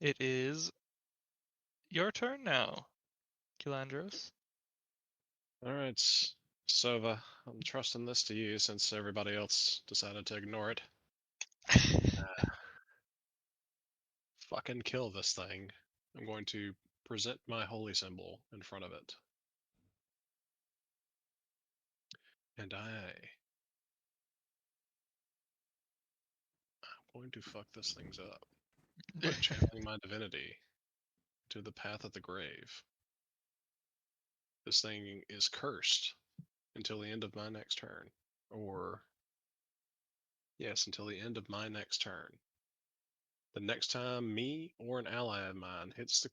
It is your turn now, Gilandros. All right, Sova, I'm trusting this to you since everybody else decided to ignore it. Fucking kill this thing. I'm going to present my holy symbol in front of it. And I'm going to fuck this things up by channeling my divinity to the path of the grave. This thing is cursed until the end of my next turn. Or, yes, until the end of my next turn. The next time me or an ally of mine hits the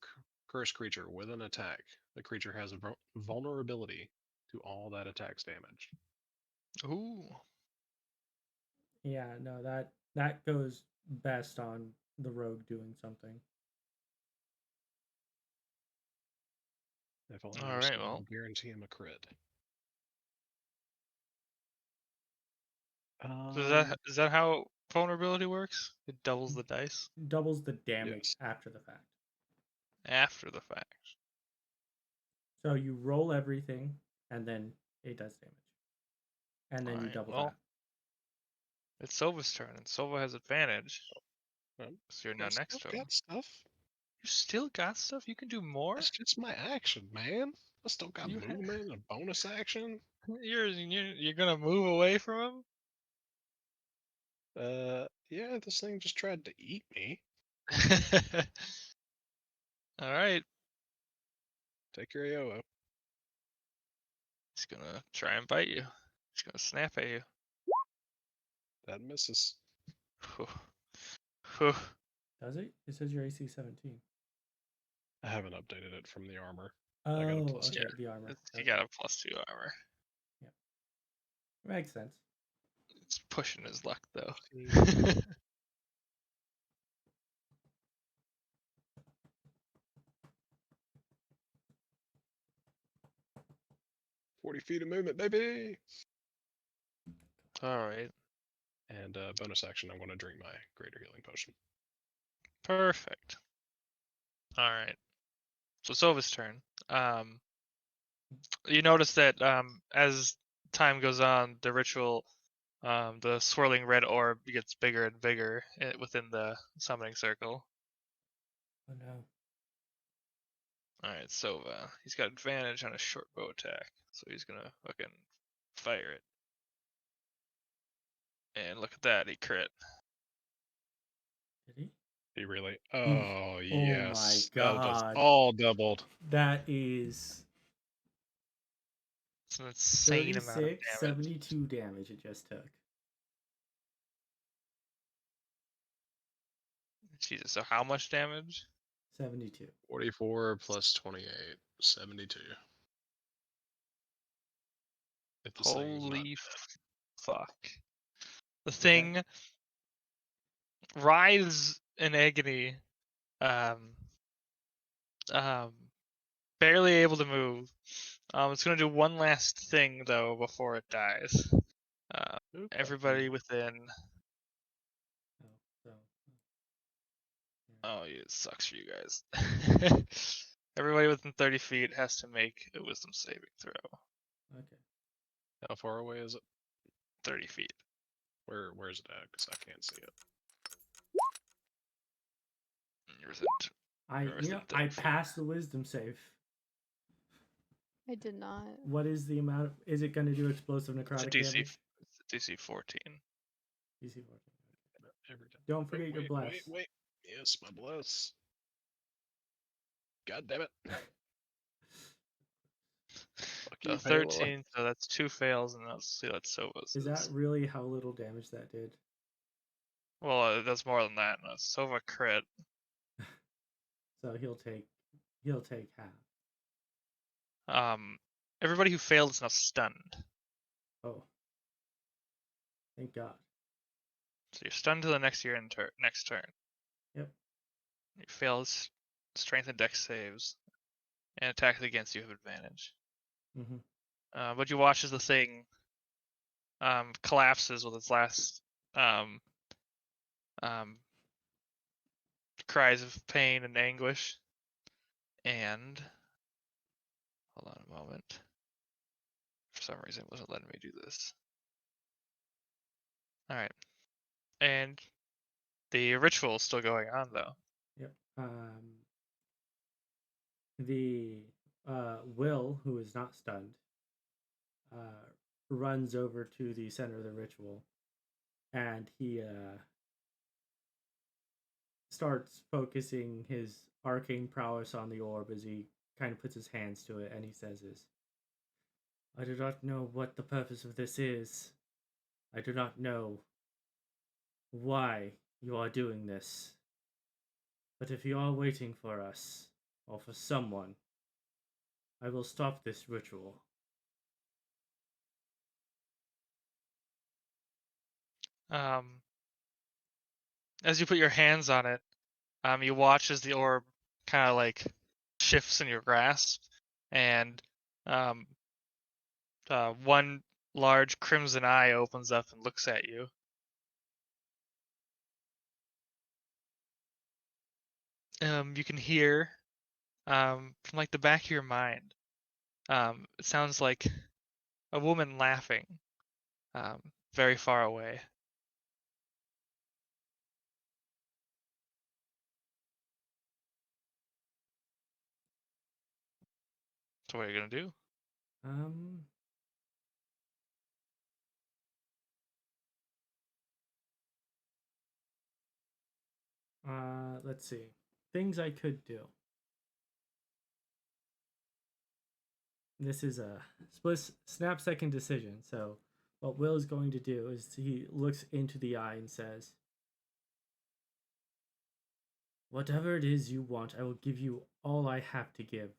cursed creature with an attack, the creature has a vulnerability to all that attack's damage. Ooh. Yeah, no, that goes best on the rogue doing something. If I'll All right, I'll well. guarantee him a crit. So is that how vulnerability works? It doubles the dice Doubles the damage Yes. after the fact. after the fact. So you roll everything, and then it does damage. And then you Alright, double well, that. it's Sova's turn, and Sova has advantage. Well, So you're now I next still to him. got stuff. You still got stuff? You can do more? That's just my action, man. I still got You ha- movement, a bonus action. You're gonna move away from Yeah, this thing just tried to eat me. him? Alright. Take your AOO. He's gonna try and bite you. He's gonna snap at you. That misses. Whew. Whew. Does it? It says your AC 17. I haven't updated it from the armor. Oh, I got a plus okay, Yeah. the armor. You Okay. got a +2 armor. Makes sense. It's pushing his luck though. 40 feet of movement, baby! Alright. And bonus action, I'm going to drink my greater healing potion. Perfect. Alright. So Sova's turn. You notice that as time goes on, the ritual, the swirling red orb gets bigger and bigger within the summoning circle. Oh no. Alright, Sova. He's got advantage on a short bow attack, so he's gonna fucking fire it. And look at that, he crit. Did he? He really? Oh, yes. Oh my That was god. all doubled. That is It's an insane amount of 36, damage. 72 damage it just took. Jesus, so how much damage? 72. 44 plus 28, 72. If this thing is not Holy fuck. The thing writhes in agony, um, barely able to move. It's gonna do one last thing though before it dies. Oops. Everybody within. Oh, so. Oh, it sucks for you guys. Everybody within 30 feet has to make a wisdom saving throw. Okay. How far away is it? 30 feet. Where's it at? Because I can't see it. You're within You're I within 30 feet. passed the wisdom save. I did not. What is the amount? Is it going to do explosive It's a necrotic DC. damage? It's a DC 14. DC 14. Every time. Don't forget your bless. Wait. Yes, my bless. God damn it. Fuck So you, Halo. 13, so that's 2 fails, and let's see what Sova's Is that really how little damage that did? Well, that's more than that. No, Sova crit. So he'll take half. Everybody who failed is now stunned. Oh. Thank God. So you're stunned to the next next turn. Yep. You fail strength and dex saves, and attacks against you have advantage. Mm-hmm. But you watch as the thing collapses with its last cries of pain and anguish. And hold on a moment. For some reason, it wasn't letting me do this. All right, and the ritual is still going on though. Yep. The Will, who is not stunned, runs over to the center of the ritual, and he starts focusing his arcane prowess on the orb as he kind of puts his hands to it, and he says I do not know what the purpose of this is. I do not know why you are doing this. But if you are waiting for us, or for someone, I will stop this ritual. As you put your hands on it, you watch as the orb kind of like shifts in your grasp, and one large crimson eye opens up and looks at you. You can hear from like the back of your mind. It sounds like a woman laughing, very far away. So what are you gonna do? Let's see. Things I could do. This is a snap-second decision. So what Will is going to do is he looks into the eye and says, whatever it is you want, I will give you all I have to give.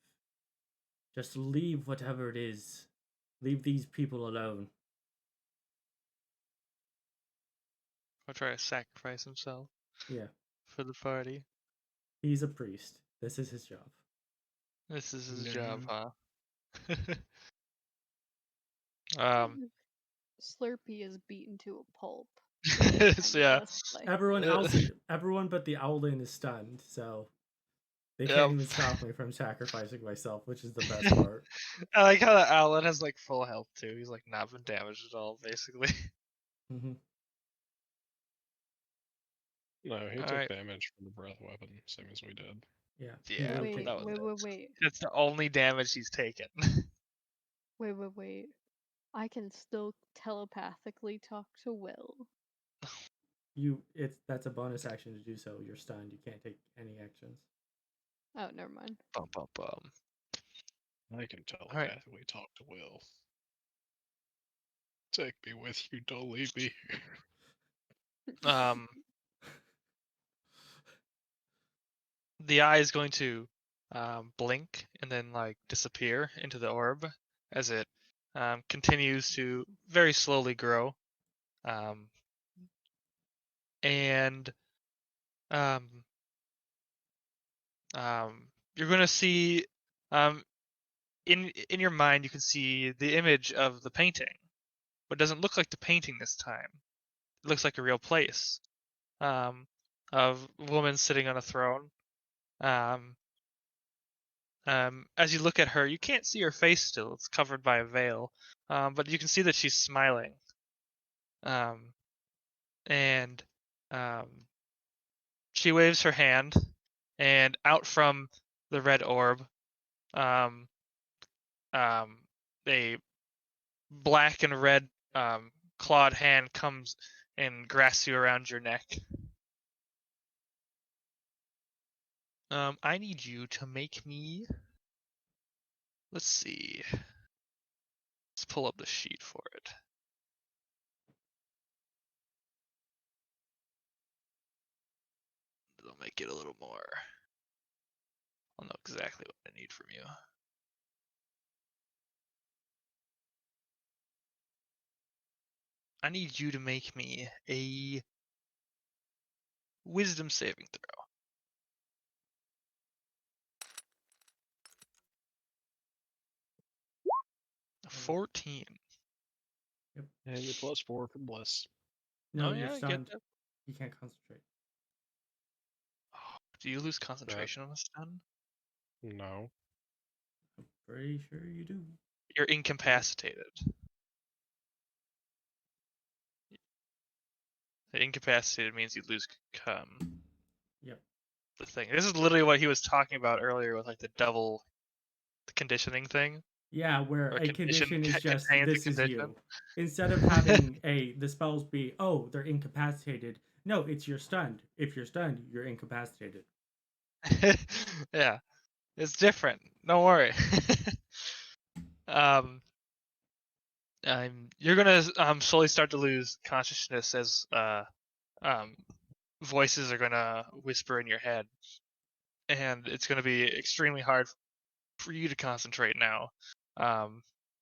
Just leave whatever it is. Leave these people alone. I'll try to sacrifice himself. Yeah. For the party. He's a priest. This is his job. This is his job, huh? Slur'pee is beaten to a pulp. So yeah. Everyone but the Owlin is stunned, so they can't even stop me from sacrificing myself, which is the best part. I like how the Owlin has like full health too. He's like not been damaged at all, basically. Mm-hmm. No, he took damage from the breath weapon, same as we did. Yeah. Yeah. Wait. That's the only damage he's taken. Wait. I can still telepathically talk to Will. That's a bonus action to do so. You're stunned. You can't take any actions. Oh, never mind. I can telepathically talk to Will. Take me with you, don't leave me here. The eye is going to blink and then like disappear into the orb as it continues to very slowly grow. And you're going to see in your mind you can see the image of the painting, but it doesn't look like the painting this time. It looks like a real place of a woman sitting on a throne. As you look at her, you can't see her face still. It's covered by a veil, but you can see that she's smiling. And she waves her hand, and out from the red orb, a black and red clawed hand comes and grasps you around your neck. I need you to make me. Let's see. Let's pull up the sheet for it. It'll make it a little more. I'll know exactly what I need from you. I need you to make me a wisdom saving throw. A 14. And your +4 for bliss. No, Oh, you're yeah, I get stunned. that. You can't concentrate. Oh, do you lose concentration on a stun? No. I'm pretty sure you do. You're incapacitated. The incapacitated means you lose Yep. the thing. This is literally what he was talking about earlier with like the double conditioning thing. Yeah, where Or a condition is just contains a this is condition. you. Instead of having the spells be, oh, they're incapacitated. No, it's you're stunned. If you're stunned, you're incapacitated. Yeah, it's different. Don't worry. You're gonna slowly start to lose consciousness as voices are gonna whisper in your head, and it's gonna be extremely hard for you to concentrate now.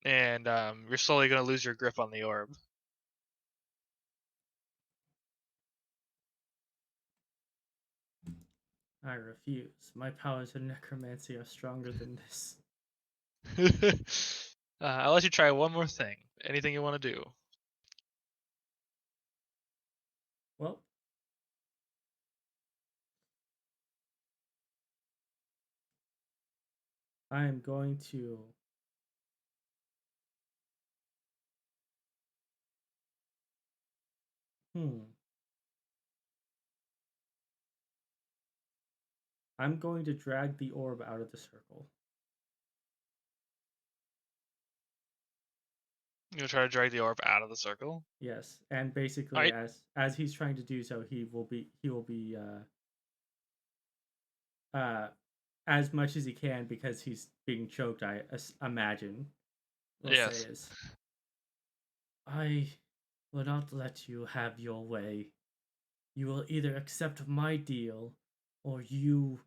You're slowly gonna lose your grip on the orb. I refuse. My powers of necromancy are stronger than this. I'll let you try one more thing. Anything you want to do. Well, I am going to I'm going to drag the orb out of the circle. You're gonna try to drag the orb out of the circle. Yes, and basically Alright. as he's trying to do so, he will be as much as he can because he's being choked. I imagine. Will Yes. say is, I will not let you have your way. You will either accept my deal, or you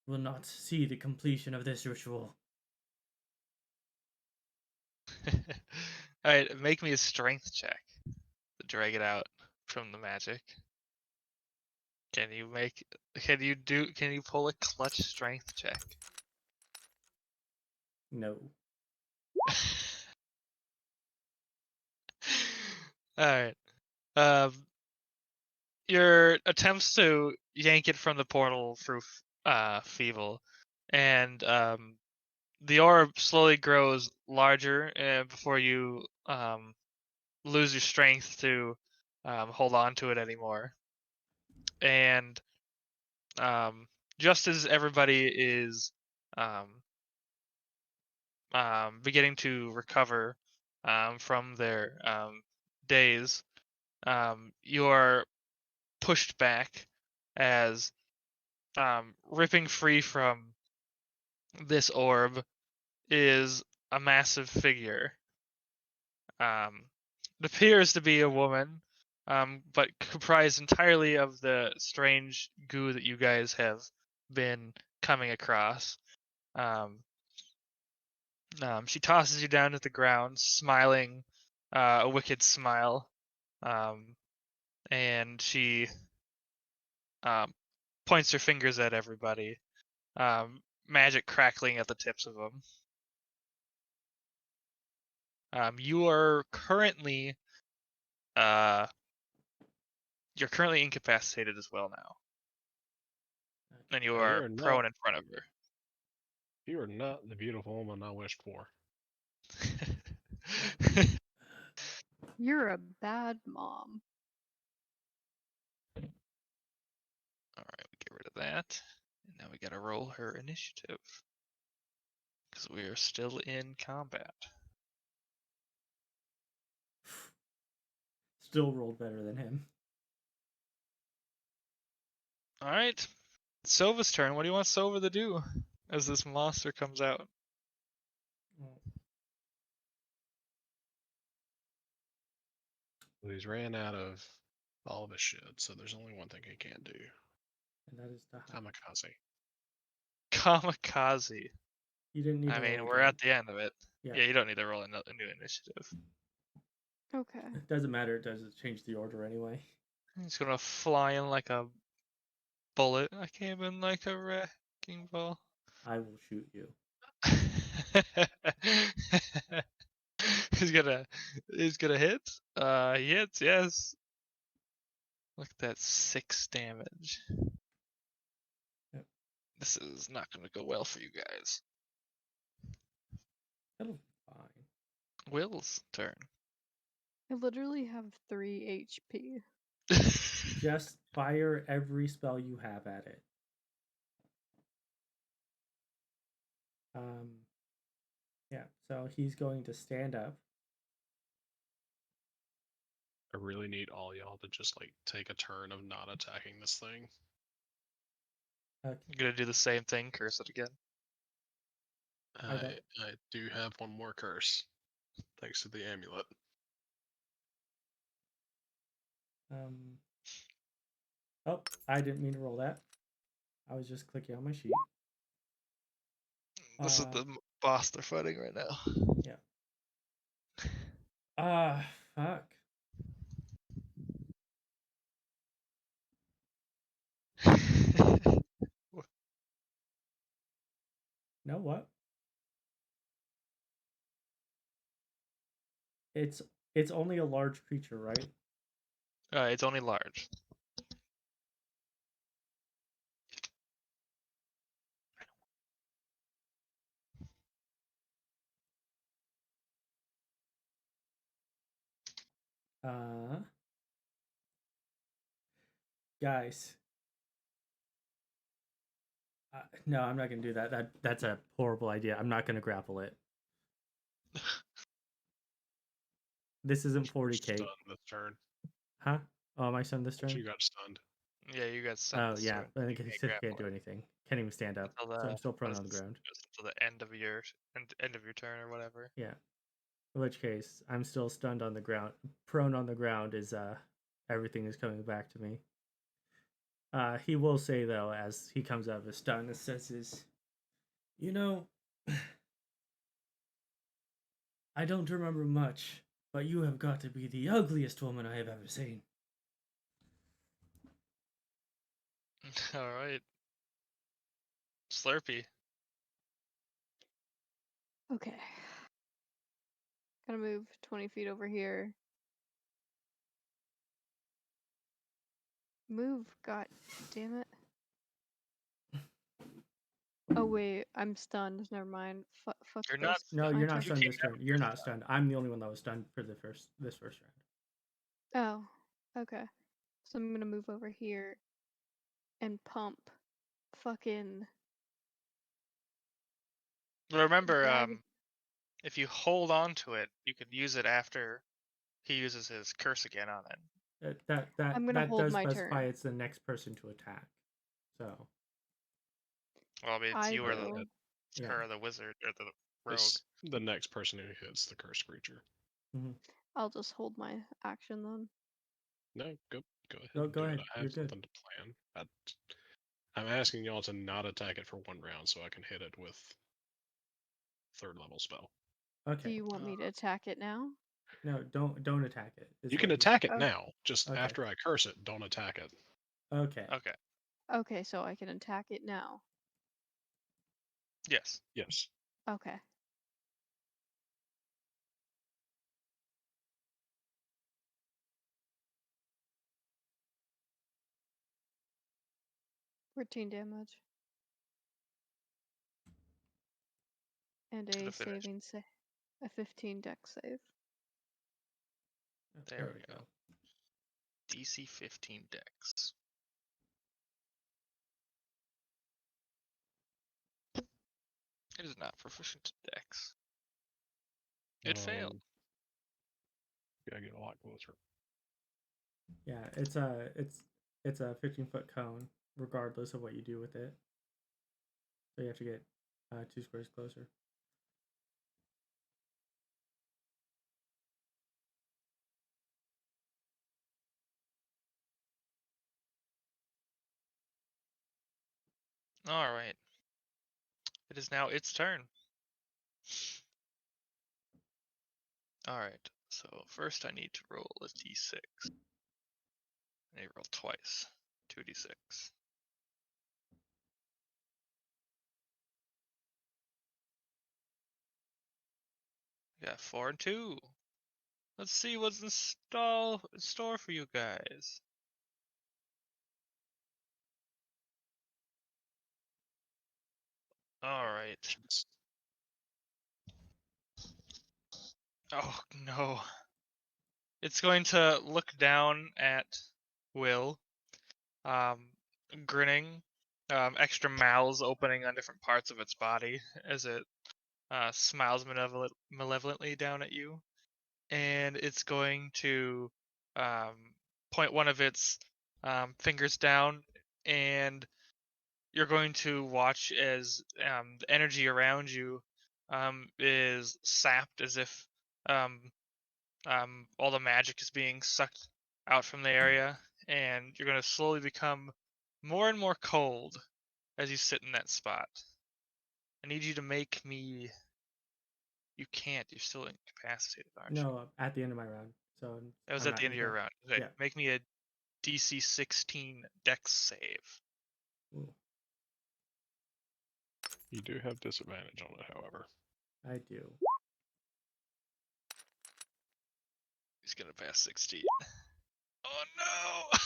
will not see the completion of this ritual. Alright, make me a strength check to drag it out from the magic. Can you pull a clutch strength check? No. Alright. Your attempts to yank it from the portal through feeble, and the orb slowly grows larger before you lose your strength to hold on to it anymore. And just as everybody is beginning to recover from their days, you are pushed back as ripping free from this orb is a massive figure. It appears to be a woman, but comprised entirely of the strange goo that you guys have been coming across. She tosses you down to the ground, smiling a wicked smile, and she points her fingers at everybody, magic crackling at the tips of them. You are currently you're currently incapacitated as well now, and you You are are not. prone in front of You are not the beautiful woman I wished for. her. You're a bad mom. Alright, we get rid of that. And now we gotta roll her initiative. Because we are still in combat. Still rolled better than him. Alright. Sova's turn. What do you want Sova to do as this monster comes out? Well, he's ran out of all of his shit, so there's only one thing he can't do. And that is the high. Kamikaze. Kamikaze. You didn't need I to mean, roll we're again. at the end of it. Yeah. Yeah, you don't need to roll a new initiative. Okay. It doesn't matter. It doesn't change the order anyway. He's gonna fly in like a bullet. I came in like a wrecking ball. I will shoot you. he's gonna hit. He hits, yes. Look at that 6 damage. Yep. This is not gonna go well for you guys. That'll be fine. Will's turn. I literally have 3 HP. Just fire every spell you have at it. Yeah, so he's going to stand up. I really need all y'all to just like take a turn of not attacking this thing. Okay. I'm gonna do the same thing, curse it again. I don't- I do have one more curse, thanks to the amulet. Oh, I didn't mean to roll that. I was just clicking on my sheet. This is the boss they're fighting right now. Yeah. Fuck. No, what? It's only a large creature, right? It's only large. Guys. No, I'm not gonna do that. That's a horrible idea. I'm not gonna grapple it. This isn't 40k. Stunned this turn. Huh? Oh, am I stunned this turn? You got stunned. Yeah, you got stunned. Oh yeah, I think you I can't can't grapple do it anything. Can't even stand up. until So I'm still prone what on the is this? ground. Goes until the end of your turn or whatever. Yeah. In which case, I'm still stunned on the ground. Prone on the ground is everything is coming back to me. He will say though, as he comes out of his stun, says, "You know, I don't remember much, but you have got to be the ugliest woman I have ever seen." All right. Slur'pee. Okay. Gonna move 20 feet over here. Move, god damn it. Oh wait, I'm stunned. Never mind. Fuck You're this. not No, stunned. you're You not stunned can't this turn. You're not stunned. I'm the only one that was stunned for this first round. Oh, okay. So I'm gonna move over here and pump fucking Remember, dragon. if you hold on to it, you could use it after he uses his curse again on it. I'm gonna That hold does my specify turn. it's the next person to attack. So Well, I mean, it's I you or will. the Yeah. her or the wizard or the rogue. It's the next person who hits the cursed creature. I'll just hold my action then. No, go ahead. Go and do ahead. It. I You're have good. something to plan. I'm asking y'all to not attack it for one round so I can hit it with 3rd level spell. Okay. Do you want me to attack it now? No, don't attack it. is You what can he- attack it Oh. now. Just Okay. after I curse it, don't attack it. Okay. Okay. Okay, so I can attack it now. Yes. Yes. Okay. $14 damage. And a To finish. saving a 15 dex save. Oh, There we go. DC 15 dex. It is not proficient in dex. It failed. Gotta get a lot closer. Yeah, it's a 15-foot cone regardless of what you do with it. So you have to get 2 squares closer. All right. It is now its turn. All right. So first I need to roll a d6. I need to roll twice. 2d6. Got 4 and 2. Let's see what's in store for you guys. All right. Oh no. It's going to look down at Will, grinning, extra mouths opening on different parts of its body as it smiles malevolently down at you. And it's going to point one of its fingers down, and you're going to watch as the energy around you is sapped, as if all the magic is being sucked out from the area, and you're going to slowly become more and more cold as you sit in that spot. I need you to make me. You can't. You're still incapacitated, aren't you? No, at the end of my round. So That was I'm at not the end of your gonna- round. Okay, Yeah. make me a DC 16 Dex save. Ooh, You do have disadvantage on it, however. I do. He's gonna pass 16. Oh no!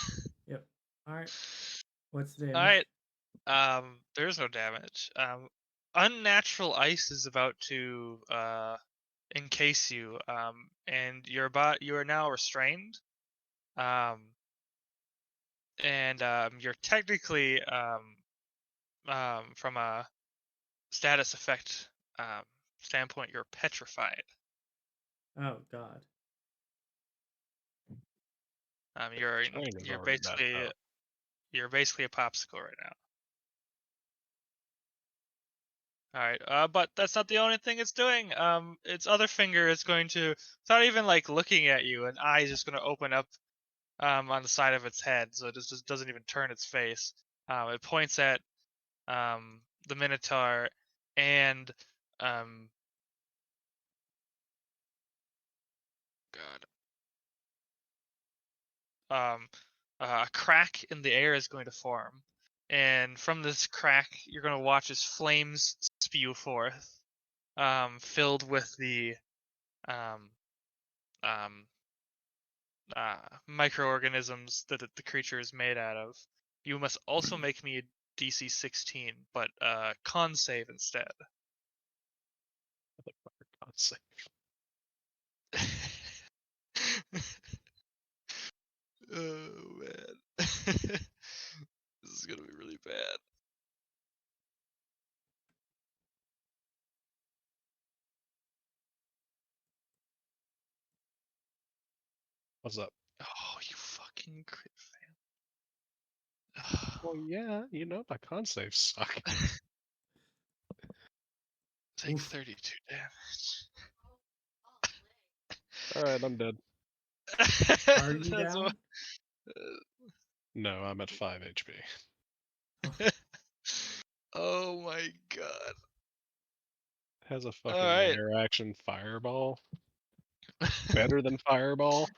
Yep. All right. What's the All damage? right. There's no damage. Unnatural ice is about to encase you. And you are now restrained. And you're technically from a status effect standpoint, you're petrified. Oh God. You're Train is you're already messed basically up. you're basically a popsicle right now. All right, but that's not the only thing it's doing. Its other finger is going to, it's not even like looking at you. An eye is just going to open up on the side of its head, so it just doesn't even turn its face. It points at the Minotaur, and a crack in the air is going to form, and from this crack, you're going to watch as flames spew forth, filled with the um, um, microorganisms that the creature is made out of. You must also make me a DC 16, but con save instead. For God's sake. Oh man, this is gonna be really bad. What's up? Oh, you fucking crit fan. Well, yeah, you know my con saves suck. Take Oof. 32 damage. Alright, I'm dead. Are you That's down? what- No, I'm at 5 HP. Oh my god. Has a fucking Alright. layer action fireball. Better than fireball.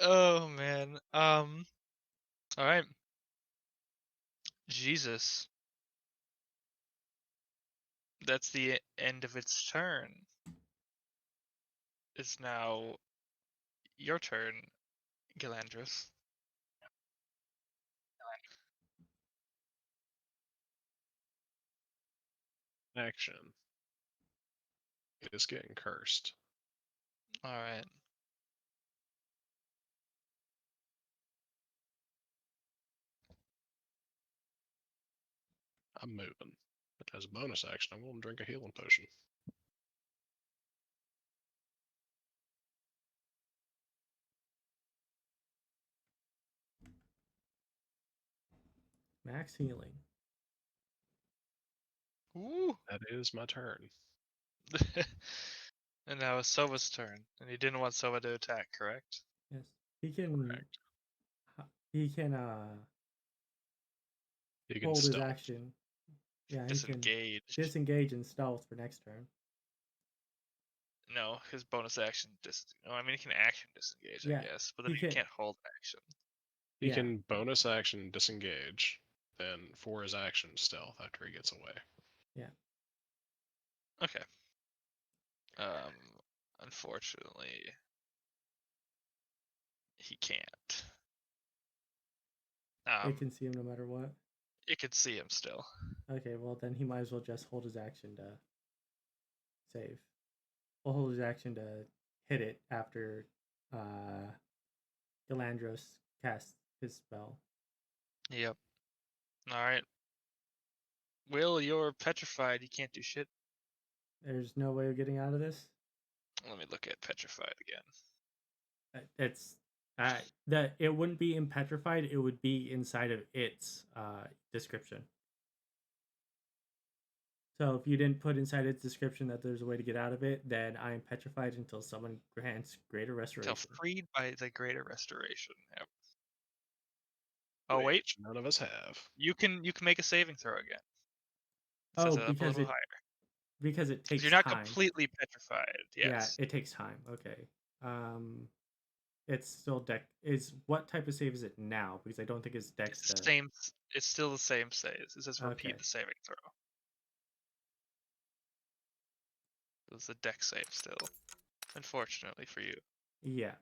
Oh man. Alright. Jesus. That's the end of its turn. It's now your turn, Gilandros. Action. It is getting cursed. Alright. I'm moving. But as a bonus action, I'm going to drink a healing potion. Max healing. Ooh. That is my turn. And now it's Sova's turn, and he didn't want Sova to attack, correct? Yes. He can. Correct. He can You can hold his stealth. action. Yeah, he can Disengage. disengage and stealth for next turn. No, his bonus action No, I mean he can action disengage, Yeah, I guess, but then he he can- can't hold action. He Yeah. can bonus action disengage, then for his action stealth after he gets away. Okay. Unfortunately, he can't. It can see him no matter what. It could see him still. Okay, well then he might as well just hold his action to save. We'll hold his action to hit it after Gilandros casts his spell. Yep. Alright. Will, you're petrified. You can't do shit. There's no way of getting out of this. Let me look at petrified again. It's that it wouldn't be in petrified. It would be inside of its description. So if you didn't put inside its description that there's a way to get out of it, then I am petrified until someone grants greater restoration. Until freed by the greater restoration. Yep. Oh wait, Which none of us have. you can make a saving throw again. It Oh, says it up a because little it higher. because it takes You're not time. completely petrified. Yes. Yeah, it takes time. Okay. It's still deck. Is what type of save is it now? Because I don't think it's dex. It's the same. It's still the same save. It says repeat Okay. the saving throw. It's a dex save still. Unfortunately for you. Yeah.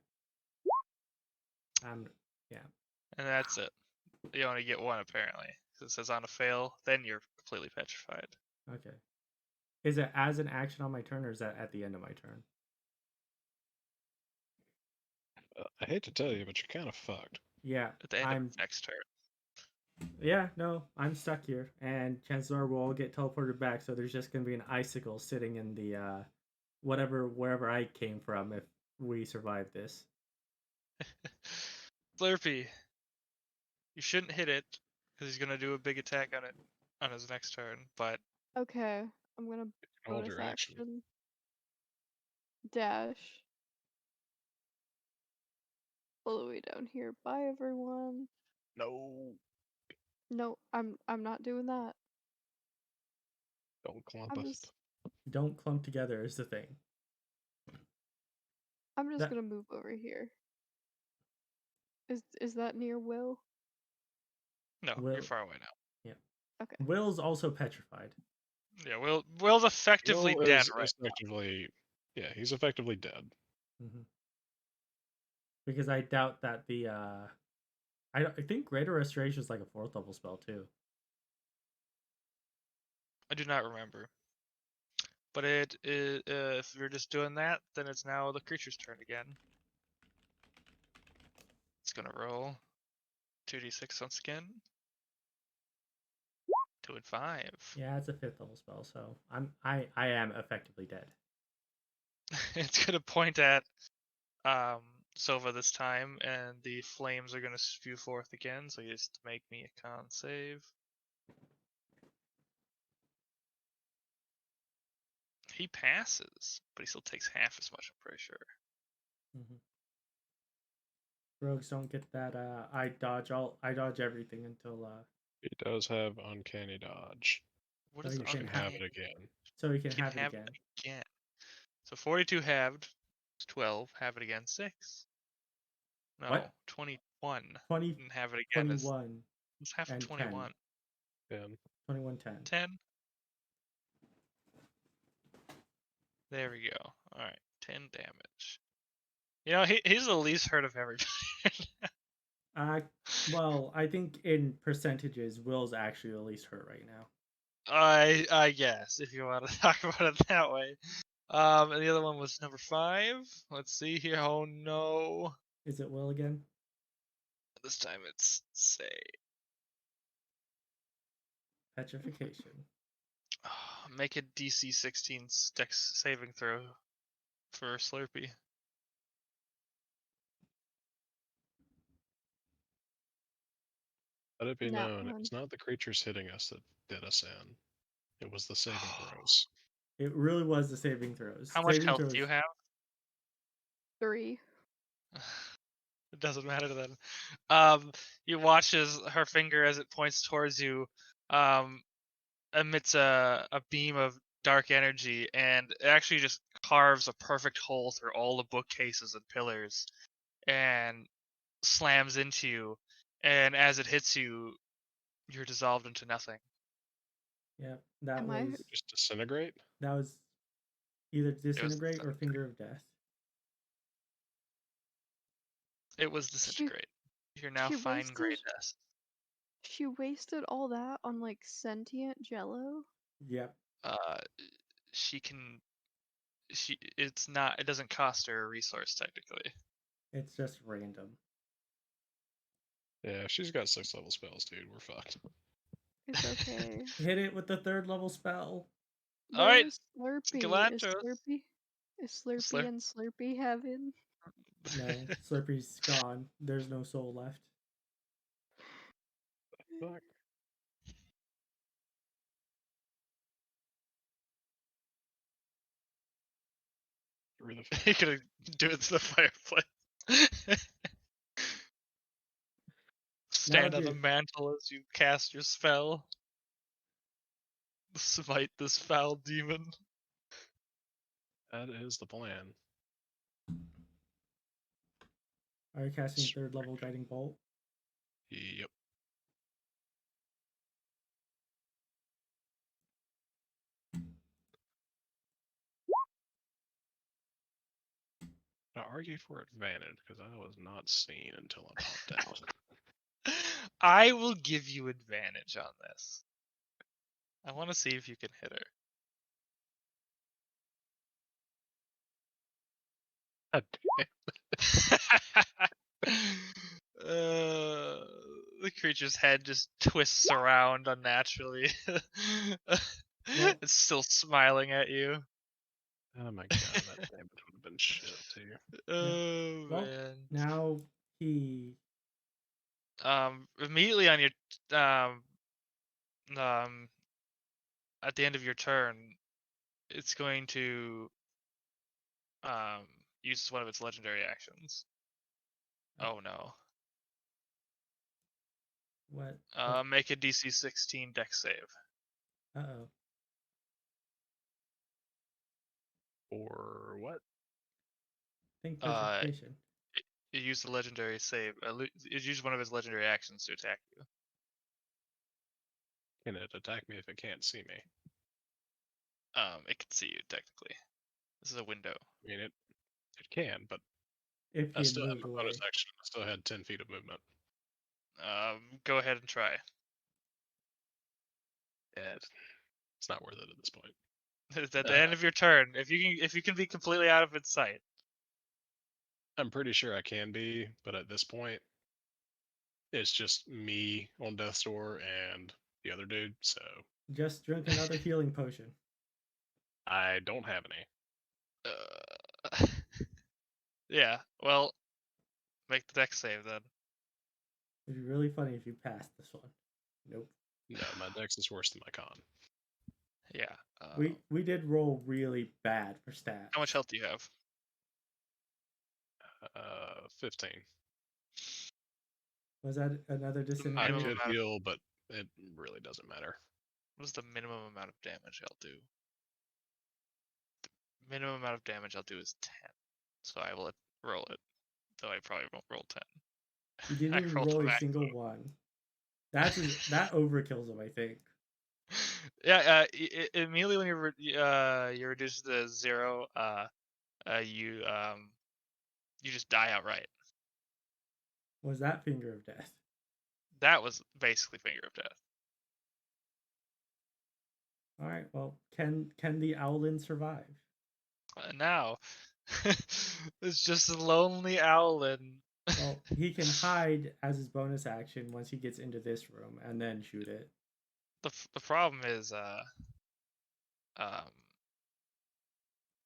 Yeah. And that's it. You only get one apparently. So it says on a fail, then you're completely petrified. Okay. Is it as an action on my turn, or is that at the end of my turn? I hate to tell you, but you're kind of fucked. Yeah. At the end I'm. of next turn. Yeah. No, I'm stuck here, and chances are we'll all get teleported back. So there's just gonna be an icicle sitting in the wherever I came from if we survive this. Slur'pee. You shouldn't hit it because he's gonna do a big attack on it on his next turn. But Okay, I'm gonna Hold bonus your action. action. Dash. All the way down here. Bye everyone. No, No, I'm not doing that. don't clump I'm us. just Don't clump together is the thing. That- gonna move over here. Is that near Will? no, Will- you're far away now. Okay. Will's also petrified. Yeah, Will's effectively Will dead is right now. effectively, yeah, he's effectively dead. Because I doubt that the I think Greater Restoration is like a 4th level spell too. I do not remember. But it is, if you're just doing that, then it's now the creature's turn again. It's gonna roll 2d6 once again. 2 and 5. Yeah, it's a 5th level spell, so I am effectively dead. It's gonna point at Sova this time, and the flames are gonna spew forth again. So you just make me a con save. He passes, but he still takes half as much. I'm pretty sure. Rogues don't get that. I dodge everything until He does have uncanny dodge. What So is you can Have uncanny? it again. so he can Can have it again. again. So 42 halved, 12. Have it again, 6. No, What? 21. 20, And have it again is 21, it's half of and 21. 10. 21, 10. 10. There we go. All right, 10 damage. You know, he's the least hurt of everybody. Well, I think in percentages, Will's actually the least hurt right now. I guess if you want to talk about it that way. And the other one was number 5. Let's see here. Oh no. Is it Will again? This time it's say. Petrification. Make a DC 16 dex saving throw for Slur'pee. Let it be Nat known, one. it's not the creatures hitting us that did us in. It was the saving throws. It really was the saving throws. How much Saving health throws. do you have? 3. It doesn't matter then. You watch as her finger, as it points towards you, emits a beam of dark energy, and it actually just carves a perfect hole through all the bookcases and pillars, and slams into you. And as it hits you, you're dissolved into nothing. Yep, that Am I- was Just disintegrate? either disintegrate or disintegrate. finger of death. It was disintegrate. You're now she fine gray wasted- dust. She wasted all that on like sentient jello. Yep. She can. It's not. It doesn't cost her a resource technically. It's just random. Yeah, she's got 6 level spells, dude. We're fucked. It's okay. Hit it with the 3rd level spell. All right, Where's Slur'pee? Gilandros. Is Slur'pee in Slur'pee heaven? No, Slurpee's gone. There's no soul left. Fuck. Through the You're gonna do it to the fireplace. Stand on the dude. mantle as you cast your spell. Smite this foul demon. That is the plan. Are you casting 3rd level guiding bolt? Yep. I argue for advantage because I was not seen until I popped out. I will give you advantage on this. I want to see if you can hit her. God The creature's head just twists around unnaturally. It's still smiling at you. damn. Oh my god, that damage would have been shit too. Oh Well, man. now he. Immediately on your at the end of your turn, it's going to use one of its legendary actions. Oh no. What? Make a DC 16 dex save. Uh-oh. Or what? Think petrification. It used the legendary save. It used one of its legendary actions to attack you. Can it attack me if it can't see me? It can see you technically. This is a window. I mean, it can, but If I he had still have moved a away. bonus action. I still had 10 feet of movement. Go ahead and try. Yeah, it's not worth it at this point. It's at the end of your turn. If you can be completely out of its sight. I'm pretty sure I can be, but at this point, it's just me on death's door and the other dude, so Just drink another healing potion. I don't have any. Yeah. Well, make the dex save then. It'd be really funny if you passed this one. Nope. No, my dex is worse than my con. Yeah. We did roll really bad for stats. How much health do you have? 15. Was that another I disintegration? Minimum could amount of- heal, but it really doesn't matter. What is the minimum amount of damage I'll do? The minimum amount of damage I'll do is 10. So I will roll it. Though I probably won't roll 10. You didn't I even rolled roll a maximum. single one. That overkills him, I think. Yeah, immediately when you reduce to 0, you just die outright. Was that finger of death? That was basically finger of death. All right. Well, can the Owlin survive? Now, it's just a lonely Owlin. Well, he can hide as his bonus action once he gets into this room, and then shoot it. The problem is, the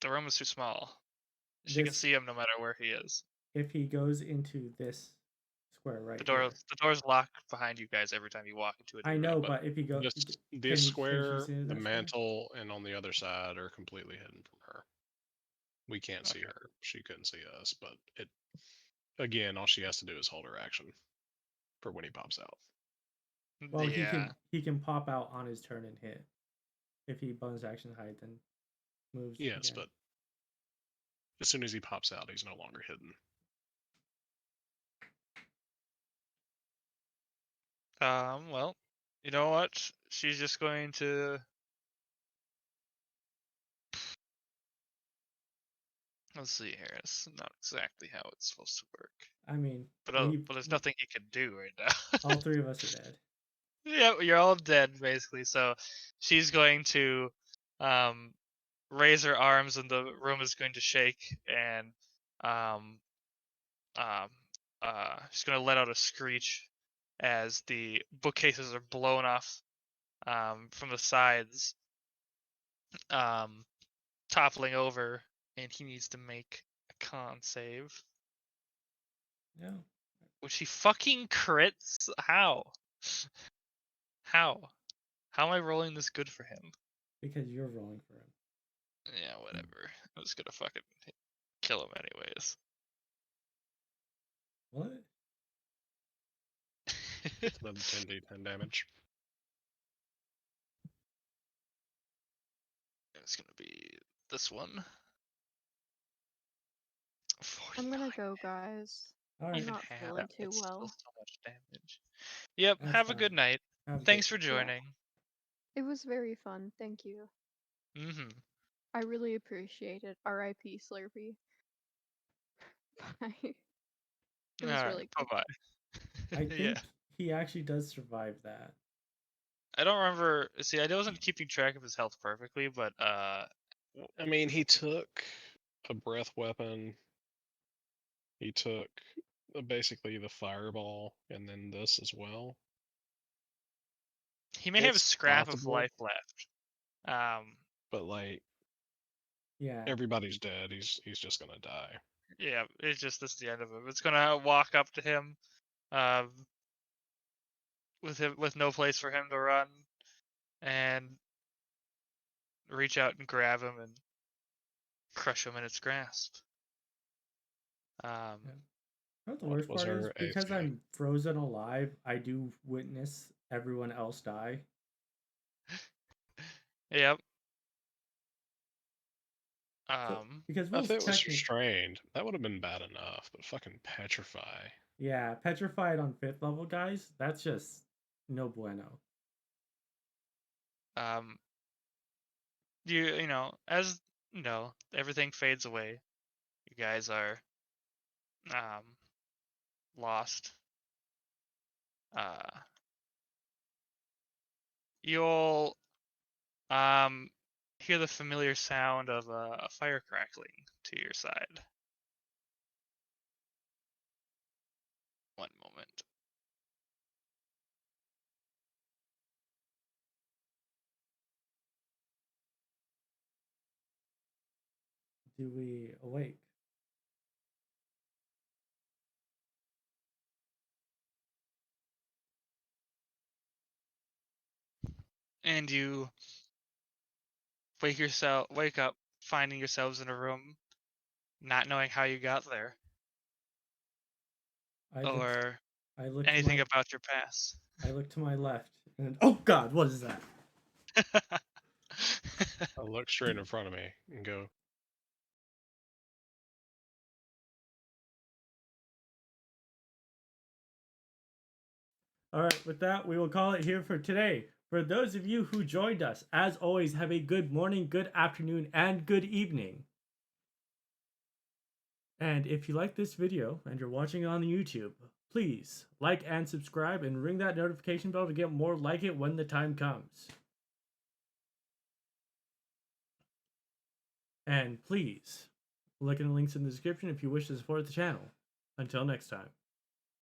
room is too small. She can This- see him no matter where he is. If he goes into this square right The here. door's locked behind you guys every time you walk into it. I know, but if you go, Just can this she square, see the that square? mantle, and on the other side are completely hidden from her. We can't see Okay. her. She couldn't see us, but it again, all she has to do is hold her action for when he pops out. Well, Yeah. he can pop out on his turn and hit. If he bonus action hide, then moves. Yes, again. but as soon as he pops out, he's no longer hidden. Well, you know what? She's just going to. Let's see here. It's not exactly how it's supposed to work. I mean, But there's nothing he can do right now. all three of us are dead. Yeah, you're all dead basically. So she's going to raise her arms and the room is going to shake and um she's going to let out a screech as the bookcases are blown off from the sides, toppling over, and he needs to make a con save, No, which he fucking crits. How am I rolling this good for him? because you're rolling for him. Yeah, whatever. I'm just gonna fucking kill him anyways. What? It's another 10d10 damage. It's gonna be this one. I'm 49. gonna go, guys. All I'm right. Even not half, feeling too it's still well. so much damage. Yep, That's have a good fine. night. Have a Thanks good- for joining. It was very fun. Thank you. Mm-hmm. I really appreciate it. R.I.P. Slur'pee. Bye. It was Alright, really good. bye-bye. I Yeah. think he actually does survive that. I don't remember. See, I wasn't keeping track of his health perfectly, but I mean, he took a breath weapon. He took basically the fireball, and then this as well. he may have a It's scrap of possible. life left. But like, Yeah. everybody's dead. He's just gonna die. Yeah, it's just this is the end of him. It's gonna walk up to him, with no place for him to run, and reach out and grab him and crush him in its grasp. You know what the What worst was part is? her Because AC? I'm frozen alive, I do witness everyone else die. Yep. So, because If Will's it was technically, restrained, that would have been bad enough. But fucking petrify. yeah, petrified on 5th level guys, that's just no bueno. You know, as you know, everything fades away. You guys are lost. You'll hear the familiar sound of a fire crackling to your side. One moment. Do we awake? And you wake up, finding yourselves in a room, not knowing how you got there I look, or I look to anything my, about your past. I look to my left, and oh god, what is that? I look straight in front of me and go, All right, with that, we will call it here for today. For those of you who joined us, as always, have a good morning, good afternoon, and good evening. And if you like this video and you're watching it on YouTube, please like and subscribe and ring that notification bell to get more like it when the time comes. And please, look in the links in the description if you wish to support the channel. Until next time.